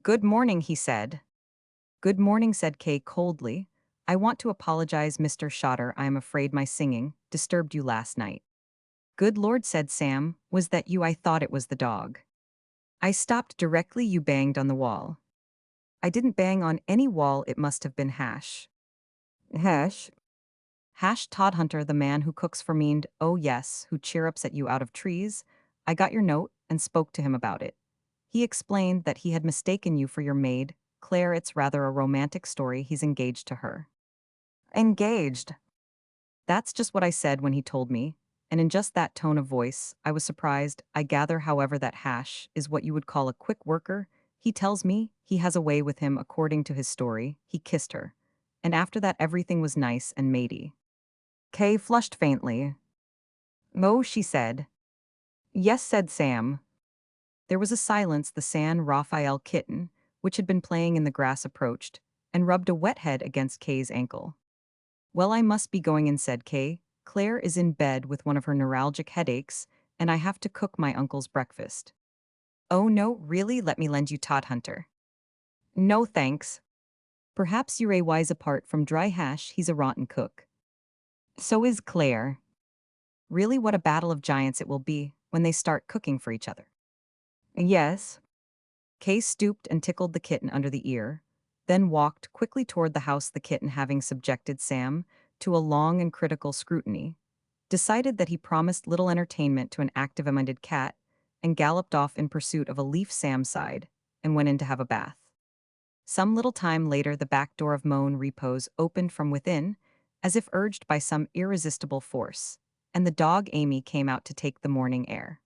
"Good morning," he said. "Good morning," said Kay coldly. "I want to apologize, Mr. Shotter. I am afraid my singing disturbed you last night." "Good Lord," said Sam. "Was that you? I thought it was the dog." "I stopped directly you banged on the wall." "I didn't bang on any wall. It must have been Hash." "Hash?" "Hash Todhunter, the man who cooks for me. Oh yes, who chirrups at you out of trees. I got your note and spoke to him about it. He explained that he had mistaken you for your maid, Claire. It's rather a romantic story. He's engaged to her." "Engaged?" "That's just what I said when he told me, and in just that tone of voice. I was surprised. I gather, however, that Hash is what you would call a quick worker. He tells me he has a way with him. According to his story, he kissed her. And after that everything was nice and matey." Kay flushed faintly. "No," she said. "Yes," said Sam. There was a silence. The San Rafael kitten, which had been playing in the grass, approached and rubbed a wet head against Kay's ankle. "Well, I must be going in," said Kay. "Claire is in bed with one of her neuralgic headaches, and I have to cook my uncle's breakfast." "Oh no, really? Let me lend you Todd Hunter." "No thanks. Perhaps you're a wise apart from dry hash. He's a rotten cook." "So is Claire." "Really, what a battle of giants it will be when they start cooking for each other." "Yes." Kay stooped and tickled the kitten under the ear, then walked quickly toward the house. The kitten, having subjected Sam to a long and critical scrutiny, decided that he promised little entertainment to an active-minded cat, and galloped off in pursuit of a leaf. Sam sighed and went in to have a bath. Some little time later, the back door of Moan Repose opened from within, as if urged by some irresistible force, and the dog Amy came out to take the morning air.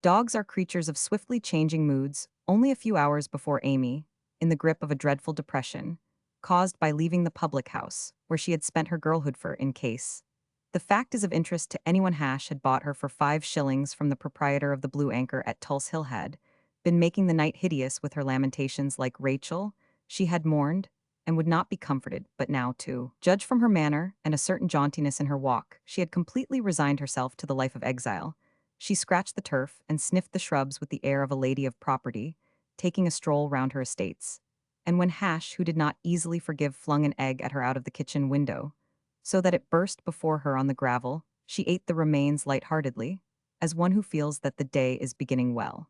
Dogs are creatures of swiftly changing moods. Only a few hours before, Amy, in the grip of a dreadful depression, caused by leaving the public house, where she had spent her girlhood for in case. The fact is of interest to anyone. Hash had bought her for 5 shillings from the proprietor of the Blue Anchor at Tulse Hill, had been making the night hideous with her lamentations. Like Rachel, she had mourned, and would not be comforted, but now, to judge from her manner and a certain jauntiness in her walk, she had completely resigned herself to the life of exile. She scratched the turf and sniffed the shrubs with the air of a lady of property, taking a stroll round her estates. And when Hash, who did not easily forgive, flung an egg at her out of the kitchen window, so that it burst before her on the gravel, she ate the remains light-heartedly, as one who feels that the day is beginning well.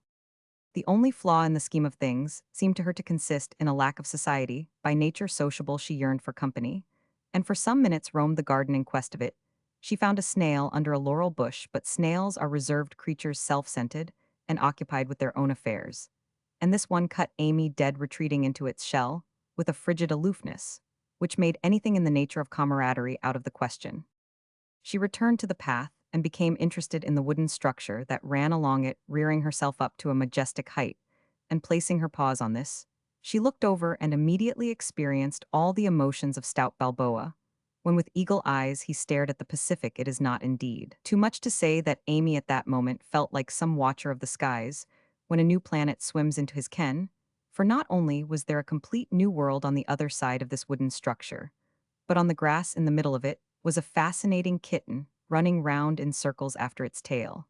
The only flaw in the scheme of things seemed to her to consist in a lack of society. By nature sociable, she yearned for company, and for some minutes roamed the garden in quest of it. She found a snail under a laurel bush, but snails are reserved creatures, self-centered and occupied with their own affairs. And this one cut Amy dead, retreating into its shell with a frigid aloofness, which made anything in the nature of camaraderie out of the question. She returned to the path and became interested in the wooden structure that ran along it, rearing herself up to a majestic height, and placing her paws on this, she looked over and immediately experienced all the emotions of stout Balboa, when with eagle eyes he stared at the Pacific. It is not indeed too much to say that Amy at that moment felt like some watcher of the skies when a new planet swims into his ken, for not only was there a complete new world on the other side of this wooden structure, but on the grass in the middle of it was a fascinating kitten running round in circles after its tail.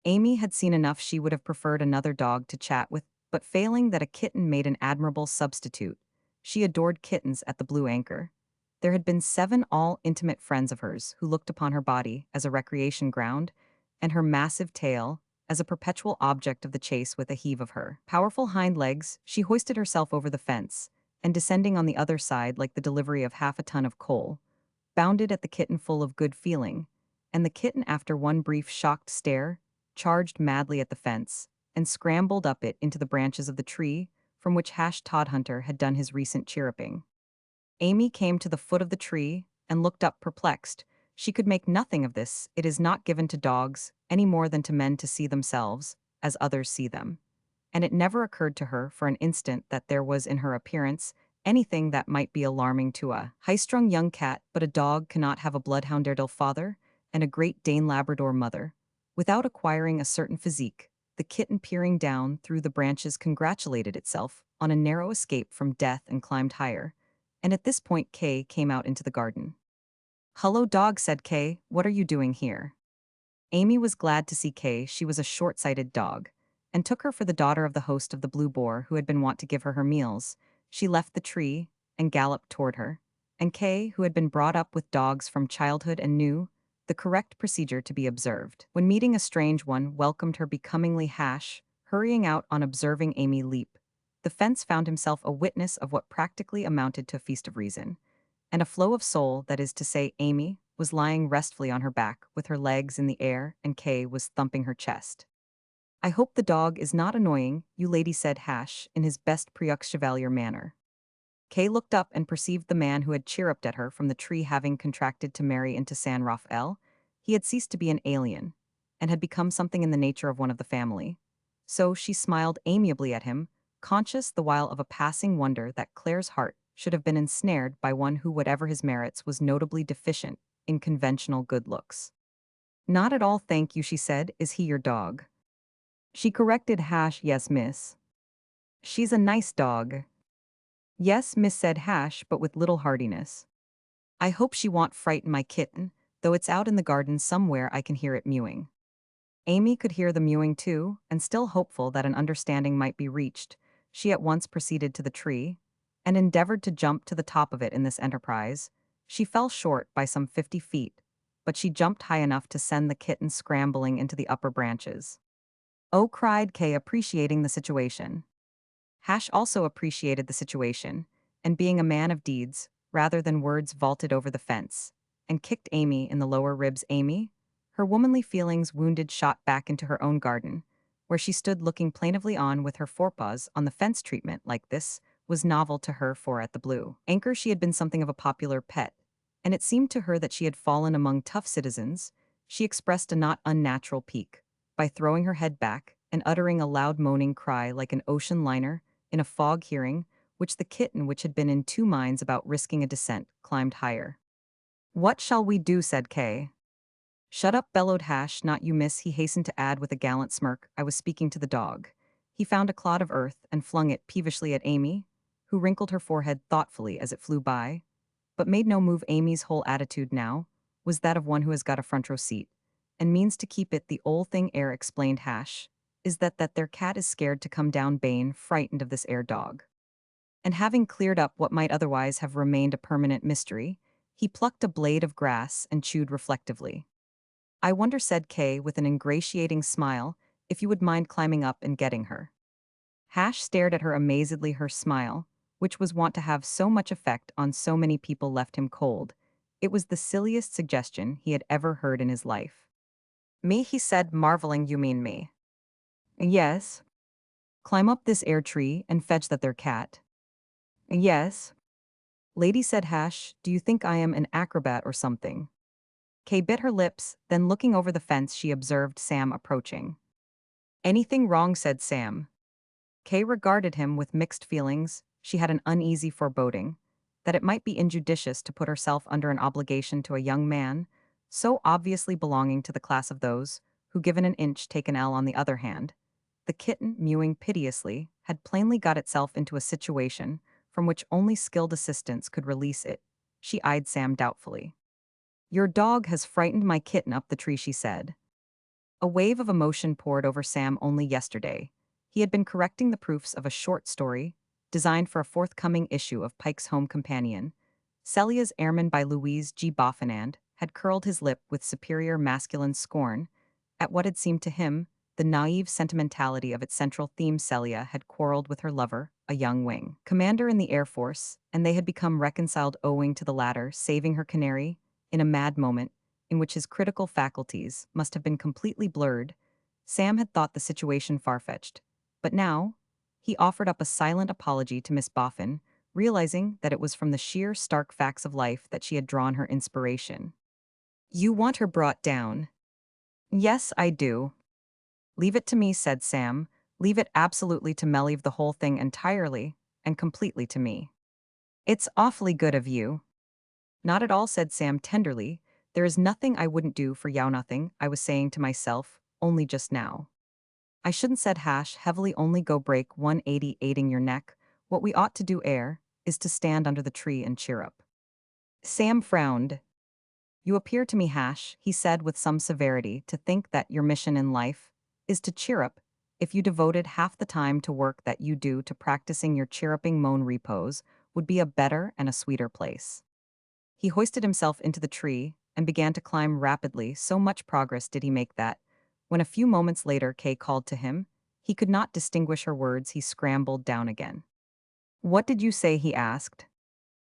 Amy had seen enough. She would have preferred another dog to chat with, but failing that, a kitten made an admirable substitute. She adored kittens at the Blue Anchor. There had been 7 all intimate friends of hers who looked upon her body as a recreation ground, and her massive tail as a perpetual object of the chase. With a heave of her powerful hind legs, she hoisted herself over the fence, and descending on the other side like the delivery of half a ton of coal, bounded at the kitten full of good feeling, and the kitten, after one brief shocked stare, charged madly at the fence, and scrambled up it into the branches of the tree from which Hash Todhunter had done his recent chirruping. Amy came to the foot of the tree and looked up, perplexed. She could make nothing of this. It is not given to dogs, any more than to men, to see themselves as others see them, and it never occurred to her for an instant that there was in her appearance anything that might be alarming to a high-strung young cat, but a dog cannot have a bloodhound father and a Great Dane Labrador mother without acquiring a certain physique. The kitten peering down through the branches congratulated itself on a narrow escape from death and climbed higher. And at this point Kay came out into the garden. "Hello dog," said Kay, "what are you doing here?" Amy was glad to see Kay. She was a short-sighted dog, and took her for the daughter of the host of the Blue Boar who had been wont to give her meals. She left the tree and galloped toward her. And Kay, who had been brought up with dogs from childhood and knew the correct procedure to be observed, when meeting a strange one, welcomed her becomingly. Hash, hurrying out on observing Amy leap the fence, found himself a witness of what practically amounted to a feast of reason and a flow of soul. That is to say, Amy was lying restfully on her back with her legs in the air, and Kay was thumping her chest. "I hope the dog is not annoying, you lady," said Hash in his best Preux Chevalier manner. Kay looked up and perceived the man who had chirruped at her from the tree having contracted to marry into San Raphael. He had ceased to be an alien, and had become something in the nature of one of the family. So she smiled amiably at him, conscious the while of a passing wonder that Claire's heart should have been ensnared by one who, whatever his merits, was notably deficient in conventional good looks. "Not at all, thank you," she said. "Is he your dog?" She corrected Hash. "Yes, miss. She's a nice dog." "Yes, miss," said Hash, but with little heartiness. "I hope she won't frighten my kitten, though it's out in the garden somewhere. I can hear it mewing." Amy could hear the mewing too, and still hopeful that an understanding might be reached, she at once proceeded to the tree, and endeavored to jump to the top of it. In this enterprise, she fell short by some 50 feet, but she jumped high enough to send the kitten scrambling into the upper branches. "Oh," cried Kay, appreciating the situation. Hash also appreciated the situation, and being a man of deeds, rather than words, vaulted over the fence, and kicked Amy in the lower ribs. Amy, her womanly feelings wounded, shot back into her own garden, where she stood looking plaintively on with her forepaws on the fence. Treatment like this was novel to her, for at the Blue Anchor she had been something of a popular pet, and it seemed to her that she had fallen among tough citizens. She expressed a not unnatural pique by throwing her head back and uttering a loud moaning cry like an ocean liner in a fog, hearing which the kitten, which had been in two minds about risking a descent, climbed higher. "What shall we do?" said Kay. "Shut up," bellowed Hash. "Not you, miss," he hastened to add with a gallant smirk. "I was speaking to the dog." He found a clod of earth and flung it peevishly at Amy, who wrinkled her forehead thoughtfully as it flew by, but made no move. Amy's whole attitude now was that of one who has got a front row seat, and means to keep it. "The ole thing air," explained Hash, "is that their cat is scared to come down bane frightened of this air dog." And having cleared up what might otherwise have remained a permanent mystery, he plucked a blade of grass and chewed reflectively. "I wonder," said Kay with an ingratiating smile, "if you would mind climbing up and getting her." Hash stared at her amazedly. Her smile, which was wont to have so much effect on so many people, left him cold. It was the silliest suggestion he had ever heard in his life. "Me?" he said, marveling. "You mean me?" "Yes." "Climb up this air tree and fetch that there cat." "Yes." "Lady," said Hash, "do you think I am an acrobat or something?" Kay bit her lips, then looking over the fence she observed Sam approaching. "Anything wrong?" said Sam. Kay regarded him with mixed feelings. She had an uneasy foreboding that it might be injudicious to put herself under an obligation to a young man so obviously belonging to the class of those who, given an inch, take an ell. On the other hand, the kitten, mewing piteously, had plainly got itself into a situation from which only skilled assistance could release it. She eyed Sam doubtfully. "Your dog has frightened my kitten up the tree," she said. A wave of emotion poured over Sam. Only yesterday, he had been correcting the proofs of a short story designed for a forthcoming issue of Pike's Home Companion. Celia's Airman by Louise G. Boffinand had curled his lip with superior masculine scorn at what had seemed to him the naive sentimentality of its central theme. Celia had quarreled with her lover, a young wing commander in the Air Force, and they had become reconciled owing to the latter saving her canary in a mad moment in which his critical faculties must have been completely blurred. Sam had thought the situation far-fetched, but now he offered up a silent apology to Miss Boffin, realizing that it was from the sheer stark facts of life that she had drawn her inspiration. "You want her brought down?" "Yes, I do." "Leave it to me," said Sam. "Leave it absolutely to me. Leave the whole thing entirely and completely to me." It's awfully good of you. Not at all, said Sam tenderly. There is nothing I wouldn't do for Yao nothing, I was saying to myself, only just now. I shouldn't said heavily only go break 180 aiding your neck. What we ought to do is to stand under the tree and cheer up. Sam frowned. You appear to me, he said with some severity, to think that your mission in life is to cheer up. If you devoted half the time to work that you do to practicing your chirruping moan repose, would be a better and a sweeter place. He hoisted himself into the tree and began to climb rapidly. So much progress did he make that, when a few moments later Kay called to him, he could not distinguish her words. He scrambled down again. What did you say? He asked.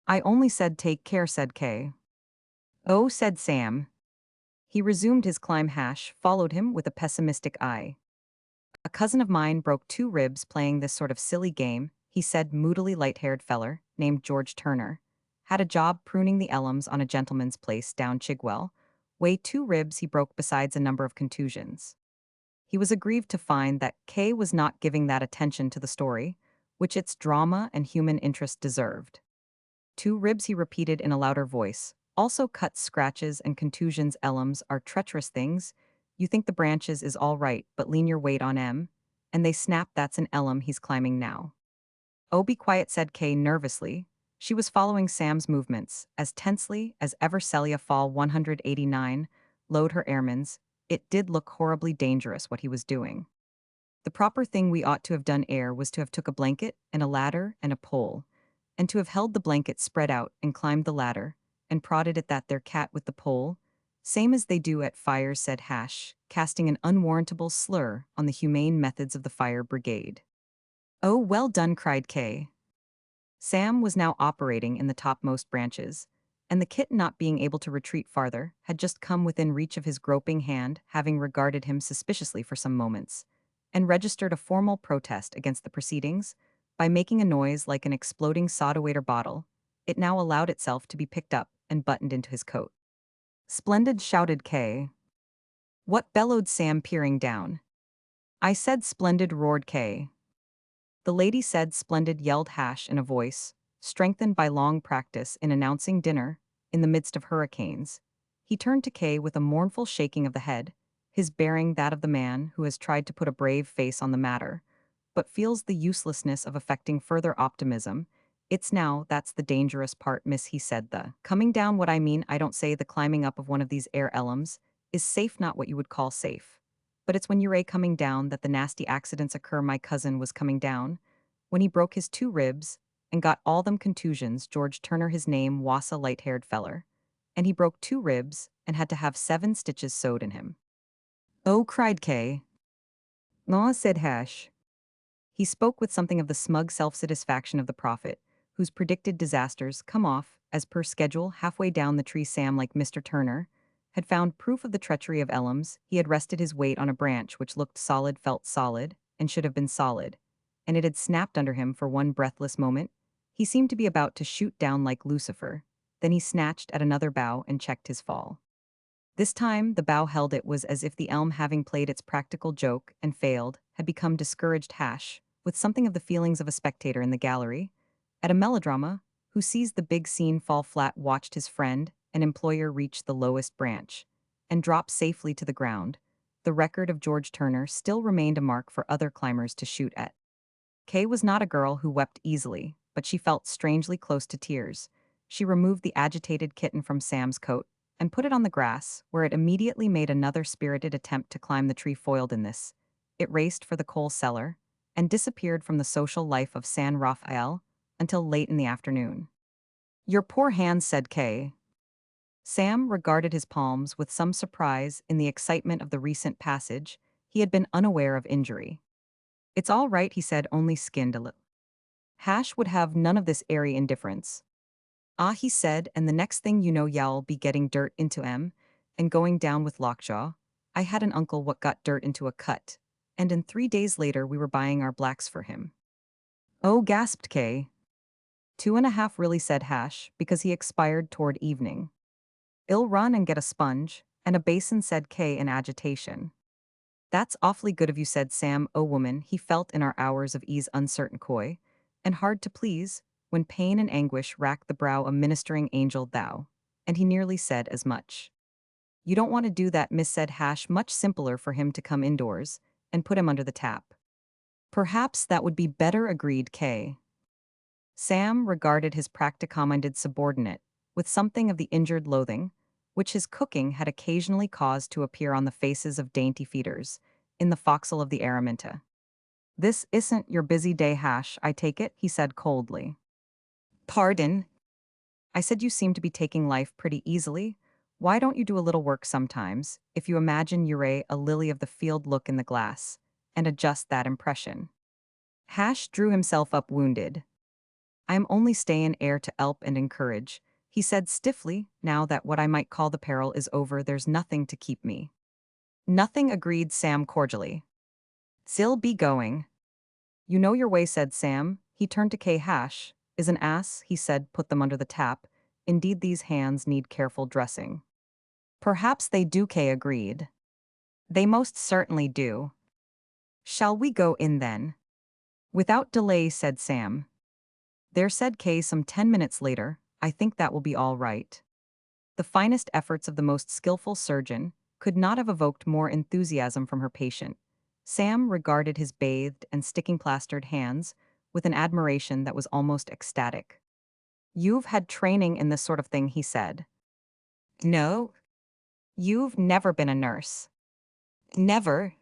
I only said take care, said Kay. Oh, said Sam. He resumed his climb. Followed him with a pessimistic eye. A cousin of mine broke 2 ribs playing this sort of silly game, he said moodily. Light-haired feller, named George Turner. Had a job pruning the elms on a gentleman's place down Chigwell. Way 2 ribs he broke besides a number of contusions. He was aggrieved to find that Kay was not giving that attention to the story, which its drama and human interest deserved. 2 ribs, he repeated in a louder voice. Also cuts, scratches, and contusions. Elms are treacherous things. You think the branches is all right, but lean your weight on 'em, and they snap. That's an elm he's climbing now. Oh, be quiet, said Kay nervously. She was following Sam's movements as tensely as ever. Celia Fall 189, load her airmans. It did look horribly dangerous what he was doing. The proper thing we ought to have done was to have took a blanket and a ladder and a pole, and to have held the blanket spread out and climbed the ladder, and prodded at that there cat with the pole, same as they do at fires, said casting an unwarrantable slur on the humane methods of the fire brigade. Oh, well done, cried Kay. Sam was now operating in the topmost branches, and the kitten, not being able to retreat farther, had just come within reach of his groping hand, having regarded him suspiciously for some moments, and registered a formal protest against the proceedings. By making a noise like an exploding soda-waiter bottle, it now allowed itself to be picked up and buttoned into his coat. Splendid, shouted Kay. What, bellowed Sam, peering down. I said splendid, roared Kay. The lady said splendid, yelled in a voice, strengthened by long practice in announcing dinner in the midst of hurricanes. He turned to Kay with a mournful shaking of the head, his bearing that of the man who has tried to put a brave face on the matter, but feels the uselessness of affecting further optimism. It's now that's the dangerous part, miss, he said. The coming down, what I mean, I don't say the climbing up of one of these air elms is safe, not what you would call safe. But it's when you're coming down that the nasty accidents occur. My cousin was coming down when he broke his 2 ribs and got all them contusions. George Turner, his name, was a light-haired feller, and he broke 2 ribs and had to have 7 stitches sewed in him. Oh, cried Kay. No, said He spoke with something of the smug self-satisfaction of the prophet, whose predicted disasters come off, as per schedule, halfway down the tree. Sam, like Mr. Turner, had found proof of the treachery of elms. He had rested his weight on a branch which looked solid, felt solid, and should have been solid, and it had snapped under him for one breathless moment. He seemed to be about to shoot down like Lucifer. Then he snatched at another bough and checked his fall. This time the bough held. It was as if the elm, having played its practical joke and failed, had become discouraged. With something of the feelings of a spectator in the gallery at a melodrama, who sees the big scene fall flat, watched his friend and employer reach the lowest branch and drop safely to the ground. The record of George Turner still remained a mark for other climbers to shoot at. Kay was not a girl who wept easily, but she felt strangely close to tears. She removed the agitated kitten from Sam's coat and put it on the grass, where it immediately made another spirited attempt to climb the tree. Foiled in this, it raced for the coal cellar and disappeared from the social life of San Rafael until late in the afternoon. Your poor hands, said Kay. Sam regarded his palms with some surprise. In the excitement of the recent passage, he had been unaware of injury. It's all right, he said, only skinned a little. Would have none of this airy indifference. Ah, he said, and the next thing you know y'all be getting dirt into and going down with lockjaw. I had an uncle what got dirt into a cut, and in 3 days later we were buying our blacks for him. Oh, gasped Kay. 2.5 really, said because he expired toward evening. I'll run and get a sponge and a basin, said Kay in agitation. That's awfully good of you, said Sam. Oh, woman, he felt in our hours of ease uncertain, coy, and hard to please. when pain and anguish racked the brow a ministering angel thou, and he nearly said as much. You don't want to do that, Miss, said Hash, much simpler for him to come indoors, and put him under the tap. Perhaps that would be better, agreed Kay. Sam regarded his practicaminded subordinate with something of the injured loathing, which his cooking had occasionally caused to appear on the faces of dainty feeders, in the forecastle of the Araminta. This isn't your busy day, Hash, I take it, he said coldly. Pardon? I said you seem to be taking life pretty easily. Why don't you do a little work sometimes, if you imagine you're a lily of the field look in the glass, and adjust that impression? Hash drew himself up wounded. I am only staying heir to help and encourage, he said stiffly. Now that what I might call the peril is over, there's nothing to keep me. Nothing, agreed Sam cordially. Still be going. You know your way, said Sam. He turned to Kay. Hash is an ass, he said, put them under the tap. Indeed, these hands need careful dressing. Perhaps they do, Kay agreed. They most certainly do. Shall we go in then? Without delay, said Sam. There, said Kay some 10 minutes later, I think that will be all right. The finest efforts of the most skillful surgeon could not have evoked more enthusiasm from her patient. Sam regarded his bathed and sticking plastered hands with an admiration that was almost ecstatic. You've had training in this sort of thing, he said. No. You've never been a nurse. Never.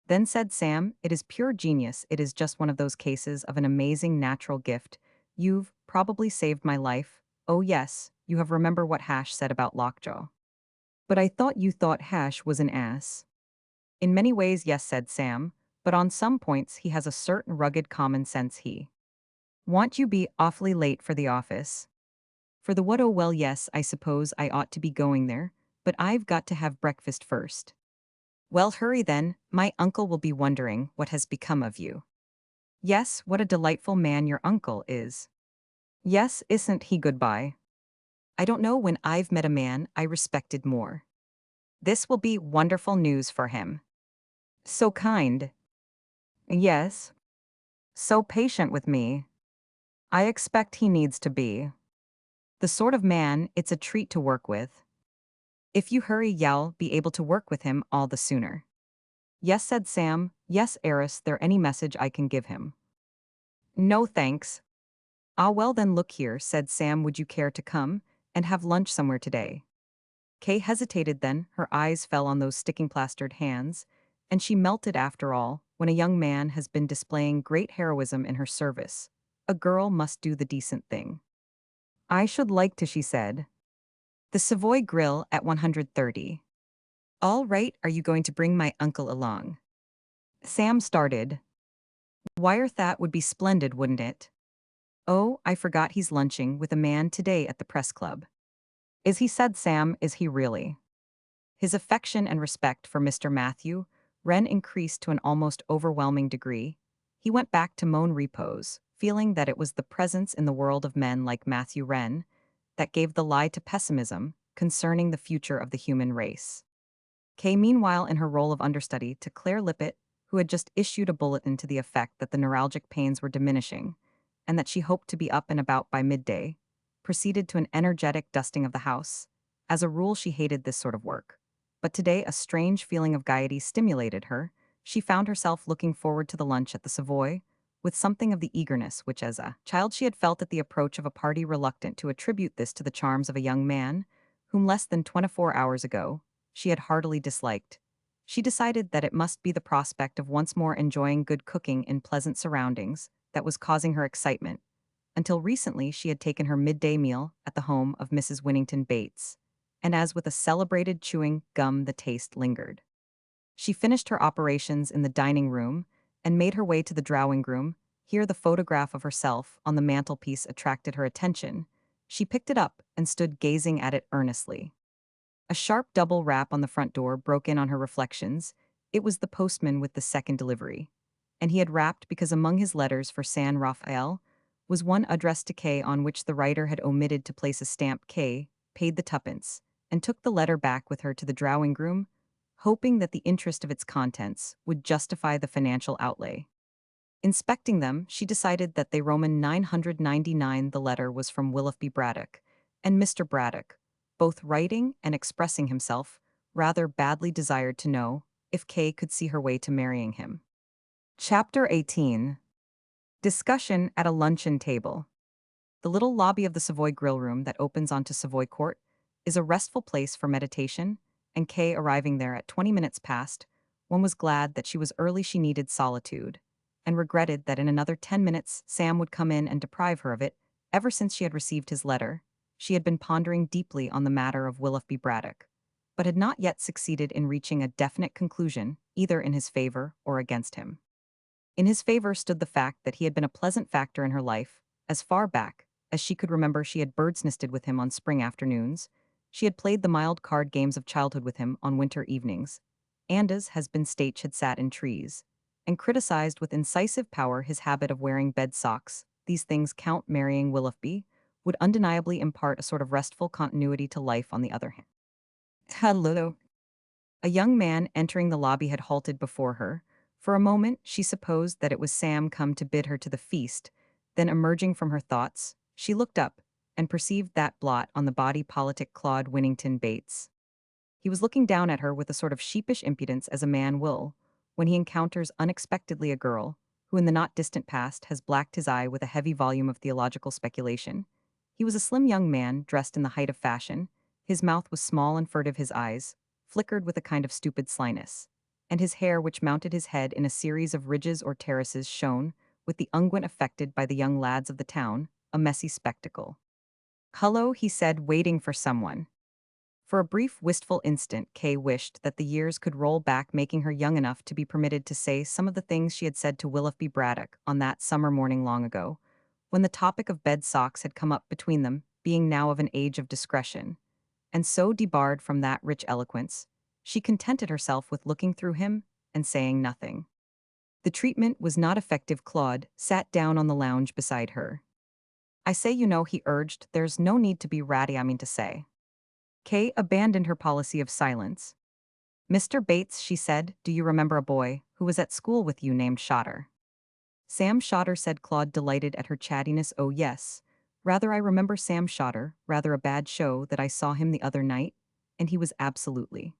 Then said Sam, it is pure genius. It is just one of those cases of an amazing natural gift. You've probably saved my life. Oh yes, you have remember what Hash said about Lockjaw. But I thought you thought Hash was an ass. In many ways, yes, said Sam, but on some points he has a certain rugged common sense. He want you be awfully late for the office. For the what? Oh well, yes, I suppose I ought to be going there, but I've got to have breakfast first. Well, hurry then, my uncle will be wondering what has become of you. Yes, what a delightful man your uncle is. Yes, isn't he? Goodbye. I don't know when I've met a man I respected more. This will be wonderful news for him. So kind. Yes. So patient with me. I expect he needs to be. The sort of man it's a treat to work with. If you hurry, you'll be able to work with him all the sooner. Yes, said Sam. Yes, heiress, there any message I can give him? No, thanks. Ah, well then look here, said Sam, would you care to come and have lunch somewhere today? Kay hesitated, then her eyes fell on those sticking plastered hands, and she melted. After all, when a young man has been displaying great heroism in her service, a girl must do the decent thing. I should like to, she said. The Savoy Grill at 130. All right, are you going to bring my uncle along? Sam started. Wire that would be splendid, wouldn't it? Oh, I forgot he's lunching with a man today at the press club. Is he? Said Sam. Is he really? His affection and respect for Mr. Matthew Wren increased to an almost overwhelming degree. He went back to moan repose, feeling that it was the presence in the world of men like Matthew Wren that gave the lie to pessimism concerning the future of the human race. Kay, meanwhile, in her role of understudy to Claire Lippett, who had just issued a bulletin to the effect that the neuralgic pains were diminishing, and that she hoped to be up and about by midday, proceeded to an energetic dusting of the house. As a rule, she hated this sort of work. But today, a strange feeling of gaiety stimulated her. She found herself looking forward to the lunch at the Savoy, with something of the eagerness which as a child she had felt at the approach of a party, reluctant to attribute this to the charms of a young man, whom less than 24 hours ago she had heartily disliked. She decided that it must be the prospect of once more enjoying good cooking in pleasant surroundings that was causing her excitement. Until recently, she had taken her midday meal at the home of Mrs. Winnington Bates, and as with a celebrated chewing gum, the taste lingered. She finished her operations in the dining room and made her way to the drawing room. Here, the photograph of herself on the mantelpiece attracted her attention. She picked it up and stood gazing at it earnestly. A sharp double rap on the front door broke in on her reflections. It was the postman with the second delivery, and he had rapped because among his letters for San Rafael was one addressed to K, on which the writer had omitted to place a stamp. K paid the tuppence and took the letter back with her to the drawing room, hoping that the interest of its contents would justify the financial outlay. Inspecting them, she decided that they Roman 999 the letter was from Willoughby Braddock, and Mr. Braddock, both writing and expressing himself, rather badly desired to know if Kay could see her way to marrying him. Chapter 18. Discussion at a luncheon table. The little lobby of the Savoy Grill Room that opens onto Savoy Court is a restful place for meditation, and Kay arriving there at 20 minutes past, one was glad that she was early. She needed solitude, and regretted that in another 10 minutes Sam would come in and deprive her of it. Ever since she had received his letter, she had been pondering deeply on the matter of Willoughby Braddock, but had not yet succeeded in reaching a definite conclusion, either in his favor or against him. In his favor stood the fact that he had been a pleasant factor in her life, as far back as she could remember. She had bird's nested with him on spring afternoons. She had played the mild card games of childhood with him on winter evenings, and as has been stated, had sat in trees, and criticized with incisive power his habit of wearing bed socks. These things Count marrying Willoughby would undeniably impart a sort of restful continuity to life. On the other hand, hello. A young man entering the lobby had halted before her. For a moment, she supposed that it was Sam come to bid her to the feast. Then, emerging from her thoughts, she looked up and perceived that blot on the body politic Claude Winnington Bates. He was looking down at her with a sort of sheepish impudence, as a man will when he encounters unexpectedly a girl who in the not distant past has blacked his eye with a heavy volume of theological speculation. He was a slim young man dressed in the height of fashion. His mouth was small and furtive, his eyes flickered with a kind of stupid slyness, and his hair, which mounted his head in a series of ridges or terraces, shone, with the unguent affected by the young lads of the town, a messy spectacle. "Hullo," he said, waiting for someone. For a brief, wistful instant, Kay wished that the years could roll back, making her young enough to be permitted to say some of the things she had said to Willoughby Braddock on that summer morning long ago, when the topic of bed socks had come up between them, being now of an age of discretion. And so debarred from that rich eloquence, she contented herself with looking through him and saying nothing. The treatment was not effective. Claude sat down on the lounge beside her. "I say, he urged, there's no need to be ratty, I mean to say." Kay abandoned her policy of silence. "Mr. Bates," she said, "do you remember a boy who was at school with you named Shotter?" "Sam Shotter," said Claude, delighted at her chattiness. "Oh yes. Rather, I remember Sam Shotter, rather a bad show that I saw him the other night, and he was absolutely.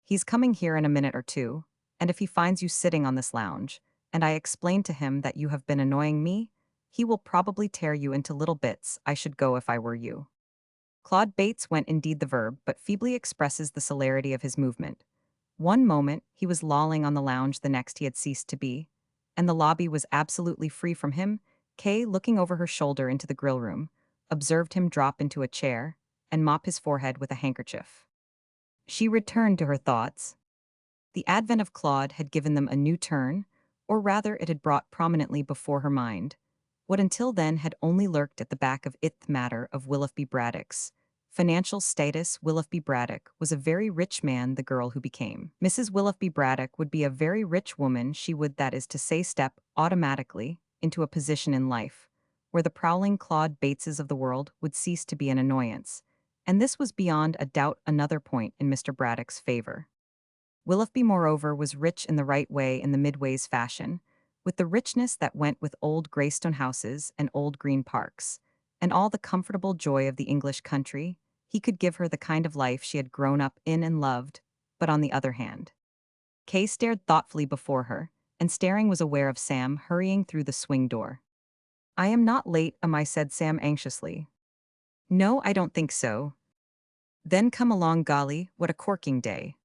He's coming here in a minute or two, and if he finds you sitting on this lounge, and I explain to him that you have been annoying me, he will probably tear you into little bits. I should go if I were you." Claude Bates went, indeed the verb, but feebly expresses the celerity of his movement. One moment he was lolling on the lounge, the next he had ceased to be, and the lobby was absolutely free from him. Kay, looking over her shoulder into the grill room, observed him drop into a chair and mop his forehead with a handkerchief. She returned to her thoughts. The advent of Claude had given them a new turn, or rather it had brought prominently before her mind what until then had only lurked at the back of it, the matter of Willoughby Braddock's financial status. Willoughby Braddock was a very rich man. The girl who became Mrs. Willoughby Braddock would be a very rich woman. She would, that is to say, step automatically into a position in life where the prowling Claude Bateses of the world would cease to be an annoyance, and this was beyond a doubt another point in Mr. Braddock's favor. Willoughby, moreover, was rich in the right way, in the midways fashion, with the richness that went with old Greystone houses and old green parks, and all the comfortable joy of the English country. He could give her the kind of life she had grown up in and loved, but on the other hand. Kay stared thoughtfully before her, and staring was aware of Sam hurrying through the swing door. "I am not late, am I?" said Sam anxiously. "No, I don't think so." "Then come along, golly, what a corking day."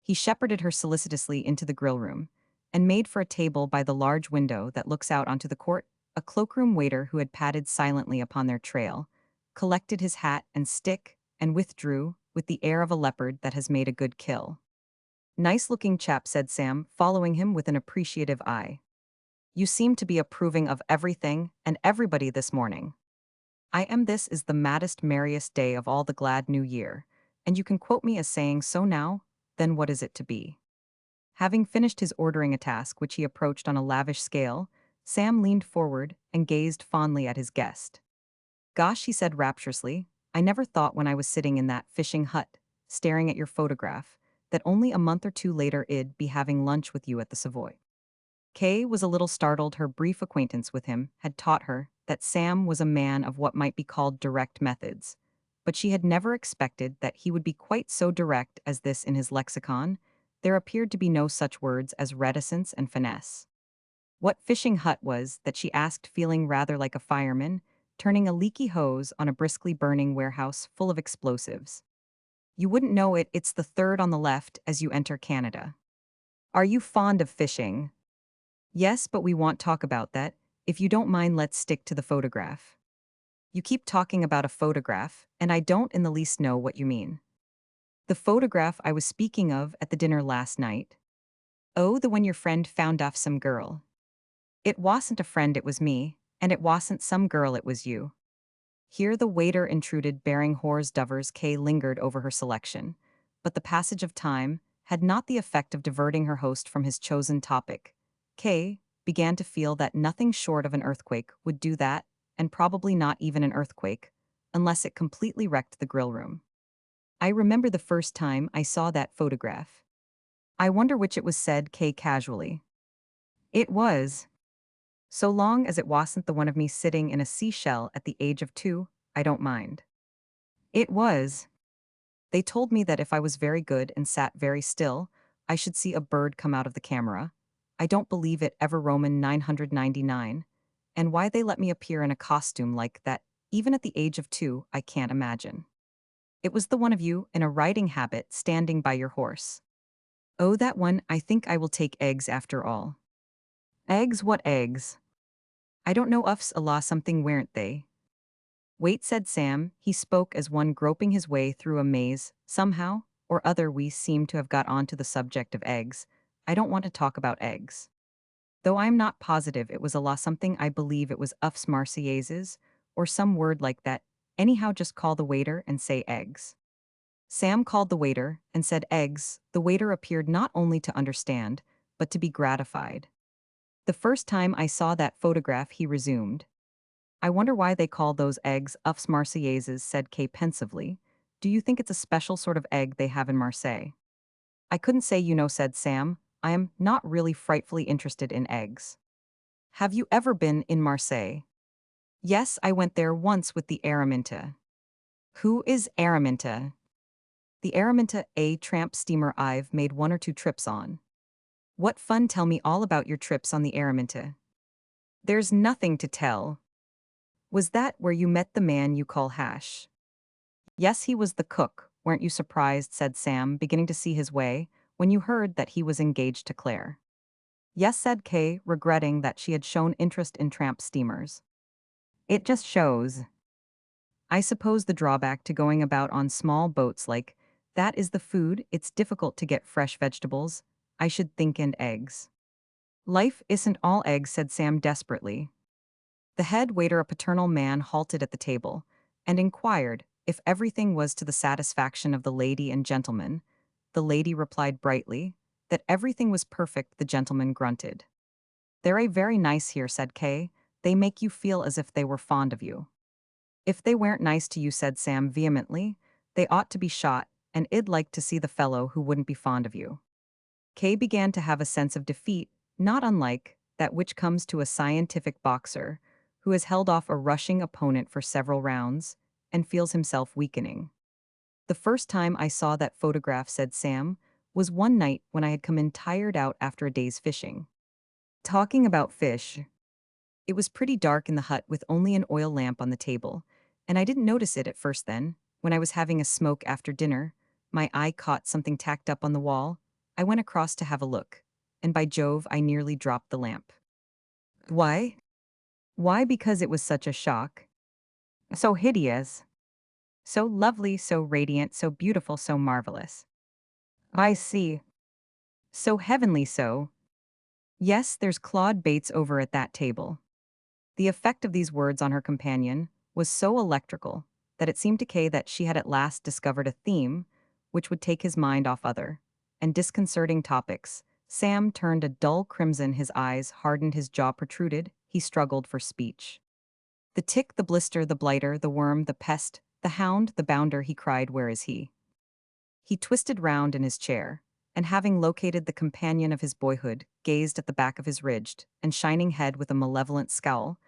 He shepherded her solicitously into the grill room, and made for a table by the large window that looks out onto the court. A cloakroom waiter, who had padded silently upon their trail, collected his hat and stick and withdrew with the air of a leopard that has made a good kill. "Nice-looking chap," said Sam, following him with an appreciative eye. "You seem to be approving of everything and everybody this morning." "I am. This is the maddest, merriest day of all the glad new year, and you can quote me as saying so now. Then what is it to be?" Having finished his ordering a task which he approached on a lavish scale, Sam leaned forward and gazed fondly at his guest. "Gosh," he said rapturously, "I never thought when I was sitting in that fishing hut, staring at your photograph, that only a month or two later I'd be having lunch with you at the Savoy." Kay was a little startled. Her brief acquaintance with him had taught her that Sam was a man of what might be called direct methods, but she had never expected that he would be quite so direct as this in his lexicon. There appeared to be no such words as reticence and finesse. What fishing hut was that, she asked, feeling rather like a fireman, turning a leaky hose on a briskly burning warehouse full of explosives. You wouldn't know it, it's the third on the left as you enter Canada. Are you fond of fishing? Yes, but we won't talk about that. If you don't mind, let's stick to the photograph. You keep talking about a photograph, and I don't in the least know what you mean. The photograph I was speaking of at the dinner last night. Oh, the one your friend found off some girl. It wasn't a friend, it was me, and it wasn't some girl, it was you. Here the waiter intruded, bearing hors d'oeuvres. Kay lingered over her selection, but the passage of time had not the effect of diverting her host from his chosen topic. Kay began to feel that nothing short of an earthquake would do that, and probably not even an earthquake, unless it completely wrecked the grill room. I remember the first time I saw that photograph. I wonder which it was, said Kay casually. It was. So long as it wasn't the one of me sitting in a seashell at the age of 2, I don't mind. It was. They told me that if I was very good and sat very still, I should see a bird come out of the camera. I don't believe it ever. Roman 999. And why they let me appear in a costume like that, even at the age of 2, I can't imagine. It was the one of you, in a riding habit, standing by your horse. Oh, that one. I think I will take eggs after all. Eggs? What eggs? I don't know, ufs a law something, weren't they? Wait, said Sam. He spoke as one groping his way through a maze. Somehow or other we seem to have got onto the subject of eggs. I don't want to talk about eggs. Though I am not positive it was a law something, I believe it was ufs Marseillaises, or some word like that. Anyhow, just call the waiter and say eggs. Sam called the waiter and said eggs. The waiter appeared not only to understand, but to be gratified. The first time I saw that photograph, he resumed. I wonder why they call those eggs ufs Marseillaises, said Kay pensively. Do you think it's a special sort of egg they have in Marseille? I couldn't say, said Sam. I am not really frightfully interested in eggs. Have you ever been in Marseille? Yes, I went there once with the Araminta. Who is Araminta? The Araminta, a tramp steamer I've made 1 or 2 trips on. What fun, tell me all about your trips on the Araminta. There's nothing to tell. Was that where you met the man you call Hash? Yes, he was the cook. Weren't you surprised, said Sam, beginning to see his way, when you heard that he was engaged to Claire? Yes, said Kay, regretting that she had shown interest in tramp steamers. It just shows. I suppose the drawback to going about on small boats like that is the food. It's difficult to get fresh vegetables, I should think, and eggs. Life isn't all eggs, said Sam desperately. The head waiter, a paternal man, halted at the table and inquired if everything was to the satisfaction of the lady and gentleman. The lady replied brightly that everything was perfect. The gentleman grunted. They're a very nice here, said Kay. They make you feel as if they were fond of you. If they weren't nice to you, said Sam vehemently, they ought to be shot, and I'd like to see the fellow who wouldn't be fond of you. Kay began to have a sense of defeat, not unlike that which comes to a scientific boxer who has held off a rushing opponent for several rounds and feels himself weakening. The first time I saw that photograph, said Sam, was one night when I had come in tired out after a day's fishing. Talking about fish. It was pretty dark in the hut with only an oil lamp on the table, and I didn't notice it at first. Then, when I was having a smoke after dinner, my eye caught something tacked up on the wall. I went across to have a look, and by Jove, I nearly dropped the lamp. Why? Why? Because it was such a shock. So hideous. So lovely, so radiant, so beautiful, so marvelous. I see. So heavenly, so. Yes, there's Claude Bates over at that table. The effect of these words on her companion was so electrical that it seemed to Kay that she had at last discovered a theme which would take his mind off other and disconcerting topics. Sam turned a dull crimson, his eyes hardened, his jaw protruded, he struggled for speech. The tick, the blister, the blighter, the worm, the pest, the hound, the bounder, he cried, where is he? He twisted round in his chair, and having located the companion of his boyhood, gazed at the back of his ridged and shining head with a malevolent scowl,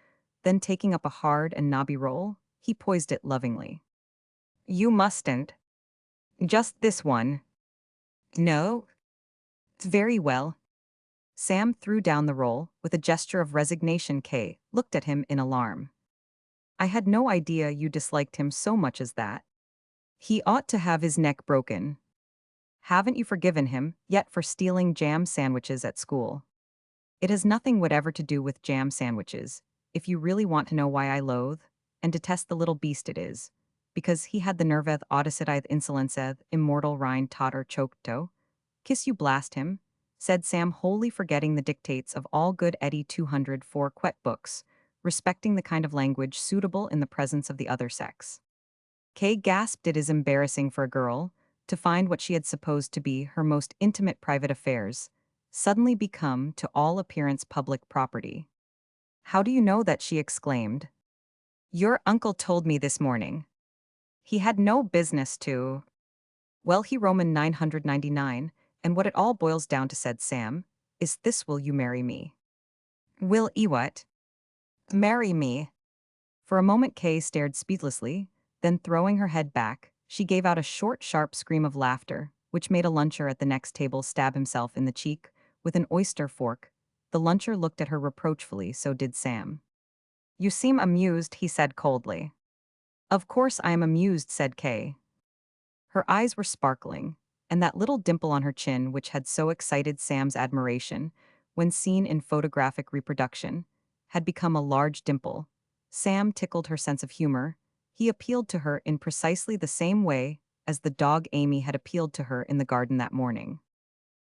then taking up a hard and knobby roll, he poised it lovingly. You mustn't. Just this one. No? Very well. Sam threw down the roll with a gesture of resignation. Kay looked at him in alarm. I had no idea you disliked him so much as that. He ought to have his neck broken. Haven't you forgiven him yet for stealing jam sandwiches at school? It has nothing whatever to do with jam sandwiches, if you really want to know why I loathe and detest the little beast it is. Because he had the nerveth odicitith insolenseth immortal rind totter chokto. Kiss you blast him, said Sam, wholly forgetting the dictates of all good Eddie 204 Quet books, respecting the kind of language suitable in the presence of the other sex. Kay gasped. It is embarrassing for a girl to find what she had supposed to be her most intimate private affairs suddenly become, to all appearance, public property. How do you know that? She exclaimed. Your uncle told me this morning. He had no business to. Well, he Roman 999, and what it all boils down to, said Sam, is this: will you marry me? Will e what? Marry me. For a moment Kay stared speechlessly, then throwing her head back, she gave out a short, sharp scream of laughter, which made a luncher at the next table stab himself in the cheek with an oyster fork. The luncher looked at her reproachfully, so did Sam. You seem amused, he said coldly. Of course I am amused, said Kay. Her eyes were sparkling, and that little dimple on her chin which had so excited Sam's admiration, when seen in photographic reproduction, had become a large dimple. Sam tickled her sense of humor. He appealed to her in precisely the same way as the dog Amy had appealed to her in the garden that morning.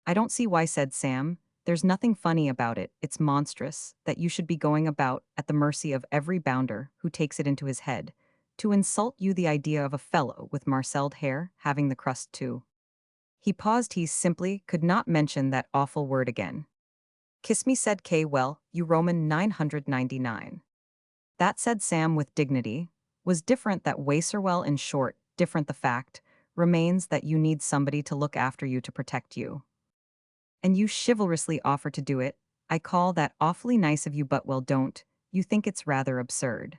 I don't see why, said Sam. There's nothing funny about it. It's monstrous that you should be going about at the mercy of every bounder who takes it into his head to insult you. The idea of a fellow with marcelled hair having the crust too. He paused. He simply could not mention that awful word again. Kiss me, said Kay. Well, you Roman 999. That, said Sam with dignity, was different. That Waserwell, in short, different. The fact remains that you need somebody to look after you, to protect you. And you chivalrously offer to do it. I call that awfully nice of you, but well, don't you think it's rather absurd?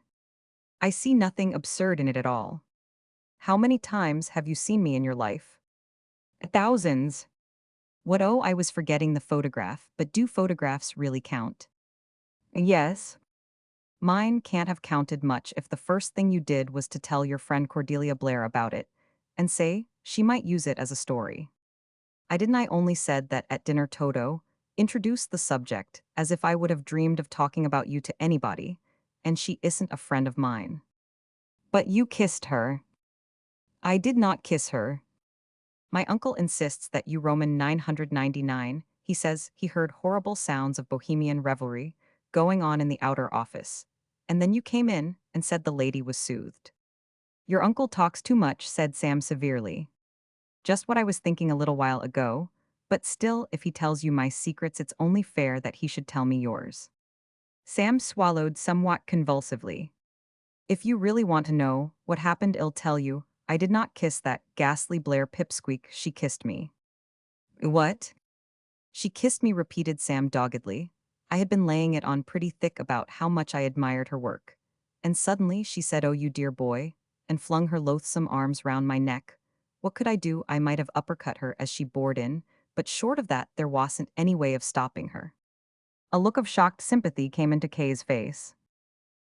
I see nothing absurd in it at all. How many times have you seen me in your life? Thousands. What? Oh, I was forgetting the photograph, but do photographs really count? Yes. Mine can't have counted much if the first thing you did was to tell your friend Cordelia Blair about it, and say she might use it as a story. I only said that at dinner. Toto introduced the subject as if I would have dreamed of talking about you to anybody, and she isn't a friend of mine. But you kissed her. I did not kiss her. My uncle insists that you Roman 999, he says he heard horrible sounds of bohemian revelry going on in the outer office. And then you came in and said the lady was soothed. Your uncle talks too much, said Sam severely. Just what I was thinking a little while ago, but still, if he tells you my secrets, it's only fair that he should tell me yours. Sam swallowed somewhat convulsively. If you really want to know what happened, I'll tell you. I did not kiss that ghastly Blair pipsqueak. She kissed me. What? She kissed me, repeated Sam doggedly. I had been laying it on pretty thick about how much I admired her work. And suddenly she said, "Oh, you dear boy," and flung her loathsome arms round my neck. What could I do? I might have uppercut her as she bored in, but short of that, there wasn't any way of stopping her. A look of shocked sympathy came into Kay's face.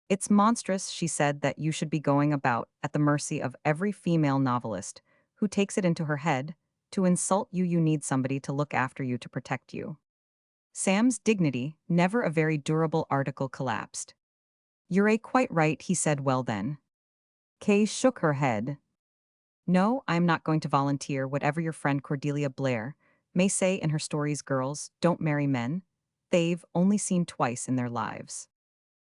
It's monstrous, she said, that you should be going about at the mercy of every female novelist who takes it into her head to insult you. You need somebody to look after you, to protect you. Sam's dignity, never a very durable article, collapsed. You're quite right, he said. Well then. Kay shook her head. No, I'm not going to volunteer whatever your friend Cordelia Blair may say in her stories. Girls don't marry men they've only seen twice in their lives.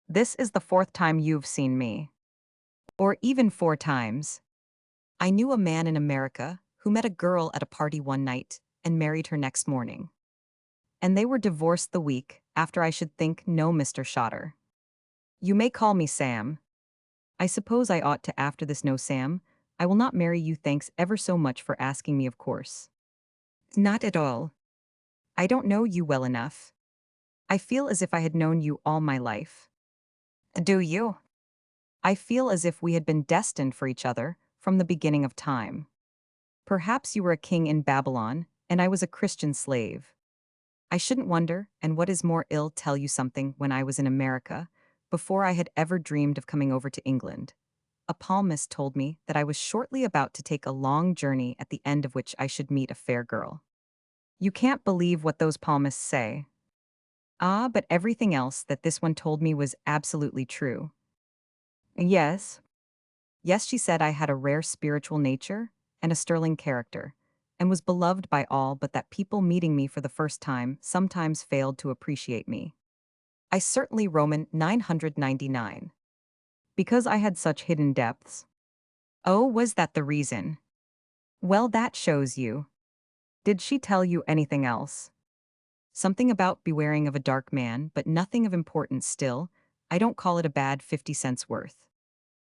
This is the fourth time you've seen me. Or even 4 times. I knew a man in America who met a girl at a party one night and married her next morning. And they were divorced the week after. I should think. No, Mr. Shotter. You may call me Sam. I suppose I ought to after this. No, Sam, I will not marry you. Thanks ever so much for asking me, of course. Not at all. I don't know you well enough. I feel as if I had known you all my life. Do you? I feel as if we had been destined for each other from the beginning of time. Perhaps you were a king in Babylon, and I was a Christian slave. I shouldn't wonder, and what is more, ill tell you something when I was in America, before I had ever dreamed of coming over to England. A palmist told me that I was shortly about to take a long journey at the end of which I should meet a fair girl. You can't believe what those palmists say. Ah, but everything else that this one told me was absolutely true. Yes. Yes, she said I had a rare spiritual nature and a sterling character, and was beloved by all, but that people meeting me for the first time sometimes failed to appreciate me. I certainly Roman 999. Because I had such hidden depths. Oh, was that the reason? Well, that shows you. Did she tell you anything else? Something about bewaring of a dark man, but nothing of importance still. I don't call it a bad 50 cents worth.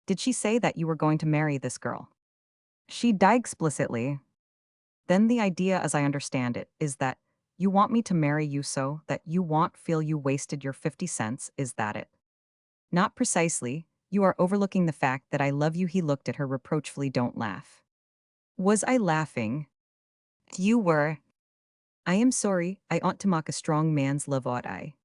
Did she say that you were going to marry this girl? She died explicitly. Then the idea, as I understand it, is that you want me to marry you so that you won't feel you wasted your 50 cents, is that it? Not precisely. You are overlooking the fact that I love you. He looked at her reproachfully. Don't laugh. Was I laughing? You were. I am sorry, I ought to mock a strong man's love, ought I?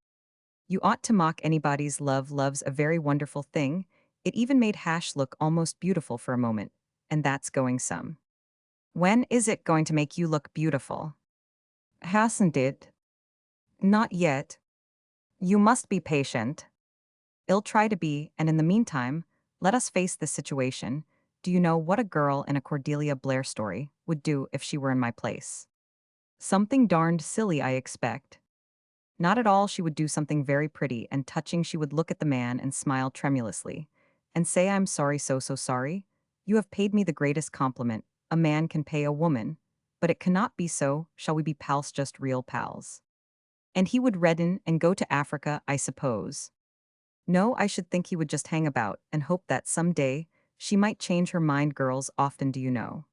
You ought to mock anybody's love. Love's a very wonderful thing. It even made Hash look almost beautiful for a moment. And that's going some. When is it going to make you look beautiful? Hasn't it? Not yet. You must be patient. I'll try to be, and in the meantime, let us face this situation. Do you know what a girl in a Cordelia Blair story would do if she were in my place? Something darned silly, I expect. Not at all. She would do something very pretty and touching. She would look at the man and smile tremulously, and say, I'm sorry, so sorry. You have paid me the greatest compliment a man can pay a woman, but it cannot be so. Shall we be pals, just real pals? And he would redden and go to Africa, I suppose. No, I should think he would just hang about and hope that some day she might change her mind. Girls often do, you know.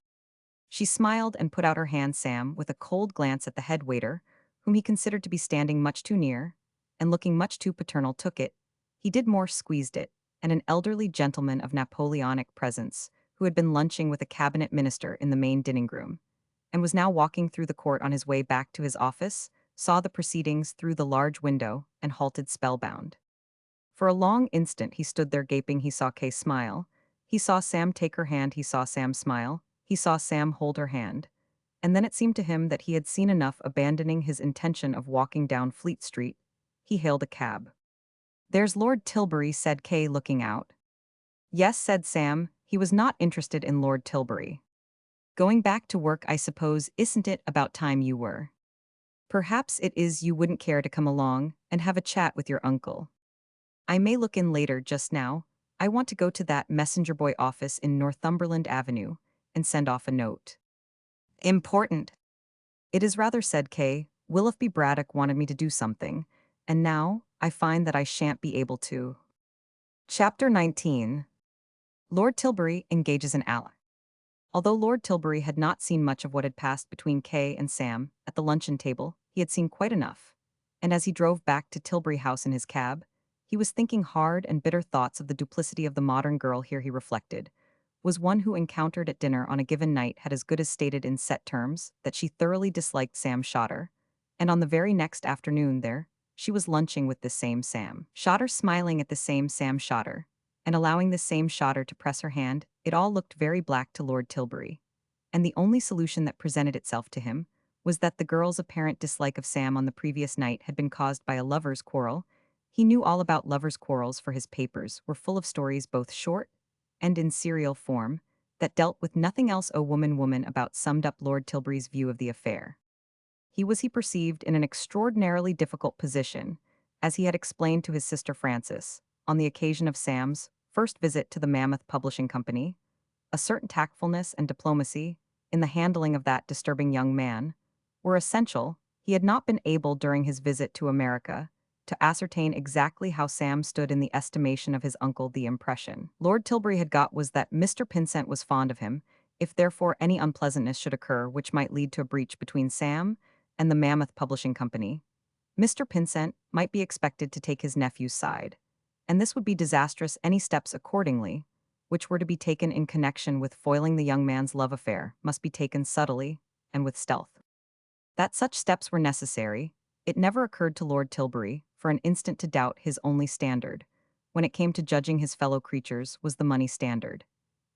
She smiled and put out her hand. Sam, with a cold glance at the head waiter, whom he considered to be standing much too near, and looking much too paternal, took it. He did more, squeezed it, and an elderly gentleman of Napoleonic presence, who had been lunching with a cabinet minister in the main dining room, and was now walking through the court on his way back to his office, saw the proceedings through the large window and halted spellbound. For a long instant he stood there gaping. He saw Kay smile. He saw Sam take her hand. He saw Sam smile. He saw Sam hold her hand. And then it seemed to him that he had seen enough. Abandoning his intention of walking down Fleet Street, he hailed a cab. There's Lord Tilbury, said Kay, looking out. Yes, said Sam. He was not interested in Lord Tilbury. Going back to work, I suppose. Isn't it about time you were? Perhaps it is. You wouldn't care to come along and have a chat with your uncle. I may look in later. Just now, I want to go to that messenger boy office in Northumberland Avenue and send off a note. Important. It is rather, said Kay. Willoughby Braddock wanted me to do something, and now I find that I shan't be able to. Chapter 19. Lord Tilbury engages an ally. Although Lord Tilbury had not seen much of what had passed between Kay and Sam at the luncheon table, he had seen quite enough, and as he drove back to Tilbury House in his cab, he was thinking hard and bitter thoughts of the duplicity of the modern girl. Here, he reflected, was one who encountered at dinner on a given night had as good as stated in set terms that she thoroughly disliked Sam Shotter, and on the very next afternoon there, she was lunching with this same Sam Shotter, smiling at the same Sam Shotter, and allowing the same Shotter to press her hand. It all looked very black to Lord Tilbury, and the only solution that presented itself to him was that the girl's apparent dislike of Sam on the previous night had been caused by a lover's quarrel. He knew all about lovers' quarrels, for his papers were full of stories both short and in serial form that dealt with nothing else. Oh, woman about summed up Lord Tilbury's view of the affair. He perceived, in an extraordinarily difficult position, as he had explained to his sister Frances, on the occasion of Sam's first visit to the Mammoth Publishing Company. A certain tactfulness and diplomacy, in the handling of that disturbing young man, were essential. He had not been able during his visit to America to ascertain exactly how Sam stood in the estimation of his uncle. The impression Lord Tilbury had got was that Mr. Pynsent was fond of him, if therefore any unpleasantness should occur which might lead to a breach between Sam and the Mammoth Publishing Company, Mr. Pinsent might be expected to take his nephew's side, and this would be disastrous. Any steps accordingly, which were to be taken in connection with foiling the young man's love affair, must be taken subtly and with stealth. That such steps were necessary, it never occurred to Lord Tilbury for an instant to doubt his only standard, when it came to judging his fellow creatures, was the money standard,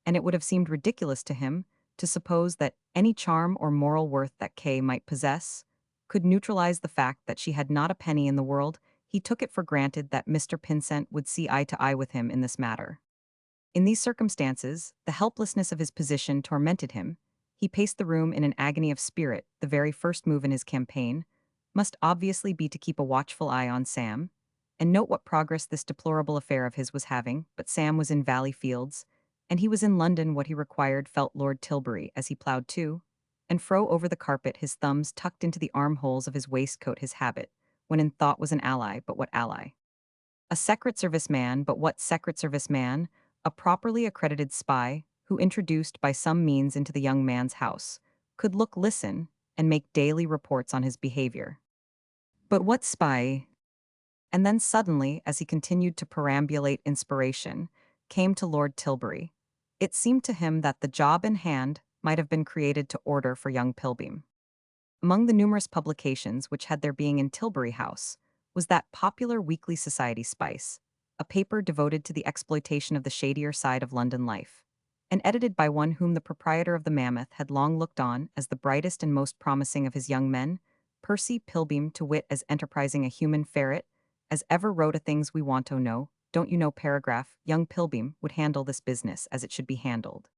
and it would have seemed ridiculous to him to suppose that any charm or moral worth that Kay might possess could neutralize the fact that she had not a penny in the world. He took it for granted that Mr. Pinsent would see eye to eye with him in this matter. In these circumstances, the helplessness of his position tormented him. He paced the room in an agony of spirit. The very first move in his campaign must obviously be to keep a watchful eye on Sam, and note what progress this deplorable affair of his was having. But Sam was in Valley Fields, and he was in London. What he required, felt Lord Tilbury, as he ploughed to and fro over the carpet, his thumbs tucked into the armholes of his waistcoat. His habit, when in thought, was an ally. But what ally? A Secret Service man. But what Secret Service man? A properly accredited spy, who, introduced by some means into the young man's house, could look, listen, and make daily reports on his behavior. But what spy? And then suddenly, as he continued to perambulate, inspiration came to Lord Tilbury. It seemed to him that the job in hand might have been created to order for young Pilbeam. Among the numerous publications which had their being in Tilbury House was that popular weekly society Spice, a paper devoted to the exploitation of the shadier side of London life, and edited by one whom the proprietor of the Mammoth had long looked on as the brightest and most promising of his young men, Percy Pilbeam, to wit, as enterprising a human ferret as ever wrote a things we want to know, don't you know paragraph. Young Pilbeam would handle this business as it should be handled.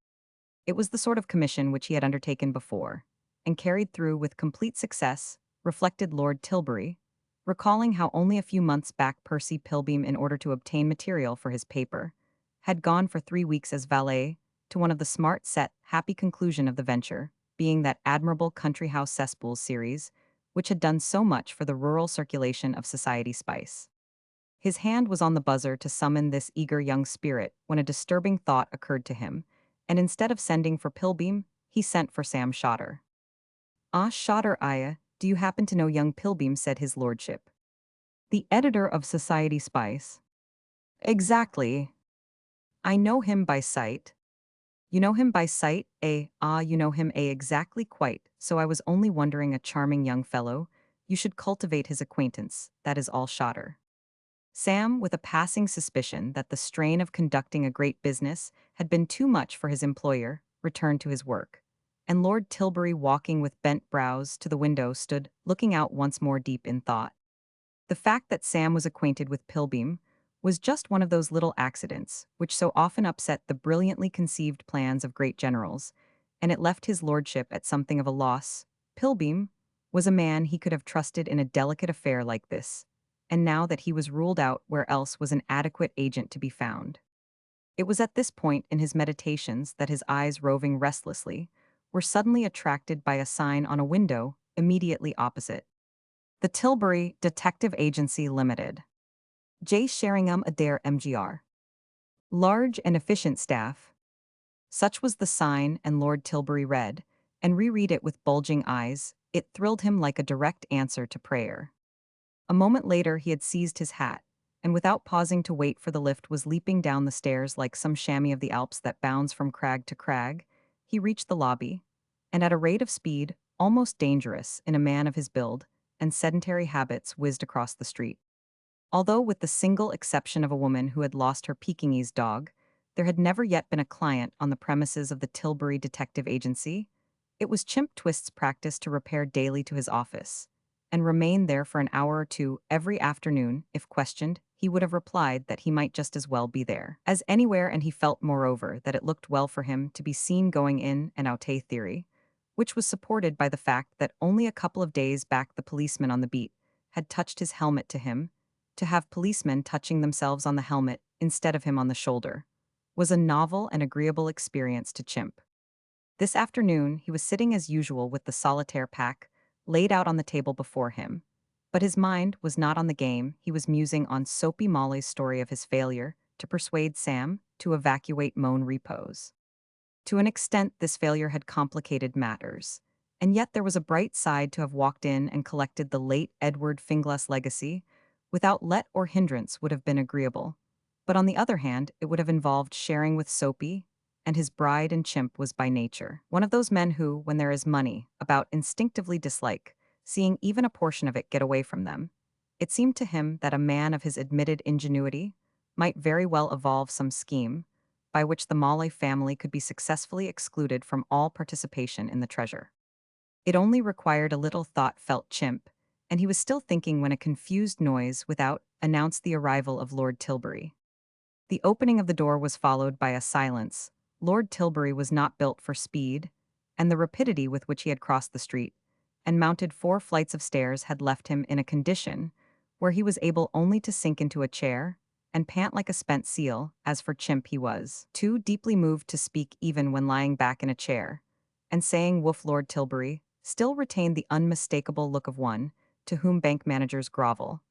It was the sort of commission which he had undertaken before, and carried through with complete success, reflected Lord Tilbury, recalling how only a few months back Percy Pilbeam, in order to obtain material for his paper, had gone for 3 weeks as valet to one of the smart set. Happy conclusion of the venture being that admirable country house cesspools series, which had done so much for the rural circulation of society Spice. His hand was on the buzzer to summon this eager young spirit when a disturbing thought occurred to him, and instead of sending for Pilbeam, he sent for Sam Shotter. "Ah, Shotter, do you happen to know young Pilbeam?" said his lordship. "The editor of Society Spice?" "Exactly. I know him by sight." "You know him by sight, eh? Ah, you know him, eh? Exactly, quite. So I was only wondering, a charming young fellow. You should cultivate his acquaintance, that is all." Shotter. Sam, with a passing suspicion that the strain of conducting a great business had been too much for his employer, returned to his work, and Lord Tilbury, walking with bent brows to the window, stood looking out once more, deep in thought. The fact that Sam was acquainted with Pilbeam was just one of those little accidents which so often upset the brilliantly conceived plans of great generals, and it left his lordship at something of a loss. Pilbeam was a man he could have trusted in a delicate affair like this, and now that he was ruled out, where else was an adequate agent to be found? It was at this point in his meditations that his eyes, roving restlessly, were suddenly attracted by a sign on a window immediately opposite. "The Tilbury Detective Agency Limited. J. Sheringham Adair, MGR. Large and efficient staff." Such was the sign, and Lord Tilbury read, and reread it with bulging eyes. It thrilled him like a direct answer to prayer. A moment later he had seized his hat, and without pausing to wait for the lift was leaping down the stairs like some chamois of the Alps that bounds from crag to crag. He reached the lobby, and at a rate of speed, almost dangerous in a man of his build and sedentary habits, whizzed across the street. Although, with the single exception of a woman who had lost her Pekingese dog, there had never yet been a client on the premises of the Tilbury Detective Agency, it was Chimp Twist's practice to repair daily to his office and remain there for an hour or two every afternoon. If questioned, he would have replied that he might just as well be there as anywhere, and he felt, moreover, that it looked well for him to be seen going in and out, a theory which was supported by the fact that only a couple of days back the policeman on the beat had touched his helmet to him. To have policemen touching themselves on the helmet instead of him on the shoulder was a novel and agreeable experience to Chimp. This afternoon he was sitting as usual with the solitaire pack laid out on the table before him, but his mind was not on the game. He was musing on Soapy Molly's story of his failure to persuade Sam to evacuate Moan Repose. To an extent, this failure had complicated matters. And yet there was a bright side to have walked in and collected the late Edward Finglas legacy, without let or hindrance would have been agreeable. But on the other hand, it would have involved sharing with Soapy, and his bride and chimp was by nature one of those men who, when there is money, about instinctively dislike seeing even a portion of it get away from them. It seemed to him that a man of his admitted ingenuity might very well evolve some scheme by which the Molly family could be successfully excluded from all participation in the treasure. It only required a little thought-felt chimp, and he was still thinking when a confused noise without announced the arrival of Lord Tilbury. The opening of the door was followed by a silence. Lord Tilbury was not built for speed, and the rapidity with which he had crossed the street and mounted 4 flights of stairs had left him in a condition where he was able only to sink into a chair and pant like a spent seal. As for Chimp, he was too deeply moved to speak even when lying back in a chair, and saying woof. Lord Tilbury still retained the unmistakable look of one to whom bank managers grovel,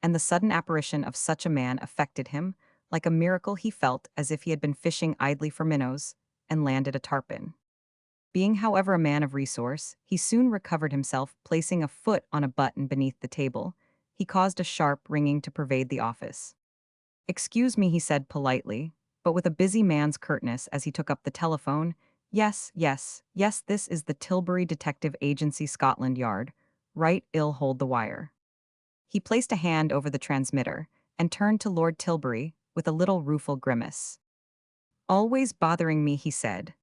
and the sudden apparition of such a man affected him like a miracle. He felt as if he had been fishing idly for minnows and landed a tarpon. Being, however, a man of resource, he soon recovered himself. Placing a foot on a button beneath the table, he caused a sharp ringing to pervade the office. "Excuse me," he said politely, but with a busy man's curtness as he took up the telephone. "Yes, yes, yes, this is the Tilbury Detective Agency, Scotland Yard. Right, ill hold the wire." He placed a hand over the transmitter and turned to Lord Tilbury with a little rueful grimace. "Always bothering me," he said.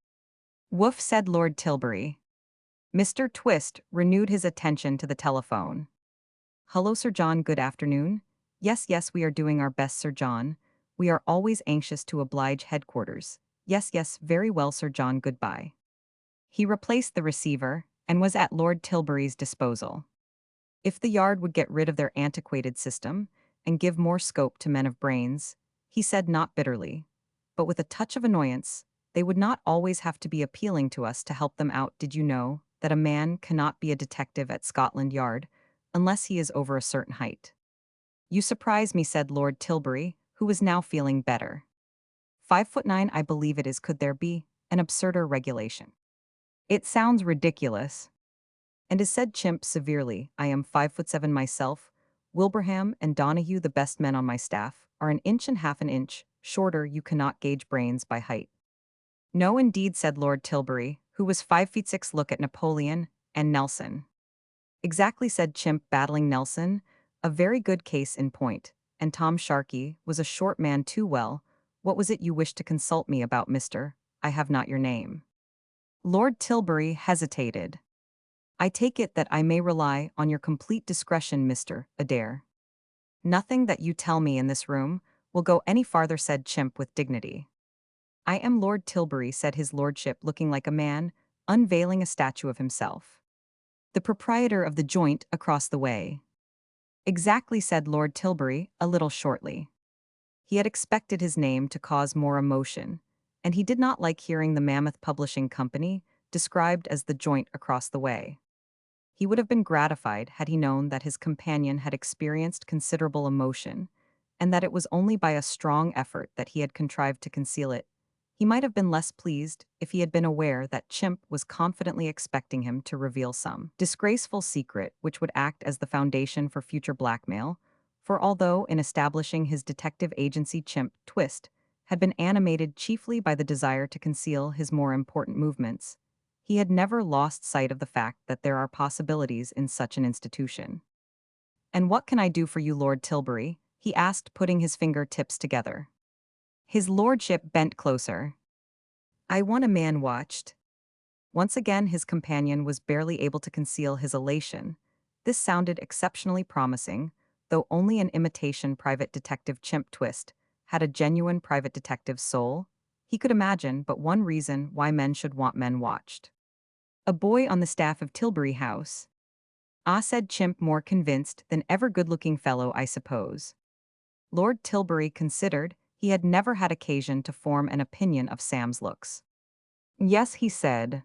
"Woof," said Lord Tilbury. Mr. Twist renewed his attention to the telephone. "Hello, Sir John, good afternoon. Yes, yes, we are doing our best, Sir John. We are always anxious to oblige headquarters. Yes, yes, very well, Sir John, goodbye." He replaced the receiver and was at Lord Tilbury's disposal. If the Yard would get rid of their antiquated system and give more scope to men of brains, he said not bitterly, but with a touch of annoyance, they would not always have to be appealing to us to help them out. Did you know that a man cannot be a detective at Scotland Yard unless he is over a certain height? "You surprise me," said Lord Tilbury, who was now feeling better. 5'9", I believe it is. Could there be an absurder regulation? It sounds ridiculous. And is said Chimp severely, "I am 5'7" myself. Wilbraham and Donahue, the best men on my staff, are an inch and half an inch shorter. You cannot gauge brains by height." "No, indeed," said Lord Tilbury, who was 5'6". "Look at Napoleon and Nelson." "Exactly," said Chimp, battling Nelson, a very good case in point, and Tom Sharkey was a short man too. "Well, what was it you wished to consult me about, Mr. I have not your name?" Lord Tilbury hesitated. "I take it that I may rely on your complete discretion, Mr. Adair." "Nothing that you tell me in this room will go any farther," said Chimp with dignity. "I am Lord Tilbury," said his lordship, looking like a man unveiling a statue of himself. "The proprietor of the joint across the way." "Exactly," said Lord Tilbury, a little shortly. He had expected his name to cause more emotion, and he did not like hearing the Mammoth Publishing Company described as the joint across the way. He would have been gratified had he known that his companion had experienced considerable emotion, and that it was only by a strong effort that he had contrived to conceal it. He might have been less pleased if he had been aware that Chimp was confidently expecting him to reveal some disgraceful secret which would act as the foundation for future blackmail, for although in establishing his detective agency Chimp Twist had been animated chiefly by the desire to conceal his more important movements, he had never lost sight of the fact that there are possibilities in such an institution. "And what can I do for you, Lord Tilbury?" he asked, putting his finger-tips together. His lordship bent closer. "I want a man watched." Once again his companion was barely able to conceal his elation. This sounded exceptionally promising, though only an imitation private detective. Chimp Twist had a genuine private detective's soul. He could imagine but one reason why men should want men watched. "A boy on the staff of Tilbury House." "Ah," said Chimp, more convinced than ever. "Good-looking fellow, I suppose?" Lord Tilbury considered. He had never had occasion to form an opinion of Sam's looks. "Yes," he said.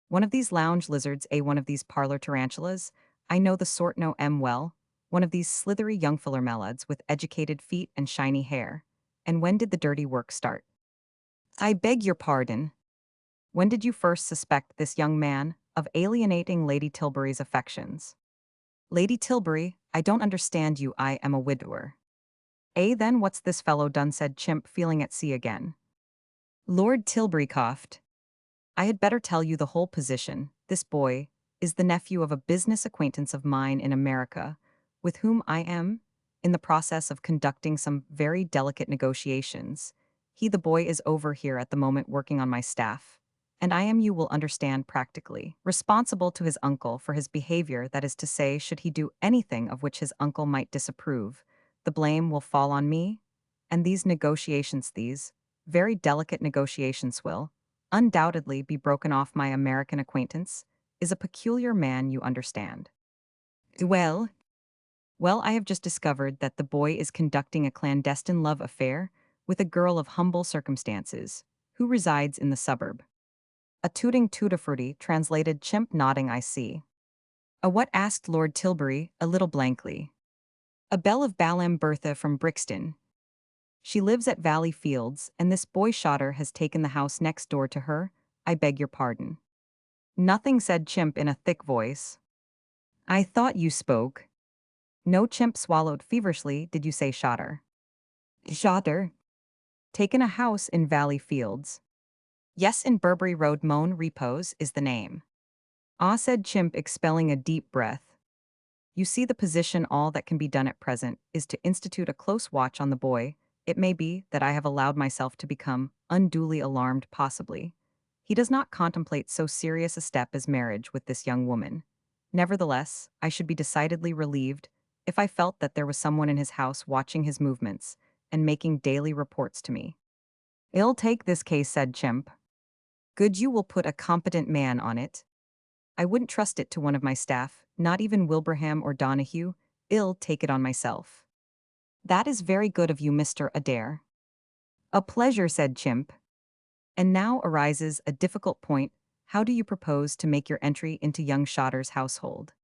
"One of these lounge lizards, one of these parlor tarantulas. I know the sort, know 'em well. One of these slithery young fillermelads with educated feet and shiny hair. And when did the dirty work start?" "I beg your pardon." When did you first suspect this young man of alienating Lady Tilbury's affections? Lady Tilbury, I don't understand you, I am a widower. Then what's this fellow done, said Chimp, feeling at sea again. Lord Tilbury coughed. I had better tell you the whole position. This boy is the nephew of a business acquaintance of mine in America, with whom I am in the process of conducting some very delicate negotiations. The boy, is over here at the moment working on my staff, and I am, you will understand, practically responsible to his uncle for his behavior. That is to say, should he do anything of which his uncle might disapprove, the blame will fall on me, and these very delicate negotiations will, undoubtedly, be broken off. My American acquaintance is a peculiar man, you understand. Well, I have just discovered that the boy is conducting a clandestine love affair with a girl of humble circumstances who resides in the suburb. A tooting tutti-frutti, translated Chimp, nodding. I see. A what, asked Lord Tilbury, a little blankly. A belle of Balham, Bertha from Brixton. She lives at Valley Fields, and this boy Shotter has taken the house next door to her. I beg your pardon. Nothing, said Chimp in a thick voice. I thought you spoke. No, Chimp swallowed feverishly. Did you say Shotter? Shotter? Taken a house in Valley Fields. Yes, in Burberry Road, Mon Repose is the name. Ah, said Chimp, expelling a deep breath. You see the position. All that can be done at present is to institute a close watch on the boy. It may be that I have allowed myself to become unduly alarmed, possibly. He does not contemplate so serious a step as marriage with this young woman. Nevertheless, I should be decidedly relieved if I felt that there was someone in his house watching his movements and making daily reports to me. I'll take this case, said Chimp. Good, you will put a competent man on it. I wouldn't trust it to one of my staff, not even Wilbraham or Donahue. I'll take it on myself. That is very good of you, Mr. Adair. A pleasure, said Chimp. And now arises a difficult point. How do you propose to make your entry into young Shotter's household?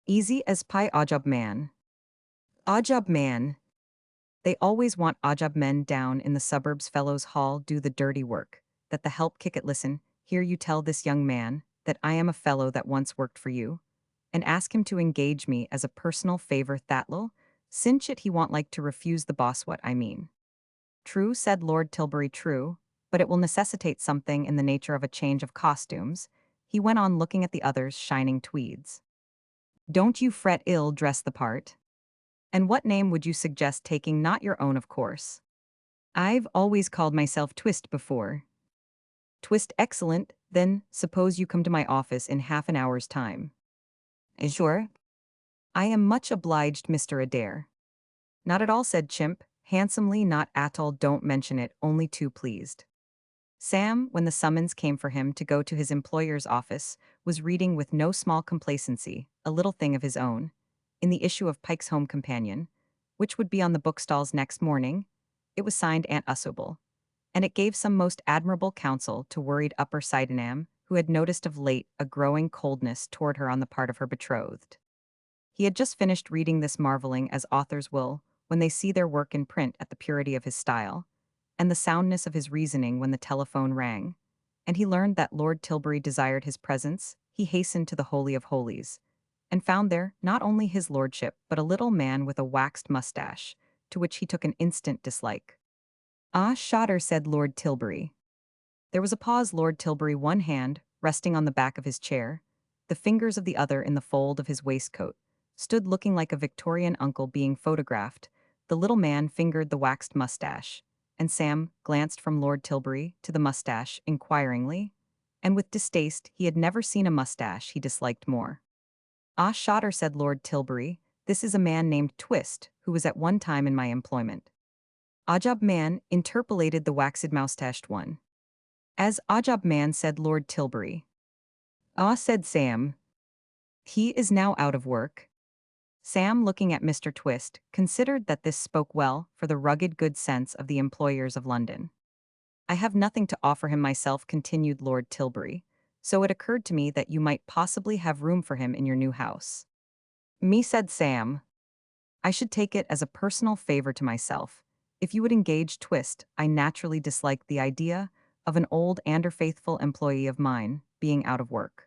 Easy as pie, Ajab man. Ajab man. They always want Ajab men down in the suburbs. Fellows hall do the dirty work, that the help kick it. Listen, here you tell this young man that I am a fellow that once worked for you, and ask him to engage me as a personal favor. That'll cinch it. He won't like to refuse the boss. What I mean. True, said Lord Tilbury, true, but it will necessitate something in the nature of a change of costumes. He went on, looking at the other's shining tweeds. Don't you fret, ill dress the part. And what name would you suggest taking? Not your own, of course. I've always called myself Twist before. Twist, excellent. Then suppose you come to my office in half an hour's time. Sure. I am much obliged, Mr. Adair. Not at all, said Chimp, handsomely. Not at all, don't mention it, only too pleased. Sam, when the summons came for him to go to his employer's office, was reading with no small complacency a little thing of his own, in the issue of Pike's Home Companion, which would be on the bookstalls next morning. It was signed Aunt Usable, and it gave some most admirable counsel to worried Upper Sydenham, who had noticed of late a growing coldness toward her on the part of her betrothed. He had just finished reading this, marveling, as authors will, when they see their work in print, at the purity of his style, and the soundness of his reasoning, when the telephone rang, and he learned that Lord Tilbury desired his presence. He hastened to the Holy of Holies, and found there not only his lordship, but a little man with a waxed mustache, to which he took an instant dislike. Ah, Shotter, said Lord Tilbury. There was a pause. Lord Tilbury, one hand resting on the back of his chair, the fingers of the other in the fold of his waistcoat, stood looking like a Victorian uncle being photographed. The little man fingered the waxed mustache, and Sam glanced from Lord Tilbury to the mustache inquiringly, and with distaste. He had never seen a mustache he disliked more. Ah, Shotter, said Lord Tilbury, this is a man named Twist, who was at one time in my employment. Ajab man, interpolated the waxed moustached one. As Ajab man, said Lord Tilbury. Ah, said Sam. He is now out of work. Sam, looking at Mr. Twist, considered that this spoke well for the rugged good sense of the employers of London. I have nothing to offer him myself, continued Lord Tilbury, so it occurred to me that you might possibly have room for him in your new house. Me, said Sam. I should take it as a personal favor to myself if you would engage Twist. I naturally disliked the idea of an old and faithful employee of mine being out of work.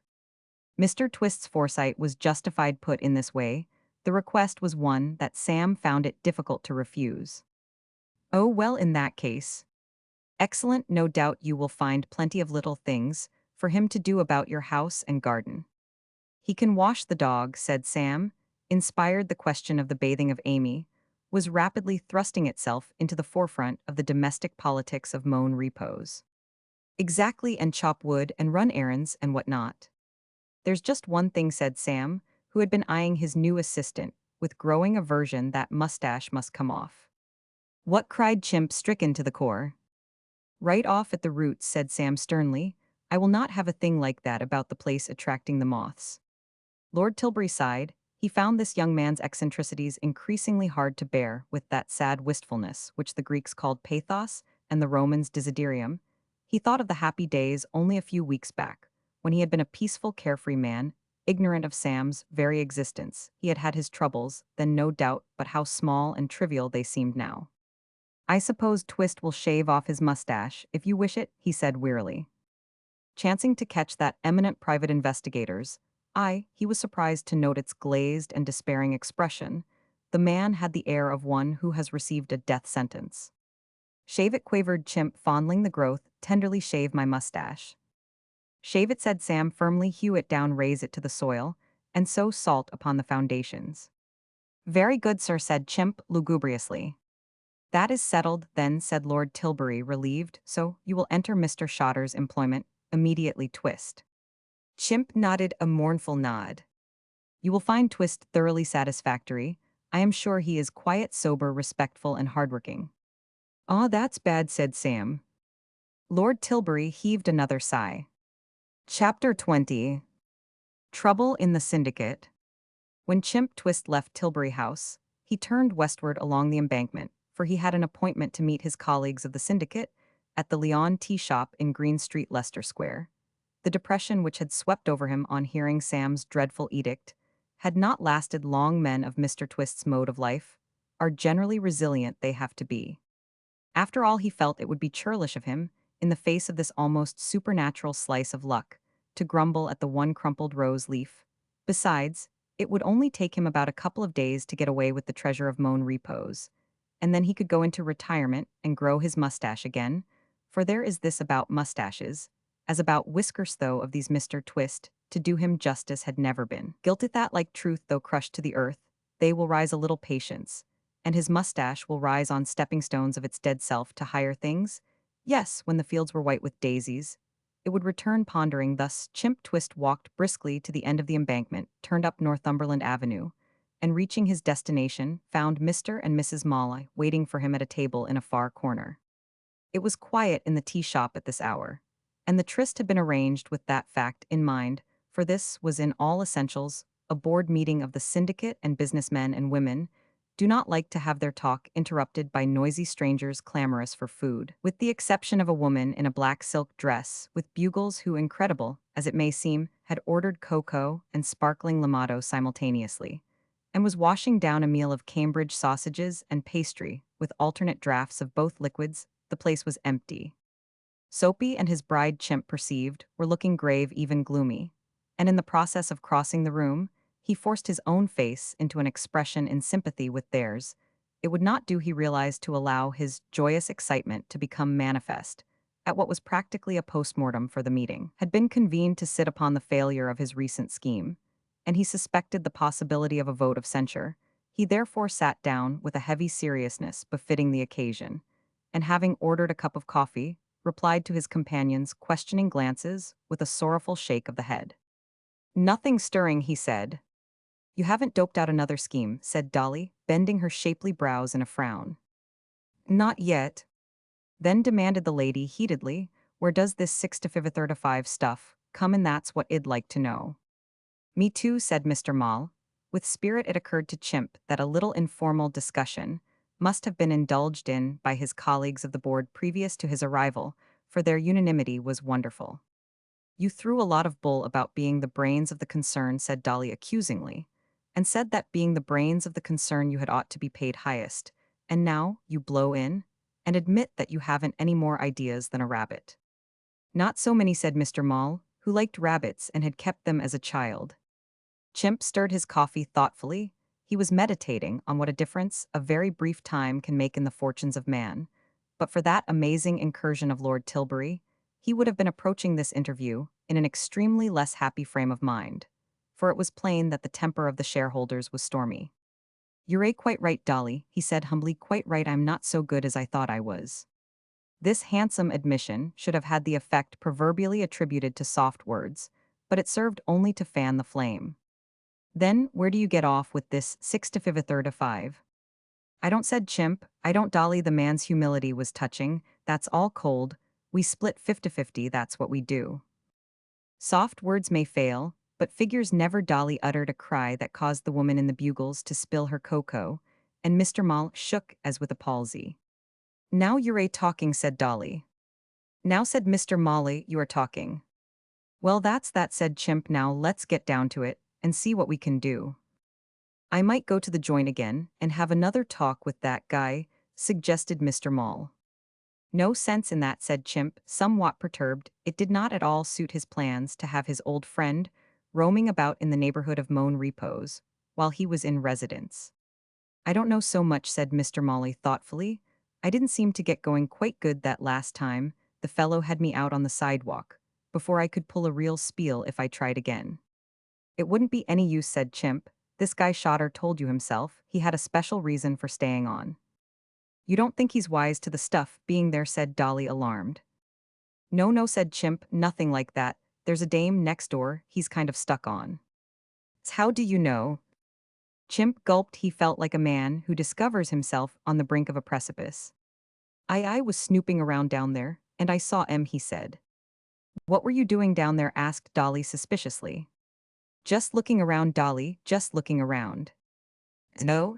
Mr. Twist's foresight was justified put in this way. The request was one that Sam found it difficult to refuse. Oh, well, in that case. Excellent, no doubt you will find plenty of little things for him to do about your house and garden. He can wash the dog, said Sam. Inspired, the question of the bathing of Amy was rapidly thrusting itself into the forefront of the domestic politics of Moan Repose. Exactly, and chop wood and run errands and what not. There's just one thing, said Sam, who had been eyeing his new assistant with growing aversion. That mustache must come off. What? Cried Chimp, stricken to the core. Right off at the roots, said Sam sternly. I will not have a thing like that about the place attracting the moths. Lord Tilbury sighed. He found this young man's eccentricities increasingly hard to bear, with that sad wistfulness which the Greeks called pathos and the Romans desiderium. He thought of the happy days only a few weeks back, when he had been a peaceful, carefree man, ignorant of Sam's very existence. He had had his troubles, then no doubt, but how small and trivial they seemed now. I suppose Twist will shave off his mustache, if you wish it, he said wearily. Chancing to catch that eminent private investigator's eye, he was surprised to note its glazed and despairing expression. The man had the air of one who has received a death sentence. Shave it, quavered Chimp, fondling the growth. Tenderly shave my mustache. Shave it, said Sam firmly. Hew it down, raise it to the soil, and sow salt upon the foundations. Very good, sir, said Chimp lugubriously. That is settled, then, said Lord Tilbury, relieved. So, you will enter Mr. Shotter's employment immediately. Twist. Chimp nodded a mournful nod. You will find Twist thoroughly satisfactory. I am sure he is quiet, sober, respectful, and hardworking. Ah, that's bad, said Sam. Lord Tilbury heaved another sigh. Chapter 20. Trouble in the Syndicate. When Chimp Twist left Tilbury House, he turned westward along the embankment, for he had an appointment to meet his colleagues of the syndicate at the Leon Tea Shop in Green Street, Leicester Square. The depression which had swept over him on hearing Sam's dreadful edict had not lasted long. Men of Mr. Twist's mode of life are generally resilient. They have to be. After all, he felt it would be churlish of him, in the face of this almost supernatural slice of luck, to grumble at the one crumpled rose leaf. Besides, it would only take him about a couple of days to get away with the treasure of Moan Repose, and then he could go into retirement and grow his mustache again, for there is this about mustaches, as about whiskers though of these Mr. Twist, to do him justice, had never been. Gilted that, like truth though crushed to the earth, they will rise a little patience, and his mustache will rise on stepping stones of its dead self to higher things. Yes, when the fields were white with daisies, it would return pondering. Thus Chimp Twist walked briskly to the end of the embankment, turned up Northumberland Avenue, and reaching his destination, found Mr. and Mrs. Molly waiting for him at a table in a far corner. It was quiet in the tea shop at this hour, and the tryst had been arranged with that fact in mind, for this was in all essentials a board meeting of the syndicate, and businessmen and women do not like to have their talk interrupted by noisy strangers clamorous for food, with the exception of a woman in a black silk dress with bugles who, incredible as it may seem, had ordered cocoa and sparkling limado simultaneously, and was washing down a meal of Cambridge sausages and pastry with alternate draughts of both liquids. The place was empty. Soapy and his bride, Chimp perceived, were looking grave, even gloomy, and in the process of crossing the room, he forced his own face into an expression in sympathy with theirs. It would not do, he realized, to allow his joyous excitement to become manifest at what was practically a postmortem, for the meeting had been convened to sit upon the failure of his recent scheme, and he suspected the possibility of a vote of censure. He therefore sat down with a heavy seriousness befitting the occasion, and having ordered a cup of coffee, replied to his companion's questioning glances with a sorrowful shake of the head. Nothing stirring, he said. You haven't doped out another scheme, said Dolly, bending her shapely brows in a frown. Not yet. Then demanded the lady heatedly, where does this 6 to 5 stuff come in? That's what I'd like to know. Me too, said Mr. Moll. With spirit it occurred to Chimp that a little informal discussion must have been indulged in by his colleagues of the board previous to his arrival, for their unanimity was wonderful. You threw a lot of bull about being the brains of the concern, said Dolly accusingly, and said that being the brains of the concern you had ought to be paid highest, and now you blow in and admit that you haven't any more ideas than a rabbit. Not so many, said Mr. Mall, who liked rabbits and had kept them as a child. Chimp stirred his coffee thoughtfully. He was meditating on what a difference a very brief time can make in the fortunes of man. But for that amazing incursion of Lord Tilbury, he would have been approaching this interview in an extremely less happy frame of mind, for it was plain that the temper of the shareholders was stormy. "You're quite right, Dolly," he said humbly, "quite right. I'm not so good as I thought I was." This handsome admission should have had the effect proverbially attributed to soft words, but it served only to fan the flame. "Then, where do you get off with this 6 to 5 a third of 5? "I don't," said Chimp. "I don't, Dolly." The man's humility was touching. "That's all cold. We split 50-50, that's what we do." Soft words may fail, but figures never. Dolly uttered a cry that caused the woman in the bugles to spill her cocoa, and Mr. Mall shook as with a palsy. "Now you're talking," said Dolly. "Now," said Mr. Molly, "you are talking." "Well, that's that," said Chimp. "Now let's get down to it and see what we can do." "I might go to the joint again and have another talk with that guy," suggested Mr. Mall. "No sense in that," said Chimp, somewhat perturbed. It did not at all suit his plans to have his old friend roaming about in the neighborhood of Moan Repose while he was in residence. "I don't know so much," said Mr. Molly thoughtfully. "I didn't seem to get going quite good that last time. The fellow had me out on the sidewalk before I could pull a real spiel if I tried again." "It wouldn't be any use," said Chimp. "This guy Shotter told you himself he had a special reason for staying on." "You don't think he's wise to the stuff being there?" said Dolly, alarmed. "No, no," said Chimp, "nothing like that. There's a dame next door he's kind of stuck on." "How do you know?" Chimp gulped. He felt like a man who discovers himself on the brink of a precipice. I was snooping around down there, and I saw him," he said. "What were you doing down there?" asked Dolly suspiciously. "Just looking around, Dolly, just looking around." "No?"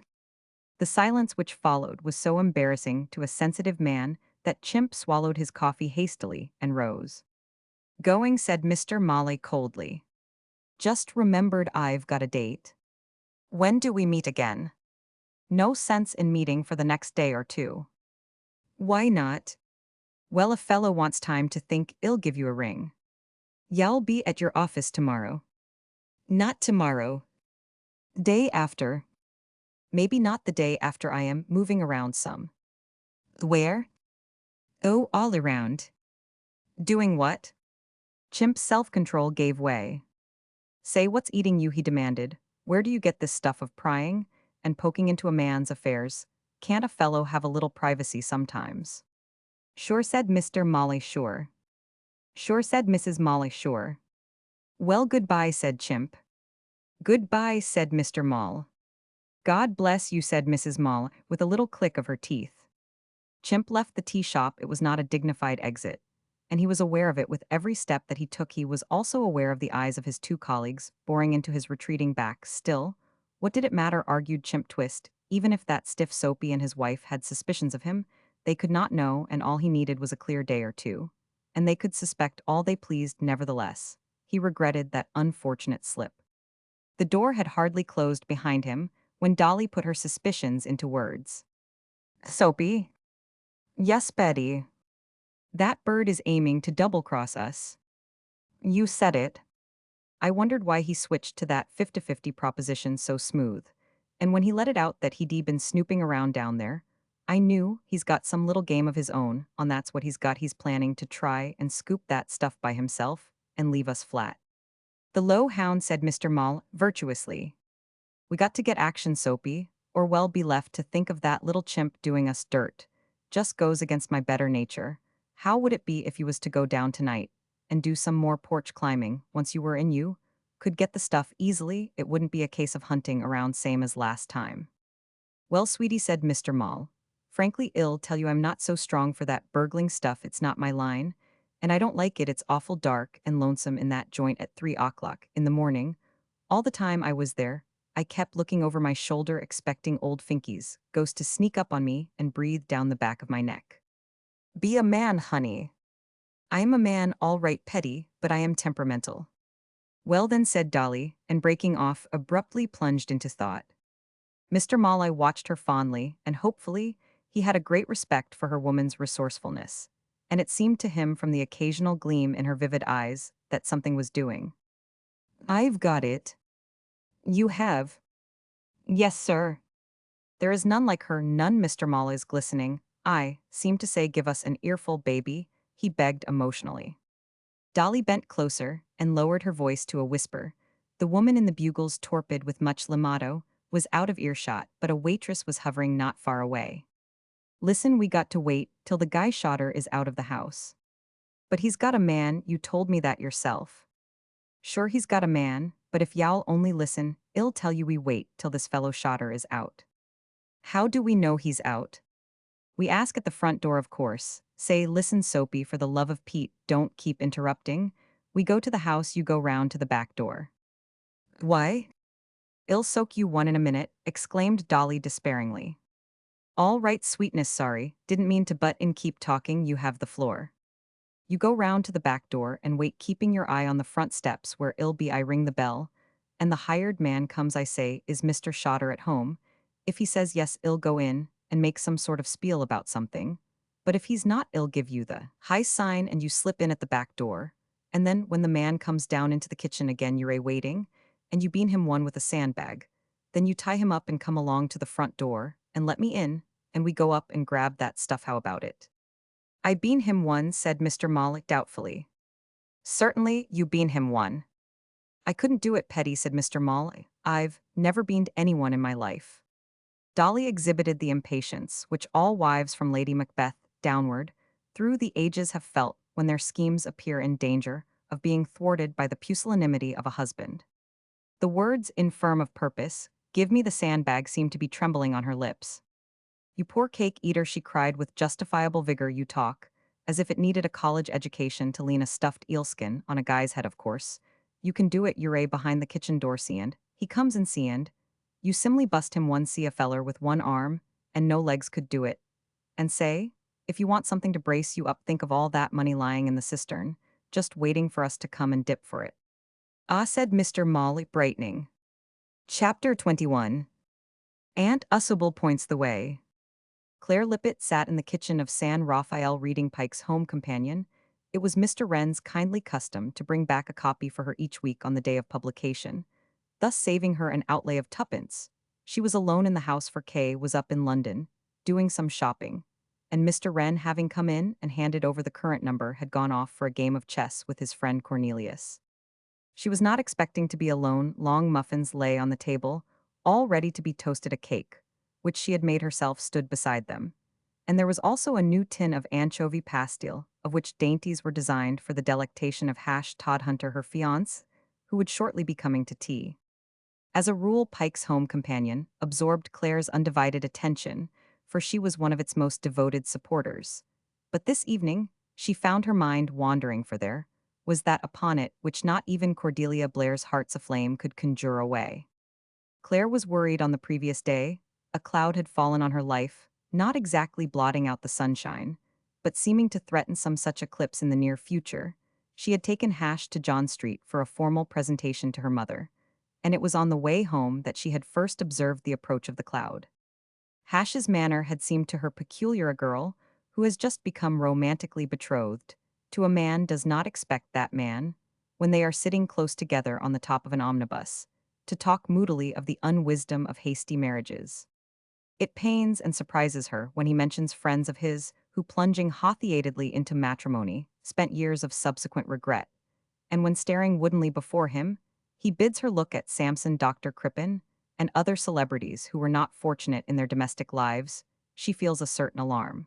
The silence which followed was so embarrassing to a sensitive man that Chimp swallowed his coffee hastily and rose. "Going," said Mr. Molly coldly. "Just remembered I've got a date." "When do we meet again?" "No sense in meeting for the next day or two." "Why not?" "Well, a fellow wants time to think. I'll give you a ring." "Y'all be at your office tomorrow." "Not tomorrow. Day after." "Maybe not the day after. I am moving around some." "Where?" "Oh, all around." "Doing what?" Chimp's self-control gave way. "Say what's eating you," he demanded. "Where do you get this stuff of prying and poking into a man's affairs? Can't a fellow have a little privacy sometimes?" "Sure," said Mr. Molly, "sure." "Sure," said Mrs. Molly, "sure." "Well, goodbye," said Chimp. "Goodbye," said Mr. Mall. "God bless you," said Mrs. Mall, with a little click of her teeth. Chimp left the tea shop. It was not a dignified exit, and he was aware of it with every step that he took. He was also aware of the eyes of his two colleagues boring into his retreating back. Still, what did it matter, argued Chimp Twist, even if that stiff Soapy and his wife had suspicions of him? They could not know, and all he needed was a clear day or two. And they could suspect all they pleased nevertheless. He regretted that unfortunate slip. The door had hardly closed behind him when Dolly put her suspicions into words. "Soapy?" "Yes, Betty." "That bird is aiming to double-cross us." "You said it." I wondered why he switched to that 50-50 proposition so smooth. And when he let it out that he'd been snooping around down there, I knew he's got some little game of his own, on that's what he's got. He's planning to try and scoop that stuff by himself and leave us flat. "The low hound," said Mr. Mall, virtuously. "We got to get action, Soapy, or well be left to think of that little chimp doing us dirt. Just goes against my better nature. How would it be if you was to go down tonight and do some more porch climbing once you were in? You could get the stuff easily. It wouldn't be a case of hunting around same as last time." "Well, sweetie," said Mr. Mall, "frankly, I'll tell you I'm not so strong for that burgling stuff. It's not my line, and I don't like it. It's awful dark and lonesome in that joint at 3 o'clock in the morning. All the time I was there, I kept looking over my shoulder expecting old Finky's ghost to sneak up on me and breathe down the back of my neck." "Be a man, honey." "I am a man, all right, Petty, but I am temperamental." "Well then," said Dolly, and breaking off, abruptly plunged into thought. Mr. Malloy watched her fondly, and hopefully, he had a great respect for her woman's resourcefulness. and it seemed to him from the occasional gleam in her vivid eyes that something was doing. "I've got it." "You have?" "Yes, sir." "There is none like her, none." Mr. Mall is glistening. "I seem to say, give us an earful, baby," he begged emotionally. Dolly bent closer and lowered her voice to a whisper. The woman in the bugles, torpid with much limato, was out of earshot, but a waitress was hovering not far away. "Listen, we got to wait till the guy shotter is out of the house." "But he's got a man, you told me that yourself." "Sure he's got a man, but if y'all only listen, I'll tell you we wait till this fellow shotter is out." "How do we know he's out?" "We ask at the front door, of course. Say, 'Listen, Soapy, for the love of Pete, don't keep interrupting.' We go to the house, you go round to the back door." "Why?" "I'll soak you one in a minute," exclaimed Dolly despairingly. "All right, sweetness, sorry, didn't mean to butt in, keep talking, you have the floor." "You go round to the back door and wait, keeping your eye on the front steps where I'll be. I ring the bell, and the hired man comes. I say, 'Is Mr. Shotter at home?' If he says yes, I'll go in and make some sort of spiel about something. But if he's not, I'll give you the high sign and you slip in at the back door. And then when the man comes down into the kitchen again, you're waiting, and you bean him one with a sandbag. Then you tie him up and come along to the front door and let me in, and we go up and grab that stuff. How about it?" "I bean him one," said Mr. Malik doubtfully. "Certainly, you bean him one." "I couldn't do it, Petty," said Mr. Malik. "I've never beaned anyone in my life." Dolly exhibited the impatience which all wives from Lady Macbeth downward, through the ages, have felt when their schemes appear in danger of being thwarted by the pusillanimity of a husband. The words, infirm of purpose, "Give me the sandbag," seemed to be trembling on her lips. "You poor cake eater," she cried with justifiable vigor, "you talk as if it needed a college education to lean a stuffed eelskin on a guy's head. Of course you can do it. You're behind the kitchen door, seeand he comes in, seeand you simly bust him one, see a feller with one arm and no legs could do it, and say, if you want something to brace you up, think of all that money lying in the cistern, just waiting for us to come and dip for it." "Ah," said Mr. Mall, brightening. Chapter 21. Aunt Usuble points the way. Claire Lippett sat in the kitchen of San Rafael reading Pike's Home Companion. It was Mr. Wren's kindly custom to bring back a copy for her each week on the day of publication, thus saving her an outlay of tuppence. She was alone in the house, for Kay was up in London, doing some shopping, and Mr. Wren, having come in and handed over the current number, had gone off for a game of chess with his friend Cornelius. She was not expecting to be alone. Long muffins lay on the table, all ready to be toasted. A cake, which she had made herself, stood beside them. And there was also a new tin of anchovy pastille, of which dainties were designed for the delectation of Todhunter, her fiancé, who would shortly be coming to tea. As a rule, Pike's Home Companion absorbed Claire's undivided attention, for she was one of its most devoted supporters. But this evening, she found her mind wandering, for there was that upon it which not even Cordelia Blair's heart's aflame could conjure away. Claire was worried. On the previous day, a cloud had fallen on her life, not exactly blotting out the sunshine, but seeming to threaten some such eclipse in the near future. She had taken to John Street for a formal presentation to her mother, and it was on the way home that she had first observed the approach of the cloud. Hash's manner had seemed to her peculiar. A girl who has just become romantically betrothed to a man does not expect that man, when they are sitting close together on the top of an omnibus, to talk moodily of the unwisdom of hasty marriages. It pains and surprises her when he mentions friends of his who, plunging haughty-headedly into matrimony, spent years of subsequent regret, and when staring woodenly before him, he bids her look at Samson, Dr. Crippen, and other celebrities who were not fortunate in their domestic lives. She feels a certain alarm.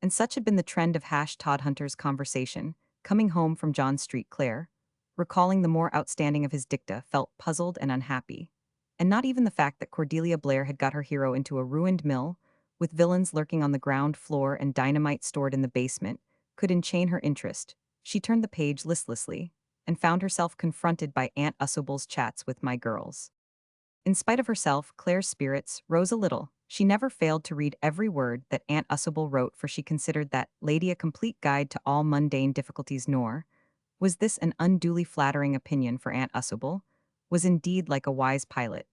And such had been the trend of Todhunter's conversation, coming home from John Street. Claire, recalling the more outstanding of his dicta, felt puzzled and unhappy. And not even the fact that Cordelia Blair had got her hero into a ruined mill, with villains lurking on the ground floor and dynamite stored in the basement, could enchain her interest. She turned the page listlessly, and found herself confronted by Aunt Usuble's chats with "my girls." In spite of herself, Claire's spirits rose a little. She never failed to read every word that Aunt Usuble wrote, for she considered that lady a complete guide to all mundane difficulties. Nor was this an unduly flattering opinion, for Aunt Usuble was indeed like a wise pilot,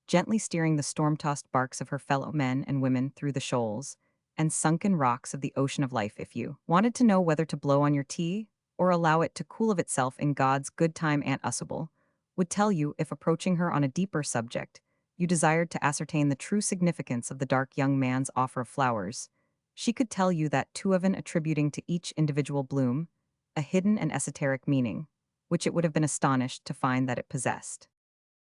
gently steering the storm-tossed barks of her fellow men and women through the shoals, and sunken rocks of the ocean of life if you wanted to know whether to blow on your tea or allow it to cool of itself in God's good time. Aunt Usable would tell you if approaching her on a deeper subject, you desired to ascertain the true significance of the dark young man's offer of flowers. She could tell you that too often attributing to each individual bloom a hidden and esoteric meaning, which it would have been astonished to find that it possessed.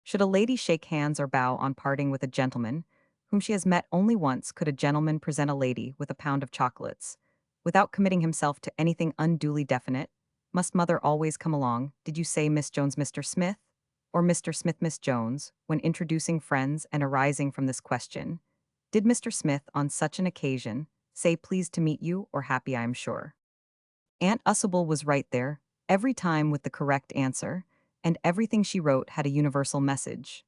Should a lady shake hands or bow on parting with a gentleman, whom she has met only once, could a gentleman present a lady with a pound of chocolates, without committing himself to anything unduly definite? Must mother always come along? Did you say Miss Jones, Mr. Smith? Or Mr. Smith, Miss Jones, when introducing friends? And arising from this question, did Mr. Smith, on such an occasion, say pleased to meet you or happy I am sure? Aunt Usable was right there, every time with the correct answer, and everything she wrote had a universal message.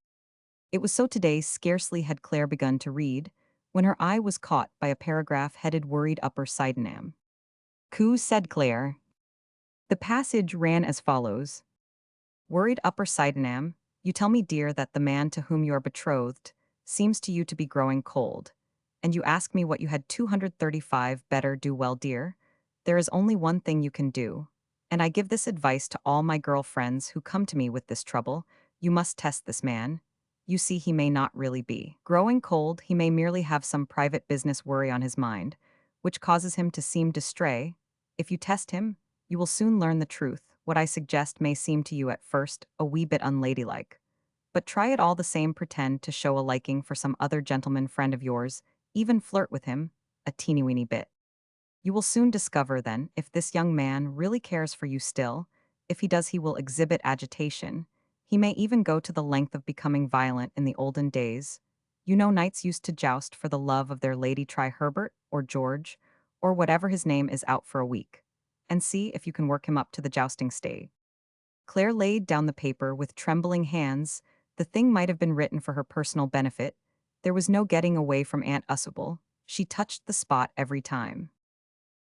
It was so today. Scarcely had Claire begun to read, when her eye was caught by a paragraph headed Worried Upper Sydenham. "Coo," said Claire. The passage ran as follows. Worried Upper Sydenham, you tell me, dear, that the man to whom you are betrothed seems to you to be growing cold, and you ask me what you had 235 better do. Well, dear, there is only one thing you can do, and I give this advice to all my girl friends who come to me with this trouble. You must test this man. You see, he may not really be growing cold, he may merely have some private business worry on his mind, which causes him to seem to stray. If you test him, you will soon learn the truth. What I suggest may seem to you at first a wee bit unladylike, but try it all the same. Pretend to show a liking for some other gentleman friend of yours, even flirt with him, a teeny-weeny bit. You will soon discover then if this young man really cares for you still. If he does, he will exhibit agitation. He may even go to the length of becoming violent. In the olden days, you know, knights used to joust for the love of their lady. Try Herbert, or George, or whatever his name is, out for a week, and see if you can work him up to the jousting stage. Claire laid down the paper with trembling hands. The thing might have been written for her personal benefit. There was no getting away from Aunt Usable. She touched the spot every time.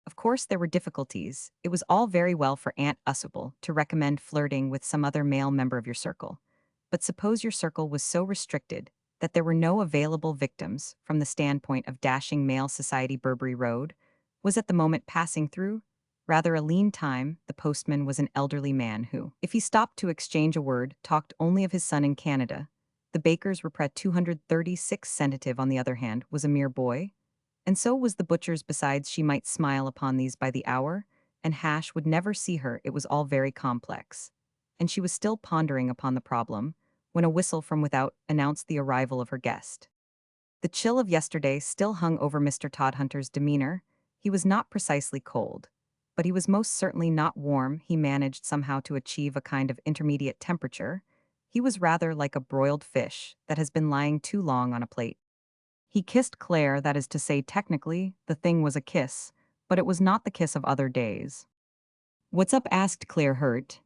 Of course, there were difficulties. It was all very well for Aunt Usable to recommend flirting with some other male member of your circle. But suppose your circle was so restricted that there were no available victims from the standpoint of dashing male society. Burberry Road was at the moment passing through rather a lean time. The postman was an elderly man who, if he stopped to exchange a word, talked only of his son in Canada. The baker's repret 236 sensitive, on the other hand, was a mere boy, and so was the butcher's. Besides, she might smile upon these by the hour, and Hash would never see her. It was all very complex, and she was still pondering upon the problem when a whistle from without announced the arrival of her guest. The chill of yesterday still hung over Mr. Todhunter's demeanor. He was not precisely cold, but he was most certainly not warm. He managed somehow to achieve a kind of intermediate temperature. He was rather like a broiled fish that has been lying too long on a plate. He kissed Claire, that is to say, technically, the thing was a kiss, but it was not the kiss of other days. "What's up?" asked Claire, hurt.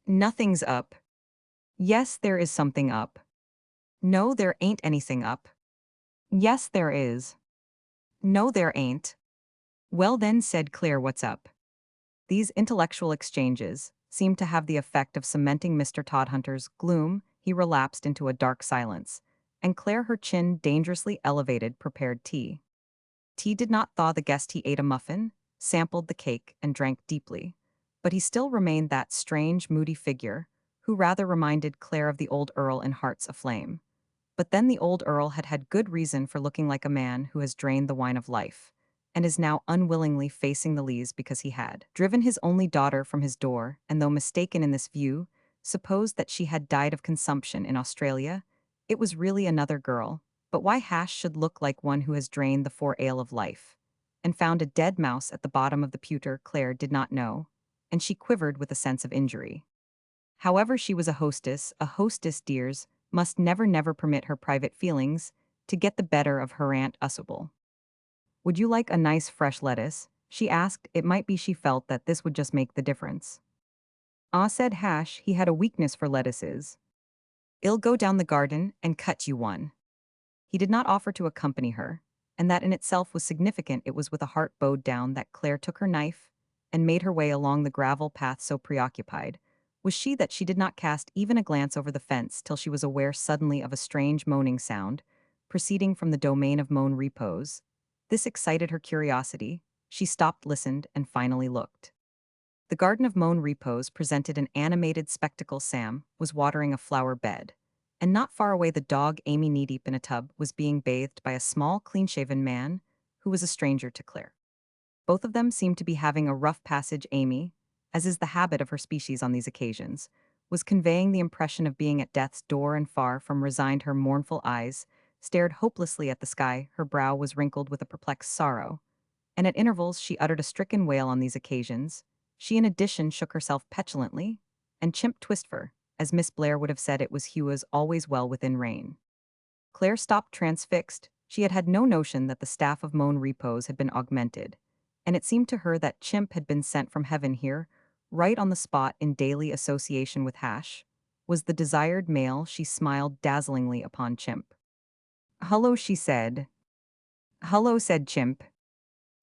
"Nothing's up." "Yes, there is something up." "No, there ain't anything up." "Yes, there is." "No, there ain't." "Well then," said Claire, "what's up?" These intellectual exchanges seemed to have the effect of cementing Mr. Todhunter's gloom. He relapsed into a dark silence, and Claire, her chin dangerously elevated, prepared tea. Tea did not thaw the guest. He ate a muffin, sampled the cake, and drank deeply. But he still remained that strange, moody figure, who rather reminded Claire of the old Earl in Hearts Aflame. But then the old Earl had had good reason for looking like a man who has drained the wine of life, and is now unwillingly facing the lees because he had driven his only daughter from his door, and though mistaken in this view, supposed that she had died of consumption in Australia. It was really another girl. But why Hash should look like one who has drained the four ale of life and found a dead mouse at the bottom of the pewter, Claire did not know, and she quivered with a sense of injury. However, she was a hostess, dears, must never permit her private feelings to get the better of her Aunt Usable. "Would you like a nice fresh lettuce?" she asked. It might be she felt that this would just make the difference. "Ah," said Hash, he had a weakness for lettuces. "I'll go down the garden and cut you one." He did not offer to accompany her, and that in itself was significant. It was with a heart bowed down that Claire took her knife and made her way along the gravel path. So preoccupied was she that she did not cast even a glance over the fence till she was aware suddenly of a strange moaning sound, proceeding from the domain of moan repose. This excited her curiosity. She stopped, listened, and finally looked. The garden of Moan Repose presented an animated spectacle. Sam was watering a flower bed, and not far away the dog Amy, knee-deep in a tub, was being bathed by a small, clean-shaven man who was a stranger to Claire. Both of them seemed to be having a rough passage. Amy, as is the habit of her species on these occasions, was conveying the impression of being at death's door, and far from resigned, her mournful eyes stared hopelessly at the sky. Her brow was wrinkled with a perplexed sorrow, and at intervals she uttered a stricken wail. On these occasions, she in addition shook herself petulantly, and chimped twistfur, as Miss Blair would have said it was he was always well within rein. Claire stopped transfixed. She had had no notion that the staff of Moan Repose had been augmented, and it seemed to her that Chimp had been sent from heaven here, right on the spot, in daily association with Hash. Was the desired male. She smiled dazzlingly upon Chimp. "Hullo," she said. "Hullo," said Chimp.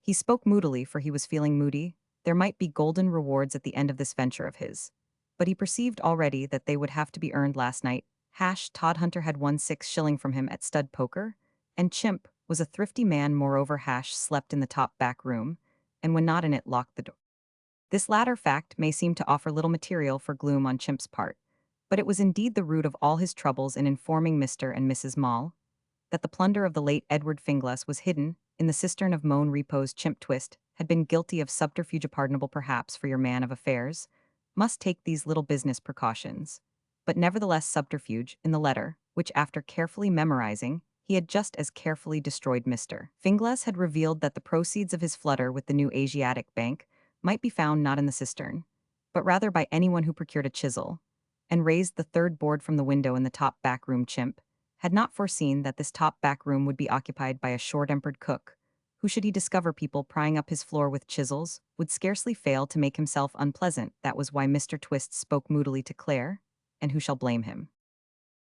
He spoke moodily, for he was feeling moody. There might be golden rewards at the end of this venture of his, but he perceived already that they would have to be earned. Last night, Hash Todhunter had won 6 shillings from him at stud poker, and Chimp was a thrifty man. Moreover, Hash slept in the top back room, and when not in it, locked the door. This latter fact may seem to offer little material for gloom on Chimp's part, but it was indeed the root of all his troubles in informing Mr. and Mrs. Maule that the plunder of the late Edward Finglas was hidden in the cistern of Moan Repose. Chimp Twist had been guilty of subterfuge pardonable perhaps for your man of affairs, must take these little business precautions, but nevertheless subterfuge in the letter, which after carefully memorizing, he had just as carefully destroyed. Mr. Finglas had revealed that the proceeds of his flutter with the New Asiatic Bank might be found not in the cistern, but rather by anyone who procured a chisel, and raised the third board from the window in the top back room. Chimp had not foreseen that this top back room would be occupied by a short-tempered cook, who, should he discover people prying up his floor with chisels, would scarcely fail to make himself unpleasant. That was why Mr. Twist spoke moodily to Claire, and who shall blame him?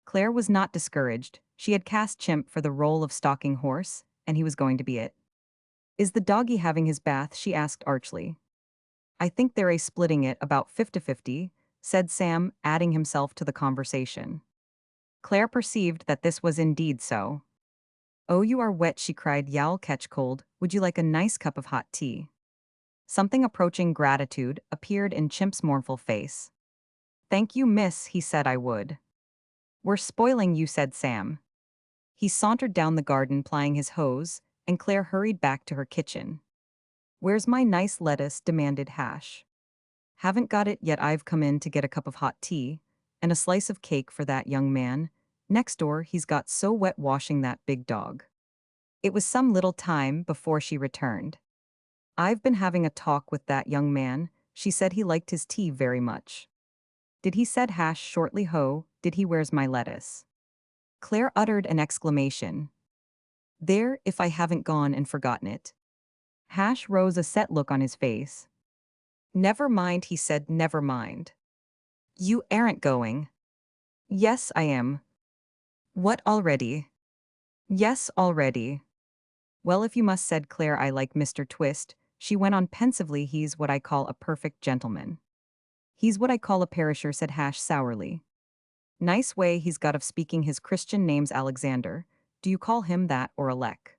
Claire was not discouraged. She had cast Chimp for the role of stalking horse, and he was going to be it. "Is the doggy having his bath?" she asked archly. "I think they're splitting it about 50-50, said Sam, adding himself to the conversation. Claire perceived that this was indeed so. "Oh, you are wet," she cried. "Y'all catch cold. Would you like a nice cup of hot tea?" Something approaching gratitude appeared in Chimp's mournful face. "Thank you, miss," he said. "I would." "We're spoiling you," said Sam. He sauntered down the garden plying his hose, and Claire hurried back to her kitchen. "Where's my nice lettuce?" demanded Hash. "Haven't got it yet. I've come in to get a cup of hot tea, and a slice of cake for that young man next door. He's got so wet washing that big dog." It was some little time before she returned. "I've been having a talk with that young man. She said he liked his tea very much." "Did he?" said Hash shortly. "Ho, did he? Where's my lettuce?" Claire uttered an exclamation. "There, if I haven't gone and forgotten it." Hash rose, a set look on his face. "Never mind," he said, "never mind. You aren't going?" "Yes, I am." "What, already?" "Yes, already." "Well, if you must," said Claire. "I like Mr. Twist," she went on pensively. "He's what I call a perfect gentleman." "He's what I call a perisher," said Hash sourly. "Nice way he's got of speaking. His Christian name's Alexander. Do you call him that, or Alec?"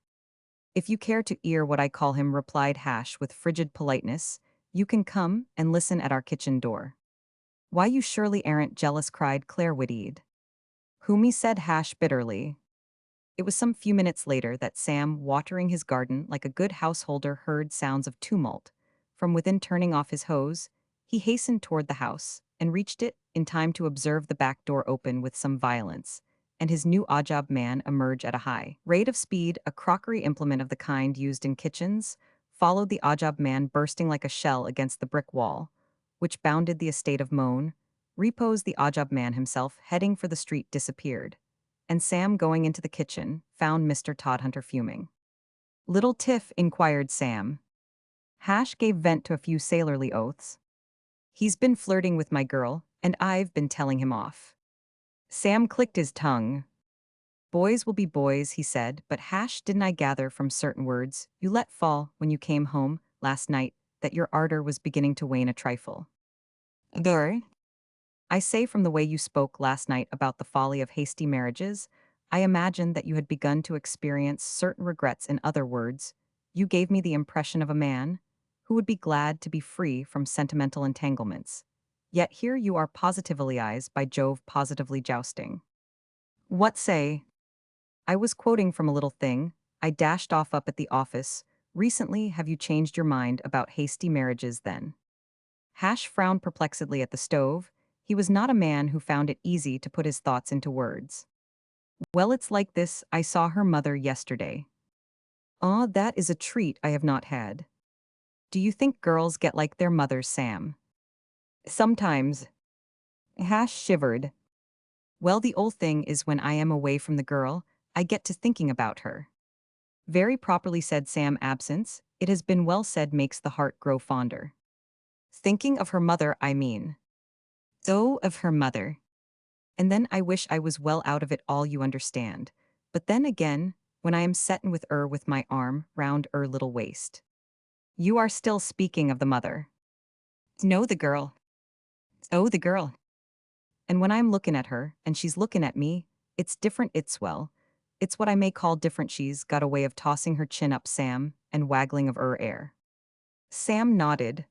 "If you care to ear what I call him," replied Hash with frigid politeness, "you can come and listen at our kitchen door." "Why, you surely aren't jealous?" cried Claire, wittied. "Who, me?" said Hash bitterly. It was some few minutes later that Sam, watering his garden like a good householder, heard sounds of tumult. From within, turning off his hose, he hastened toward the house, and reached it in time to observe the back door open with some violence, and his new ojob man emerge at a high rate of speed. A crockery implement of the kind used in kitchens followed the ojob man, bursting like a shell against the brick wall, which bounded the estate of Moan Repose. The ojob man himself, heading for the street, disappeared, and Sam, going into the kitchen, found Mr. Todhunter fuming. "Little Tiff?" inquired Sam. Hash gave vent to a few sailorly oaths. "He's been flirting with my girl, and I've been telling him off." Sam clicked his tongue. "Boys will be boys," he said, "but Hash, didn't I gather from certain words you let fall when you came home last night that your ardor was beginning to wane a trifle?" "Ardor?" "I say, from the way you spoke last night about the folly of hasty marriages, I imagined that you had begun to experience certain regrets. In other words, You gave me the impression of a man who would be glad to be free from sentimental entanglements. Yet here you are positively eyes by Jove positively jousting. What say? I was quoting from a little thing I dashed off up at the office. Recently, have you changed your mind about hasty marriages then? Hash frowned perplexedly at the stove. He was not a man who found it easy to put his thoughts into words. Well, it's like this. I saw her mother yesterday. Ah, that is a treat I have not had. Do you think girls get like their mothers, Sam? Sometimes. Hash shivered. Well, the old thing is when I am away from the girl, I get to thinking about her. Very properly said Sam. Absence, it has been well said, makes the heart grow fonder. Thinking of her mother, I mean. Oh, of her mother. And then I wish I was well out of it all, you understand. But then again, when I am settin' with my arm round little waist. You are still speaking of the mother. No, the girl. Oh, the girl. And when I'm lookin' at her, and she's lookin' at me, it's different, it's what I may call different. She's got a way of tossing her chin up, Sam, and waggling of air. Sam nodded.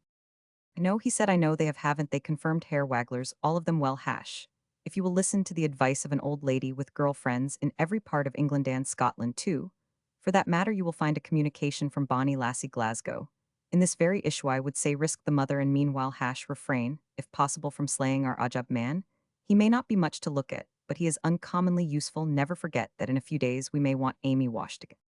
No, he said, I know they haven't they confirmed hair wagglers, all of them. Well, Hash, if you will listen to the advice of an old lady with girlfriends in every part of England and Scotland too, for that matter, you will find a communication from Bonnie Lassie Glasgow. In this very issue I would say risk the mother, and meanwhile Hash refrain, if possible, from slaying our Ajab man. He may not be much to look at, but he is uncommonly useful. Never forget that in a few days we may want Amy washed again.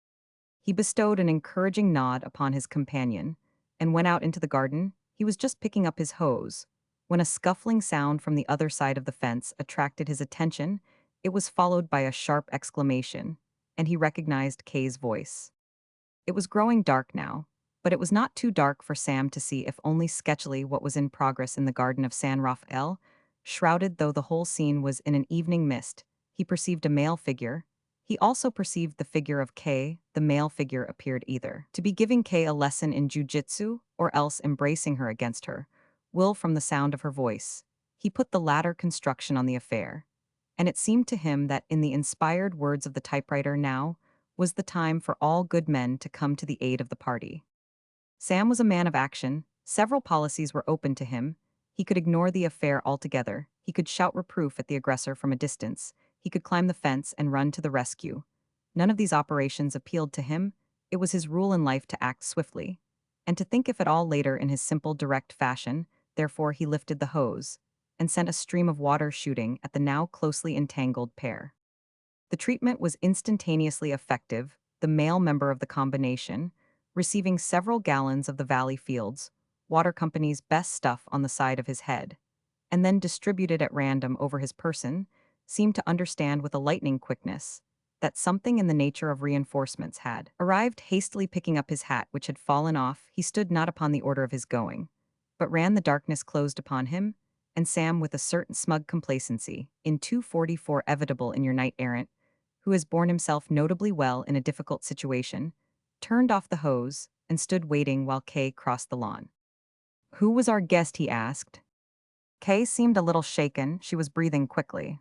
He bestowed an encouraging nod upon his companion, and went out into the garden. He was just picking up his hose, when a scuffling sound from the other side of the fence attracted his attention. It was followed by a sharp exclamation, and he recognized Kay's voice. It was growing dark now, but it was not too dark for Sam to see, if only sketchily, what was in progress in the garden of San Rafael. Shrouded though the whole scene was in an evening mist, he perceived a male figure. He also perceived the figure of Kay. The male figure appeared either to be giving Kay a lesson in jujitsu, or else embracing her against her will from the sound of her voice. He put the latter construction on the affair, and it seemed to him that, in the inspired words of the typewriter, now was the time for all good men to come to the aid of the party. Sam was a man of action. Several policies were open to him. He could ignore the affair altogether. He could shout reproof at the aggressor from a distance. He could climb the fence and run to the rescue. None of these operations appealed to him. It was his rule in life to act swiftly, and to think if at all later in his simple, direct fashion. Therefore he lifted the hose, and sent a stream of water shooting at the now closely entangled pair. The treatment was instantaneously effective, the male member of the combination receiving several gallons of the Valley Fields Water Company's best stuff on the side of his head, and then distributed at random over his person, seemed to understand with a lightning quickness that something in the nature of reinforcements had arrived. Hastily picking up his hat, which had fallen off, he stood not upon the order of his going, but ran. The darkness closed upon him, and Sam, with a certain smug complacency, in 244 evitable in your knight-errant, who has borne himself notably well in a difficult situation, turned off the hose, and stood waiting while Kay crossed the lawn. Who was our guest? He asked. Kay seemed a little shaken. She was breathing quickly.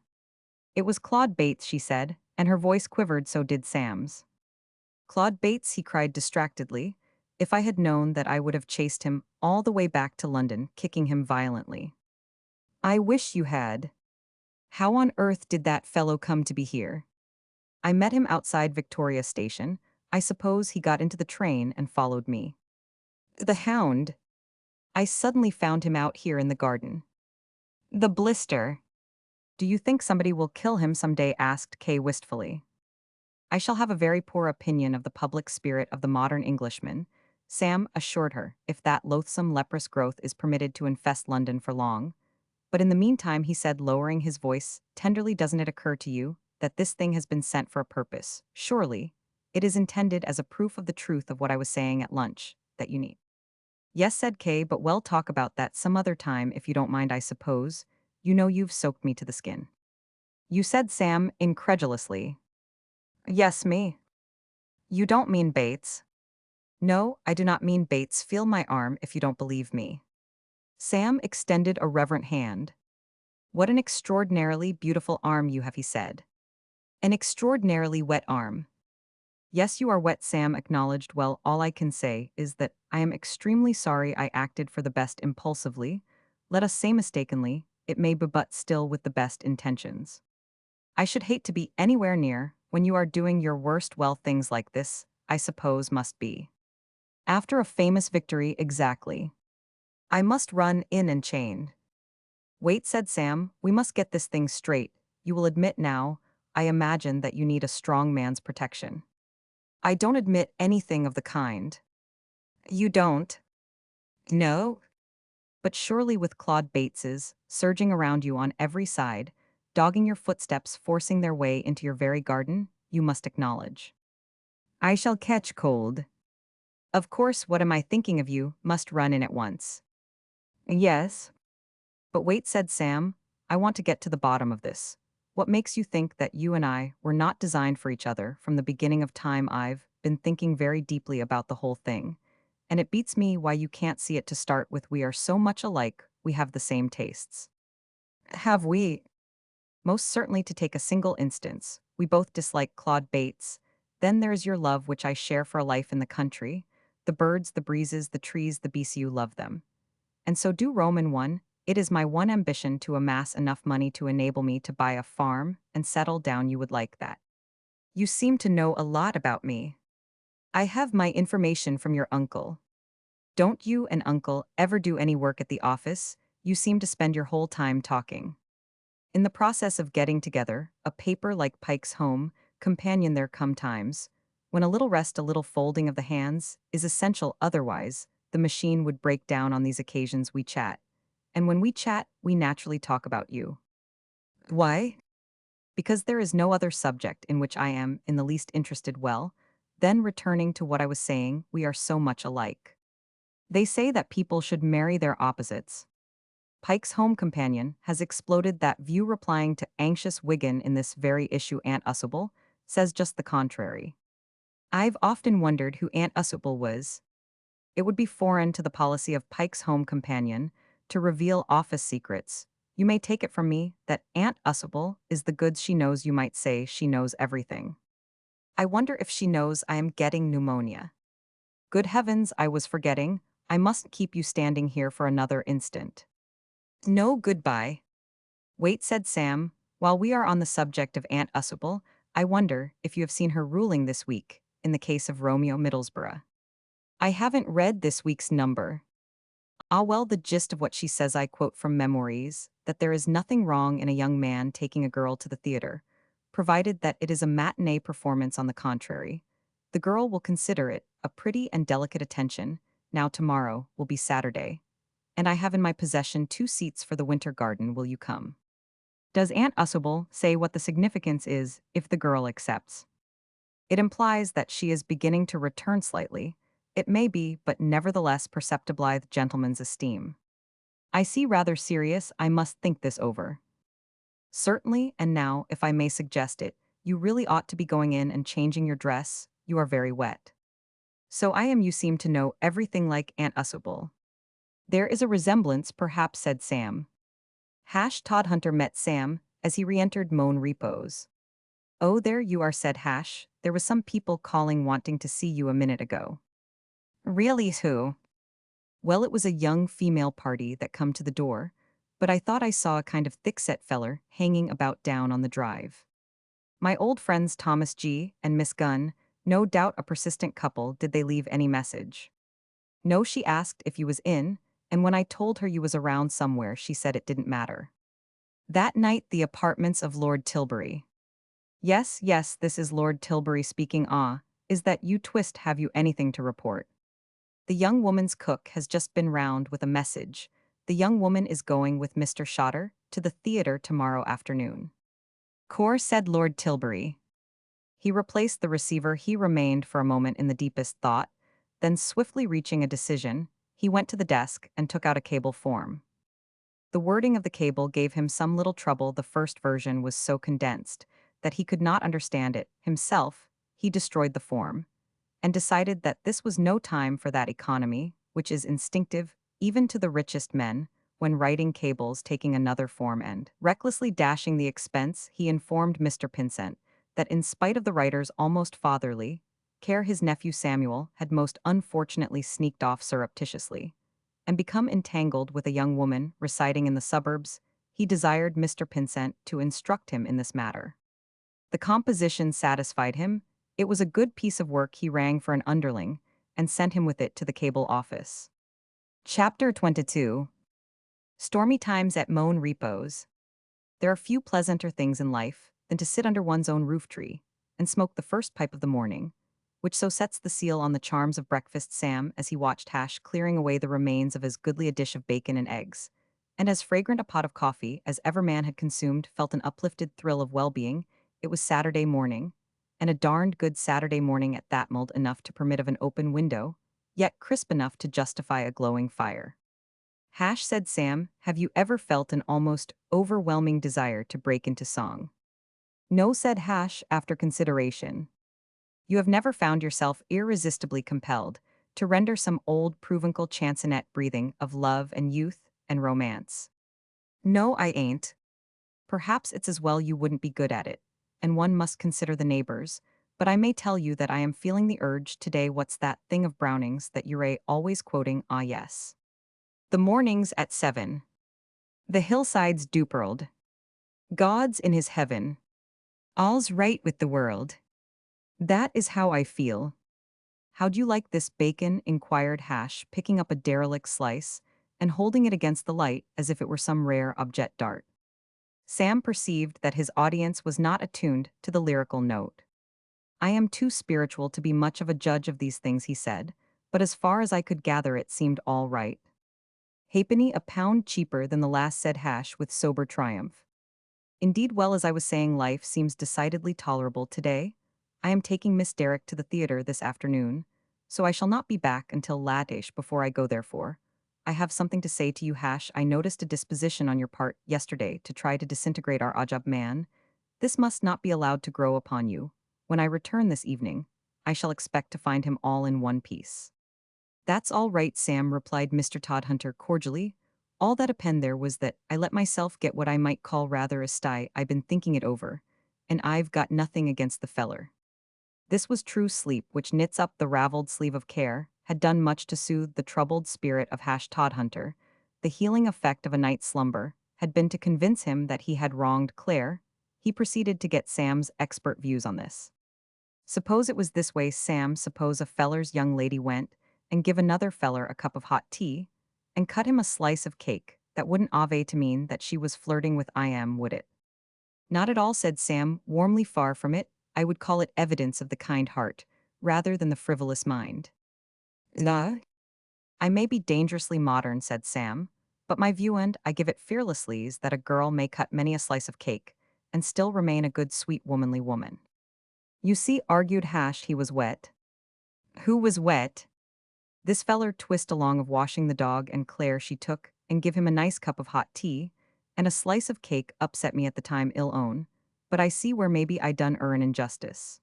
It was Claude Bates, she said, and her voice quivered, so did Sam's. Claude Bates, he cried distractedly. If I had known that, I would have chased him all the way back to London, kicking him violently. I wish you had. How on earth did that fellow come to be here? I met him outside Victoria Station. I suppose he got into the train and followed me. The hound. I suddenly found him out here in the garden. The blister. Do you think somebody will kill him some day? Asked Kay wistfully. I shall have a very poor opinion of the public spirit of the modern Englishman, Sam assured her, if that loathsome leprous growth is permitted to infest London for long. But in the meantime, he said, lowering his voice tenderly, doesn't it occur to you that this thing has been sent for a purpose? Surely it is intended as a proof of the truth of what I was saying at lunch, that you need. Yes, said Kay, but we'll talk about that some other time if you don't mind, I suppose. You know you've soaked me to the skin. You said, Sam, incredulously. Yes, me. You don't mean Bates. No, I do not mean Bates. Feel my arm if you don't believe me. Sam extended a reverent hand. What an extraordinarily beautiful arm you have, he said. An extraordinarily wet arm. Yes, you are wet, Sam acknowledged. Well, all I can say is that I am extremely sorry I acted for the best impulsively. Let us say mistakenly, it may be, but still with the best intentions. I should hate to be anywhere near when you are doing your worst. Well, things like this, I suppose, must be. After a famous victory, exactly. I must run in and chain. Wait, said Sam, we must get this thing straight. You will admit now, I imagine that you need a strong man's protection. I don't admit anything of the kind. You don't? No? But surely with Claude Bates's surging around you on every side, dogging your footsteps, forcing their way into your very garden, you must acknowledge. I shall catch cold. Of course, what am I thinking of? You must run in at once. Yes. But wait, said Sam, I want to get to the bottom of this. What makes you think that you and I were not designed for each other from the beginning of time? I've been thinking very deeply about the whole thing, and it beats me why you can't see it to start with. We are so much alike, we have the same tastes. Have we? Most certainly. To take a single instance, we both dislike Claude Bates. Then there's your love, which I share for a life in the country. The birds, the breezes, the trees, the beasts, you love them. And so do Roman one. It is my one ambition to amass enough money to enable me to buy a farm and settle down. You would like that. You seem to know a lot about me. I have my information from your uncle. Don't you and uncle ever do any work at the office? You seem to spend your whole time talking. In the process of getting together, a paper like Pike's Home Companion, there come times when a little rest, a little folding of the hands, is essential. Otherwise, the machine would break down. On these occasions, we chat. And when we chat, we naturally talk about you. Why? Because there is no other subject in which I am in the least interested. Well, then returning to what I was saying, we are so much alike. They say that people should marry their opposites. Pike's Home Companion has exploded that view, replying to anxious Wigan in this very issue. Aunt Ussable says just the contrary. I've often wondered who Aunt Ussable was. It would be foreign to the policy of Pike's Home Companion to reveal office secrets. You may take it from me that Aunt Ussable is the goods. She knows, you might say, she knows everything. I wonder if she knows I am getting pneumonia. Good heavens, I was forgetting. I mustn't keep you standing here for another instant. No, goodbye. Wait, said Sam, while we are on the subject of Aunt Ussable, I wonder if you have seen her ruling this week, in the case of Romeo Middlesbrough. I haven't read this week's number. Ah, well, the gist of what she says, I quote from Memories, that there is nothing wrong in a young man taking a girl to the theater, provided that it is a matinee performance. On the contrary, the girl will consider it a pretty and delicate attention. Now tomorrow will be Saturday, and I have in my possession 2 seats for the Winter Garden. Will you come? Does Aunt Ussable say what the significance is if the girl accepts? It implies that she is beginning to return slightly. It may be, but nevertheless perceptible, gentleman's esteem. I see, rather serious. I must think this over. Certainly, and now, if I may suggest it, you really ought to be going in and changing your dress. You are very wet. So I am. You seem to know everything like Aunt Ussable. There is a resemblance, perhaps, said Sam. Todhunter met Sam as he re-entered Moan Repos. Oh, there you are, said Hash. There was some people calling wanting to see you a minute ago. Really, who? Well, it was a young female party that come to the door, but I thought I saw a kind of thick-set feller hanging about down on the drive. My old friends Thomas G. and Miss Gunn, no doubt a persistent couple. Did they leave any message? No, she asked if you was in, and when I told her you was around somewhere, she said it didn't matter. That night, the apartments of Lord Tilbury. Yes, yes, this is Lord Tilbury speaking. Ah, is that you, Twist? Have you anything to report? The young woman's cook has just been round with a message. The young woman is going with Mr. Shotter to the theater tomorrow afternoon. Core, said Lord Tilbury. He replaced the receiver. He remained for a moment in the deepest thought, then swiftly reaching a decision, he went to the desk and took out a cable form. The wording of the cable gave him some little trouble. The first version was so condensed that he could not understand it himself. He destroyed the form and decided that this was no time for that economy, which is instinctive even to the richest men when writing cables. Taking another form and recklessly dashing the expense, he informed Mr. Pinsent that in spite of the writer's almost fatherly, Care his nephew Samuel had most unfortunately sneaked off surreptitiously and become entangled with a young woman residing in the suburbs, he desired Mr. Pinsent to instruct him in this matter. The composition satisfied him. It was a good piece of work. He rang for an underling and sent him with it to the cable office. Chapter 22. Stormy Times at Moan Repos. There are few pleasanter things in life than to sit under one's own roof tree and smoke the first pipe of the morning, which so sets the seal on the charms of breakfast. Sam, as he watched Hash clearing away the remains of as goodly a dish of bacon and eggs, and as fragrant a pot of coffee as ever man had consumed, felt an uplifted thrill of well-being. It was Saturday morning, and a darned good Saturday morning at that, mild enough to permit of an open window, yet crisp enough to justify a glowing fire. Hash, said Sam, have you ever felt an almost overwhelming desire to break into song? No, said Hash, after consideration. You have never found yourself irresistibly compelled to render some old provincial chansonette breathing of love and youth and romance? No, I ain't. Perhaps it's as well you wouldn't be good at it, and one must consider the neighbors, but I may tell you that I am feeling the urge today. What's that thing of Browning's that you're always quoting? Ah, yes. The mornings at 7. The hillsides duperled. God's in his heaven. All's right with the world. That is how I feel. How'd you like this bacon? Inquired Hash, picking up a derelict slice and holding it against the light as if it were some rare object d'art. Sam perceived that his audience was not attuned to the lyrical note. I am too spiritual to be much of a judge of these things, he said, but as far as I could gather it seemed all right. Halfpenny a pound cheaper than the last, said Hash with sober triumph. Indeed, well, as I was saying, life seems decidedly tolerable today. I am taking Miss Derrick to the theater this afternoon, so I shall not be back until latish. Before I go, therefore, I have something to say to you, Hash. I noticed a disposition on your part yesterday to try to disintegrate our Ajab man. This must not be allowed to grow upon you. When I return this evening, I shall expect to find him all in one piece. That's all right, Sam, replied Mr. Todhunter cordially. All that append there was that I let myself get what I might call rather a sty. I've been thinking it over, and I've got nothing against the feller. This was true. Sleep, which knits up the ravelled sleeve of care, had done much to soothe the troubled spirit of Hash Todhunter. The healing effect of a night's slumber had been to convince him that he had wronged Claire. He proceeded to get Sam's expert views on this. Suppose it was this way, Sam. Suppose a feller's young lady went and give another feller a cup of hot tea and cut him a slice of cake. That wouldn't ave to mean that she was flirting with I am, would it? Not at all, said Sam, warmly. Far from it. I would call it evidence of the kind heart, rather than the frivolous mind. La? I may be dangerously modern, said Sam, but my view, and I give it fearlessly, is that a girl may cut many a slice of cake and still remain a good, sweet, womanly woman. You see, argued Hash, he was wet. Who was wet? This feller twist along of washing the dog and Claire she took and give him a nice cup of hot tea and a slice of cake upset me at the time, ill own, but I see where maybe I done an injustice.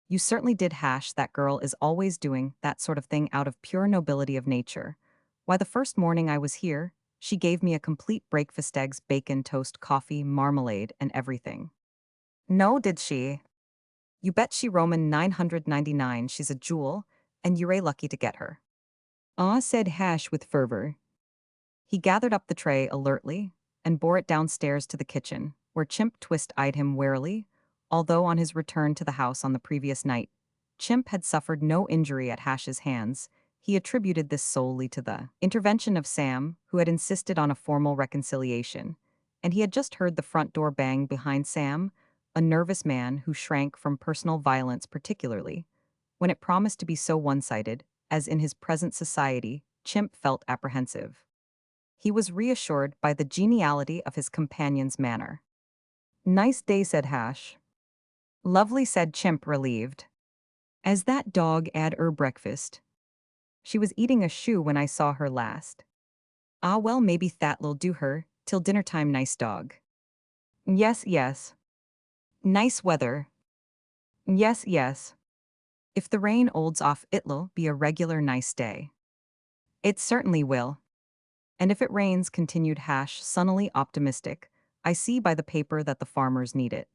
You certainly did, Hash. That girl is always doing that sort of thing out of pure nobility of nature. Why, the first morning I was here, she gave me a complete breakfast: eggs, bacon, toast, coffee, marmalade, and everything. No, did she? You bet she. Roman 999, she's a jewel, and you're lucky to get her. Ah, said Hash with fervor. He gathered up the tray alertly and bore it downstairs to the kitchen, where Chimp Twist eyed him warily. Although on his return to the house on the previous night, Chimp had suffered no injury at Hash's hands, he attributed this solely to the intervention of Sam, who had insisted on a formal reconciliation, and he had just heard the front door bang behind Sam, a nervous man who shrank from personal violence particularly, when it promised to be so one-sided, as in his present society. Chimp felt apprehensive. He was reassured by the geniality of his companion's manner. Nice day, said Hash. Lovely, said Chimp, relieved. As that dog 'ad her breakfast? She was eating a shoe when I saw her last. Ah, well, maybe that'll do her till dinner time. Nice dog. Yes, yes. Nice weather. Yes, yes. If the rain holds off, it'll be a regular nice day. It certainly will. And if it rains, continued Hash, sunnily optimistic, I see by the paper that the farmers need it.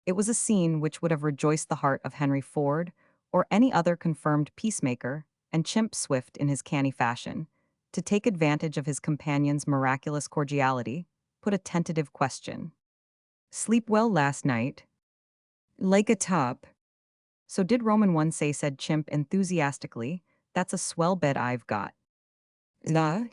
It was a scene which would have rejoiced the heart of Henry Ford or any other confirmed peacemaker, and Chimp swift in his canny fashion, to take advantage of his companion's miraculous cordiality, put a tentative question. Sleep well last night? Like a top. So did Roman 1 say, said Chimp enthusiastically. That's a swell bed I've got. La?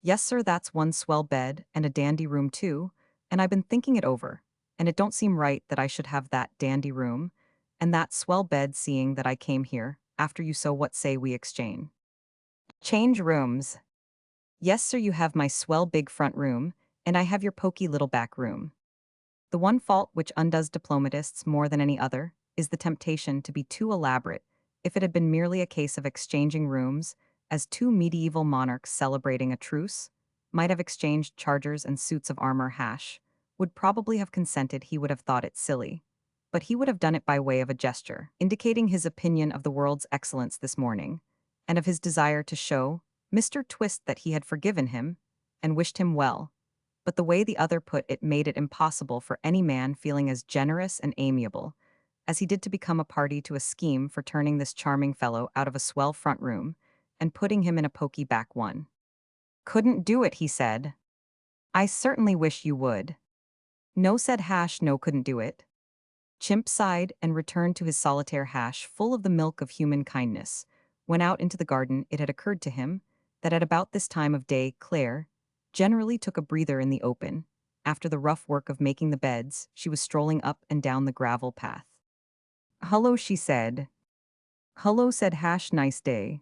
Yes, sir, that's one swell bed, and a dandy room too, and I've been thinking it over, and it don't seem right that I should have that dandy room, and that swell bed seeing that I came here, after you, so what say we exchange? Change rooms. Yes, sir, you have my swell big front room, and I have your poky little back room. The one fault which undoes diplomatists more than any other is the temptation to be too elaborate. If it had been merely a case of exchanging rooms, as two medieval monarchs celebrating a truce, might have exchanged chargers and suits of armor, Hash would probably have consented. He would have thought it silly. But he would have done it by way of a gesture, indicating his opinion of the world's excellence this morning, and of his desire to show Mr. Twist that he had forgiven him and wished him well. But the way the other put it made it impossible for any man feeling as generous and amiable as he did to become a party to a scheme for turning this charming fellow out of a swell front room and putting him in a poky back one. Couldn't do it, he said. I certainly wish you would. No, said Hash, no, couldn't do it. Chimp sighed and returned to his solitaire. Hash, full of the milk of human kindness, went out into the garden. It had occurred to him that at about this time of day Claire generally took a breather in the open. After the rough work of making the beds, she was strolling up and down the gravel path. Hullo, she said. Hullo, said Hash, nice day.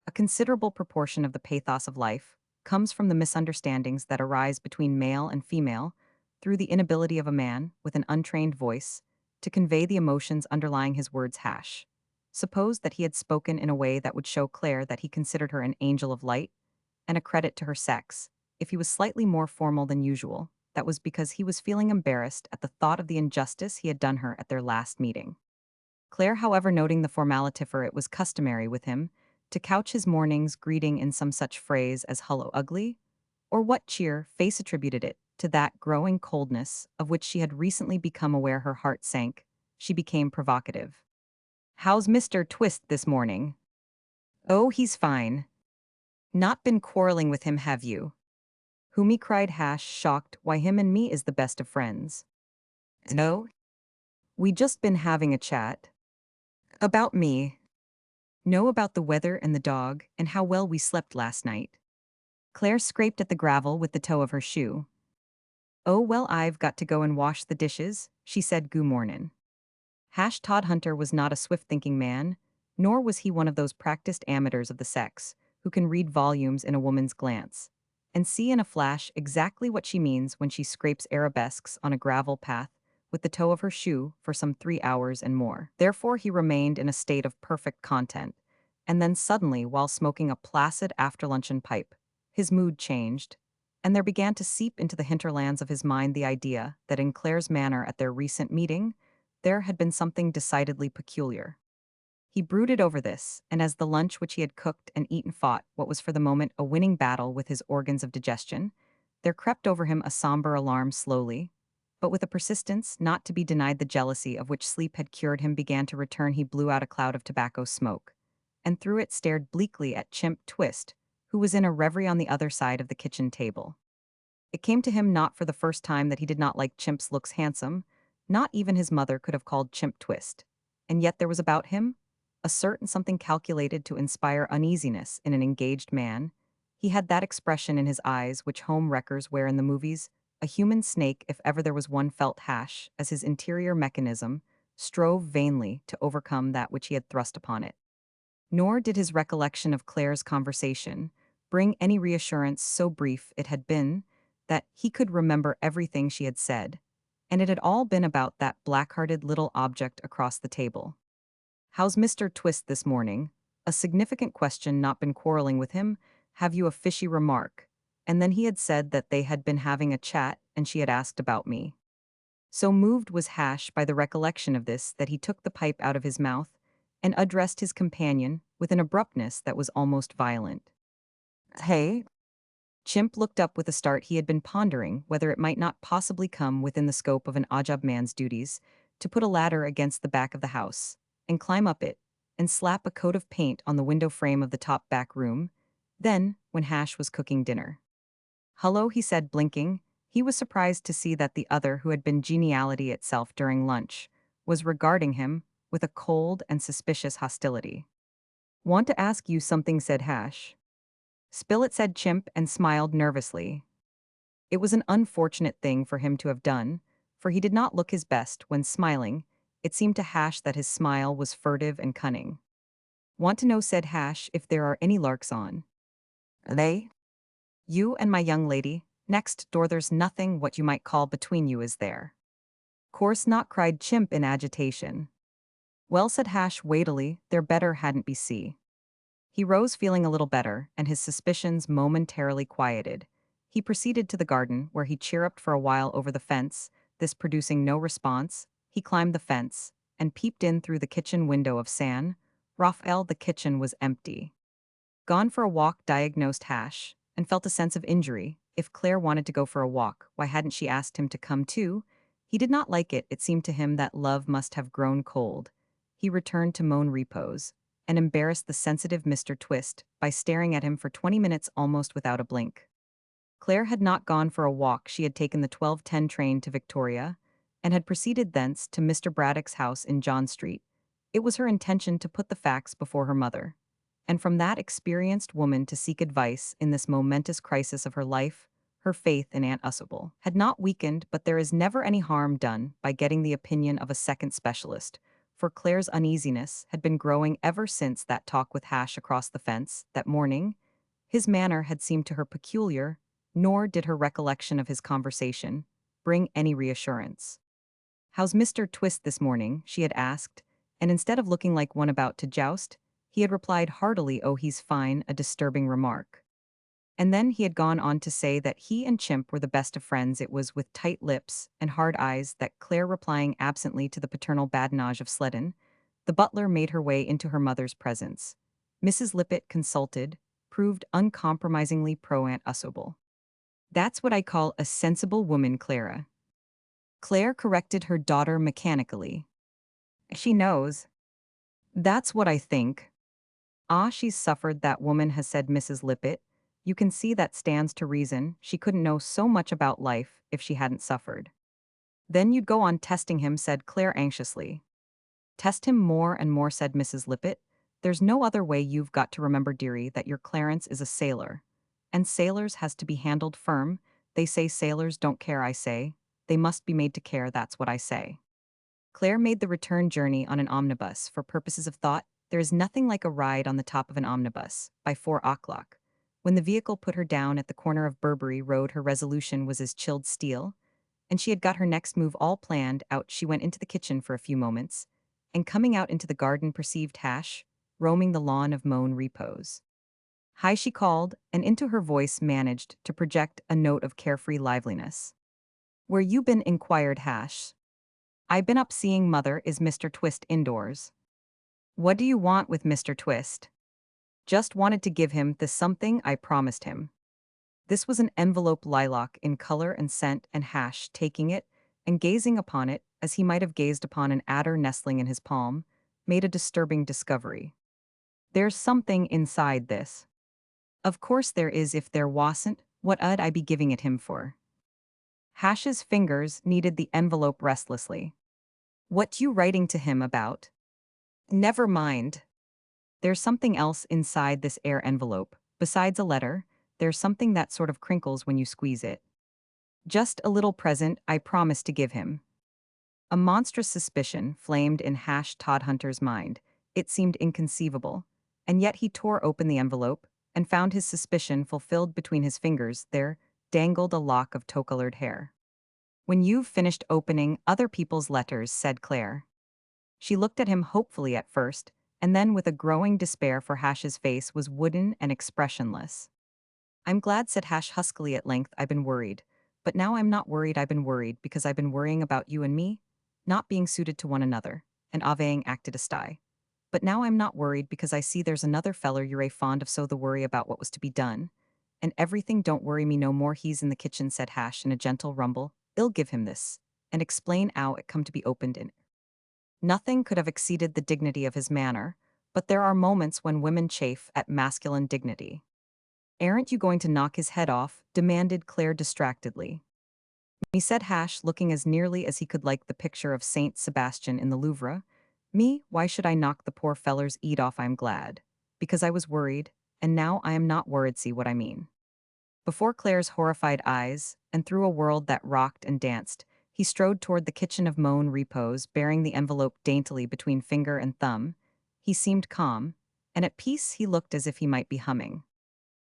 A considerable proportion of the pathos of life comes from the misunderstandings that arise between male and female through the inability of a man, with an untrained voice, to convey the emotions underlying his words. Hash supposed that he had spoken in a way that would show Claire that he considered her an angel of light and a credit to her sex. If he was slightly more formal than usual, that was because he was feeling embarrassed at the thought of the injustice he had done her at their last meeting. Claire, however, noting the formalitifer, it was customary with him to couch his morning's greeting in some such phrase as "Hullo, ugly," or what cheer, Face attributed it to that growing coldness of which she had recently become aware. Her heart sank. She became provocative. How's Mr. Twist this morning? Oh, he's fine. Not been quarreling with him, have you? Who, me, cried Hash, shocked. Why, him and me is the best of friends. No? We just been having a chat. About me. No, about the weather and the dog, and how well we slept last night. Claire scraped at the gravel with the toe of her shoe. Oh, well, I've got to go and wash the dishes, she said. Goo mornin'. Hash Todhunter was not a swift-thinking man, nor was he one of those practiced amateurs of the sex who can read volumes in a woman's glance and see in a flash exactly what she means when she scrapes arabesques on a gravel path with the toe of her shoe for some 3 hours and more. Therefore he remained in a state of perfect content, and then suddenly, while smoking a placid after-luncheon pipe, his mood changed, and there began to seep into the hinterlands of his mind the idea that in Claire's manner at their recent meeting, there had been something decidedly peculiar. He brooded over this, and as the lunch which he had cooked and eaten fought what was for the moment a winning battle with his organs of digestion, there crept over him a somber alarm. Slowly, but with a persistence not to be denied, the jealousy of which sleep had cured him began to return. He blew out a cloud of tobacco smoke, and through it stared bleakly at Chimp Twist, who was in a reverie on the other side of the kitchen table. It came to him not for the first time that he did not like Chimp's looks. Handsome, not even his mother could have called Chimp Twist, and yet there was about him a certain something calculated to inspire uneasiness in an engaged man. He had that expression in his eyes which home wreckers wear in the movies. A human snake, if ever there was one, felt Hash, as his interior mechanism strove vainly to overcome that which he had thrust upon it. Nor did his recollection of Claire's conversation bring any reassurance. So brief it had been that he could remember everything she had said, and it had all been about that black-hearted little object across the table. How's Mr. Twist this morning? A significant question. Not been quarreling with him? Have you? A fishy remark. And then he had said that they had been having a chat and she had asked about me. So moved was Hash by the recollection of this that he took the pipe out of his mouth and addressed his companion with an abruptness that was almost violent. Hey? Chimp looked up with a start. He had been pondering whether it might not possibly come within the scope of an Ajab man's duties to put a ladder against the back of the house and climb up it, and slap a coat of paint on the window frame of the top back room. Then, when Hash was cooking dinner. "Hello," he said, blinking. He was surprised to see that the other, who had been geniality itself during lunch, was regarding him with a cold and suspicious hostility. "Want to ask you something," said Hash. "Spill it," said Chimp, and smiled nervously. It was an unfortunate thing for him to have done, for he did not look his best when smiling. It seemed to Hash that his smile was furtive and cunning. "Want to know," said Hash, "if there are any larks on?" "They?" "You and my young lady. Next door there's nothing what you might call between you, is there?" "Course not," cried Chimp in agitation. "Well," said Hash weightily, "there better hadn't be see." He rose feeling a little better, and his suspicions momentarily quieted. He proceeded to the garden, where he chirruped for a while over the fence. This producing no response, he climbed the fence, and peeped in through the kitchen window of San. Raphael, the kitchen was empty. "Gone for a walk," diagnosed Hash, and felt a sense of injury. If Claire wanted to go for a walk, why hadn't she asked him to come too? He did not like it. It seemed to him that love must have grown cold. He returned to moan repose, and embarrassed the sensitive Mr. Twist by staring at him for 20 minutes almost without a blink. Claire had not gone for a walk. She had taken the 12:10 train to Victoria, and had proceeded thence to Mr. Braddock's house in John Street. It was her intention to put the facts before her mother, and from that experienced woman to seek advice in this momentous crisis of her life. Her faith in Aunt Ussable had not weakened, but there is never any harm done by getting the opinion of a second specialist, for Claire's uneasiness had been growing ever since that talk with Hash across the fence that morning. His manner had seemed to her peculiar, nor did her recollection of his conversation bring any reassurance. "How's Mr. Twist this morning?" she had asked, and instead of looking like one about to joust, he had replied heartily, "Oh, he's fine," a disturbing remark. And then he had gone on to say that he and Chimp were the best of friends. It was with tight lips and hard eyes that Claire, replying absently to the paternal badinage of Sleddon, the butler, made her way into her mother's presence. Mrs. Lippett, consulted, proved uncompromisingly pro Aunt Ussable. "That's what I call a sensible woman, Clara." Claire corrected her daughter mechanically. "She knows." "That's what I think." "Ah, she's suffered, that woman has," said Mrs. Lippett. "You can see that stands to reason. She couldn't know so much about life if she hadn't suffered." "Then you'd go on testing him," said Claire anxiously. "Test him more and more," said Mrs. Lippett. "There's no other way. You've got to remember, dearie, that your Clarence is a sailor. And sailors has to be handled firm. They say sailors don't care, I say. They must be made to care, that's what I say." Claire made the return journey on an omnibus. For purposes of thought, there is nothing like a ride on the top of an omnibus, by 4 o'clock. When the vehicle put her down at the corner of Burberry Road, her resolution was as chilled steel, and she had got her next move all planned out. She went into the kitchen for a few moments, and coming out into the garden perceived Hash, roaming the lawn of mown repose. "Hi," she called, and into her voice managed to project a note of carefree liveliness. "Where you been?" inquired Hash. "I been up seeing mother." "Is Mr. Twist indoors?" "What do you want with Mr. Twist?" "Just wanted to give him the something I promised him." This was an envelope, lilac in color and scent, and Hash, taking it and gazing upon it as he might have gazed upon an adder nestling in his palm, made a disturbing discovery. "There's something inside this." "Of course there is. If there wasn't, what 'ud I be giving it him for?" Hash's fingers kneaded the envelope restlessly. "What you writing to him about?" "Never mind. There's something else inside this air envelope. Besides a letter, there's something that sort of crinkles when you squeeze it. Just a little present I promised to give him." A monstrous suspicion flamed in Hash Todhunter's mind. It seemed inconceivable, and yet he tore open the envelope and found his suspicion fulfilled. Between his fingers there dangled a lock of tow-colored hair. "When you've finished opening other people's letters," said Claire. She looked at him hopefully at first, and then with a growing despair, for Hash's face was wooden and expressionless. "I'm glad," said Hash huskily at length. "I've been worried. But now I'm not worried. I've been worried because I've been worrying about you and me, not being suited to one another, and Aveying acted a sty. But now I'm not worried because I see there's another feller you're a fond of, so the worry about what was to be done, and everything don't worry me no more." "He's in the kitchen," said Hash in a gentle rumble. "I'll give him this, and explain 'ow it come to be opened in." Nothing could have exceeded the dignity of his manner, but there are moments when women chafe at masculine dignity. "Aren't you going to knock his head off?" demanded Claire distractedly. Me said Hash, looking as nearly as he could like the picture of Saint Sebastian in the Louvre. "Me, why should I knock the poor feller's eat off? I'm glad. Because I was worried, and now I am not worried, see what I mean." Before Claire's horrified eyes, and through a world that rocked and danced, he strode toward the kitchen of Moan Repose, bearing the envelope daintily between finger and thumb. He seemed calm, and at peace. He looked as if he might be humming.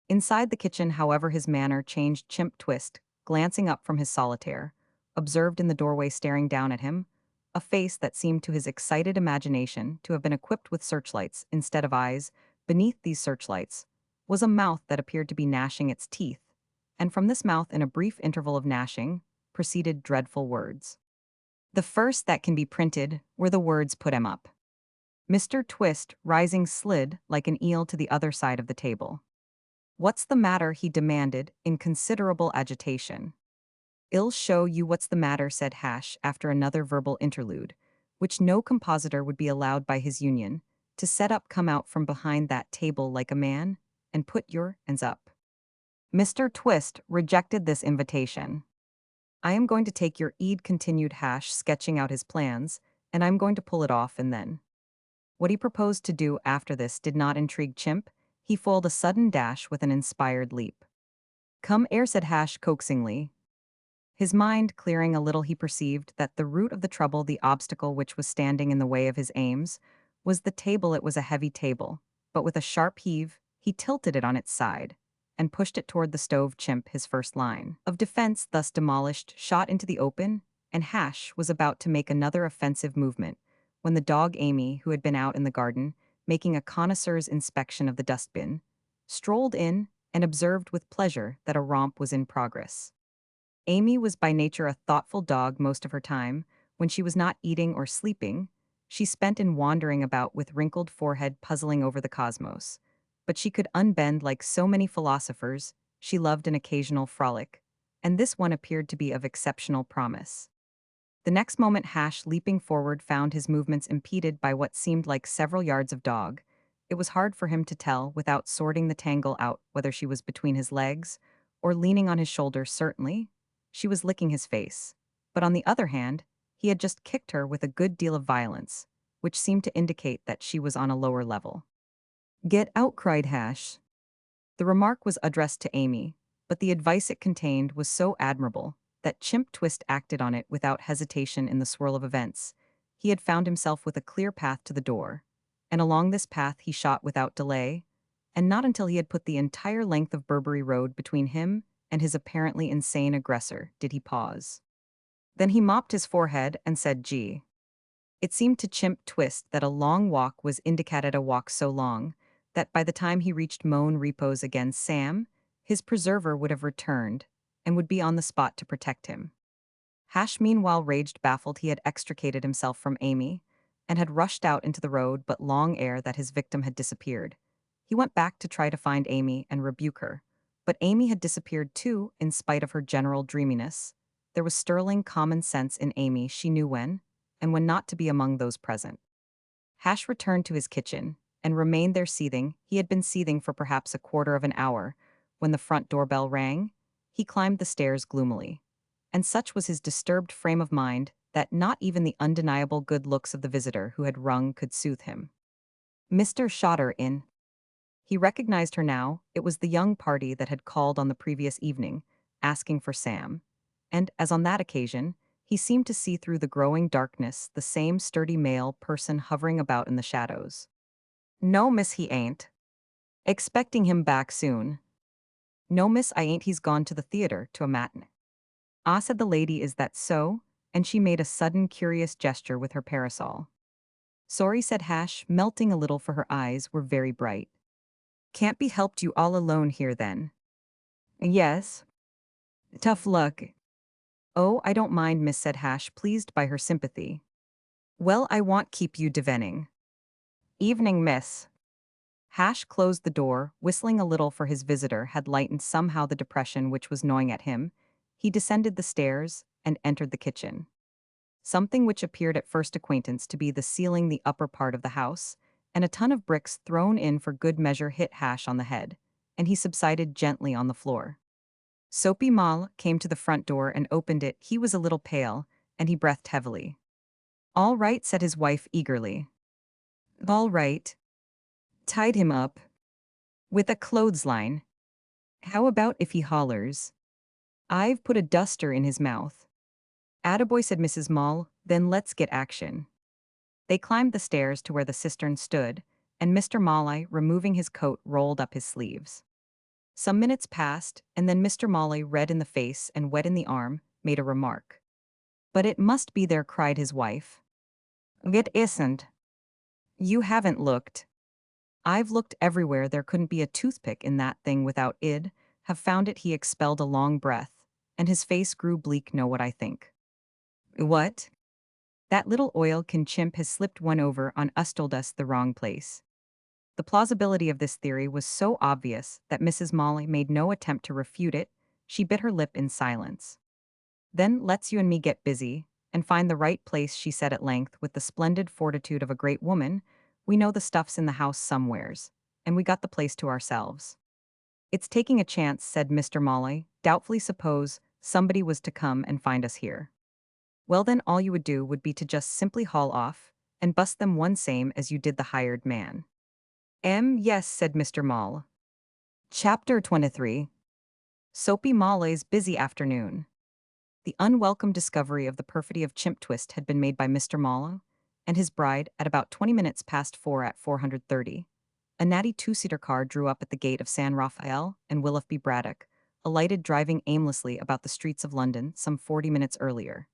Inside the kitchen, however, his manner changed. Chimp Twist, glancing up from his solitaire, observed in the doorway staring down at him, a face that seemed to his excited imagination to have been equipped with searchlights instead of eyes. Beneath these searchlights was a mouth that appeared to be gnashing its teeth, and from this mouth, in a brief interval of gnashing, proceeded dreadful words. The first that can be printed were the words, "Put 'em up." Mr. Twist, rising, slid like an eel to the other side of the table. "What's the matter?" he demanded, in considerable agitation. "I'll show you what's the matter," said Hash after another verbal interlude, which no compositor would be allowed by his union, to set up. "Come out from behind that table like a man, and put your hands up." Mr. Twist rejected this invitation. "I am going to take your eed," continued Hash, sketching out his plans, "and I'm going to pull it off, and then—" What he proposed to do after this did not intrigue Chimp. He foiled a sudden dash with an inspired leap. "Come here," said Hash coaxingly. His mind clearing a little, he perceived that the root of the trouble, the obstacle which was standing in the way of his aims, was the table. It was a heavy table, but with a sharp heave, he tilted it on its side and pushed it toward the stove. Chimp, his first line of defense thus demolished, shot into the open, and Hash was about to make another offensive movement when the dog Amy, who had been out in the garden, making a connoisseur's inspection of the dustbin, strolled in and observed with pleasure that a romp was in progress. Amy was by nature a thoughtful dog. Most of her time, when she was not eating or sleeping, she spent in wandering about with wrinkled forehead, puzzling over the cosmos. But she could unbend like so many philosophers. She loved an occasional frolic, and this one appeared to be of exceptional promise. The next moment, Hash, leaping forward, found his movements impeded by what seemed like several yards of dog. It was hard for him to tell, without sorting the tangle out, whether she was between his legs or leaning on his shoulder. Certainly, she was licking his face. But on the other hand, he had just kicked her with a good deal of violence, which seemed to indicate that she was on a lower level. "Get out!" cried Hash. The remark was addressed to Amy, but the advice it contained was so admirable that Chimp Twist acted on it without hesitation. In the swirl of events, he had found himself with a clear path to the door, and along this path he shot without delay, and not until he had put the entire length of Burberry Road between him and his apparently insane aggressor did he pause. Then he mopped his forehead and said, "Gee." It seemed to Chimp Twist that a long walk was indicated, a walk so long that by the time he reached Moan Repose again, Sam, his preserver, would have returned and would be on the spot to protect him. Hash meanwhile raged, baffled. He had extricated himself from Amy and had rushed out into the road, but long ere that his victim had disappeared. He went back to try to find Amy and rebuke her, but Amy had disappeared too. In spite of her general dreaminess, there was sterling common sense in Amy. She knew when and when not to be among those present. Hash returned to his kitchen and remained there seething. He had been seething for perhaps a quarter of an hour when the front doorbell rang. He climbed the stairs gloomily, and such was his disturbed frame of mind that not even the undeniable good looks of the visitor who had rung could soothe him. "Mr. Shotter in." He recognized her now. It was the young party that had called on the previous evening, asking for Sam, and, as on that occasion, he seemed to see through the growing darkness the same sturdy male person hovering about in the shadows. "No, miss, he ain't. Expecting him back soon." "No, miss, I ain't. He's gone to the theater, to a matinee." "Ah," said the lady, "is that so?" And she made a sudden curious gesture with her parasol. "Sorry," said Hash, melting a little, for her eyes were very bright. "Can't be helped. You all alone here then?" "Yes." "Tough luck." "Oh, I don't mind, miss," said Hash, pleased by her sympathy. "Well, I won't keep you divening." "Evening, miss." Hash closed the door, whistling a little, for his visitor had lightened somehow the depression which was gnawing at him. He descended the stairs and entered the kitchen. something which appeared at first acquaintance to be the ceiling, the upper part of the house, and a ton of bricks thrown in for good measure hit Hash on the head, and he subsided gently on the floor. Soapy Mal came to the front door and opened it. He was a little pale, and he breathed heavily. "All right," said his wife eagerly. "All right." Tied him up. With a clothesline. "How about if he hollers?" "I've put a duster in his mouth." "Attaboy," said Mrs. Moll, "then let's get action." They climbed the stairs to where the cistern stood, and Mr. Molly, removing his coat, rolled up his sleeves. Some minutes passed, and then Mr. Molly, red in the face and wet in the arm, made a remark. "But it must be there," cried his wife. "It isn't." "You haven't looked." "I've looked everywhere. There couldn't be a toothpick in that thing without id. Have found it." He expelled a long breath, and his face grew bleak. "Know what I think?" "What?" "That little oil-can chimp has slipped one over on us, told us the wrong place." The plausibility of this theory was so obvious that Mrs. Molly made no attempt to refute it. She bit her lip in silence. "Then let's you and me get busy and find the right place," she said at length with the splendid fortitude of a great woman. "We know the stuff's in the house somewheres, and we got the place to ourselves." "It's taking a chance," said Mr. Molly, doubtfully. "Suppose somebody was to come and find us here." "Well, then all you would do would be to just simply haul off and bust them one same as you did the hired man." Yes," said Mr. Moll. Chapter 23. Soapy Molly's busy afternoon. The unwelcome discovery of the perfidy of Chimp Twist had been made by Mr. Moll and his bride at about 20 minutes past 4 at 430. A natty two-seater car drew up at the gate of San Rafael, and Willoughby Braddock alighted, driving aimlessly about the streets of London some 40 minutes earlier.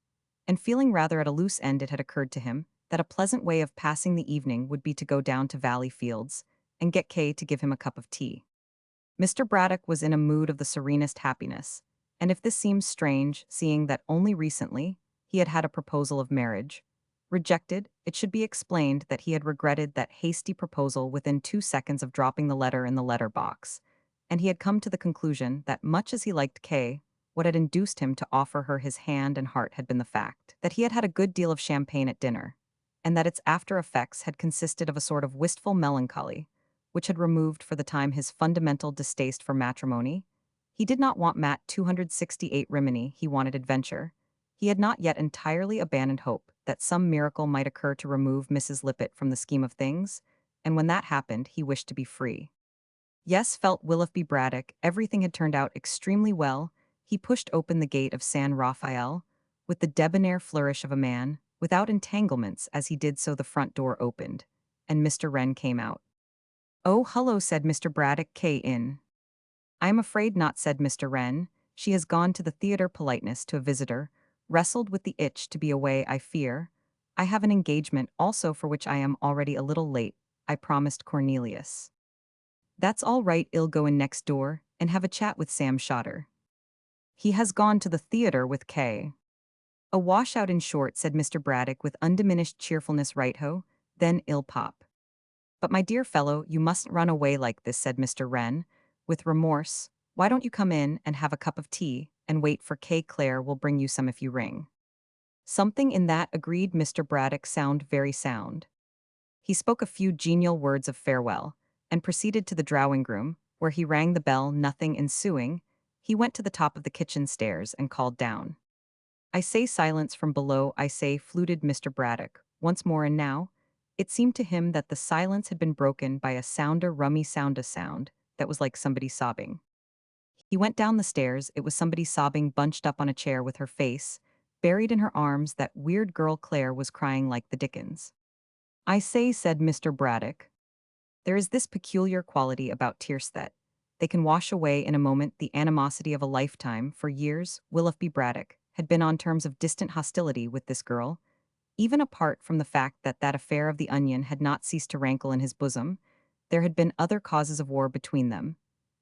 And feeling rather at a loose end, it had occurred to him that a pleasant way of passing the evening would be to go down to Valley Fields and get Kay to give him a cup of tea. Mr. Braddock was in a mood of the serenest happiness, and if this seems strange, seeing that only recently he had had a proposal of marriage rejected, it should be explained that he had regretted that hasty proposal within 2 seconds of dropping the letter in the letter box, and he had come to the conclusion that, much as he liked Kay, what had induced him to offer her his hand and heart had been the fact that he had had a good deal of champagne at dinner, and that its after effects had consisted of a sort of wistful melancholy, which had removed for the time his fundamental distaste for matrimony. He did not want Matt 268 Rimini, he wanted adventure. He had not yet entirely abandoned hope that some miracle might occur to remove Mrs. Lippett from the scheme of things, and when that happened, he wished to be free. Yes, felt Willoughby Braddock, everything had turned out extremely well. He pushed open the gate of San Rafael with the debonair flourish of a man, without entanglements. As he did so, the front door opened, and Mr. Wren came out. "Oh, hello," said Mr. Braddock. "Kay in?" "I am afraid not," said Mr. Wren. "She has gone to the theatre." Politeness to a visitor wrestled with the itch to be away. "I fear I have an engagement also for which I am already a little late," I promised Cornelius. "That's all right. I'll go in next door and have a chat with Sam Shotter. He has gone to the theatre with Kay." "A washout, in short," said Mr. Braddock with undiminished cheerfulness. "Right ho, then I'll pop." "But my dear fellow, you mustn't run away like this," said Mr. Wren, with remorse. "Why don't you come in and have a cup of tea and wait for Kay? Claire will bring you some if you ring." "Something in that," agreed Mr. Braddock. "Sound, very sound." He spoke a few genial words of farewell and proceeded to the drawing room, where he rang the bell. Nothing ensuing, he went to the top of the kitchen stairs and called down. "I say, silence from below, I say," fluted Mr. Braddock once more, and now it seemed to him that the silence had been broken by a sounder, rummy sound, a sound that was like somebody sobbing. He went down the stairs. It was somebody sobbing, bunched up on a chair with her face buried in her arms. That weird girl Claire was crying like the dickens. "I say," said Mr. Braddock, "there is this peculiar quality about tears that they can wash away in a moment the animosity of a lifetime." For years, Willoughby Braddock had been on terms of distant hostility with this girl. Even apart from the fact that that affair of the onion had not ceased to rankle in his bosom, there had been other causes of war between them.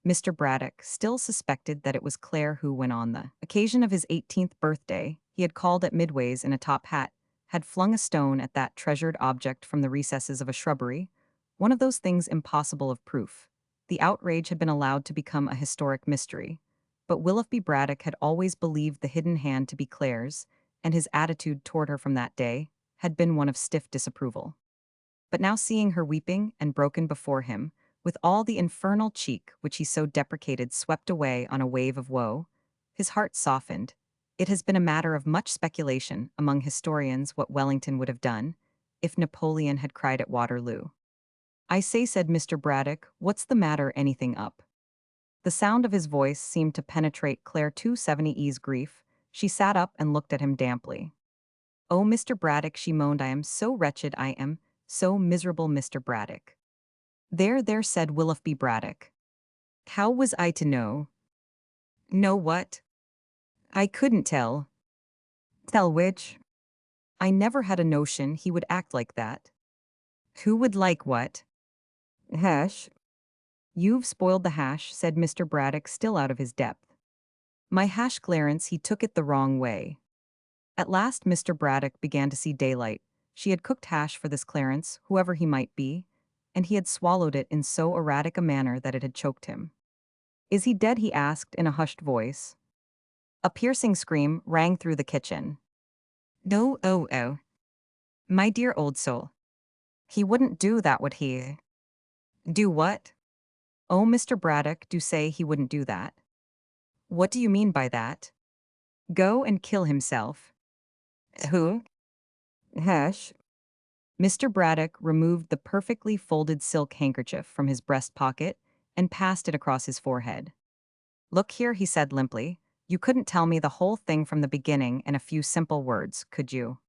Mr. Braddock still suspected that it was Claire who, when on the occasion of his 18th birthday, he had called at Midway's in a top hat, had flung a stone at that treasured object from the recesses of a shrubbery, one of those things impossible of proof. The outrage had been allowed to become a historic mystery, but Willoughby Braddock had always believed the hidden hand to be Claire's, and his attitude toward her from that day had been one of stiff disapproval. But now seeing her weeping and broken before him, with all the infernal cheek which he so deprecated swept away on a wave of woe, his heart softened. It has been a matter of much speculation among historians what Wellington would have done if Napoleon had cried at Waterloo. "I say," said Mr. Braddock, "what's the matter, anything up?" The sound of his voice seemed to penetrate Claire 270E's grief. She sat up and looked at him damply. "Oh, Mr. Braddock," she moaned, "I am so wretched, I am so miserable, Mr. Braddock." "There, there," said Willoughby Braddock. "How was I to know?" "Know what?" "I couldn't tell." "Tell which?" "I never had a notion he would act like that." "Who would like what?" "Hash." "You've spoiled the hash," said Mr. Braddock, still out of his depth. "My hash, Clarence, he took it the wrong way." At last Mr. Braddock began to see daylight. She had cooked hash for this Clarence, whoever he might be, and he had swallowed it in so erratic a manner that it had choked him. "Is he dead?" he asked in a hushed voice. A piercing scream rang through the kitchen. "No, oh, oh. My dear old soul. He wouldn't do that, would he?" "Do what?" "Oh, Mr. Braddock, do say he wouldn't do that." "What do you mean by that?" "Go and kill himself." "Who?" "Hash." Mr. Braddock removed the perfectly folded silk handkerchief from his breast pocket and passed it across his forehead. "Look here," he said limply, "you couldn't tell me the whole thing from the beginning in a few simple words, could you?"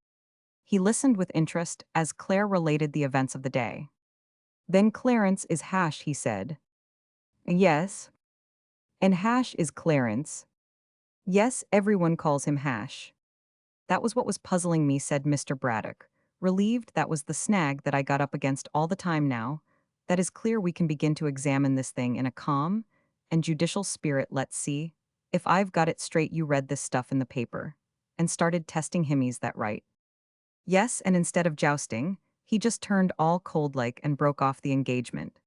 He listened with interest as Claire related the events of the day. "Then Clarence is Hash," he said. "Yes." "And Hash is Clarence." "Yes, everyone calls him Hash." "That was what was puzzling me," said Mr. Braddock, relieved that was the snag that I got up against all the time now. "That is clear, we can begin to examine this thing in a calm and judicial spirit. Let's see. If I've got it straight, you read this stuff in the paper and started testing him, is that right?" "Yes, and instead of jousting, he just turned all cold-like and broke off the engagement."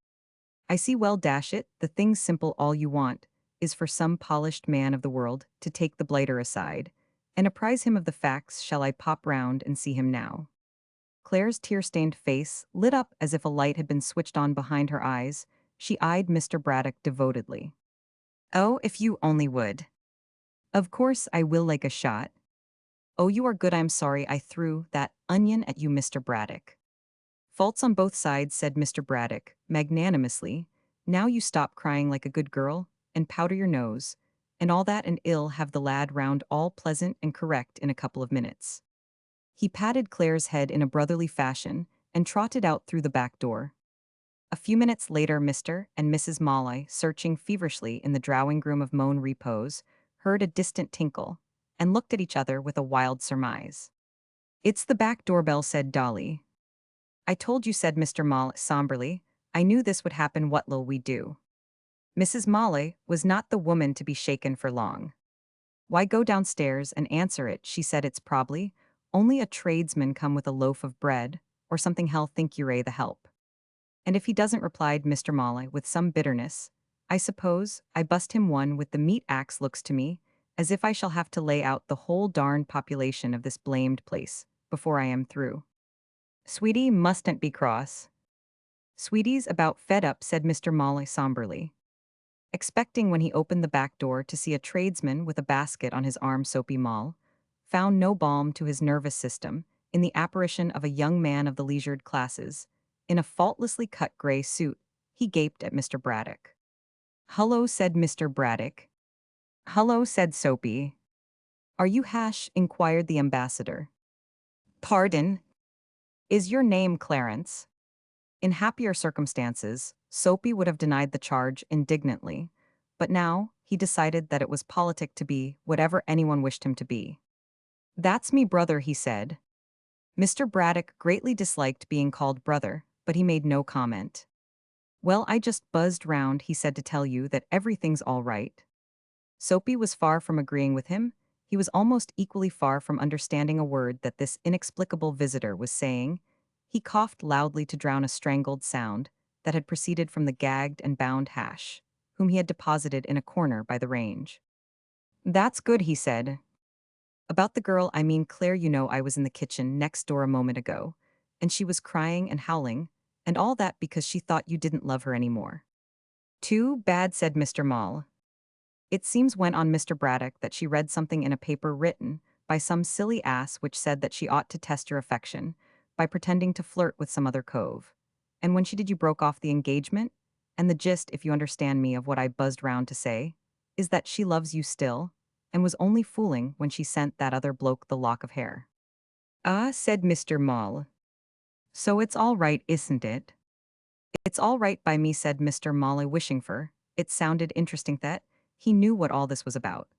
"I see. Well, dash it, the thing's simple. All you want is for some polished man of the world to take the blighter aside and apprise him of the facts. Shall I pop round and see him now?" Claire's tear-stained face lit up as if a light had been switched on behind her eyes. She eyed Mr. Braddock devotedly. "Oh, if you only would." "Of course I will, like a shot." "Oh, you are good. I'm sorry I threw that onion at you, Mr. Braddock." "Faults on both sides," said Mr. Braddock, magnanimously. "Now you stop crying like a good girl, and powder your nose, and all that, and I'll have the lad round all pleasant and correct in a couple of minutes." He patted Claire's head in a brotherly fashion and trotted out through the back door. A few minutes later Mr. and Mrs. Molly, searching feverishly in the drawing room of Moan Repose, heard a distant tinkle and looked at each other with a wild surmise. "It's the back doorbell," said Dolly. "I told you," said Mr. Moll somberly. "I knew this would happen. What'll we do?" Mrs. Molly was not the woman to be shaken for long. "Why, go downstairs and answer it," she said. "It's probably only a tradesman come with a loaf of bread, or something. Hell, think you're the help." "And if he doesn't," replied Mr. Molly with some bitterness, "I suppose I bust him one with the meat axe. Looks to me as if I shall have to lay out the whole darned population of this blamed place before I am through." "Sweetie mustn't be cross." "Sweetie's about fed up," said Mr. Molly somberly, expecting when he opened the back door to see a tradesman with a basket on his arm. Soapy Moll found no balm to his nervous system in the apparition of a young man of the leisured classes, in a faultlessly cut gray suit. He gaped at Mr. Braddock. "Hullo," said Mr. Braddock. "Hullo," said Soapy. "Are you Hash?" inquired the ambassador. "Pardon? Is your name Clarence?" In happier circumstances, Soapy would have denied the charge indignantly, but now he decided that it was politic to be whatever anyone wished him to be. "That's me brother," he said. Mr. Braddock greatly disliked being called brother, but he made no comment. "Well, I just buzzed round," he said, "to tell you that everything's all right." Soapy was far from agreeing with him. He was almost equally far from understanding a word that this inexplicable visitor was saying. He coughed loudly to drown a strangled sound that had proceeded from the gagged and bound Hash, whom he had deposited in a corner by the range. "That's good," he said. About the girl, I mean Claire, you know I was in the kitchen next door a moment ago, and she was crying and howling, and all that because she thought you didn't love her anymore. Too bad, said Mr. Maule. It seems went on Mr. Braddock that she read something in a paper written by some silly ass which said that she ought to test your affection by pretending to flirt with some other cove. And when she did you broke off the engagement? And the gist, if you understand me, of what I buzzed round to say, is that she loves you still, and was only fooling when she sent that other bloke the lock of hair. Ah, said Mr. Maule. So it's all right, isn't it? It's all right by me, said Mr. Maule, wishing for. It sounded interesting that he knew what all this was about.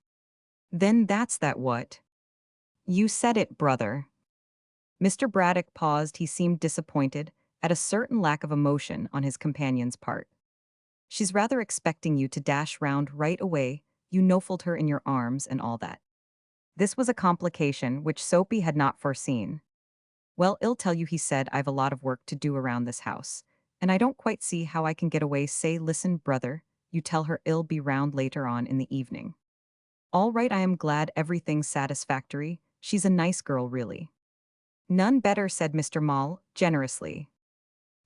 Then that's that what? You said it, brother. Mr. Braddock paused. He seemed disappointed at a certain lack of emotion on his companion's part. She's rather expecting you to dash round right away, you nofled her in your arms and all that. This was a complication which Soapy had not foreseen. Well, I'll tell you, he said, I've a lot of work to do around this house, and I don't quite see how I can get away. Say, listen, brother, you tell her I'll be round later on in the evening. All right, I am glad everything's satisfactory. She's a nice girl, really. None better, said Mr. Maule, generously.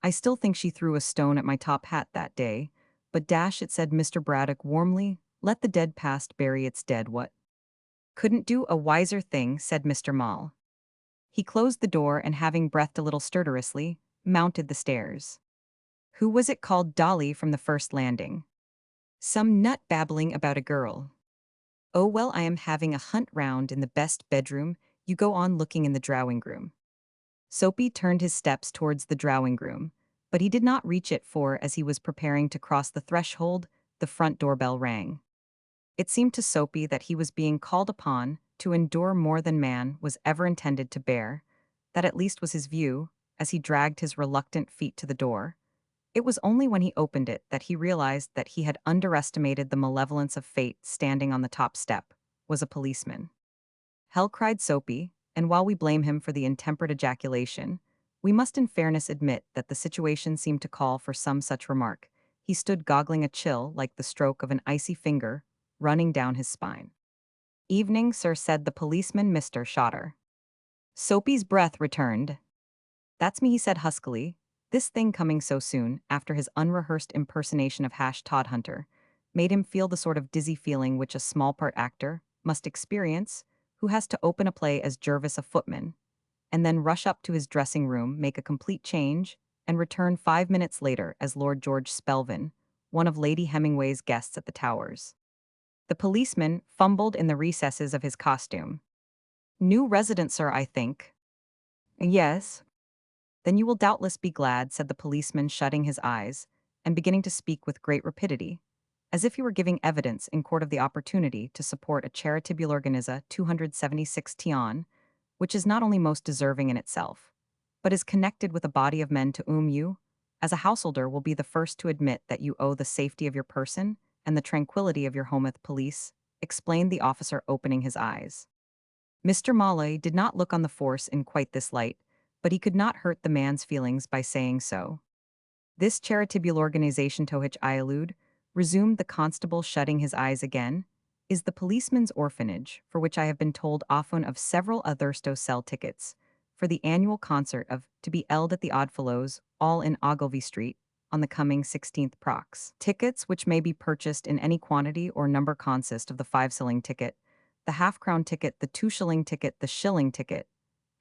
I still think she threw a stone at my top hat that day, but dash it, said Mr. Braddock warmly, let the dead past bury its dead. What? Couldn't do a wiser thing, said Mr. Maule. He closed the door and, having breathed a little stertorously, mounted the stairs. Who was it called Dolly from the first landing? Some nut babbling about a girl. Oh well, I am having a hunt round in the best bedroom, you go on looking in the drawing-room. Soapy turned his steps towards the drawing-room, but he did not reach it, for as he was preparing to cross the threshold, the front doorbell rang. It seemed to Soapy that he was being called upon to endure more than man was ever intended to bear. That at least was his view, as he dragged his reluctant feet to the door. It was only when he opened it that he realized that he had underestimated the malevolence of fate. Standing on the top step was a policeman. Hell, cried Soapy, and while we blame him for the intemperate ejaculation, we must in fairness admit that the situation seemed to call for some such remark. He stood goggling, a chill like the stroke of an icy finger running down his spine. Evening, sir, said the policeman, Mr. Shotter. Soapy's breath returned. That's me, he said huskily. This thing coming so soon, after his unrehearsed impersonation of Todhunter, made him feel the sort of dizzy feeling which a small-part actor must experience who has to open a play as Jervis a footman, and then rush up to his dressing room, make a complete change, and return 5 minutes later as Lord George Spelvin, one of Lady Hemingway's guests at the Towers. The policeman fumbled in the recesses of his costume. New resident, sir, I think. Yes. Then you will doubtless be glad, said the policeman, shutting his eyes, and beginning to speak with great rapidity, as if he were giving evidence in court of the opportunity to support a charitable organiza 276 tion, which is not only most deserving in itself, but is connected with a body of men to whom you, as a householder, will be the first to admit that you owe the safety of your person and the tranquility of your home. At police, explained the officer, opening his eyes. Mr. Maule did not look on the force in quite this light, but he could not hurt the man's feelings by saying so. This charitable organization to which I allude, resumed the constable, shutting his eyes again, is the policeman's orphanage, for which I have been told often of several others to sell tickets, for the annual concert of to be held at the Oddfellows, all in Ogilvy Street, on the coming 16th prox. Tickets which may be purchased in any quantity or number consist of the 5-shilling ticket, the half-crown ticket, the 2-shilling ticket, the shilling ticket,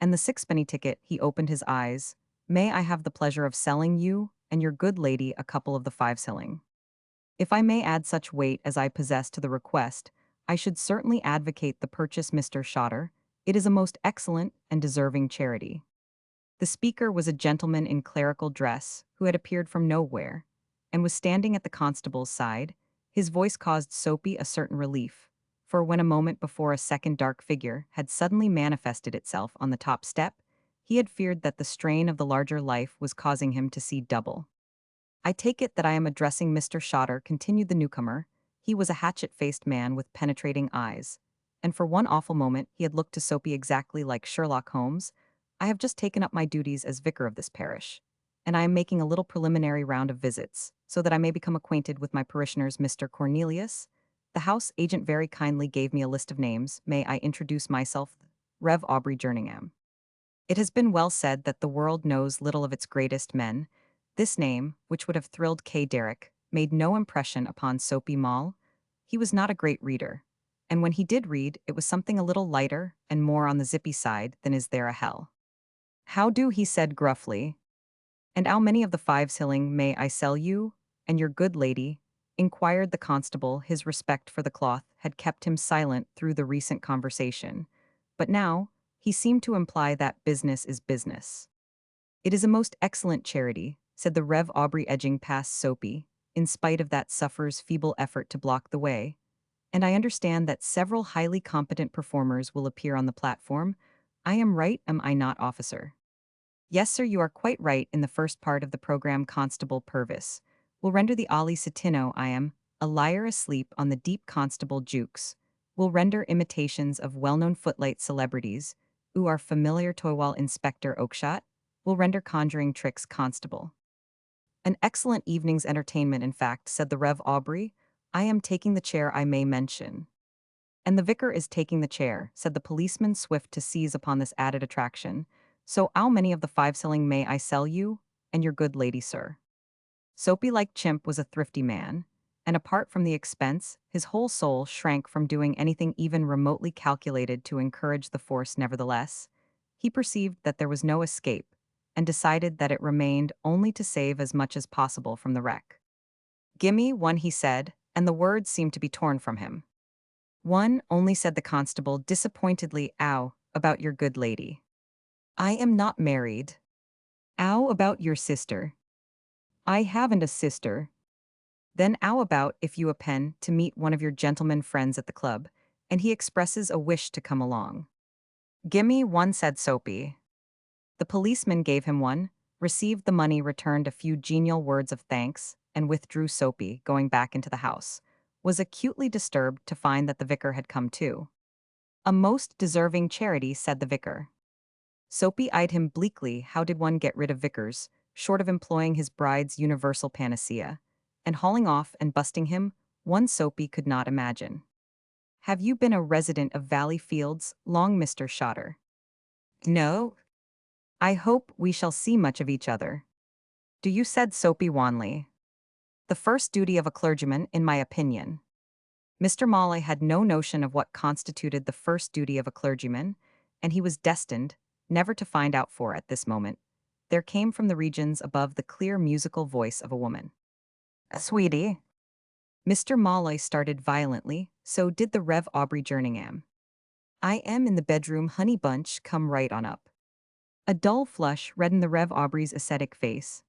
and the 6-penny ticket. He opened his eyes. May I have the pleasure of selling you and your good lady a couple of the 5-shilling? If I may add such weight as I possess to the request, I should certainly advocate the purchase, Mr. Shotter. It is a most excellent and deserving charity. The speaker was a gentleman in clerical dress who had appeared from nowhere, and was standing at the constable's side. His voice caused Soapy a certain relief, for when a moment before a second dark figure had suddenly manifested itself on the top step, he had feared that the strain of the larger life was causing him to see double. I take it that I am addressing Mr. Shotter, continued the newcomer. He was a hatchet-faced man with penetrating eyes, and for one awful moment he had looked to Soapy exactly like Sherlock Holmes. I have just taken up my duties as vicar of this parish, and I am making a little preliminary round of visits, so that I may become acquainted with my parishioners. Mr. Cornelius, The house agent very kindly gave me a list of names. May I introduce myself? Rev Aubrey Jerningham. It has been well said that the world knows little of its greatest men. This name, which would have thrilled K. Derrick, made no impression upon Soapy Mall. He was not a great reader. And when he did read, it was something a little lighter and more on the zippy side than is there a hell. How do, he said gruffly. And how many of the fives hilling may I sell you, and your good lady? Inquired the constable. His respect for the cloth had kept him silent through the recent conversation. But now, he seemed to imply that business is business. It is a most excellent charity, said the Rev Aubrey edging past Soapy, in spite of that sufferer's feeble effort to block the way. And I understand that several highly competent performers will appear on the platform. I am right, am I not, officer? Yes, sir, you are quite right in the first part of the program. Constable Purvis will render the Ali Satino. I am a liar asleep on the deep. Constable Jukes will render imitations of well-known footlight celebrities who are familiar to, while Inspector Oakshott will render conjuring tricks. Constable. An excellent evening's entertainment, in fact, said the Rev Aubrey. I am taking the chair, I may mention. And the vicar is taking the chair, said the policeman, swift to seize upon this added attraction. So how many of the five selling may I sell you, and your good lady, sir? Soapy like Chimp was a thrifty man, and apart from the expense, his whole soul shrank from doing anything even remotely calculated to encourage the force. Nevertheless, he perceived that there was no escape, and decided that it remained only to save as much as possible from the wreck. Gimme one, he said, and the words seemed to be torn from him. One only, said the constable disappointedly. Ow, about your good lady. I am not married. Ow, about your sister. I haven't a sister. Then ow, about if you a pen to meet one of your gentlemen friends at the club, and he expresses a wish to come along. Gimme one, said Soapy. The policeman gave him one, received the money, returned a few genial words of thanks, and withdrew. Soapy, going back into the house, was acutely disturbed to find that the vicar had come too. A most deserving charity, said the vicar. Soapy eyed him bleakly. How did one get rid of vicars, short of employing his bride's universal panacea, and hauling off and busting him? One Soapy could not imagine. Have you been a resident of Valley Fields long, Mr. Shotter? No. I hope we shall see much of each other. Do you, said Soapy wanly. The first duty of a clergyman, in my opinion. Mr. Molly had no notion of what constituted the first duty of a clergyman, and he was destined never to find out, for at this moment there came from the regions above the clear musical voice of a woman. Sweetie. Mr. Molly started violently, so did the Rev Aubrey Jerningham. I am in the bedroom, honey bunch, come right on up. A dull flush reddened the Rev Aubrey's ascetic face.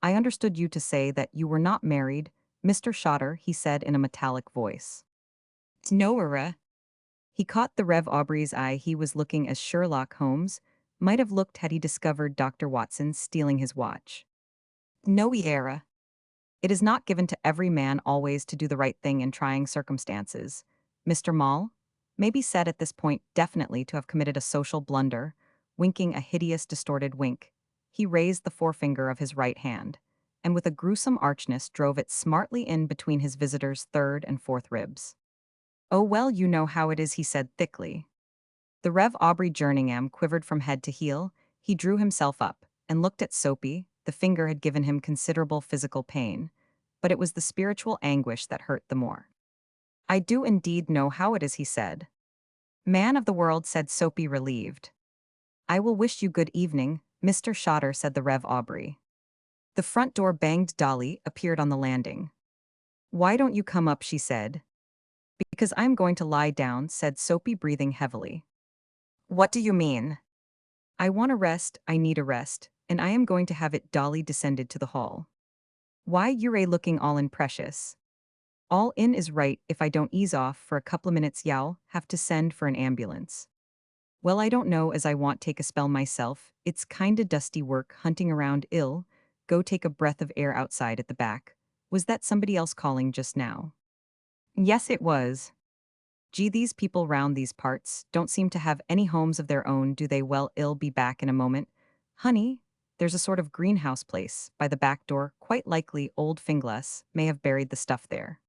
I understood you to say that you were not married, Mr. Shotter, he said in a metallic voice. No. He caught the Rev Aubrey's eye. He was looking as Sherlock Holmes might have looked had he discovered Dr. Watson stealing his watch. No, era. It is not given to every man always to do the right thing in trying circumstances. Mr. Mall may be said at this point definitely to have committed a social blunder. Winking a hideous distorted wink, he raised the forefinger of his right hand, and with a gruesome archness drove it smartly in between his visitor's third and fourth ribs. Oh well, you know how it is, he said thickly. The Rev Aubrey Jerningham quivered from head to heel. He drew himself up and looked at Soapy. The finger had given him considerable physical pain, but it was the spiritual anguish that hurt the more. I do indeed know how it is, he said. Man of the world, said Soapy, relieved. I will wish you good evening, Mr. Shotter, said the Rev Aubrey. The front door banged. Dolly appeared on the landing. Why don't you come up, she said. Because I'm going to lie down, said Soapy, breathing heavily. What do you mean? I want a rest, I need a rest, and I am going to have it. Dolly descended to the hall. Why, you're looking all in precious. All in is right. If I don't ease off for a couple of minutes, y'all have to send for an ambulance. Well, I don't know as I want take a spell myself. It's kinda dusty work hunting around ill. Go take a breath of air outside at the back. Was that somebody else calling just now? Yes, it was. Gee, these people round these parts don't seem to have any homes of their own, do they? Well, I'll be back in a moment. Honey, there's a sort of greenhouse place by the back door. Quite likely old Finglas may have buried the stuff there.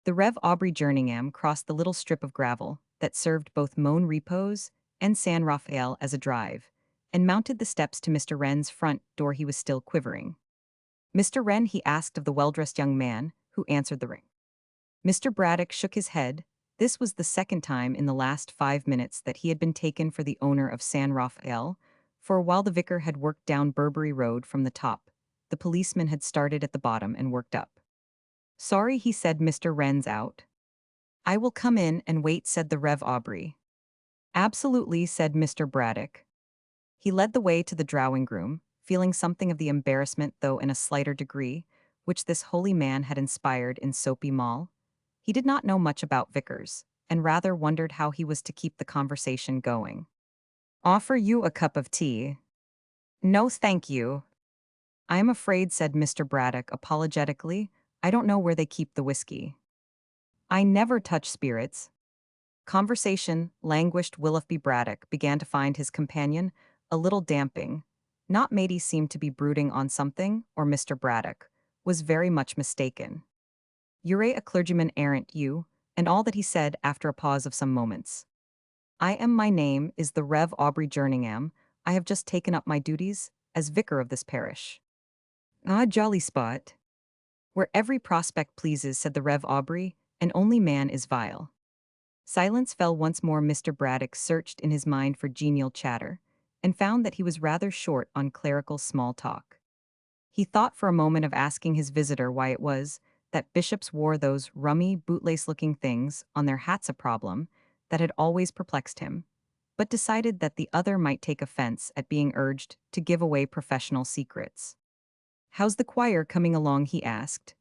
The Rev Aubrey Jerningham crossed the little strip of gravel that served both Mon Repos and San Rafael as a drive, and mounted the steps to Mr. Wren's front door. He was still quivering. Mr. Wren, he asked of the well-dressed young man who answered the ring. Mr. Braddock shook his head. This was the second time in the last 5 minutes that he had been taken for the owner of San Rafael, for while the vicar had worked down Burberry Road from the top, the policeman had started at the bottom and worked up. Sorry, he said, Mr. Wren's out. I will come in and wait, said the Rev Aubrey. Absolutely, said Mr. Braddock. He led the way to the drawing room, feeling something of the embarrassment, though in a slighter degree, which this holy man had inspired in Soapy Mall. He did not know much about vicars, and rather wondered how he was to keep the conversation going. Offer you a cup of tea? No, thank you. I am afraid, said Mr. Braddock apologetically, I don't know where they keep the whiskey. I never touch spirits. Conversation languished. Willoughby Braddock began to find his companion a little damping. Not Matey seemed to be brooding on something, or Mr. Braddock was very much mistaken. You're a clergyman, aren't you? And all that he said after a pause of some moments. I am. My name is the Rev Aubrey Jerningham. I have just taken up my duties as vicar of this parish. Ah, jolly spot. Where every prospect pleases, said the Rev Aubrey, and only man is vile. Silence fell once more. Mr. Braddock searched in his mind for genial chatter, and found that he was rather short on clerical small talk. He thought for a moment of asking his visitor why it was that bishops wore those rummy, bootlace-looking things on their hats, a problem that had always perplexed him, but decided that the other might take offense at being urged to give away professional secrets. How's the choir coming along? He asked.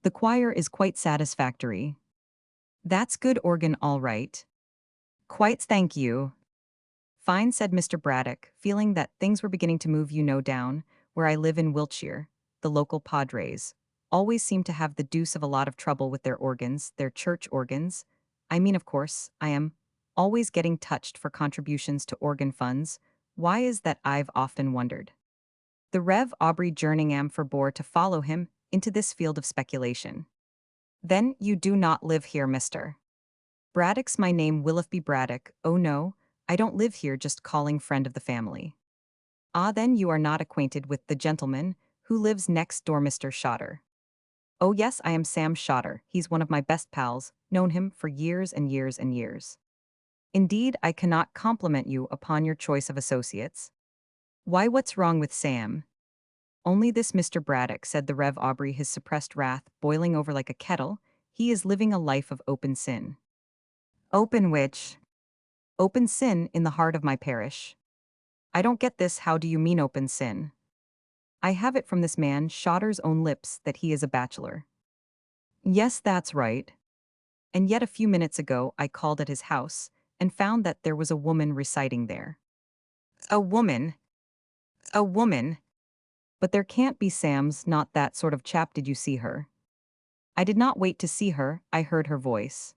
The choir is quite satisfactory. That's good organ, all right. Quite, thank you. Fine, said Mr. Braddock, feeling that things were beginning to move. Down where I live in Wiltshire, the local padres always seem to have the deuce of a lot of trouble with their organs, their church organs. I mean, of course, I am always getting touched for contributions to organ funds. Why is that, I've often wondered. The Rev Aubrey Jerningham forbore to follow him into this field of speculation. Then you do not live here, Mr. Braddock's my name, Willoughby Braddock. Oh no, I don't live here, just calling friend of the family. Ah, then you are not acquainted with the gentleman who lives next door, Mr. Shotter. Oh yes, I am Sam Shotter. He's one of my best pals, known him for years and years and years. Indeed, I cannot compliment you upon your choice of associates. Why, what's wrong with Sam? Only this, Mr. Braddock, said the Rev Aubrey, his suppressed wrath boiling over like a kettle. He is living a life of open sin. Open which? Open sin in the heart of my parish. I don't get this. How do you mean open sin? I have it from this man Shotter's own lips that he is a bachelor. Yes, that's right. And yet a few minutes ago I called at his house and found that there was a woman residing there. A woman? A woman? But there can't be. Sam's not that sort of chap. Did you see her? I did not wait to see her, I heard her voice.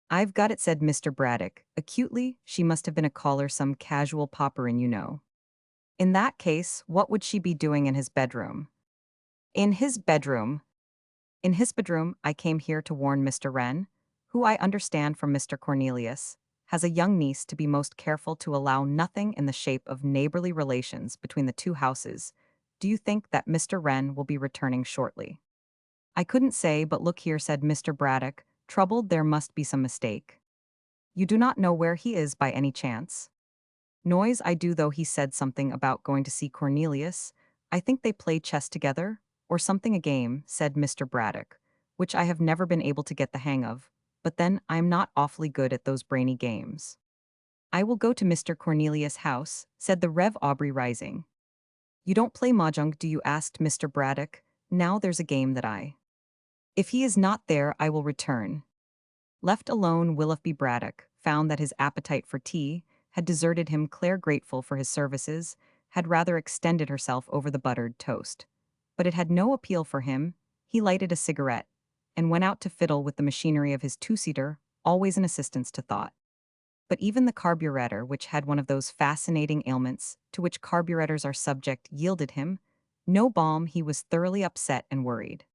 I've got it, said Mr. Braddock acutely. She must have been a caller, some casual popperin. In that case, what would she be doing in his bedroom? In his bedroom? In his bedroom. I came here to warn Mr. Wren, who I understand from Mr. Cornelius, has a young niece, to be most careful to allow nothing in the shape of neighborly relations between the two houses. Do you think that Mr. Wren will be returning shortly? I couldn't say, but look here, said Mr. Braddock, troubled. There must be some mistake. You do not know where he is by any chance? Noise I do, though. He said something about going to see Cornelius. I think they play chess together, or something, a game, said Mr. Braddock, which I have never been able to get the hang of, but then I am not awfully good at those brainy games. I will go to Mr. Cornelius' house, said the Rev Aubrey, rising. You don't play mahjong, do you? Asked Mr. Braddock. Now there's a game that I. If he is not there, I will return. Left alone, Willoughby Braddock found that his appetite for tea had deserted him. Claire, grateful for his services, had rather extended herself over the buttered toast. But it had no appeal for him. He lighted a cigarette and went out to fiddle with the machinery of his two-seater, always an assistance to thought. But even the carburetor, which had one of those fascinating ailments to which carburetors are subject, yielded him no balm. He was thoroughly upset and worried.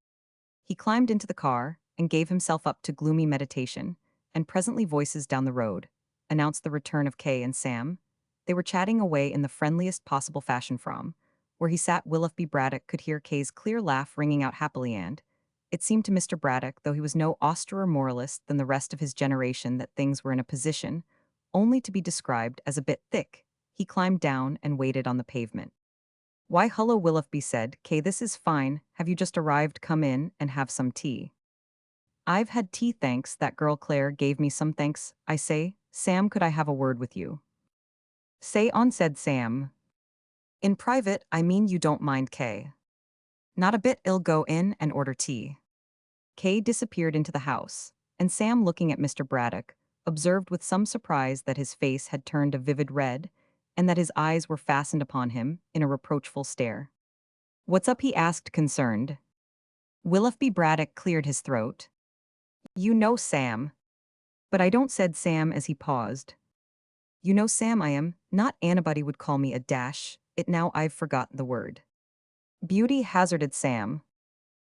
He climbed into the car and gave himself up to gloomy meditation, and presently voices down the road announced the return of Kay and Sam. They were chatting away in the friendliest possible fashion from, where he sat. Willoughby Braddock could hear Kay's clear laugh ringing out happily, and it seemed to Mr. Braddock, though he was no austerer moralist than the rest of his generation, that things were in a position only to be described as a bit thick. He climbed down and waited on the pavement. "Why, hullo," Willoughby said. "Kay, this is fine. Have you just arrived? Come in and have some tea." "I've had tea, thanks. That girl Claire gave me some, thanks. I say, Sam, could I have a word with you?" "Say on," said Sam. "In private, I mean, you don't mind, Kay?" "Not a bit. I'll go in and order tea." Kay disappeared into the house, and Sam, looking at Mr. Braddock, observed with some surprise that his face had turned a vivid red, and that his eyes were fastened upon him in a reproachful stare. "What's up?" he asked, concerned. Willoughby Braddock cleared his throat. "You know, Sam." "But I don't," said Sam as he paused. "You know, Sam, I am not anybody would call me a dash it now I've forgotten the word." "Beauty," hazarded Sam.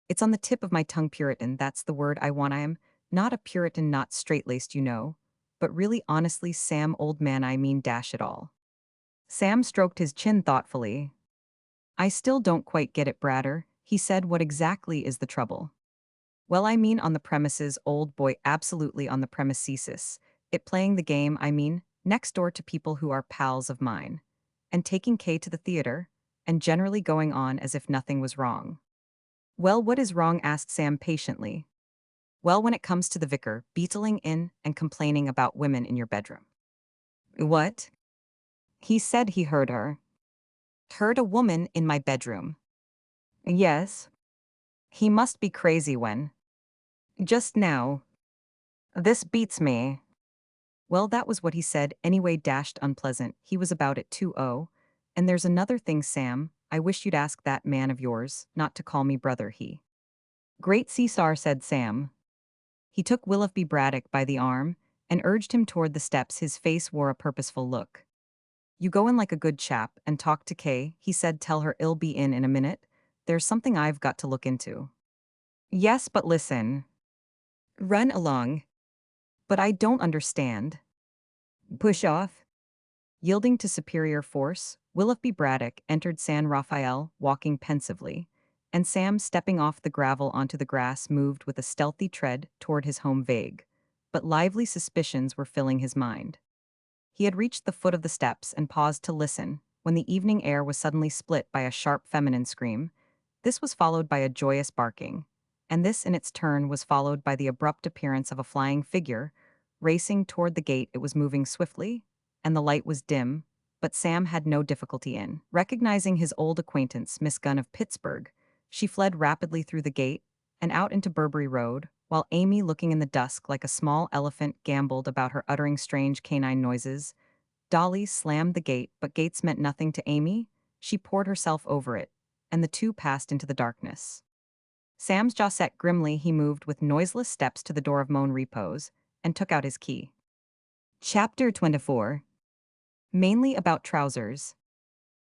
"It's on the tip of my tongue. Puritan, that's the word I want. I am not a Puritan, not straight-laced, you know. But really, honestly, Sam, old man, I mean dash it all." Sam stroked his chin thoughtfully. "I still don't quite get it, Bratter," he said. "What exactly is the trouble?" "Well, I mean on the premises, old boy, absolutely on the premises. It playing the game, I mean, next door to people who are pals of mine. And taking Kay to the theater, and generally going on as if nothing was wrong." "Well, what is wrong?" asked Sam patiently. "Well, when it comes to the vicar beetling in and complaining about women in your bedroom." "What?" "He said he heard her." "Heard a woman in my bedroom?" "Yes." "He must be crazy when." "Just now." "This beats me." "Well, that was what he said anyway. Dashed unpleasant. He was about it too. Oh, and there's another thing, Sam. I wish you'd ask that man of yours not to call me brother. He." "Great Caesar," said Sam. He took Willoughby Braddock by the arm and urged him toward the steps. His face wore a purposeful look. "You go in like a good chap and talk to Kay," he said. "Tell her I'll be in a minute. There's something I've got to look into." "Yes, but listen." "Run along." "But I don't understand." "Push off." Yielding to superior force, Willoughby Braddock entered San Rafael, walking pensively, and Sam, stepping off the gravel onto the grass, moved with a stealthy tread toward his home. Vague, but lively suspicions were filling his mind. He had reached the foot of the steps and paused to listen, when the evening air was suddenly split by a sharp feminine scream. This was followed by a joyous barking, and this in its turn was followed by the abrupt appearance of a flying figure, racing toward the gate. It was moving swiftly, and the light was dim, but Sam had no difficulty in recognizing his old acquaintance, Miss Gunn of Pittsburgh. She fled rapidly through the gate and out into Burberry Road, while Amy, looking in the dusk like a small elephant, gamboled about her, uttering strange canine noises. Dolly slammed the gate, but gates meant nothing to Amy. She poured herself over it, and the two passed into the darkness. Sam's jaw set grimly. He moved with noiseless steps to the door of Moan Repose and took out his key. Chapter 24. Mainly about trousers.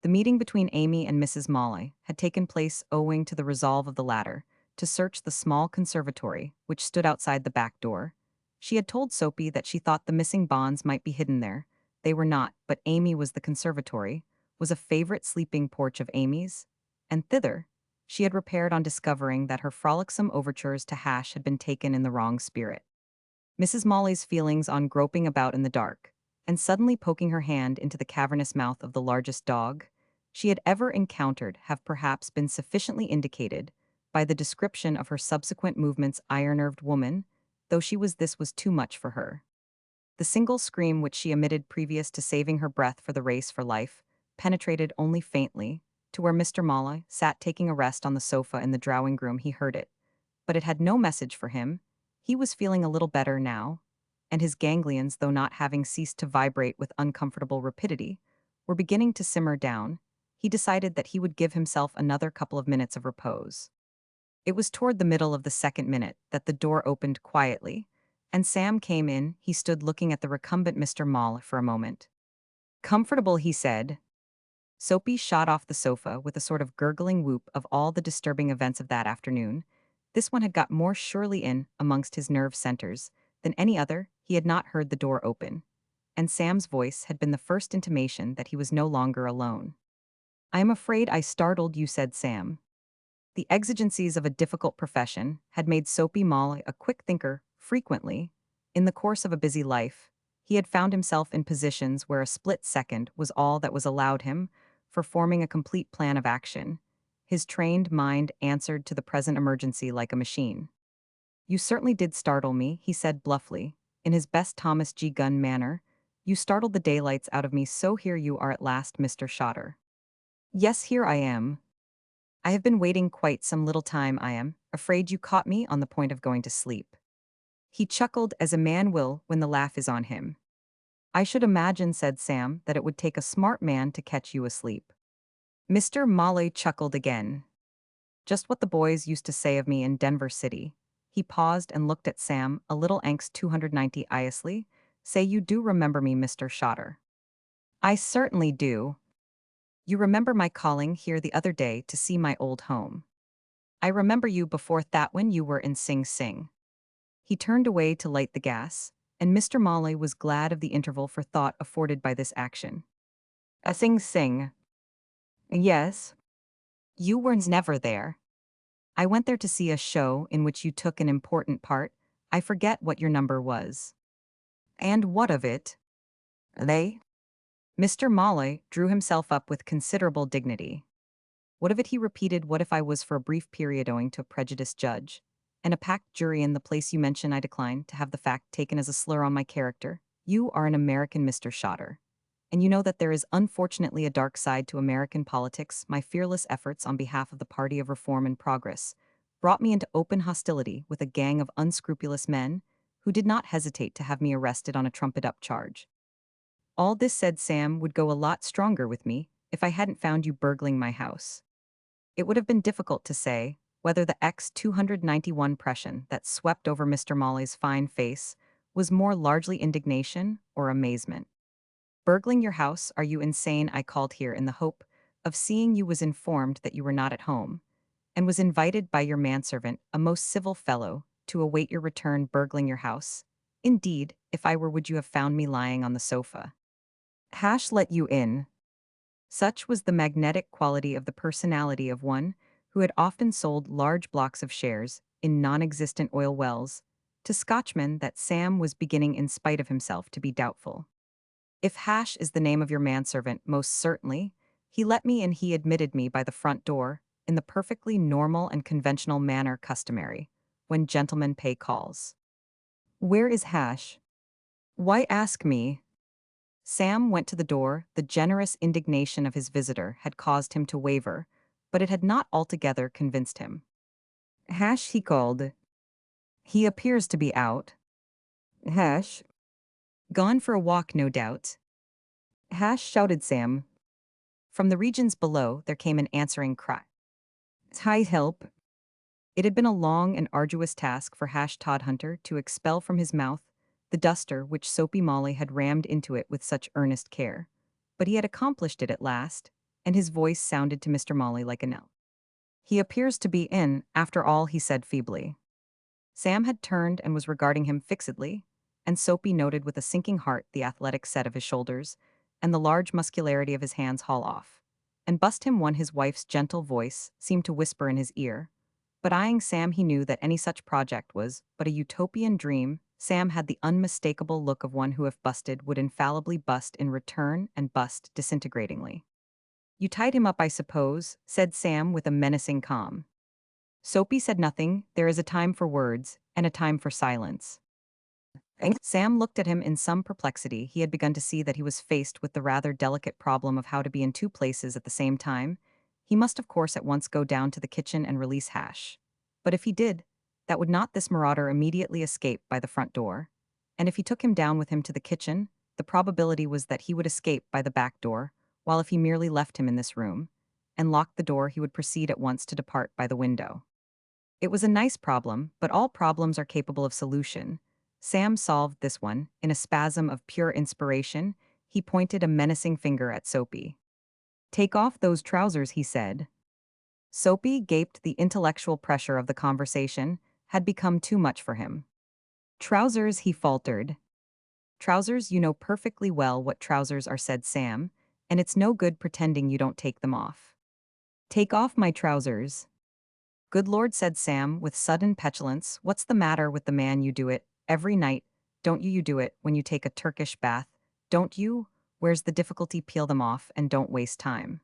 The meeting between Amy and Mrs. Molly had taken place owing to the resolve of the latter to search the small conservatory which stood outside the back door. She had told Soapy that she thought the missing bonds might be hidden there. They were not, but Amy was. The conservatory was a favorite sleeping porch of Amy's, and thither she had repaired on discovering that her frolicsome overtures to hash had been taken in the wrong spirit. Mrs. Molly's feelings on groping about in the dark, and suddenly poking her hand into the cavernous mouth of the largest dog she had ever encountered, have perhaps been sufficiently indicated by the description of her subsequent movements. Iron-nerved woman, though this was too much for her. The single scream which she emitted previous to saving her breath for the race for life penetrated only faintly to where Mr. Molly sat taking a rest on the sofa in the drawing room. He heard it, but it had no message for him. He was feeling a little better now, and his ganglions, though not having ceased to vibrate with uncomfortable rapidity, were beginning to simmer down. He decided that he would give himself another couple of minutes of repose. It was toward the middle of the second minute that the door opened quietly, and Sam came in. He stood looking at the recumbent Mr. Moll for a moment. "Comfortable," he said. Soapy shot off the sofa with a sort of gurgling whoop of all the disturbing events of that afternoon. This one had got more surely in amongst his nerve centers than any other. He had not heard the door open, and Sam's voice had been the first intimation that he was no longer alone. "I am afraid I startled you," said Sam. The exigencies of a difficult profession had made Soapy Molly a quick thinker. Frequently, in the course of a busy life, he had found himself in positions where a split second was all that was allowed him for forming a complete plan of action. His trained mind answered to the present emergency like a machine. "You certainly did startle me," he said bluffly, in his best Thomas G. Gunn manner. "You startled the daylights out of me, so here you are at last, Mr. Shotter." "Yes, here I am. I have been waiting quite some little time. I am afraid you caught me on the point of going to sleep." He chuckled as a man will when the laugh is on him. "I should imagine," said Sam, "that it would take a smart man to catch you asleep." Mr. Molly chuckled again. "Just what the boys used to say of me in Denver City." He paused and looked at Sam, a little angst 290 iously. "Say you do remember me, Mr. Shotter." "I certainly do. You remember my calling here the other day to see my old home. I remember you before that when you were in Sing Sing." He turned away to light the gas, and Mr. Molly was glad of the interval for thought afforded by this action. "A Sing Sing? Yes. You were never there. I went there to see a show in which you took an important part. I forget what your number was." "And what of it?" "They?" Mr. Molly drew himself up with considerable dignity. "What of it?" he repeated. "What if I was for a brief period owing to a prejudiced judge and a packed jury in the place you mention? I decline to have the fact taken as a slur on my character. You are an American, Mr. Shotter, and you know that there is unfortunately a dark side to American politics. My fearless efforts on behalf of the Party of Reform and Progress brought me into open hostility with a gang of unscrupulous men who did not hesitate to have me arrested on a trumped-up charge. All this," said Sam, "would go a lot stronger with me if I hadn't found you burgling my house." It would have been difficult to say whether the X-291 impression that swept over Mr. Molly's fine face was more largely indignation or amazement. "Burgling your house? Are you insane?" "I called here in the hope of seeing you, was informed that you were not at home, and was invited by your manservant, a most civil fellow, to await your return." "Burgling your house? Indeed, if I were, would you have found me lying on the sofa?" "Hash let you in." Such was the magnetic quality of the personality of one who had often sold large blocks of shares in non-existent oil wells to Scotchmen that Sam was beginning in spite of himself to be doubtful. "If Hash is the name of your manservant, most certainly. He let me in. He admitted me by the front door in the perfectly normal and conventional manner customary when gentlemen pay calls." "Where is Hash?" "Why ask me?" Sam went to the door. The generous indignation of his visitor had caused him to waver, but it had not altogether convinced him. "Hash," he called. "He appears to be out." "Hash? Gone for a walk, no doubt." "Hash," shouted Sam. From the regions below there came an answering cry. "Tide help." It had been a long and arduous task for Hash Todhunter to expel from his mouth the duster which Soapy Molly had rammed into it with such earnest care. But he had accomplished it at last, and his voice sounded to Mr. Molly like a knell. "He appears to be in, after all," he said feebly. Sam had turned and was regarding him fixedly, and Soapy noted with a sinking heart the athletic set of his shoulders and the large muscularity of his hands. "Haul off." And bust him one. His wife's gentle voice seemed to whisper in his ear. But eyeing Sam, he knew that any such project was but a utopian dream. Sam had the unmistakable look of one who, if busted, would infallibly bust in return, and bust disintegratingly. "You tied him up, I suppose," said Sam with a menacing calm. Soapy said nothing. There is a time for words, and a time for silence. Sam looked at him in some perplexity. He had begun to see that he was faced with the rather delicate problem of how to be in two places at the same time. He must, of course, at once go down to the kitchen and release Hash. But if he did, that would not this marauder immediately escape by the front door. And if he took him down with him to the kitchen, the probability was that he would escape by the back door, while if he merely left him in this room and locked the door, he would proceed at once to depart by the window. It was a nice problem, but all problems are capable of solution. Sam solved this one. In a spasm of pure inspiration, he pointed a menacing finger at Soapy. "Take off those trousers," he said. Soapy gaped. The intellectual pressure of the conversation had become too much for him. Trousers, he faltered. Trousers, you know perfectly well what trousers are, said Sam, and it's no good pretending you don't take them off. Take off my trousers. Good Lord, said Sam with sudden petulance, what's the matter with the man? You do it every night, don't you? You do it when you take a Turkish bath, don't you? Where's the difficulty? Peel them off and don't waste time.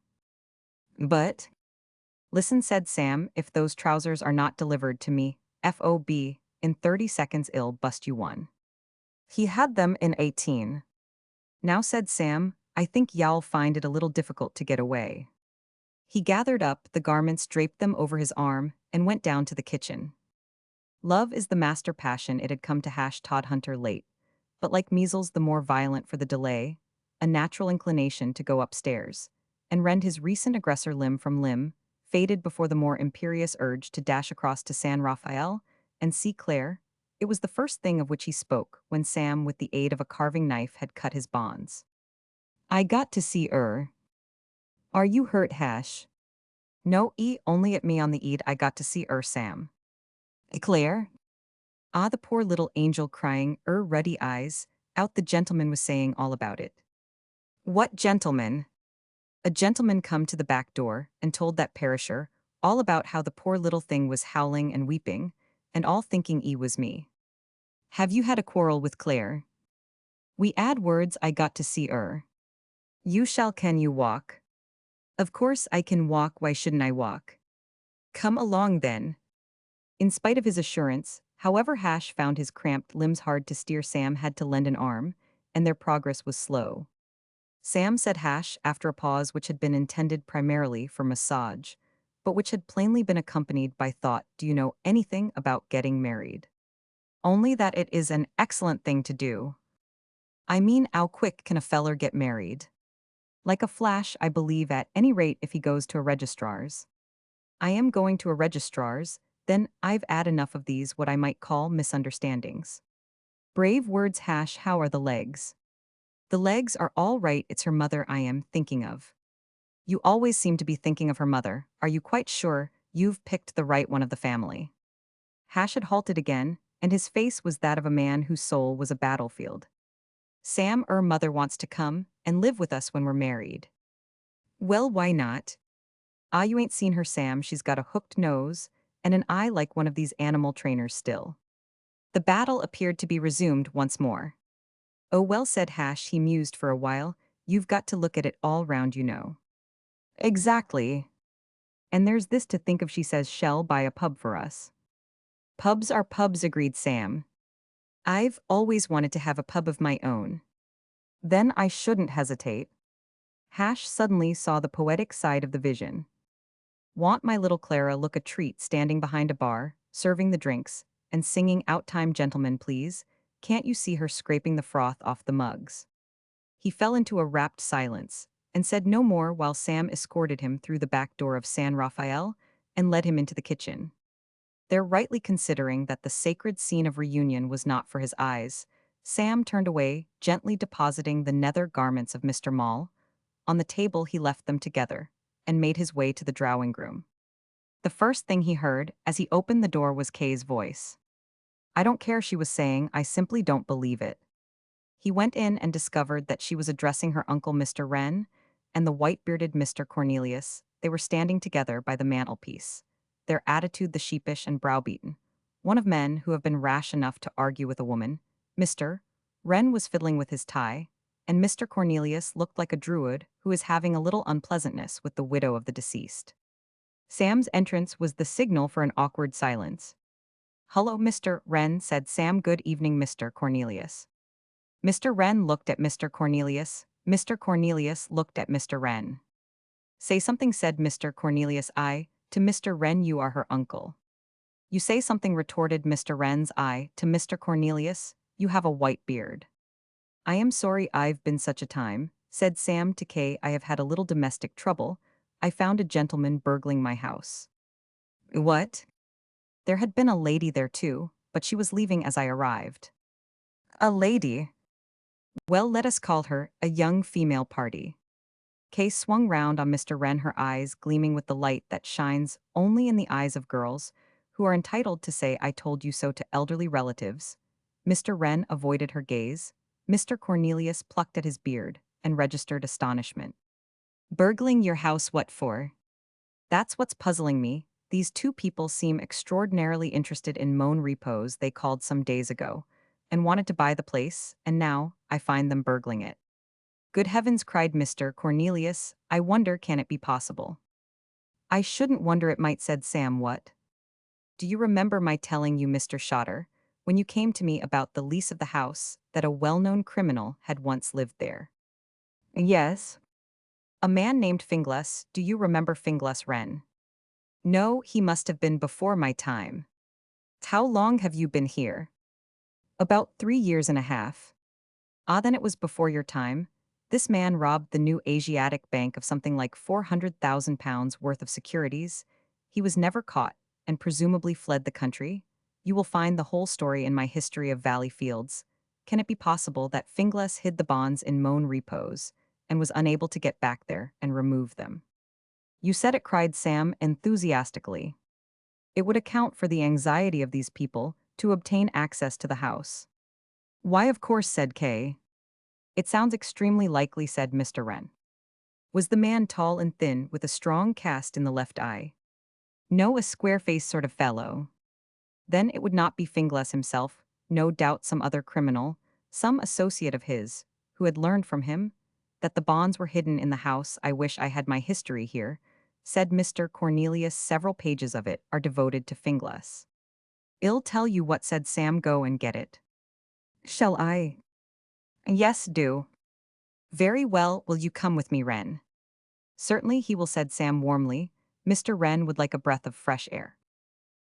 But, listen, said Sam, if those trousers are not delivered to me, FOB, in 30 seconds I'll bust you one. He had them in 18. Now, said Sam, I think y'all find it a little difficult to get away. He gathered up the garments, draped them over his arm, and went down to the kitchen. Love is the master passion, it had come to Todd Hunter late, but like measles the more violent for the delay, a natural inclination to go upstairs, and rend his recent aggressor limb from limb, faded before the more imperious urge to dash across to San Rafael and see Claire. It was the first thing of which he spoke when Sam, with the aid of a carving knife, had cut his bonds. I got to see her. Are you hurt, No, only at me on the eed. I got to see her, Sam. Claire? Ah, the poor little angel crying, ruddy eyes, out the gentleman was saying all about it. What gentleman? A gentleman come to the back door and told that perisher all about how the poor little thing was howling and weeping, and all thinking was me. Have you had a quarrel with Claire? We add words. I got to see her. You shall. Can you walk? Of course I can walk. Why shouldn't I walk? Come along then. In spite of his assurance, however, found his cramped limbs hard to steer. Sam had to lend an arm, and their progress was slow. Sam, said after a pause which had been intended primarily for massage, but which had plainly been accompanied by thought, do you know anything about getting married? Only that it is an excellent thing to do. I mean, how quick can a feller get married? Like a flash, I believe, at any rate if he goes to a registrar's. I am going to a registrar's, then I've had enough of these what I might call misunderstandings. Brave words. How are the legs? The legs are all right. It's her mother I am thinking of. You always seem to be thinking of her mother. Are you quite sure you've picked the right one of the family? Had halted again, and his face was that of a man whose soul was a battlefield. Sam, mother wants to come and live with us when we're married. Well, why not? Ah, you ain't seen her, Sam. She's got a hooked nose and an eye like one of these animal trainers still. The battle appeared to be resumed once more. Oh well, said he mused for a while, you've got to look at it all round, you know. Exactly. And there's this to think of, she says she'll buy a pub for us. Pubs are pubs, agreed Sam. I've always wanted to have a pub of my own. Then I shouldn't hesitate. Suddenly saw the poetic side of the vision. Want my little Clara look a treat standing behind a bar, serving the drinks, and singing out time gentlemen please, can't you see her scraping the froth off the mugs? He fell into a rapt silence, and said no more while Sam escorted him through the back door of San Rafael and led him into the kitchen. There, rightly considering that the sacred scene of reunion was not for his eyes, Sam turned away, gently depositing the nether garments of Mr. Maule. On the table he left them together, and made his way to the drawing-room. The first thing he heard, as he opened the door, was Kay's voice. I don't care, she was saying, I simply don't believe it. He went in and discovered that she was addressing her uncle Mr. Wren and the white-bearded Mr. Cornelius. They were standing together by the mantelpiece, their attitude the sheepish and browbeaten. One of men who have been rash enough to argue with a woman. Mr. Wren was fiddling with his tie, and Mr. Cornelius looked like a druid who is having a little unpleasantness with the widow of the deceased. Sam's entrance was the signal for an awkward silence. Hello, Mr. Wren, said Sam. Good evening, Mr. Cornelius. Mr. Wren looked at Mr. Cornelius. Mr. Cornelius looked at Mr. Wren. Say something, said Mr. Cornelius. I, to Mr. Wren, you are her uncle. You say something, retorted Mr. Wren's eye to Mr. Cornelius. You have a white beard. I am sorry I've been such a time, said Sam to Kay. I have had a little domestic trouble. I found a gentleman burgling my house. What? There had been a lady there too, but she was leaving as I arrived. A lady? Well, let us call her a young female party. Kay swung round on Mr. Wren, her eyes gleaming with the light that shines only in the eyes of girls, who are entitled to say "I told you so" to elderly relatives. Mr. Wren avoided her gaze. Mr. Cornelius plucked at his beard and registered astonishment. "Burgling your house, what for?" "That's what's puzzling me. These two people seem extraordinarily interested in Moan Repos they called some days ago, and wanted to buy the place, and now I find them burgling it." "Good heavens," cried Mr. Cornelius, "I wonder can it be possible?" "I shouldn't wonder it might," said Sam. "What? Do you remember my telling you, Mr. Shotter, when you came to me about the lease of the house, that a well-known criminal had once lived there?" "Yes." "A man named Finglas. Do you remember Finglas Wren?" "No, he must have been before my time." "How long have you been here?" "About 3 years and a half." "Ah, then it was before your time. This man robbed the New Asiatic Bank of something like £400,000 worth of securities. He was never caught, and presumably fled the country. You will find the whole story in my History of Valley Fields. Can it be possible that Finglas hid the bonds in Moan Repos, and was unable to get back there and remove them?" "You said it," cried Sam enthusiastically. "It would account for the anxiety of these people to obtain access to the house." "Why, of course," said Kay. "It sounds extremely likely," said Mr. Wren. "Was the man tall and thin, with a strong cast in the left eye?" "No, a square-faced sort of fellow." "Then it would not be Finglas himself, no doubt some other criminal, some associate of his, who had learned from him that the bonds were hidden in the house. I wish I had my history here," said Mr. Cornelius. "Several pages of it are devoted to Finglas." "I'll tell you what," said Sam. "Go and get it." "Shall I?" "Yes, do." "Very well, will you come with me, Wren?" "Certainly he will," said Sam warmly. Mr. Wren would like a breath of fresh air.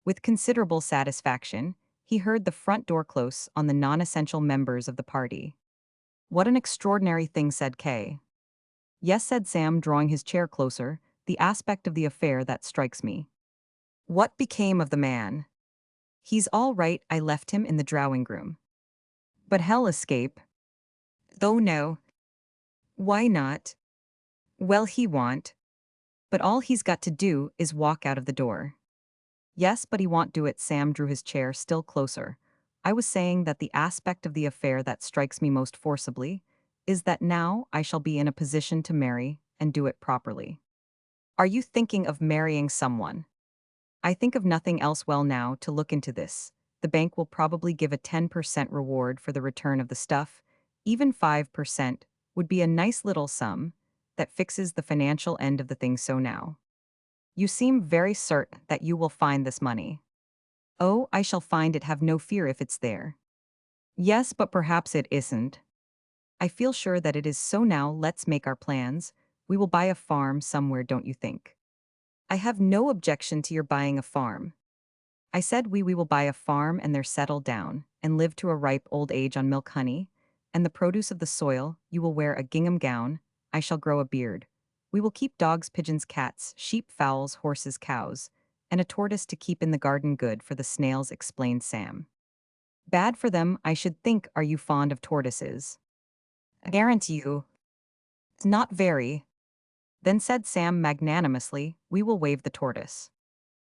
With considerable satisfaction, he heard the front door close on the non-essential members of the party. "What an extraordinary thing," said Kay. "Yes," said Sam, drawing his chair closer, "the aspect of the affair that strikes me." "What became of the man?" "He's all right. I left him in the drawing room." "But he'll escape." "Oh no." "Why not?" "Well, he won't. But all he's got to do is walk out of the door." "Yes, but he won't do it." Sam drew his chair still closer. "I was saying that the aspect of the affair that strikes me most forcibly is that now I shall be in a position to marry, and do it properly." "Are you thinking of marrying someone?" "I think of nothing else. Well, now, to look into this, the bank will probably give a 10% reward for the return of the stuff. Even 5% would be a nice little sum that fixes the financial end of the thing. So now, you seem very certain that you will find this money." "Oh, I shall find it. Have no fear if it's there." "Yes, but perhaps it isn't." "I feel sure that it is. So now let's make our plans. We will buy a farm somewhere, don't you think?" "I have no objection to your buying a farm." "I said we will buy a farm and there settle down, and live to a ripe old age on milk, honey, and the produce of the soil. You will wear a gingham gown. I shall grow a beard. We will keep dogs, pigeons, cats, sheep, fowls, horses, cows, and a tortoise to keep in the garden. Good for the snails," explained Sam. "Bad for them, I should think. Are you fond of tortoises?" "Aren't you?" "Not very." "Then," said Sam magnanimously, "we will wave the tortoise."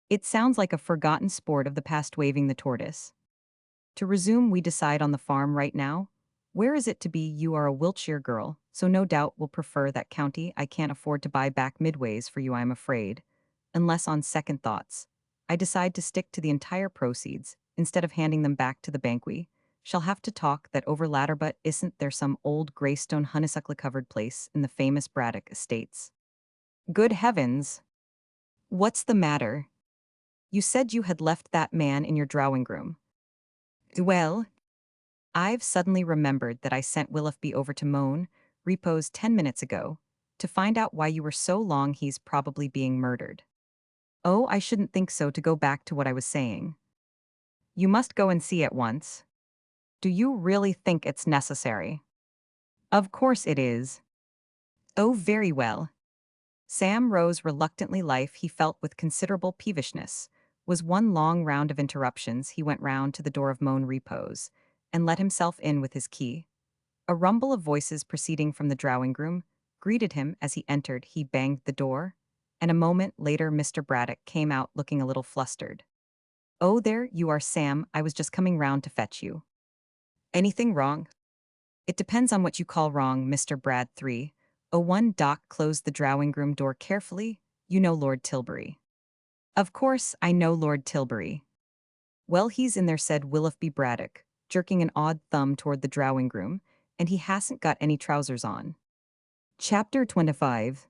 "It sounds like a forgotten sport of the past, waving the tortoise." "To resume, we decide on the farm right now. Where is it to be? You are a Wiltshire girl, so no doubt will prefer that county. I can't afford to buy back midways for you, I'm afraid, unless on second thoughts I decide to stick to the entire proceeds, instead of handing them back to the bank. We shall have to talk that over latter. But isn't there some old greystone honeysuckle-covered place in the famous Braddock estates?" "Good heavens! What's the matter? You said you had left that man in your drawing room." "Well, I've suddenly remembered that I sent Willoughby over to Moan Repos 10 minutes ago to find out why you were so long. He's probably being murdered." "Oh, I shouldn't think so." To go back to what I was saying, you must go and see at once." "Do you really think it's necessary?" "Of course it is." "Oh, very well." Sam rose reluctantly. Life, he felt with considerable peevishness, was one long round of interruptions. He went round to the door of Moan Repos and let himself in with his key. A rumble of voices proceeding from the drawing room greeted him as he entered. He banged the door, and a moment later Mr. Braddock came out looking a little flustered. "Oh, there you are, Sam. I was just coming round to fetch you." "Anything wrong?" "It depends on what you call wrong, Mr. Brad 301. Doc closed the drawing room door carefully. You know Lord Tilbury." "Of course, I know Lord Tilbury." "Well, he's in there," said Willoughby Braddock, jerking an odd thumb toward the drawing room, "and he hasn't got any trousers on." Chapter 25.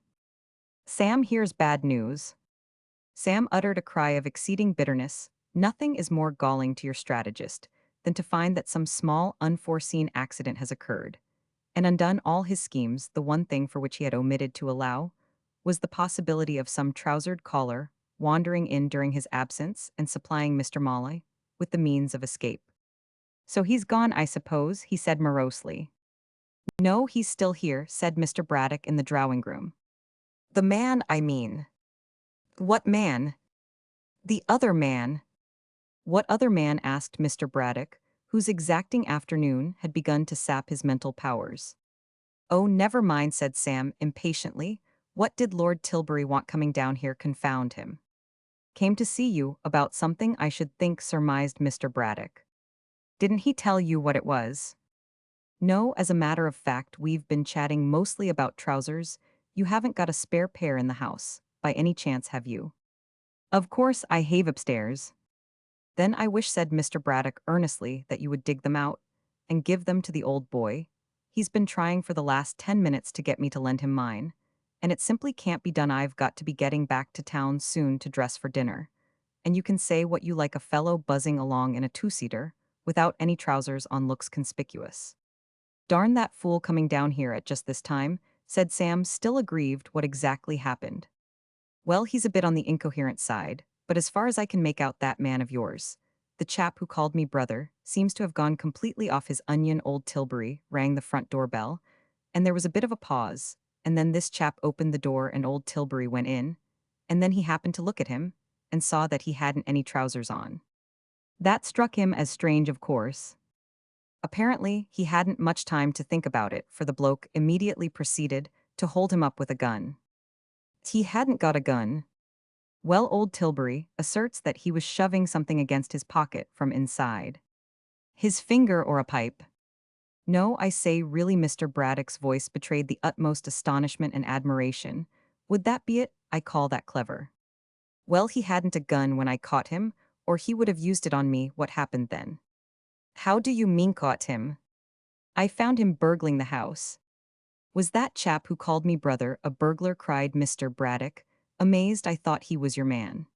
Sam hears bad news. Sam uttered a cry of exceeding bitterness. Nothing is more galling to your strategist than to find that some small, unforeseen accident has occurred, and undone all his schemes. The one thing for which he had omitted to allow was the possibility of some trousered caller wandering in during his absence and supplying Mr. Molly with the means of escape. "So he's gone, I suppose," he said morosely. "No, he's still here," said Mr. Braddock in the drawing room. "The man, I mean." "What man?" "The other man." "What other man?" asked Mr. Braddock, whose exacting afternoon had begun to sap his mental powers. "Oh, never mind," said Sam impatiently. "What did Lord Tilbury want coming down here, confound him?" "Came to see you about something, I should think," surmised Mr. Braddock. "Didn't he tell you what it was?" "No, as a matter of fact, we've been chatting mostly about trousers. You haven't got a spare pair in the house, by any chance, have you?" "Of course I have upstairs." "Then I wish," said Mr. Braddock earnestly, "that you would dig them out and give them to the old boy. He's been trying for the last 10 minutes to get me to lend him mine, and it simply can't be done. I've got to be getting back to town soon to dress for dinner, and you can say what you like, a fellow buzzing along in a two-seater without any trousers on looks conspicuous." "Darn that fool coming down here at just this time," said Sam, still aggrieved. "What exactly happened?" "Well, he's a bit on the incoherent side, but as far as I can make out, that man of yours, the chap who called me brother, seems to have gone completely off his onion." Old Tilbury rang the front doorbell, and there was a bit of a pause, and then this chap opened the door and old Tilbury went in, and then he happened to look at him and saw that he hadn't any trousers on. That struck him as strange, of course. Apparently, he hadn't much time to think about it, for the bloke immediately proceeded to hold him up with a gun. He hadn't got a gun. Well, old Tilbury asserts that he was shoving something against his pocket from inside. His finger or a pipe? No, I say, really. Mr. Braddock's voice betrayed the utmost astonishment and admiration. Would that be it? I call that clever. Well, he hadn't a gun when I caught him, or he would have used it on me. What happened then? How do you mean caught him? I found him burgling the house. Was that chap who called me brother a burglar? Cried Mr. Braddock, amazed. I thought he was your man.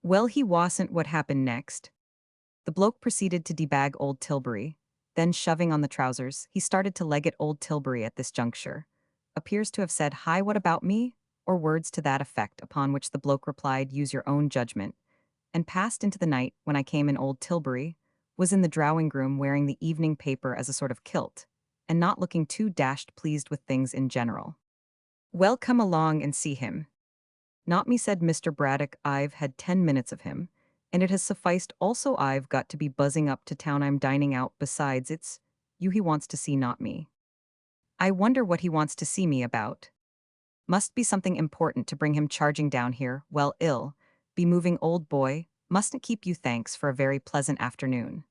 Well, he wasn't. What happened next? The bloke proceeded to debag old Tilbury, then shoving on the trousers, he started to leg it. Old Tilbury at this juncture appears to have said, "Hi, what about me?" or words to that effect, upon which the bloke replied, "Use your own judgment," and passed into the night. When I came in, old Tilbury was in the drawing room wearing the evening paper as a sort of kilt, and not looking too dashed pleased with things in general. "Well, come along and see him." "Not me," said Mr. Braddock. "I've had 10 minutes of him, and it has sufficed. Also, I've got to be buzzing up to town. I'm dining out. Besides, it's you he wants to see, not me." "I wonder what he wants to see me about. Must be something important to bring him charging down here. Well, be moving, old boy. Mustn't keep you. Thanks for a very pleasant afternoon."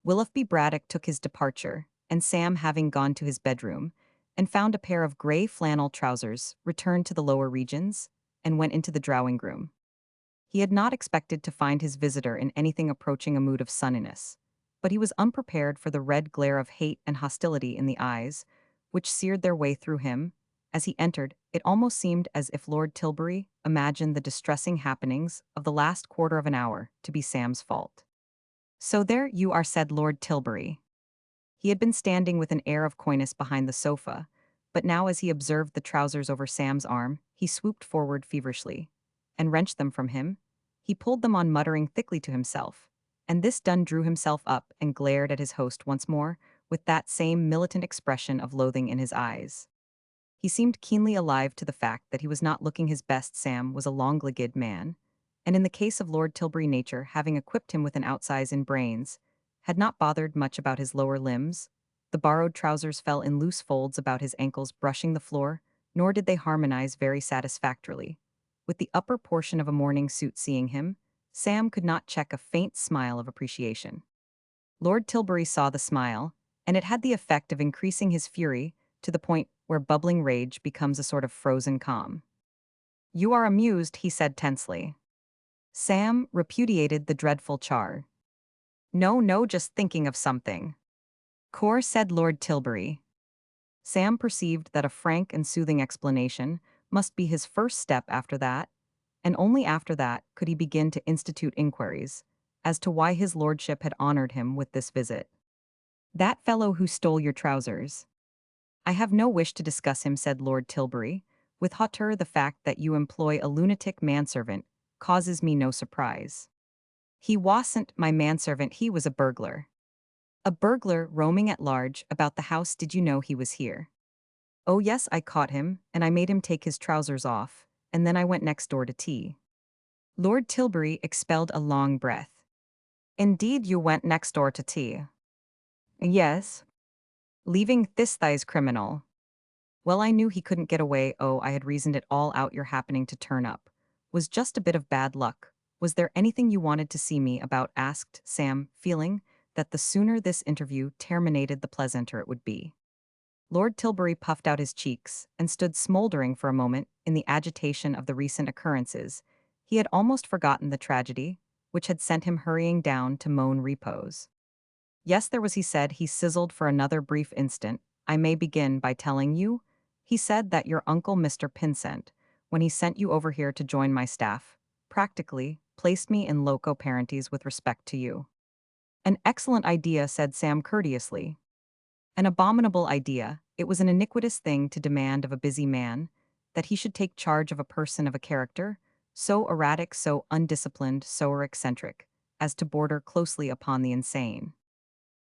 Willoughby Braddock took his departure, and Sam, having gone to his bedroom and found a pair of gray flannel trousers, returned to the lower regions and went into the drawing room. He had not expected to find his visitor in anything approaching a mood of sunniness, but he was unprepared for the red glare of hate and hostility in the eyes, which seared their way through him. As he entered, it almost seemed as if Lord Tilbury imagined the distressing happenings of the last quarter of an hour to be Sam's fault. "So there you are," said Lord Tilbury. He had been standing with an air of coyness behind the sofa, but now as he observed the trousers over Sam's arm, he swooped forward feverishly and wrenched them from him. He pulled them on, muttering thickly to himself, and this done drew himself up and glared at his host once more, with that same militant expression of loathing in his eyes. He seemed keenly alive to the fact that he was not looking his best. Sam was a long-legged man, and in the case of Lord Tilbury, nature, having equipped him with an outsize in brains, had not bothered much about his lower limbs. The borrowed trousers fell in loose folds about his ankles, brushing the floor, nor did they harmonize very satisfactorily. With the upper portion of a morning suit seeing him, Sam could not check a faint smile of appreciation. Lord Tilbury saw the smile, and it had the effect of increasing his fury to the point where bubbling rage becomes a sort of frozen calm. "You are amused," he said tensely. Sam repudiated the dreadful char. "No, no, just thinking of something." "Core," said Lord Tilbury. Sam perceived that a frank and soothing explanation must be his first step after that, and only after that could he begin to institute inquiries as to why his lordship had honored him with this visit. "That fellow who stole your trousers." "I have no wish to discuss him," said Lord Tilbury, with hauteur. "The fact that you employ a lunatic manservant causes me no surprise." "He wasn't my manservant, he was a burglar." "A burglar roaming at large about the house. Did you know he was here?" "Oh yes, I caught him, and I made him take his trousers off, and then I went next door to tea." Lord Tilbury expelled a long breath. "Indeed you went next door to tea?" "Yes." "Leaving this thigh's criminal." "Well, I knew he couldn't get away. Oh, I had reasoned it all out. Your happening to turn up was just a bit of bad luck. Was there anything you wanted to see me about?" asked Sam, feeling that the sooner this interview terminated the pleasanter it would be. Lord Tilbury puffed out his cheeks and stood smoldering for a moment in the agitation of the recent occurrences. He had almost forgotten the tragedy, which had sent him hurrying down to moan repose. "Yes, there was," he said. He sizzled for another brief instant. "I may begin by telling you," he said, "that your uncle, Mr. Pinsent, when he sent you over here to join my staff, practically placed me in loco parentis with respect to you." "An excellent idea," said Sam courteously. "An abominable idea. It was an iniquitous thing to demand of a busy man that he should take charge of a person of a character so erratic, so undisciplined, so eccentric, as to border closely upon the insane."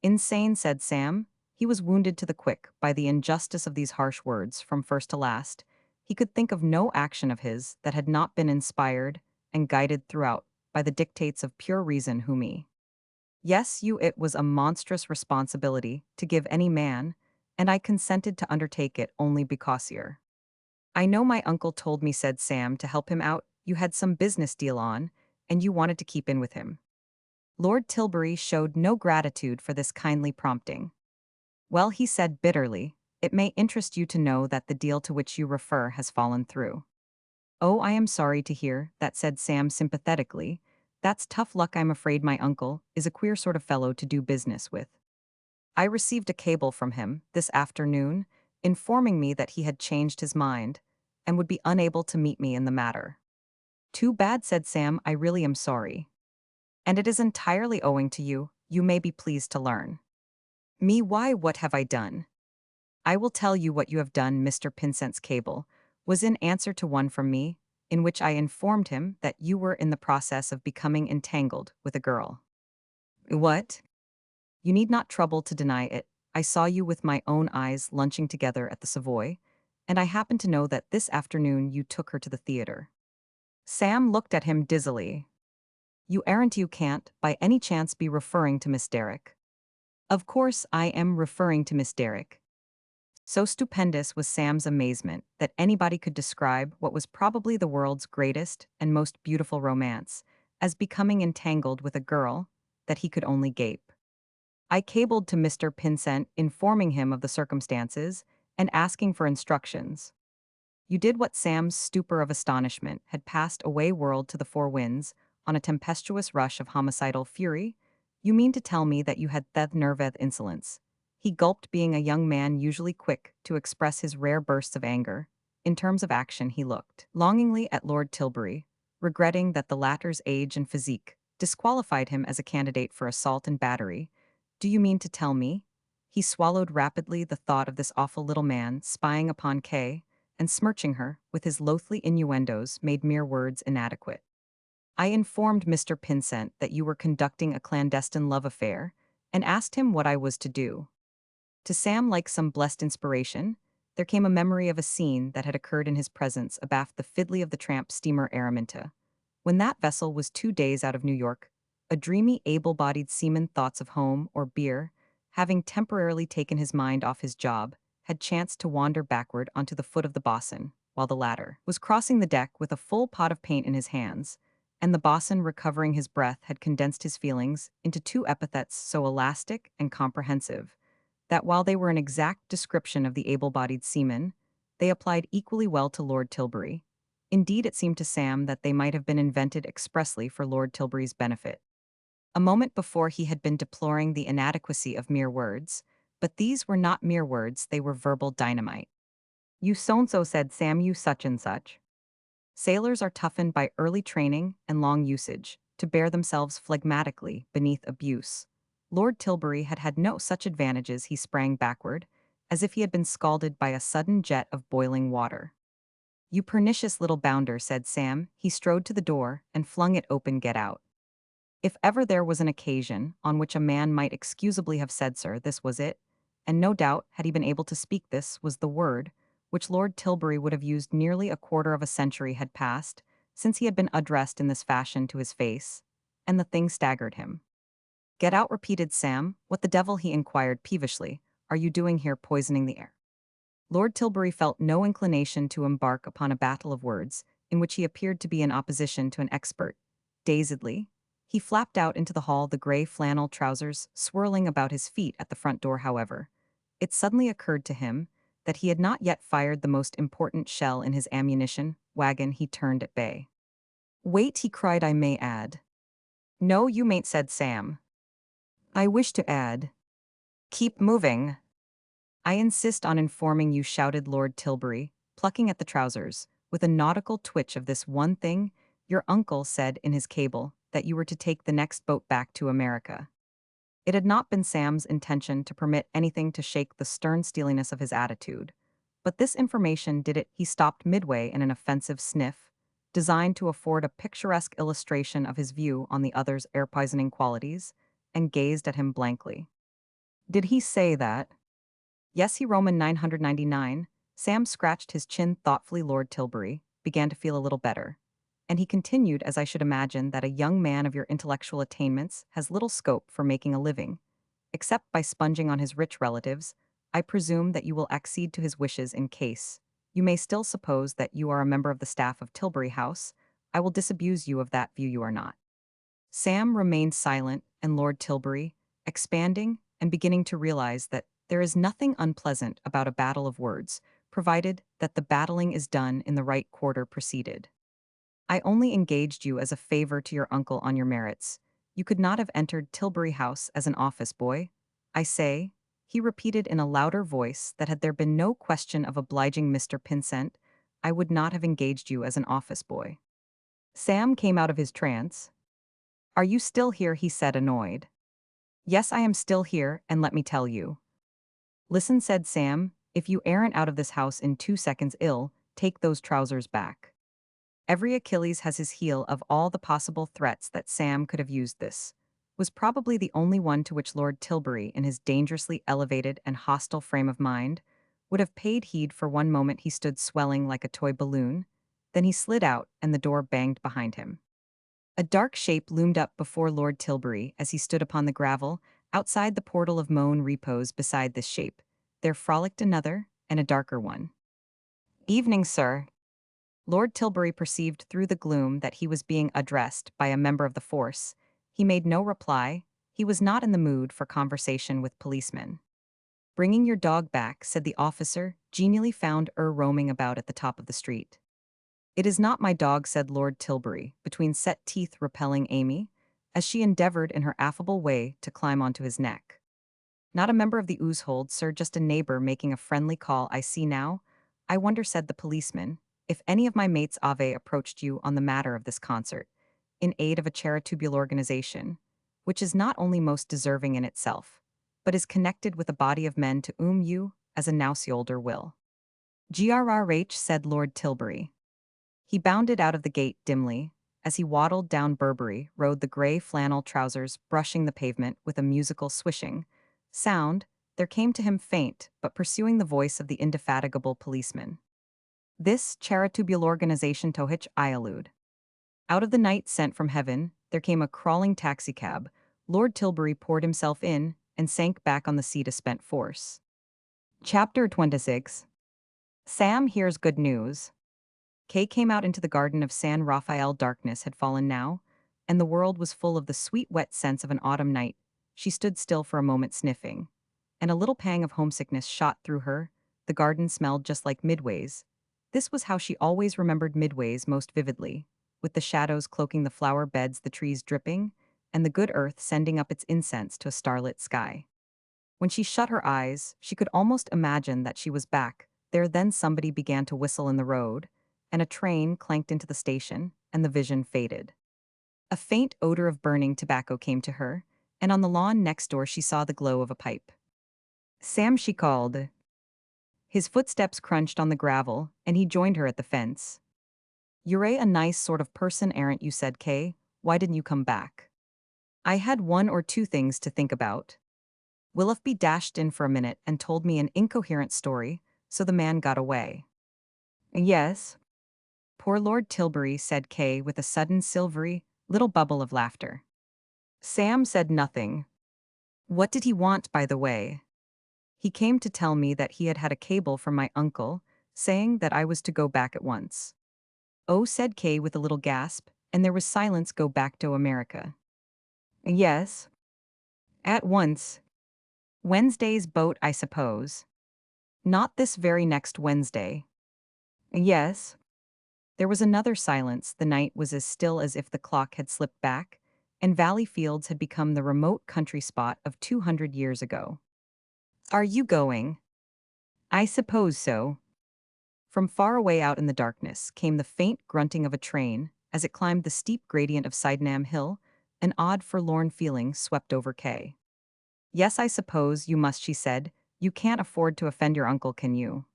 "Insane," said Sam. He was wounded to the quick by the injustice of these harsh words from first to last. He could think of no action of his that had not been inspired and guided throughout by the dictates of pure reason whom he. "Yes, it was a monstrous responsibility to give any man, and I consented to undertake it only because you're. I know my uncle told me," said Sam, "to help him out. You had some business deal on, and you wanted to keep in with him." Lord Tilbury showed no gratitude for this kindly prompting. "Well," he said bitterly, "it may interest you to know that the deal to which you refer has fallen through." "Oh, I am sorry to hear that," said Sam sympathetically. "That's tough luck. I'm afraid my uncle is a queer sort of fellow to do business with. I received a cable from him this afternoon informing me that he had changed his mind and would be unable to meet me in the matter." "Too bad," said Sam. "I really am sorry. And it is entirely owing to you, you may be pleased to learn." "Me? Why, what have I done?" "I will tell you what you have done." Mr. Pinsent's cable was in answer to one from me, in which I informed him that you were in the process of becoming entangled with a girl. "What?" "You need not trouble to deny it. I saw you with my own eyes lunching together at the Savoy, and I happen to know that this afternoon you took her to the theater." Sam looked at him dizzily. You can't, by any chance, be referring to Miss Derrick?" "Of course I am referring to Miss Derrick." So stupendous was Sam's amazement that anybody could describe what was probably the world's greatest and most beautiful romance as becoming entangled with a girl that he could only gape. I cabled to Mr. Pinsent informing him of the circumstances and asking for instructions. You did what? Sam's stupor of astonishment had passed away whirled to the four winds on a tempestuous rush of homicidal fury. "You mean to tell me that you had that nerve of insolence?" He gulped, being a young man usually quick to express his rare bursts of anger. In terms of action he looked longingly at Lord Tilbury, regretting that the latter's age and physique disqualified him as a candidate for assault and battery. "Do you mean to tell me?" He swallowed rapidly the thought of this awful little man spying upon Kay and smirching her with his loathly innuendos made mere words inadequate. "I informed Mr. Pinsent that you were conducting a clandestine love affair and asked him what I was to do." To Sam, like some blessed inspiration, there came a memory of a scene that had occurred in his presence abaft the fiddly of the tramp steamer Araminta. When that vessel was 2 days out of New York, a dreamy, able-bodied seaman, thoughts of home or beer, having temporarily taken his mind off his job, had chanced to wander backward onto the foot of the bosun, while the latter was crossing the deck with a full pot of paint in his hands, and the bosun, recovering his breath, had condensed his feelings into two epithets so elastic and comprehensive that while they were an exact description of the able-bodied seaman, they applied equally well to Lord Tilbury. Indeed, it seemed to Sam that they might have been invented expressly for Lord Tilbury's benefit. A moment before he had been deploring the inadequacy of mere words, but these were not mere words, they were verbal dynamite. "You so-and-so said, Sam, you such and such." Sailors are toughened by early training and long usage to bear themselves phlegmatically beneath abuse. Lord Tilbury had had no such advantages. He sprang backward, as if he had been scalded by a sudden jet of boiling water. "You pernicious little bounder," said Sam. He strode to the door and flung it open. "Get out." If ever there was an occasion on which a man might excusably have said "sir," this was it, and no doubt, had he been able to speak, this was the word which Lord Tilbury would have used. Nearly a quarter of a century had passed since he had been addressed in this fashion to his face, and the thing staggered him. "Get out," repeated Sam. "What the devil," he inquired peevishly, "are you doing here, poisoning the air?" Lord Tilbury felt no inclination to embark upon a battle of words, in which he appeared to be in opposition to an expert. Dazedly, he flapped out into the hall, the gray flannel trousers swirling about his feet. At the front door, however, it suddenly occurred to him that he had not yet fired the most important shell in his ammunition wagon. He turned at bay. "Wait," he cried, "I may add." "No, you mayn't," said Sam. "I wish to add." "Keep moving." "I insist on informing you," shouted Lord Tilbury, plucking at the trousers, with a nautical twitch, "of this one thing. Your uncle said in his cable that you were to take the next boat back to America." It had not been Sam's intention to permit anything to shake the stern steeliness of his attitude, but this information did it. He stopped midway in an offensive sniff, designed to afford a picturesque illustration of his view on the other's air-poisoning qualities, and gazed at him blankly. "Did he say that?" "Yes, he Roman 999. Sam scratched his chin thoughtfully. Lord Tilbury began to feel a little better, and he continued, "As I should imagine that a young man of your intellectual attainments has little scope for making a living, except by sponging on his rich relatives, I presume that you will accede to his wishes in case you may still suppose that you are a member of the staff of Tilbury House. I will disabuse you of that view. You are not." Sam remained silent, and Lord Tilbury, expanding and beginning to realize that there is nothing unpleasant about a battle of words, provided that the battling is done in the right quarter, proceeded. "I only engaged you as a favor to your uncle on your merits. You could not have entered Tilbury House as an office boy. I say," he repeated in a louder voice, "that had there been no question of obliging Mr. Pinsent, I would not have engaged you as an office boy." Sam came out of his trance. "Are you still here?" he said, annoyed. "Yes, I am still here, and let me tell you." "Listen," said Sam, "if you aren't out of this house in 2 seconds, take those trousers back." Every Achilles has his heel. Of all the possible threats that Sam could have used, this was probably the only one to which Lord Tilbury, in his dangerously elevated and hostile frame of mind, would have paid heed. For one moment he stood swelling like a toy balloon, then he slid out, and the door banged behind him. A dark shape loomed up before Lord Tilbury as he stood upon the gravel outside the portal of Moan Repose. Beside this shape there frolicked another, and a darker one. "Evening, sir." Lord Tilbury perceived through the gloom that he was being addressed by a member of the force. He made no reply. He was not in the mood for conversation with policemen. "Bringing your dog back," said the officer, genially found roaming about at the top of the street. "It is not my dog," said Lord Tilbury, between set teeth, repelling Amy, as she endeavored in her affable way to climb onto his neck. "Not a member of the household, sir, just a neighbor making a friendly call. I see now. I wonder," said the policeman, "if any of my mates Ave approached you on the matter of this concert, in aid of a charitable organization, which is not only most deserving in itself, but is connected with a body of men to whom you, as a nowsiolder, will." "Grrh," said Lord Tilbury. He bounded out of the gate dimly. As he waddled down Burberry Road, the gray flannel trousers brushing the pavement with a musical swishing sound, there came to him faint but pursuing the voice of the indefatigable policeman. "This charitable organization to which I allude." Out of the night sent from heaven, there came a crawling taxicab. Lord Tilbury poured himself in and sank back on the seat, a spent force. Chapter 26. Sam hears good news. Kay came out into the garden of San Rafael. Darkness had fallen now, and the world was full of the sweet wet scents of an autumn night. She stood still for a moment sniffing, and a little pang of homesickness shot through her. The garden smelled just like Midway's. This was how she always remembered Midway's most vividly, with the shadows cloaking the flower beds, the trees dripping, and the good earth sending up its incense to a starlit sky. When she shut her eyes, she could almost imagine that she was back there. Then somebody began to whistle in the road, and a train clanked into the station, and the vision faded. A faint odor of burning tobacco came to her, and on the lawn next door she saw the glow of a pipe. Sam, she called. His footsteps crunched on the gravel, and he joined her at the fence. "You're a nice sort of person, aren't you?" said Kay. "Why didn't you come back?" "I had one or two things to think about." Willoughby dashed in for a minute and told me an incoherent story, so the man got away. "Yes?" "Poor Lord Tilbury," said Kay with a sudden silvery little bubble of laughter. Sam said nothing. "What did he want, by the way?" "He came to tell me that he had had a cable from my uncle, saying that I was to go back at once." "Oh," said Kay with a little gasp, and there was silence. "Go back to America?" "Yes." "At once?" "Wednesday's boat, I suppose." "Not this very next Wednesday." "Yes." There was another silence. The night was as still as if the clock had slipped back, and Valley Fields had become the remote country spot of 200 years ago. "Are you going?" "I suppose so." From far away out in the darkness came the faint grunting of a train as it climbed the steep gradient of Sydenham Hill. An odd, forlorn feeling swept over Kay. "Yes, I suppose you must," she said. "You can't afford to offend your uncle, can you?"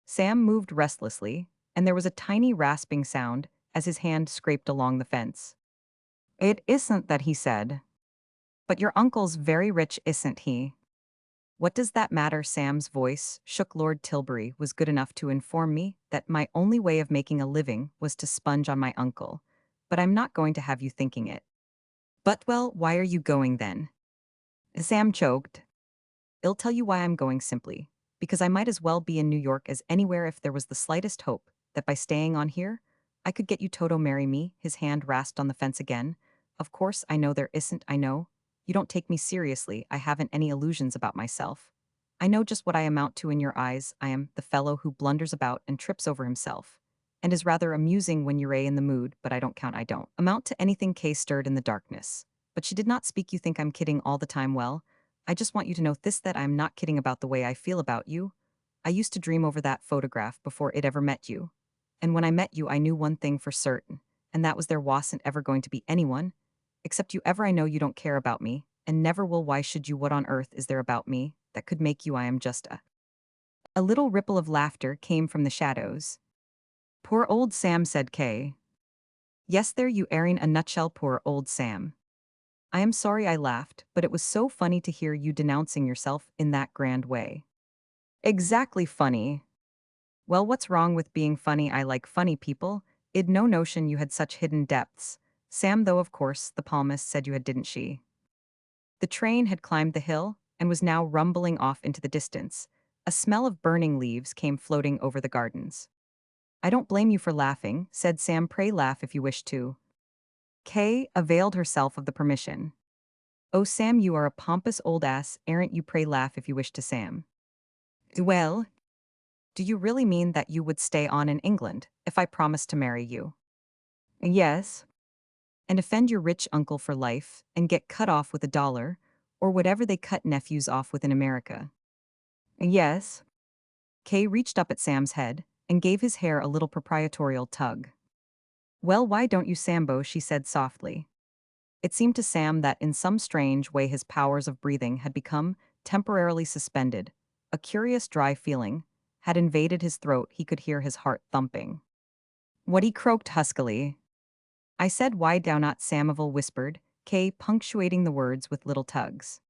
Sam moved restlessly, and there was a tiny rasping sound as his hand scraped along the fence. "It isn't that," he said. "But your uncle's very rich, isn't he?" "What does that matter?" Sam's voice shook. "Lord Tilbury was good enough to inform me that my only way of making a living was to sponge on my uncle. But I'm not going to have you thinking it." "But, well, why are you going then?" Sam choked. "I'll tell you why I'm going, simply because I might as well be in New York as anywhere. If there was the slightest hope that by staying on here, I could get you Toto marry me." His hand rasped on the fence again. "Of course, I know there isn't. I know. You don't take me seriously. I haven't any illusions about myself. I know just what I amount to in your eyes. I am the fellow who blunders about and trips over himself, and is rather amusing when you're in the mood, but I don't count. I don't amount to anything." Kay stirred in the darkness, but she did not speak. "You think I'm kidding all the time? Well, I just want you to know this, that I'm not kidding about the way I feel about you. I used to dream over that photograph before it ever met you. And when I met you, I knew one thing for certain, and that was there wasn't ever going to be anyone except you ever. I know you don't care about me, and never will. Why should you? What on earth is there about me that could make you? I am just a little ripple of laughter came from the shadows. "Poor old Sam," said Kay. "Yes, there you are in a nutshell. Poor old Sam. I am sorry I laughed, but it was so funny to hear you denouncing yourself in that grand way." "Exactly, funny." "Well, what's wrong with being funny? I like funny people. I'd no notion you had such hidden depths. Sam, though, of course, the palmist said you had, didn't she?" The train had climbed the hill and was now rumbling off into the distance. A smell of burning leaves came floating over the gardens. "I don't blame you for laughing," said Sam. "Pray laugh if you wish to." Kay availed herself of the permission. "Oh, Sam, you are a pompous old ass, aren't you? Pray laugh if you wish to." Sam. "Well, do you really mean that you would stay on in England if I promised to marry you?" "Yes." "And offend your rich uncle for life and get cut off with $1, or whatever they cut nephews off with in America?" "Yes." Kay reached up at Sam's head and gave his hair a little proprietorial tug. "Well, why don't you, Sambo?" she said softly. It seemed to Sam that in some strange way his powers of breathing had become temporarily suspended. A curious dry feeling had invaded his throat. He could hear his heart thumping. "What?" he croaked huskily. "I said, why do not?" Samuel whispered, Kay punctuating the words with little tugs.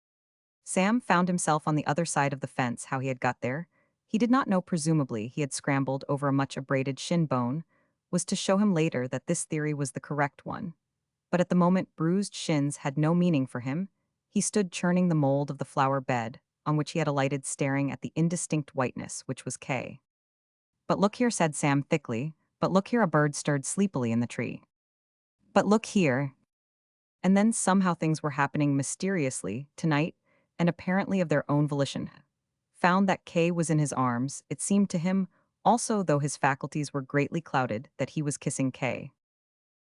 Sam found himself on the other side of the fence. How he had got there, he did not know. Presumably, he had scrambled over a much abraded shin bone, was to show him later that this theory was the correct one. But at the moment, bruised shins had no meaning for him. He stood churning the mold of the flower bed, on which he had alighted staring at the indistinct whiteness, which was K. "But look here," said Sam thickly. "But look here," a bird stirred sleepily in the tree. "But look here." And then somehow things were happening mysteriously, tonight, and apparently of their own volition. Found that Kay was in his arms, it seemed to him, also though his faculties were greatly clouded, that he was kissing Kay.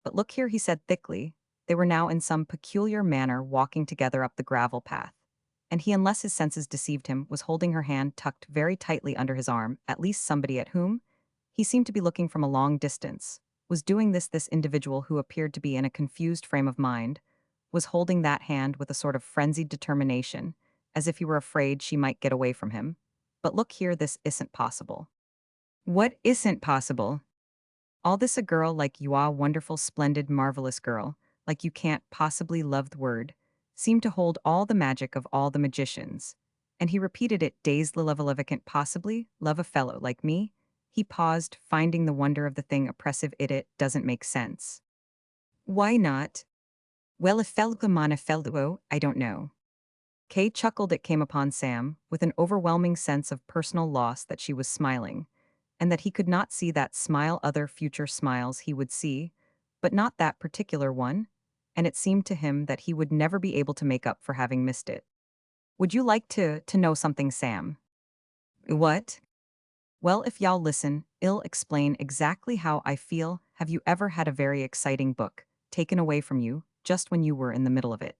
"But look here," he said thickly. They were now in some peculiar manner walking together up the gravel path. And he, unless his senses deceived him, was holding her hand tucked very tightly under his arm, at least somebody at whom he seemed to be looking from a long distance. Was doing this individual who appeared to be in a confused frame of mind, was holding that hand with a sort of frenzied determination, as if he were afraid she might get away from him. "But look here, this isn't possible." "What isn't possible?" "All this a girl like you, a wonderful, splendid, marvelous girl, like you can't possibly love the word, seemed to hold all the magic of all the magicians." And he repeated it, dazed. "Level can't possibly love a fellow like me?" He paused, finding the wonder of the thing oppressive. It doesn't make sense." "Why not?" "Well, if fellow a fellow, I don't know." Kay chuckled. It came upon Sam, with an overwhelming sense of personal loss, that she was smiling, and that he could not see that smile. Other future smiles he would see, but not that particular one, and it seemed to him that he would never be able to make up for having missed it. "Would you like to know something, Sam?" "What?" "Well, if y'all listen, I'll explain exactly how I feel. Have you ever had a very exciting book taken away from you just when you were in the middle of it?"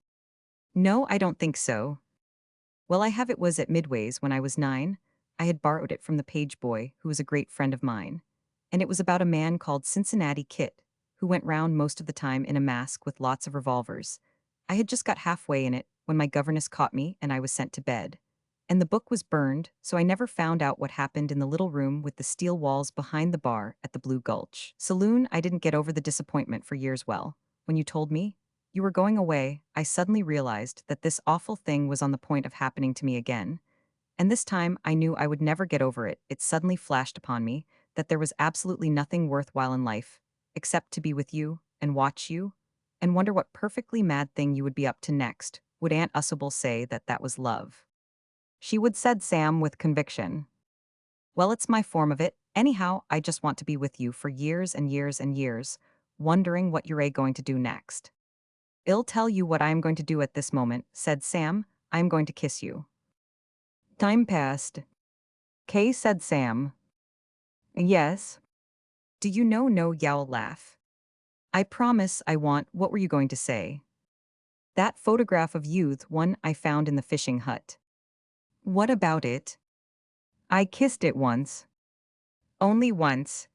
"No, I don't think so." "Well, I have. It was at Midway's when I was 9. I had borrowed it from the page boy, who was a great friend of mine. And it was about a man called Cincinnati Kit, who went round most of the time in a mask with lots of revolvers. I had just got halfway in it when my governess caught me and I was sent to bed. And the book was burned, so I never found out what happened in the little room with the steel walls behind the bar at the Blue Gulch Saloon. I didn't get over the disappointment for years. Well, when you told me you were going away, I suddenly realized that this awful thing was on the point of happening to me again. And this time I knew I would never get over it. It suddenly flashed upon me that there was absolutely nothing worthwhile in life, except to be with you, and watch you, and wonder what perfectly mad thing you would be up to next. Would Aunt Usable say that that was love?" "She would," said Sam with conviction. "Well, it's my form of it. Anyhow, I just want to be with you for years and years and years, wondering what you're going to do next." "I'll tell you what I am going to do at this moment," said Sam. "I am going to kiss you." Time passed. "Kay," said Sam. "Yes." "Do you know no yowl laugh?" "I promise I want—" "What were you going to say?" "That photograph of youth, one I found in the fishing hut." "What about it?" "I kissed it once." "Only once?"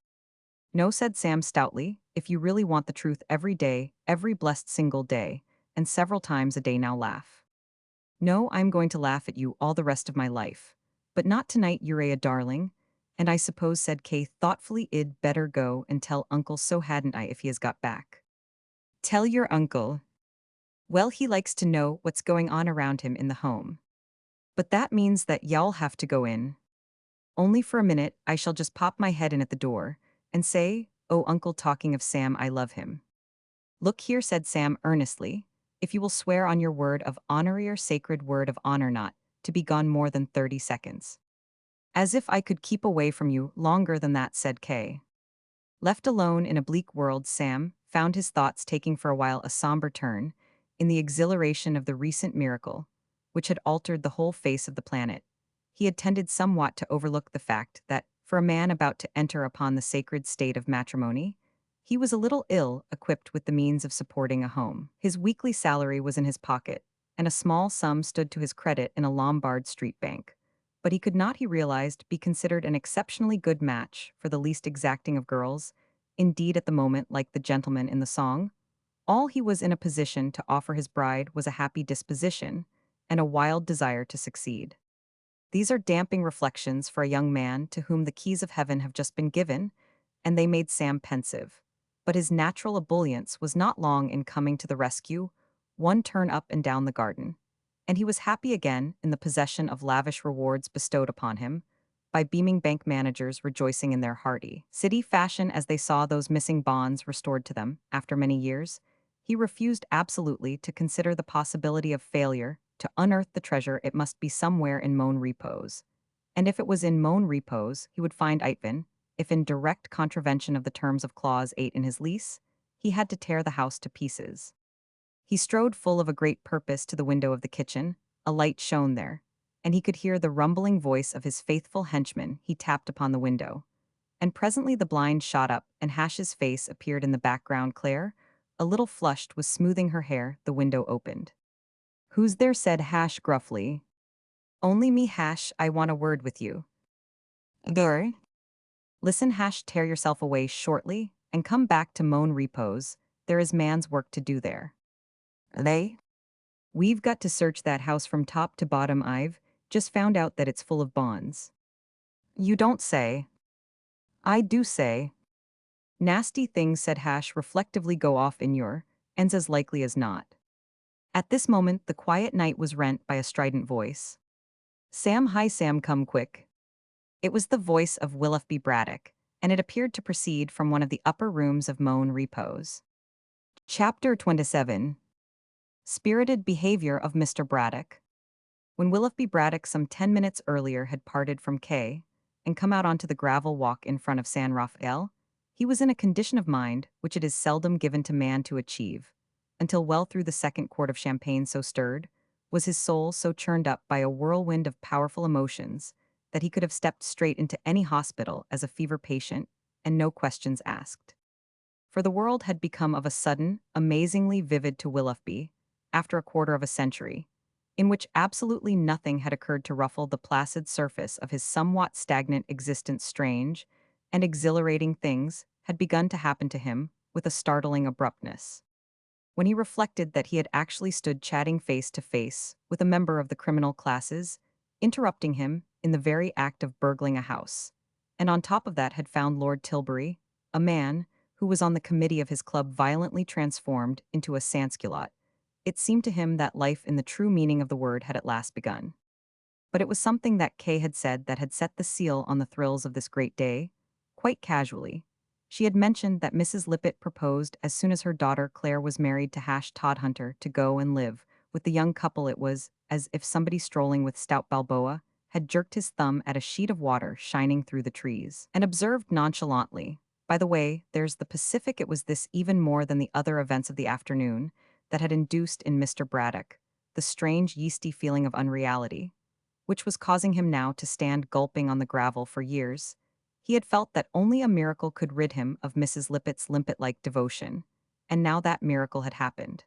"No," said Sam stoutly. "If you really want the truth, every day, every blessed single day, and several times a day. Now laugh." "No, I'm going to laugh at you all the rest of my life. But not tonight, you're a darling. And I suppose," said Kay thoughtfully, "I'd better go and tell Uncle, so hadn't I, if he has got back?" "Tell your uncle." "Well, he likes to know what's going on around him in the home." "But that means that y'all have to go in." "Only for a minute. I shall just pop my head in at the door and say, 'Oh, Uncle, talking of Sam, I love him.'" "Look here," said Sam earnestly, "if you will swear on your word of honor, your sacred word of honor, not to be gone more than 30 seconds. "As if I could keep away from you longer than that," said Kay. Left alone in a bleak world, Sam found his thoughts taking for a while a somber turn in the exhilaration of the recent miracle, which had altered the whole face of the planet. He had tended somewhat to overlook the fact that, for a man about to enter upon the sacred state of matrimony, he was a little ill equipped with the means of supporting a home. His weekly salary was in his pocket, and a small sum stood to his credit in a Lombard Street bank. But he could not, he realized, be considered an exceptionally good match for the least exacting of girls. Indeed, at the moment, like the gentleman in the song, all he was in a position to offer his bride was a happy disposition and a wild desire to succeed. These are damping reflections for a young man to whom the keys of heaven have just been given, and they made Sam pensive. But his natural ebullience was not long in coming to the rescue, one turn up and down the garden. And he was happy again in the possession of lavish rewards bestowed upon him by beaming bank managers rejoicing in their hearty city fashion as they saw those missing bonds restored to them after many years. He refused absolutely to consider the possibility of failure To unearth the treasure, it must be somewhere in Moan repose. And if it was in Moan repose, he would find Eitvin. If in direct contravention of the terms of Clause 8 in his lease, he had to tear the house to pieces. He strode full of a great purpose to the window of the kitchen. A light shone there, and he could hear the rumbling voice of his faithful henchman. He tapped upon the window. And presently the blind shot up, and Hash's face appeared in the background. Claire, a little flushed, was smoothing her hair. The window opened. "Who's there?" said Hash gruffly. "Only me, Hash. I want a word with you." "There?" "Listen, Hash, tear yourself away shortly, and come back to Moan repose. There is man's work to do there." "They?" "We've got to search that house from top to bottom. I've just found out that it's full of bonds." "You don't say?" "I do say." "Nasty things," said Hash reflectively, "go off in your ends as likely as not." At this moment the quiet night was rent by a strident voice. "Sam, hi Sam, come quick." It was the voice of Willoughby Braddock, and it appeared to proceed from one of the upper rooms of Moan repose. Chapter 27. Spirited Behavior of Mr. Braddock. When Willoughby Braddock some 10 minutes earlier had parted from Kay and come out onto the gravel walk in front of San Rafael, he was in a condition of mind which it is seldom given to man to achieve. Until well through the second quart of champagne, so stirred was his soul, so churned up by a whirlwind of powerful emotions, that he could have stepped straight into any hospital as a fever patient, and no questions asked. For the world had become of a sudden amazingly vivid to Willoughby, after a quarter of a century, in which absolutely nothing had occurred to ruffle the placid surface of his somewhat stagnant existence. Strange and exhilarating things had begun to happen to him with a startling abruptness. When he reflected that he had actually stood chatting face to face with a member of the criminal classes, interrupting him in the very act of burgling a house, and on top of that had found Lord Tilbury, a man who was on the committee of his club, violently transformed into a sansculotte, it seemed to him that life in the true meaning of the word had at last begun. But it was something that Kay had said that had set the seal on the thrills of this great day. Quite casually, she had mentioned that Mrs. Lippett proposed as soon as her daughter Claire was married to Hash Todhunter to go and live with the young couple. It was as if somebody strolling with stout Balboa had jerked his thumb at a sheet of water shining through the trees, and observed nonchalantly, "By the way, there's the Pacific." It was this, even more than the other events of the afternoon, that had induced in Mr. Braddock the strange yeasty feeling of unreality, which was causing him now to stand gulping on the gravel. For years he had felt that only a miracle could rid him of Mrs. Lippett's limpet-like devotion, and now that miracle had happened.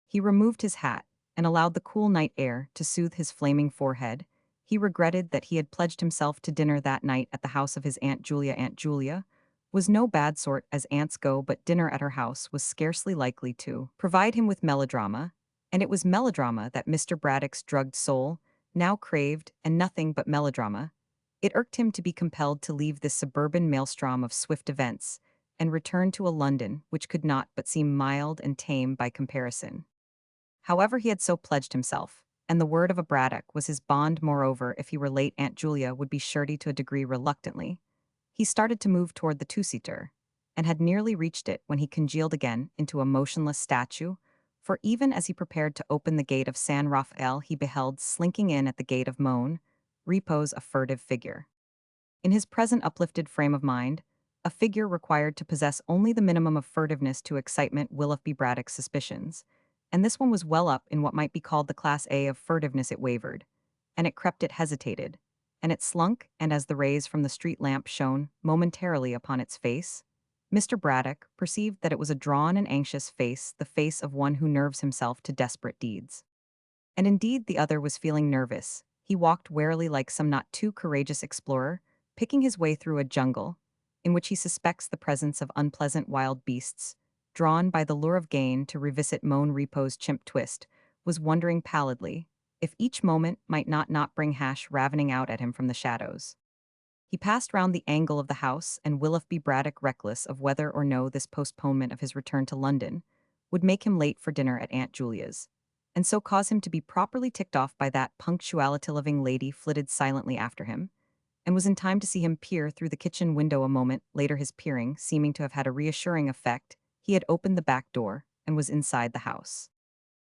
He removed his hat and allowed the cool night air to soothe his flaming forehead. He regretted that he had pledged himself to dinner that night at the house of his Aunt Julia. Aunt Julia was no bad sort as aunts go, but dinner at her house was scarcely likely to provide him with melodrama, and it was melodrama that Mr. Braddock's drugged soul now craved, and nothing but melodrama. It irked him to be compelled to leave this suburban maelstrom of swift events and return to a London which could not but seem mild and tame by comparison. However, he had so pledged himself, and the word of a Braddock was his bond. Moreover, if he were late, Aunt Julia would be surety to a degree. Reluctantly, he started to move toward the two-seater, and had nearly reached it when he congealed again into a motionless statue, for even as he prepared to open the gate of San Rafael, he beheld slinking in at the gate of Moan repose a furtive figure. In his present uplifted frame of mind, a figure required to possess only the minimum of furtiveness to excitement Willoughby Braddock's suspicions, and this one was well up in what might be called the class A of furtiveness. It wavered, and it crept, it hesitated, and it slunk, and as the rays from the street lamp shone momentarily upon its face, Mr. Braddock perceived that it was a drawn and anxious face, the face of one who nerves himself to desperate deeds. And indeed the other was feeling nervous. He walked warily like some not too courageous explorer, picking his way through a jungle, in which he suspects the presence of unpleasant wild beasts, drawn by the lure of gain to revisit Moan repose. Chimp Twist was wondering pallidly if each moment might not bring Hash ravening out at him from the shadows. He passed round the angle of the house, and Willoughby Braddock, reckless of whether or no this postponement of his return to London would make him late for dinner at Aunt Julia's, and so cause him to be properly ticked off by that punctuality-loving lady, flitted silently after him, and was in time to see him peer through the kitchen window. A moment later, his peering seeming to have had a reassuring effect, he had opened the back door and was inside the house.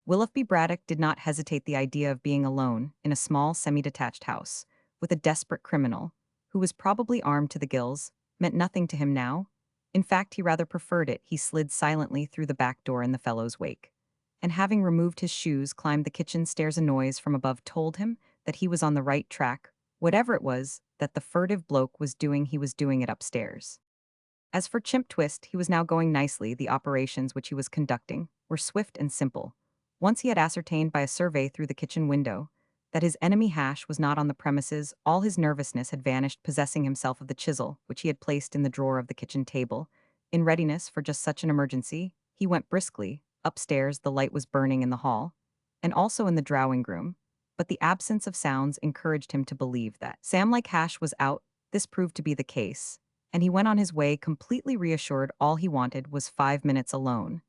Willoughby Braddock did not hesitate the idea of being alone in a small semi-detached house with a desperate criminal, who was probably armed to the gills, meant nothing to him now. In fact, he rather preferred it. He slid silently through the back door in the fellow's wake, and having removed his shoes, climbed the kitchen stairs. A noise from above told him that he was on the right track. Whatever it was that the furtive bloke was doing, he was doing it upstairs. As for Chimp Twist, he was now going nicely. The operations which he was conducting were swift and simple. Once he had ascertained by a survey through the kitchen window that his enemy Hash was not on the premises, all his nervousness had vanished. Possessing himself of the chisel, which he had placed in the drawer of the kitchen table, in readiness for just such an emergency, he went briskly upstairs. The light was burning in the hall, and also in the drawing room, but the absence of sounds encouraged him to believe that Sam like Hash was out. This proved to be the case, and he went on his way completely reassured. All he wanted was 5 minutes alone,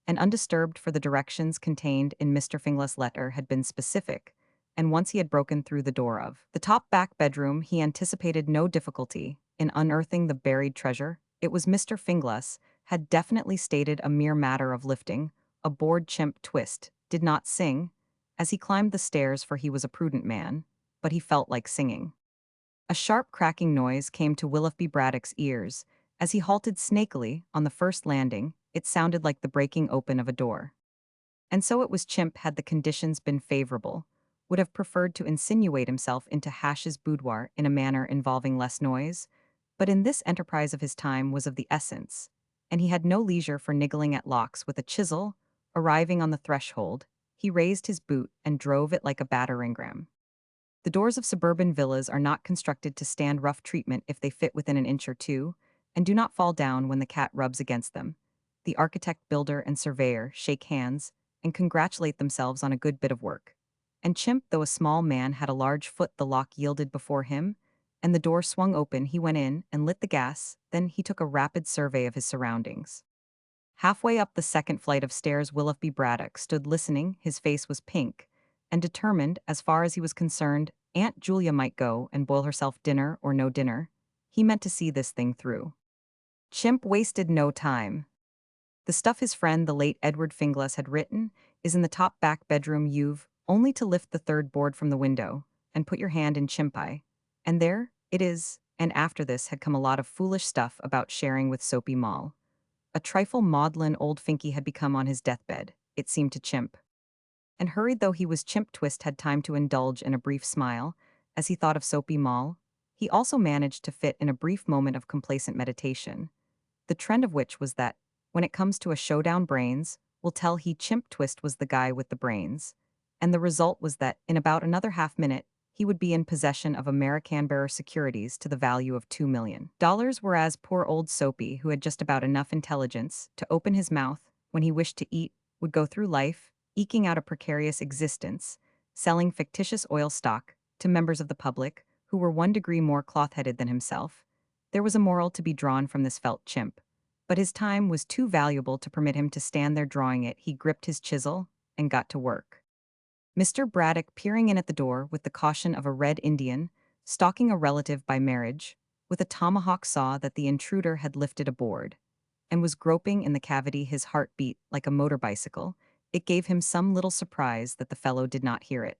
and undisturbed, for the directions contained in Mr. Fingless' letter had been specific, and once he had broken through the door of the top back bedroom, he anticipated no difficulty in unearthing the buried treasure. It was Mr. Fingless had definitely stated, a mere matter of lifting a board. Chimp Twist did not sing as he climbed the stairs, for he was a prudent man, but he felt like singing. A sharp cracking noise came to Willoughby Braddock's ears as he halted snakily on the first landing. It sounded like the breaking open of a door. And so it was. Chimp, had the conditions been favorable, would have preferred to insinuate himself into Hash's boudoir in a manner involving less noise, but in this enterprise of his time was of the essence, and he had no leisure for niggling at locks with a chisel. Arriving on the threshold, he raised his boot and drove it like a battering ram. The doors of suburban villas are not constructed to stand rough treatment if they fit within an inch or two, and do not fall down when the cat rubs against them. The architect, builder, and surveyor shake hands and congratulate themselves on a good bit of work. And Chimp, though a small man, had a large foot. The lock yielded before him, and the door swung open. He went in and lit the gas. Then he took a rapid survey of his surroundings. Halfway up the second flight of stairs, Willoughby Braddock stood listening. His face was pink, and determined, as far as he was concerned. Aunt Julia might go and boil herself dinner or no dinner. He meant to see this thing through. Chimp wasted no time. The stuff his friend, the late Edward Fingless, had written is in the top back bedroom. You've only to lift the third board from the window and put your hand in Chimp Eye, and there it is. And after this had come a lot of foolish stuff about sharing with Soapy Moll. A trifle maudlin old Finky had become on his deathbed, it seemed to Chimp. And hurried though he was, Chimp Twist had time to indulge in a brief smile as he thought of Soapy Moll. He also managed to fit in a brief moment of complacent meditation, the trend of which was that, when it comes to a showdown, brains will tell. He, Chimp Twist, was the guy with the brains. And the result was that, in about another half-minute, he would be in possession of American-bearer securities to the value of $2 million, whereas poor old Soapy, who had just about enough intelligence to open his mouth when he wished to eat, would go through life, eking out a precarious existence, selling fictitious oil stock to members of the public who were 1 degree more cloth-headed than himself. There was a moral to be drawn from this, felt Chimp, but his time was too valuable to permit him to stand there drawing it. He gripped his chisel and got to work. Mr. Braddock, peering in at the door with the caution of a red Indian stalking a relative by marriage, with a tomahawk, saw that the intruder had lifted a board and was groping in the cavity. His heart beat like a motor bicycle. It gave him some little surprise that the fellow did not hear it.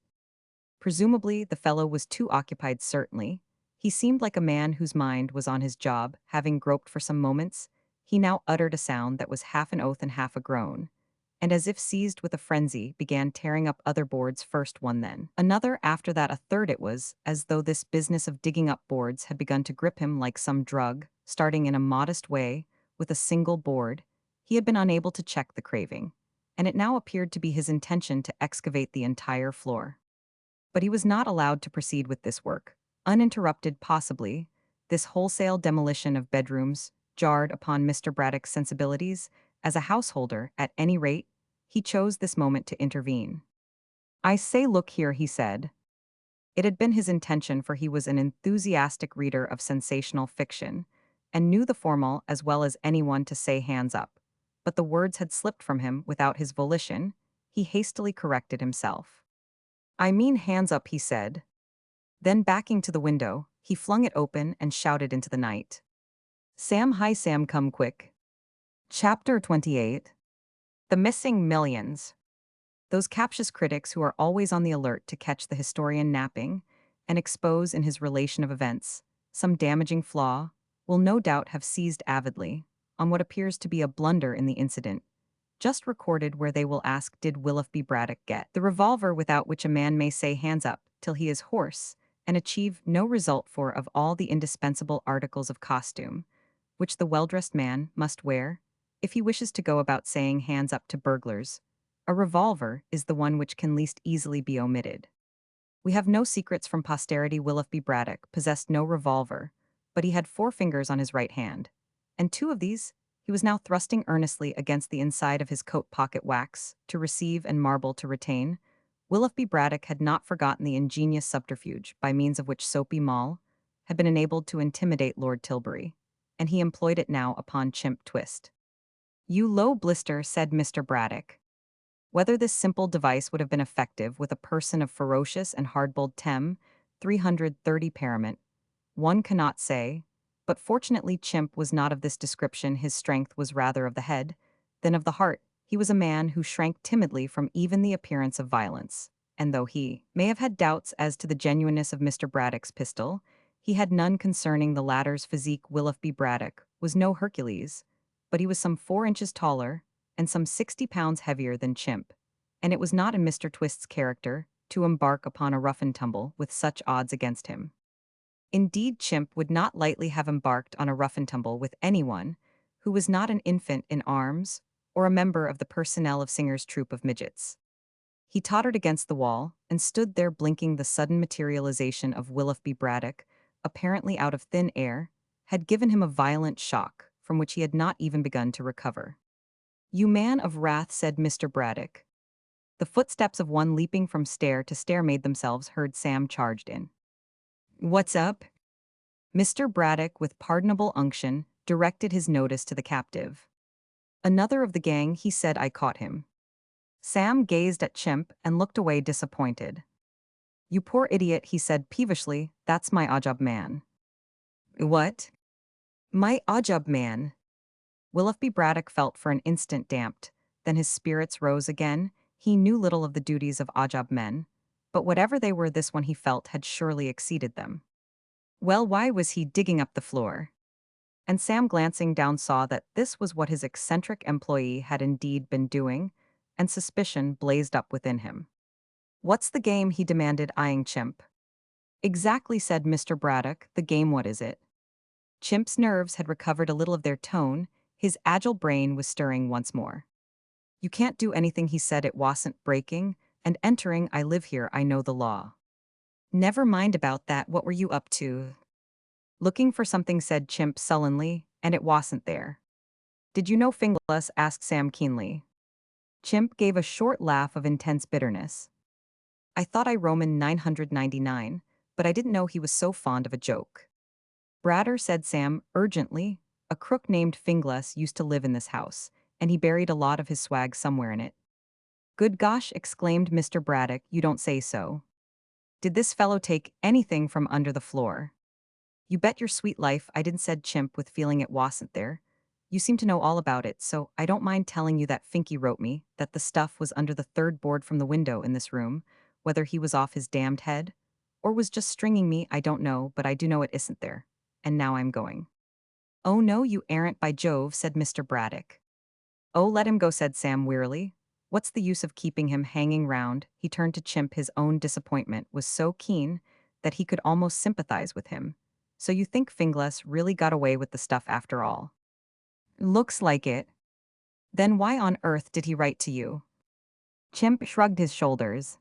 Presumably, the fellow was too occupied. Certainly, he seemed like a man whose mind was on his job. Having groped for some moments, he now uttered a sound that was half an oath and half a groan, and as if seized with a frenzy, began tearing up other boards, first one, then another, after that a third. It was as though this business of digging up boards had begun to grip him like some drug. Starting in a modest way with a single board, he had been unable to check the craving, and it now appeared to be his intention to excavate the entire floor. But he was not allowed to proceed with this work. Uninterrupted, possibly, this wholesale demolition of bedrooms jarred upon Mr. Braddock's sensibilities as a householder. At any rate, he chose this moment to intervene. "I say, look here," he said. It had been his intention, for he was an enthusiastic reader of sensational fiction, and knew the formal as well as anyone, to say "hands up," but the words had slipped from him without his volition. He hastily corrected himself. "I mean hands up," he said. Then, backing to the window, he flung it open and shouted into the night, "Sam, hi Sam, come quick." Chapter 28. The Missing Millions. Those captious critics who are always on the alert to catch the historian napping and expose in his relation of events some damaging flaw will no doubt have seized avidly on what appears to be a blunder in the incident, just recorded where they will ask, did Willoughby Braddock get the revolver without which a man may say hands up till he is hoarse and achieve no result for of all the indispensable articles of costume, which the well-dressed man must wear if he wishes to go about saying hands up to burglars? A revolver is the one which can least easily be omitted. We have no secrets from posterity. Willoughby Braddock possessed no revolver, but he had 4 fingers on his right hand, and 2 of these he was now thrusting earnestly against the inside of his coat pocket. Wax to receive and marble to retain. Willoughby Braddock had not forgotten the ingenious subterfuge by means of which Soapy Mall had been enabled to intimidate Lord Tilbury, and he employed it now upon Chimp Twist. "You low blister," said Mr. Braddock. Whether this simple device would have been effective with a person of ferocious and hard-boiled 330 parament, one cannot say, but fortunately Chimp was not of this description. His strength was rather of the head than of the heart. He was a man who shrank timidly from even the appearance of violence, and though he may have had doubts as to the genuineness of Mr. Braddock's pistol, he had none concerning the latter's physique. Willoughby Braddock was no Hercules, but he was some 4 inches taller and some 60 pounds heavier than Chimp, and it was not in Mr. Twist's character to embark upon a rough and tumble with such odds against him. Indeed, Chimp would not lightly have embarked on a rough and tumble with anyone who was not an infant in arms or a member of the personnel of Singer's troop of midgets. He tottered against the wall and stood there blinking. The sudden materialization of Willoughby Braddock, apparently out of thin air, had given him a violent shock from which he had not even begun to recover. "You man of wrath," said Mr. Braddock. The footsteps of one leaping from stair to stair made themselves heard. Sam charged in. "What's up?" Mr. Braddock, with pardonable unction, directed his notice to the captive. "Another of the gang," he said. "I caught him." Sam gazed at Chimp and looked away disappointed. "You poor idiot," he said peevishly, "that's my ojob man." "What?" "My ojob man." Willoughby Braddock felt for an instant damped, then his spirits rose again. He knew little of the duties of ojob men, but whatever they were, this one he felt had surely exceeded them. Well, why was he digging up the floor? And Sam, glancing down, saw that this was what his eccentric employee had indeed been doing, and suspicion blazed up within him. "What's the game?" he demanded, eyeing Chimp. "Exactly," said Mr. Braddock, "the game. What is it?" Chimp's nerves had recovered a little of their tone. His agile brain was stirring once more. "You can't do anything," he said. "It wasn't breaking and entering. I live here. I know the law." "Never mind about that. What were you up to?" "Looking for something," said Chimp sullenly, "and it wasn't there." "Did you know Fingless?" asked Sam keenly. Chimp gave a short laugh of intense bitterness. "I thought I Roman 999, but I didn't know he was so fond of a joke." "Bratter," said Sam urgently, "a crook named Fingless used to live in this house, and he buried a lot of his swag somewhere in it." "Good gosh," exclaimed Mr. Braddock, "you don't say so. Did this fellow take anything from under the floor?" "You bet your sweet life I didn't," said Chimp with feeling. "It wasn't there. You seem to know all about it, so I don't mind telling you that Finky wrote me that the stuff was under the 3rd board from the window in this room. Whether he was off his damned head or was just stringing me, I don't know, but I do know it isn't there. And now I'm going." "Oh no, you aren't, by Jove," said Mr. Braddock. "Oh, let him go," said Sam wearily. "What's the use of keeping him hanging round?" He turned to Chimp. His own disappointment was so keen that he could almost sympathize with him. "So you think Fingless really got away with the stuff after all?" "Looks like it." "Then why on earth did he write to you?" Chimp shrugged his shoulders.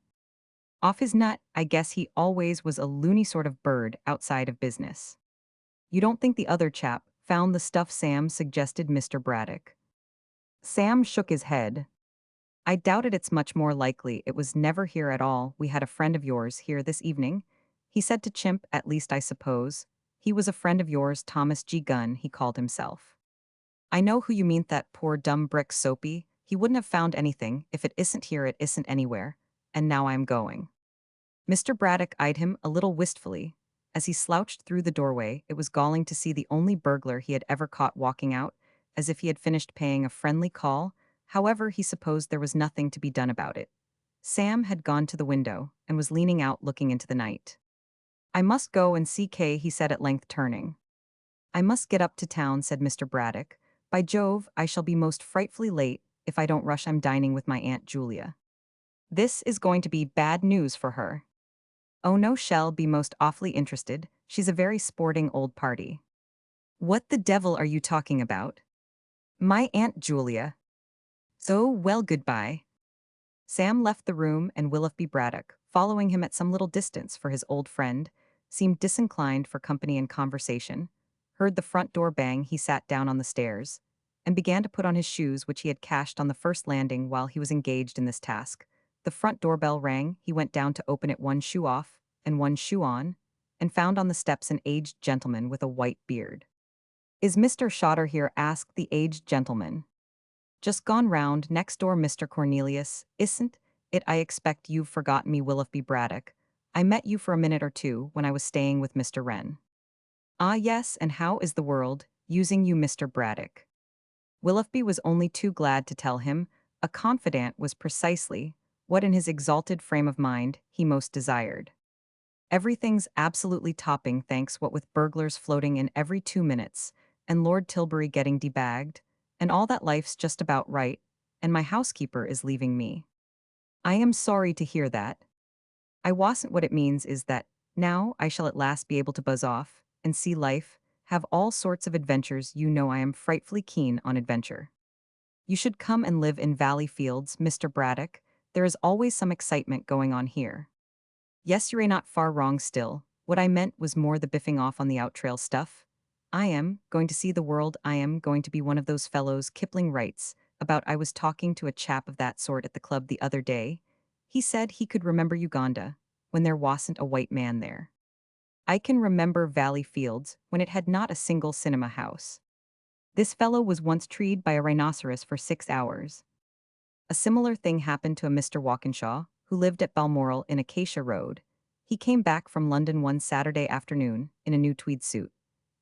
"Off his nut. I guess he always was a loony sort of bird outside of business." "You don't think the other chap found the stuff?" Sam suggested. Mr. Braddock. Sam shook his head. "I doubt it. It's much more likely it was never here at all. We had a friend of yours here this evening," he said to Chimp. "At least I suppose he was a friend of yours. Thomas G. Gunn, he called himself." "I know who you mean, that poor dumb brick Soapy. He wouldn't have found anything. If it isn't here, it isn't anywhere. And now I'm going." Mr. Braddock eyed him a little wistfully as he slouched through the doorway. It was galling to see the only burglar he had ever caught walking out as if he had finished paying a friendly call. However, he supposed there was nothing to be done about it. Sam had gone to the window and was leaning out looking into the night. "I must go and see Kay," he said at length, turning. "I must get up to town," said Mr. Braddock. "By Jove, I shall be most frightfully late if I don't rush. I'm dining with my Aunt Julia. This is going to be bad news for her." "Oh no, shall be most awfully interested. She's a very sporting old party." "What the devil are you talking about?" "My Aunt Julia." "So, well, goodbye." Sam left the room, and Willoughby Braddock, following him at some little distance for his old friend, seemed disinclined for company and conversation, heard the front door bang. He sat down on the stairs, and began to put on his shoes which he had cached on the first landing while he was engaged in this task. The front doorbell rang. He went down to open it, one shoe off and one shoe on, and found on the steps an aged gentleman with a white beard. "Is Mr. Shotter here?" asked the aged gentleman. "Just gone round, next door, Mr. Cornelius. Isn't it? I expect you've forgotten me, Willoughby Braddock. I met you for a minute or two when I was staying with Mr. Wren." "Ah yes, and how is the world using you, Mr. Braddock?" Willoughby was only too glad to tell him a confidant was precisely what in his exalted frame of mind he most desired. "Everything's absolutely topping, thanks, what with burglars floating in every 2 minutes, and Lord Tilbury getting debagged, and all that, life's just about right, and my housekeeper is leaving me." "I am sorry to hear that. I wasn't. What it means is that now I shall at last be able to buzz off and see life, have all sorts of adventures. You know I am frightfully keen on adventure. You should come and live in Valley Fields, Mr. Braddock. There is always some excitement going on here." "Yes, you're not far wrong still. What I meant was more the biffing off on the out-trail stuff. I am going to see the world. I am going to be one of those fellows Kipling writes about. I was talking to a chap of that sort at the club the other day. He said he could remember Uganda, when there wasn't a white man there. I can remember Valley Fields, when it had not a single cinema house. This fellow was once treed by a rhinoceros for 6 hours. A similar thing happened to a Mr. Walkinshaw, who lived at Balmoral in Acacia Road. He came back from London one Saturday afternoon in a new tweed suit,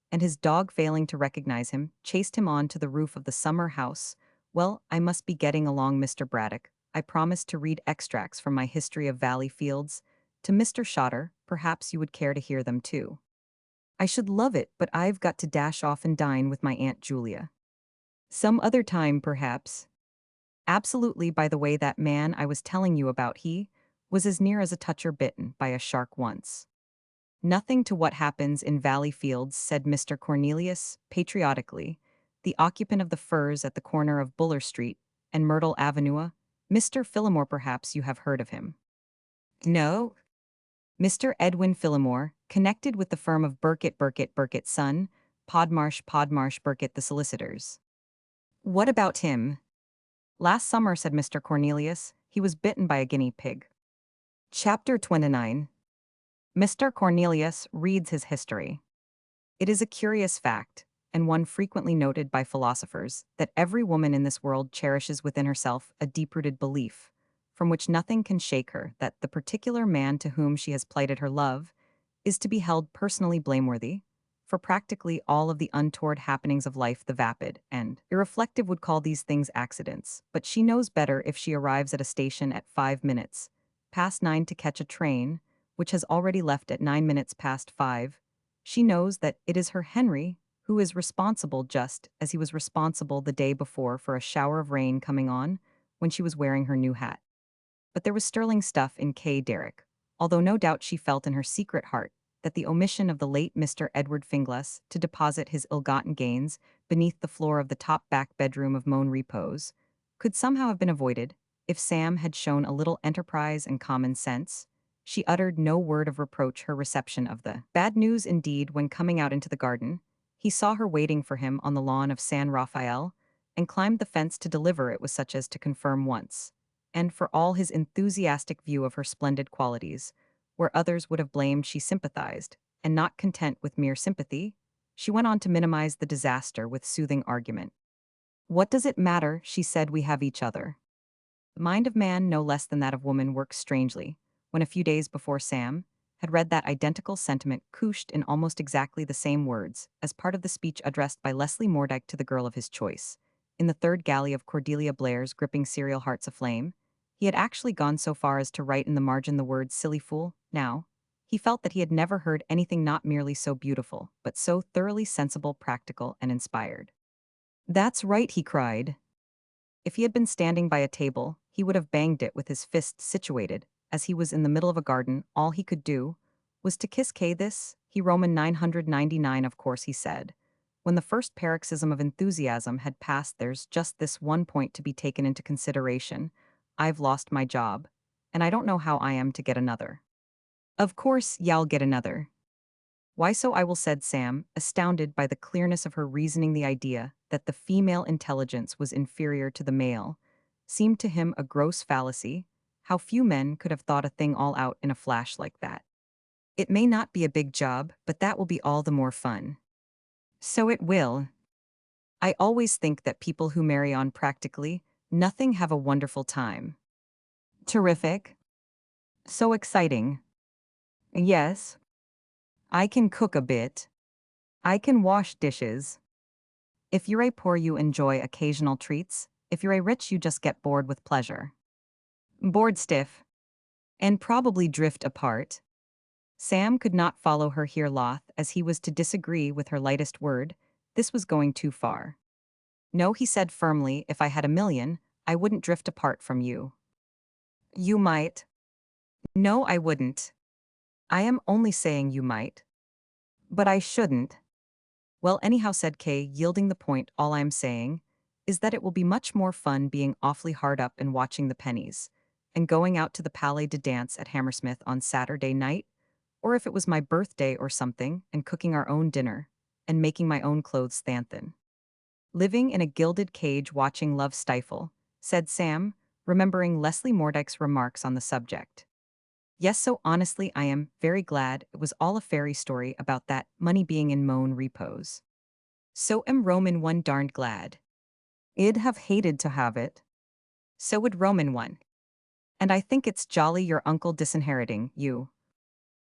and his dog, failing to recognize him, chased him on to the roof of the summer house. Well, I must be getting along, Mr. Braddock. I promised to read extracts from my History of Valley Fields to Mr. Shotter. Perhaps you would care to hear them too." "I should love it, but I've got to dash off and dine with my Aunt Julia." "Some other time, perhaps." "Absolutely. By the way, that man I was telling you about, he was as near as a toucher bitten by a shark once." "Nothing to what happens in Valley Fields," said Mr. Cornelius, patriotically, "the occupant of the furs at the corner of Buller Street and Myrtle Avenue. Mr. Phillimore, perhaps you have heard of him." "No." "Mr. Edwin Phillimore, connected with the firm of Burkitt, Son, Podmarsh, Burkitt, the solicitors." "What about him?" "Last summer," said Mr. Cornelius, "he was bitten by a guinea pig." Chapter 29. Mr. Cornelius reads his history. It is a curious fact, and one frequently noted by philosophers, that every woman in this world cherishes within herself a deep-rooted belief, from which nothing can shake her, that the particular man to whom she has plighted her love is to be held personally blameworthy for practically all of the untoward happenings of life. The vapid and irreflective would call these things accidents, but she knows better if she arrives at a station at 5 minutes past 9 to catch a train which has already left at 9 minutes past 5. She knows that it is her Henry who is responsible, just as he was responsible the day before for a shower of rain coming on when she was wearing her new hat. But there was sterling stuff in Kay Derrick, although no doubt she felt in her secret heart that the omission of the late Mr. Edward Finglas to deposit his ill-gotten gains beneath the floor of the top-back bedroom of Moan Repose could somehow have been avoided if Sam had shown a little enterprise and common sense. She uttered no word of reproach her reception of the bad news. Indeed, when coming out into the garden, he saw her waiting for him on the lawn of San Rafael, and climbed the fence to deliver it, was such as to confirm once, and for all his enthusiastic view of her splendid qualities, where others would have blamed, she sympathized, and not content with mere sympathy, she went on to minimize the disaster with soothing argument. "What does it matter?" she said. "We have each other." The mind of man, no less than that of woman, works strangely, when a few days before Sam had read that identical sentiment couched in almost exactly the same words as part of the speech addressed by Leslie Mordyke to the girl of his choice, in the third galley of Cordelia Blair's gripping serial Hearts Aflame. He had actually gone so far as to write in the margin the words silly fool. Now, he felt that he had never heard anything not merely so beautiful, but so thoroughly sensible, practical, and inspired. That's right, he cried. If he had been standing by a table, he would have banged it with his fist situated. As he was in the middle of a garden, all he could do was to kiss Kay this, he Roman 999 of course he said. When the first paroxysm of enthusiasm had passed, there's just this one point to be taken into consideration. I've lost my job, and I don't know how I am to get another. Of course, y'all get another. Why so I will said Sam, astounded by the clearness of her reasoning. The idea that the female intelligence was inferior to the male seemed to him a gross fallacy. How few men could have thought a thing all out in a flash like that. It may not be a big job, but that will be all the more fun. So it will. I always think that people who marry on practically nothing have a wonderful time. Terrific. So exciting. Yes. I can cook a bit. I can wash dishes. If you're a poor, you enjoy occasional treats. If you're a rich, you just get bored with pleasure. Bored stiff. And probably drift apart. Sam could not follow her here loth, as he was to disagree with her lightest word. This was going too far. No, he said firmly, if I had a million, I wouldn't drift apart from you. You might. No, I wouldn't. I am only saying you might. But I shouldn't. Well, anyhow, said Kay, yielding the point, all I'm saying is that it will be much more fun being awfully hard up and watching the pennies, and going out to the Palais de Dance at Hammersmith on Saturday night, or if it was my birthday or something, and cooking our own dinner, and making my own clothes thin. Living in a gilded cage watching love stifle, said Sam, remembering Leslie Mordyke's remarks on the subject. Yes, so honestly, I am very glad it was all a fairy story about that money being in moan repose. So am Roman one darned glad. I'd have hated to have it. So would Roman one. And I think it's jolly your uncle disinheriting you.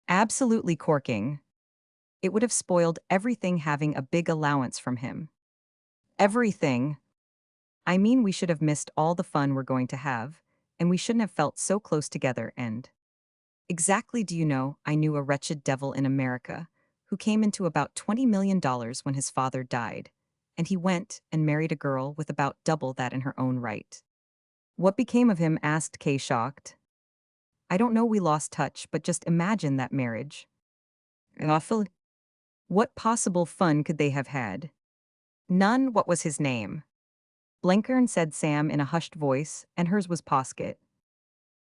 Absolutely corking. It would have spoiled everything having a big allowance from him. Everything. I mean, we should have missed all the fun we're going to have, and we shouldn't have felt so close together and. Exactly, do you know, I knew a wretched devil in America who came into about $20 million when his father died, and he went and married a girl with about double that in her own right. What became of him? Asked Kay, shocked. I don't know, we lost touch, but just imagine that marriage. Awful. What possible fun could they have had? None. What was his name? Blenkern, said Sam in a hushed voice, and hers was Poskett.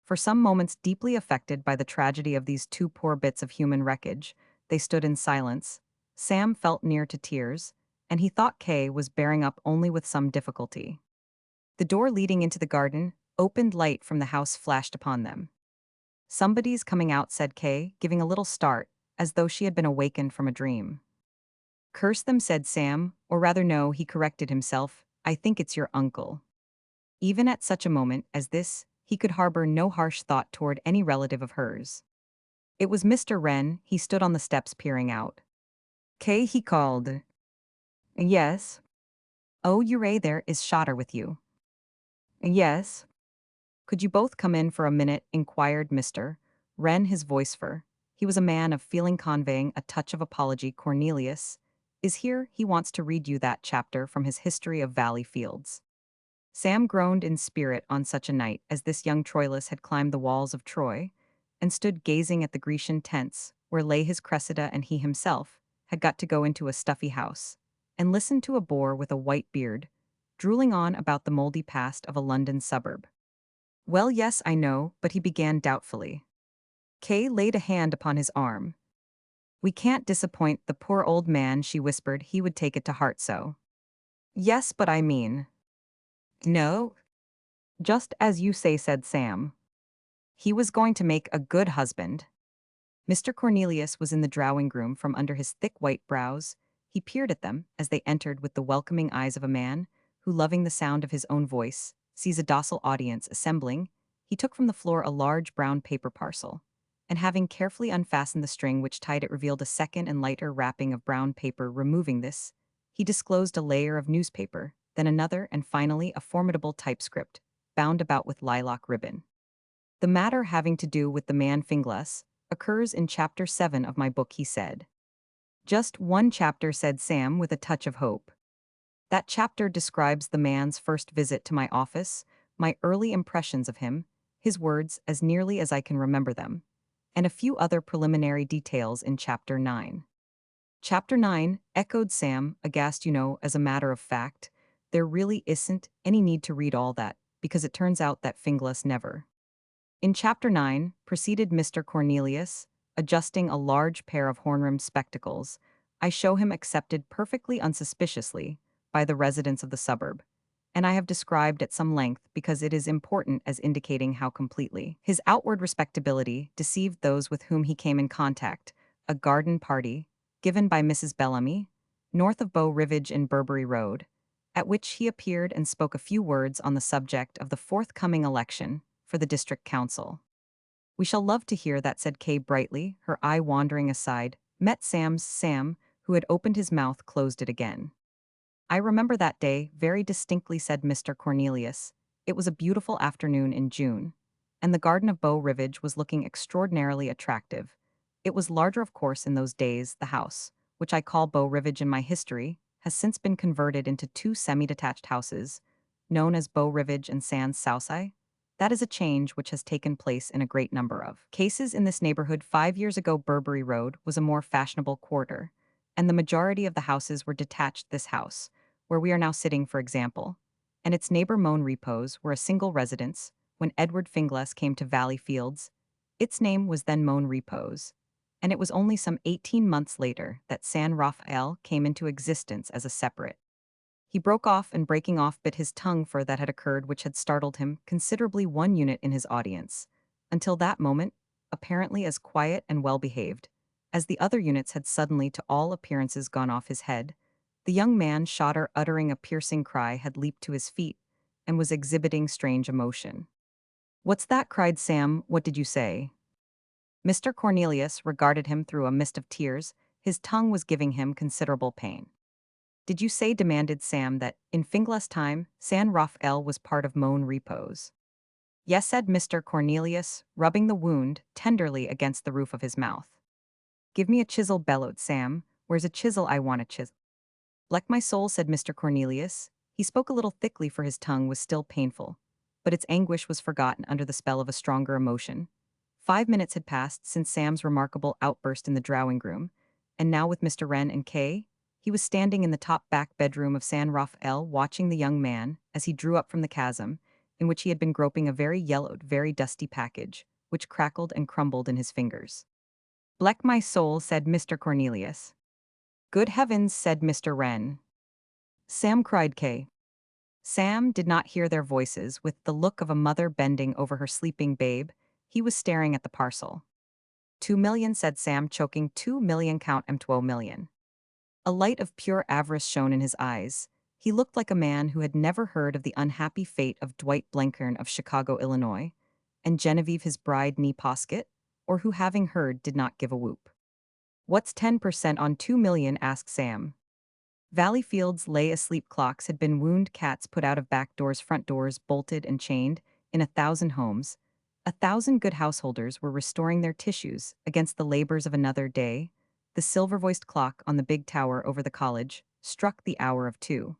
For some moments, deeply affected by the tragedy of these two poor bits of human wreckage, they stood in silence. Sam felt near to tears, and he thought Kay was bearing up only with some difficulty. The door leading into the garden, opened. Light from the house flashed upon them. Somebody's coming out, said Kay, giving a little start, as though she had been awakened from a dream. Curse them, said Sam, or rather no, he corrected himself, I think it's your uncle. Even at such a moment as this, he could harbor no harsh thought toward any relative of hers. It was Mr. Wren. He stood on the steps peering out. Kay, he called. Yes. Oh, Uray, there is Shotter with you. Yes. Could you both come in for a minute? Inquired Mr. Wren, his voice for. He was a man of feeling, conveying a touch of apology. Cornelius is here. He wants to read you that chapter from his History of Valley Fields. Sam groaned in spirit on such a night as this. Young Troilus had climbed the walls of Troy and stood gazing at the Grecian tents where lay his Cressida, and he himself had got to go into a stuffy house and listen to a boor with a white beard drooling on about the moldy past of a London suburb. Well, yes, I know, but he began doubtfully. Kay laid a hand upon his arm. We can't disappoint the poor old man, she whispered. He would take it to heart so. Yes, but I mean. No. Just as you say, said Sam. He was going to make a good husband. Mr. Cornelius was in the drawing room. From under his thick white brows, he peered at them as they entered with the welcoming eyes of a man who, loving the sound of his own voice, sees a docile audience assembling. He took from the floor a large brown paper parcel, and having carefully unfastened the string which tied it, revealed a second and lighter wrapping of brown paper. Removing this, he disclosed a layer of newspaper, then another, and finally a formidable typescript, bound about with lilac ribbon. The matter having to do with the man Finglas occurs in chapter 7 of my book, he said. Just one chapter, said Sam with a touch of hope. That chapter describes the man's first visit to my office, my early impressions of him, his words as nearly as I can remember them, and a few other preliminary details in chapter 9. Chapter 9, echoed Sam, aghast. As a matter of fact, there really isn't any need to read all that, because it turns out that Finglas never. In chapter 9, proceeded Mr. Cornelius, adjusting a large pair of horn-rimmed spectacles, I show him accepted perfectly unsuspiciously by the residents of the suburb, and I have described at some length because it is important as indicating how completely his outward respectability deceived those with whom he came in contact, a garden party, given by Mrs. Bellamy, north of Bow Rivage in Burberry Road, at which he appeared and spoke a few words on the subject of the forthcoming election for the district council. We shall love to hear that, said Kay brightly, her eye wandering aside, met Sam, who had opened his mouth, closed it again. I remember that day very distinctly, said Mr. Cornelius. It was a beautiful afternoon in June, and the garden of Bow Rivage was looking extraordinarily attractive. It was larger, of course, in those days. The house, which I call Bow Rivage in my history, has since been converted into two semi-detached houses, known as Bow Rivage and Sands Southside. That is a change which has taken place in a great number of cases in this neighborhood. 5 years ago, Burberry Road was a more fashionable quarter, and the majority of the houses were detached. This house, where we are now sitting, for example, and its neighbor Moan Repose were a single residence. When Edward Finglas came to Valley Fields, its name was then Moan Repose, and it was only some 18 months later that San Rafael came into existence as a separate. He broke off, and breaking off bit his tongue, for that had occurred which had startled him considerably. One unit in his audience, until that moment, apparently as quiet and well-behaved, as the other units had suddenly to all appearances gone off his head. The young man Shotter, uttering a piercing cry, had leaped to his feet, and was exhibiting strange emotion. "What's that?" cried Sam. "What did you say?" Mr. Cornelius regarded him through a mist of tears. His tongue was giving him considerable pain. "Did you say," demanded Sam, "that, in Finglas' time, San Rafael was part of Moan Repose?" "Yes," said Mr. Cornelius, rubbing the wound tenderly against the roof of his mouth. "Give me a chisel," bellowed Sam. "Where's a chisel? I want a chisel." "Bleck my soul," said Mr. Cornelius. He spoke a little thickly, for his tongue was still painful, but its anguish was forgotten under the spell of a stronger emotion. 5 minutes had passed since Sam's remarkable outburst in the drawing-room, and now, with Mr. Wren and Kay, he was standing in the top back bedroom of San Rafael, watching the young man as he drew up from the chasm, in which he had been groping, a very yellowed, very dusty package, which crackled and crumbled in his fingers. "Bleck my soul," said Mr. Cornelius. "Good heavens," said Mr. Wren. "Sam," cried Kay. Sam did not hear their voices. With the look of a mother bending over her sleeping babe, he was staring at the parcel. 2 million, said Sam, choking. 2 million, count 'em. 2 million. A light of pure avarice shone in his eyes. He looked like a man who had never heard of the unhappy fate of Dwight Blenkiron of Chicago, Illinois, and Genevieve his bride Nee Poskett, or who, having heard, did not give a whoop. "What's 10% on 2 million?" asked Sam. Valley Fields lay asleep. Clocks had been wound, cats put out of back doors, front doors bolted and chained. In 1,000 homes, 1,000 good householders were restoring their tissues against the labors of another day. The silver-voiced clock on the big tower over the college struck the hour of 2.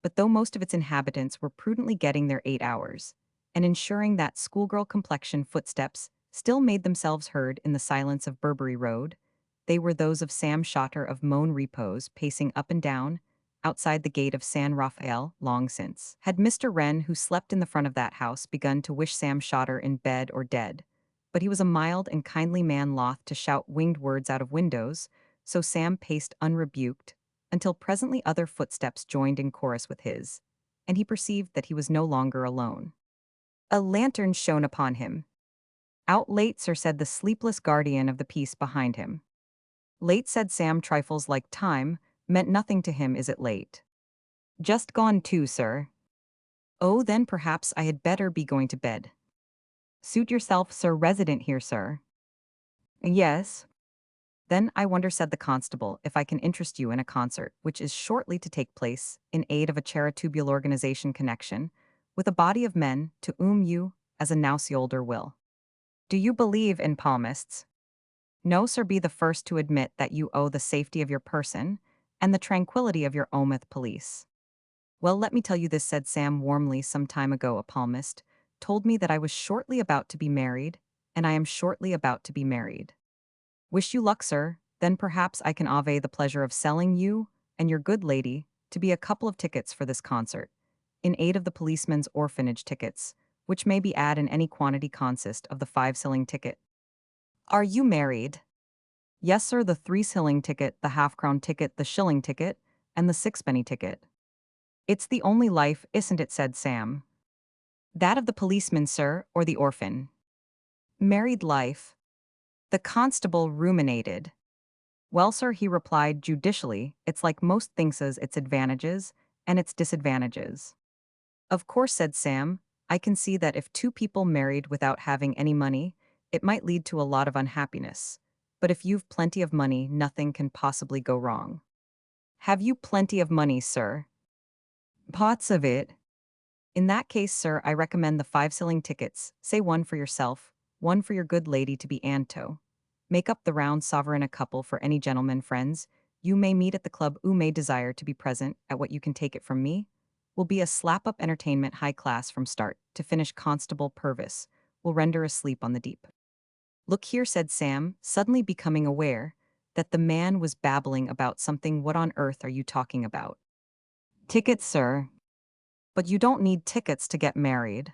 But though most of its inhabitants were prudently getting their 8 hours, and ensuring that schoolgirl complexion footsteps still made themselves heard in the silence of Burberry Road, they were those of Sam Shotter of Moan Repose, pacing up and down outside the gate of San Rafael. Long since had Mr. Wren, who slept in the front of that house, begun to wish Sam Shotter in bed or dead, but he was a mild and kindly man, loth to shout winged words out of windows, so Sam paced unrebuked, until presently other footsteps joined in chorus with his, and he perceived that he was no longer alone. A lantern shone upon him. "Out late, sir," said the sleepless guardian of the peace behind him. "Late," said Sam. Trifles like time meant nothing to him. "Is it late?" "Just gone 2, sir." "Oh, then perhaps I had better be going to bed." "Suit yourself, sir. Resident here, sir." "Yes." "Then I wonder," said the constable, "if I can interest you in a concert which is shortly to take place in aid of a charitable organization connection with a body of men to whom you, as a older will. Do you believe in palmists? No, sir, be the first to admit that you owe the safety of your person and the tranquility of your omith police. Well, let me tell you this, said Sam warmly. Some time ago, a palmist told me that I was shortly about to be married, and I am shortly about to be married. Wish you luck, sir. Then perhaps I can ave the pleasure of selling you and your good lady to be a couple of tickets for this concert, in aid of the policeman's orphanage tickets, which may be ad in any quantity consist of the 5 shilling ticket. Are you married? Yes, sir, the 3 shilling ticket, the half-crown ticket, the shilling ticket, and the sixpenny ticket. It's the only life, isn't it, said Sam. That of the policeman, sir, or the orphan? Married life. The constable ruminated. Well, sir, he replied judicially, it's like most things as its advantages and its disadvantages. Of course, said Sam, I can see that if 2 people married without having any money, it might lead to a lot of unhappiness. But if you've plenty of money, nothing can possibly go wrong. Have you plenty of money, sir? Pots of it. In that case, sir, I recommend the 5 shilling tickets, say one for yourself, one for your good lady to be Anto. Make up the round sovereign a couple for any gentleman friends you may meet at the club who may desire to be present at what you can take it from me. Will be a slap-up entertainment high class from start to finish. Constable Purvis will render asleep on the deep. Look here, said Sam, suddenly becoming aware that the man was babbling about something. What on earth are you talking about? Tickets, sir. But you don't need tickets to get married.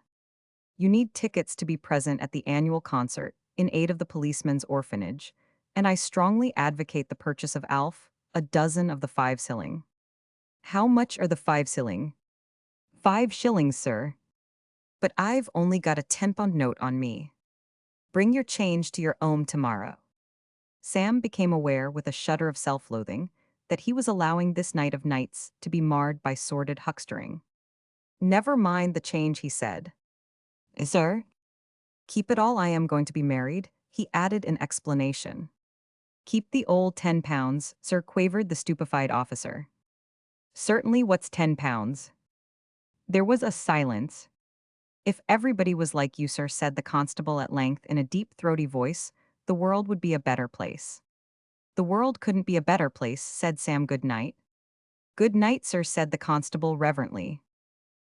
You need tickets to be present at the annual concert in aid of the policeman's orphanage, and I strongly advocate the purchase of a dozen of the 5 shilling. How much are the 5 shilling? 5 shillings, sir. But I've only got a 10-pound note on me. Bring your change to your home tomorrow. Sam became aware with a shudder of self-loathing that he was allowing this night of nights to be marred by sordid huckstering. Never mind the change, he said. Sir? Keep it all, I am going to be married, he added in explanation. Keep the old 10 pounds, sir, quavered the stupefied officer. Certainly, what's 10 pounds? There was a silence. If everybody was like you, sir, said the constable at length in a deep, throaty voice, the world would be a better place. The world couldn't be a better place, said Sam. Good night. Good night, sir, said the constable reverently.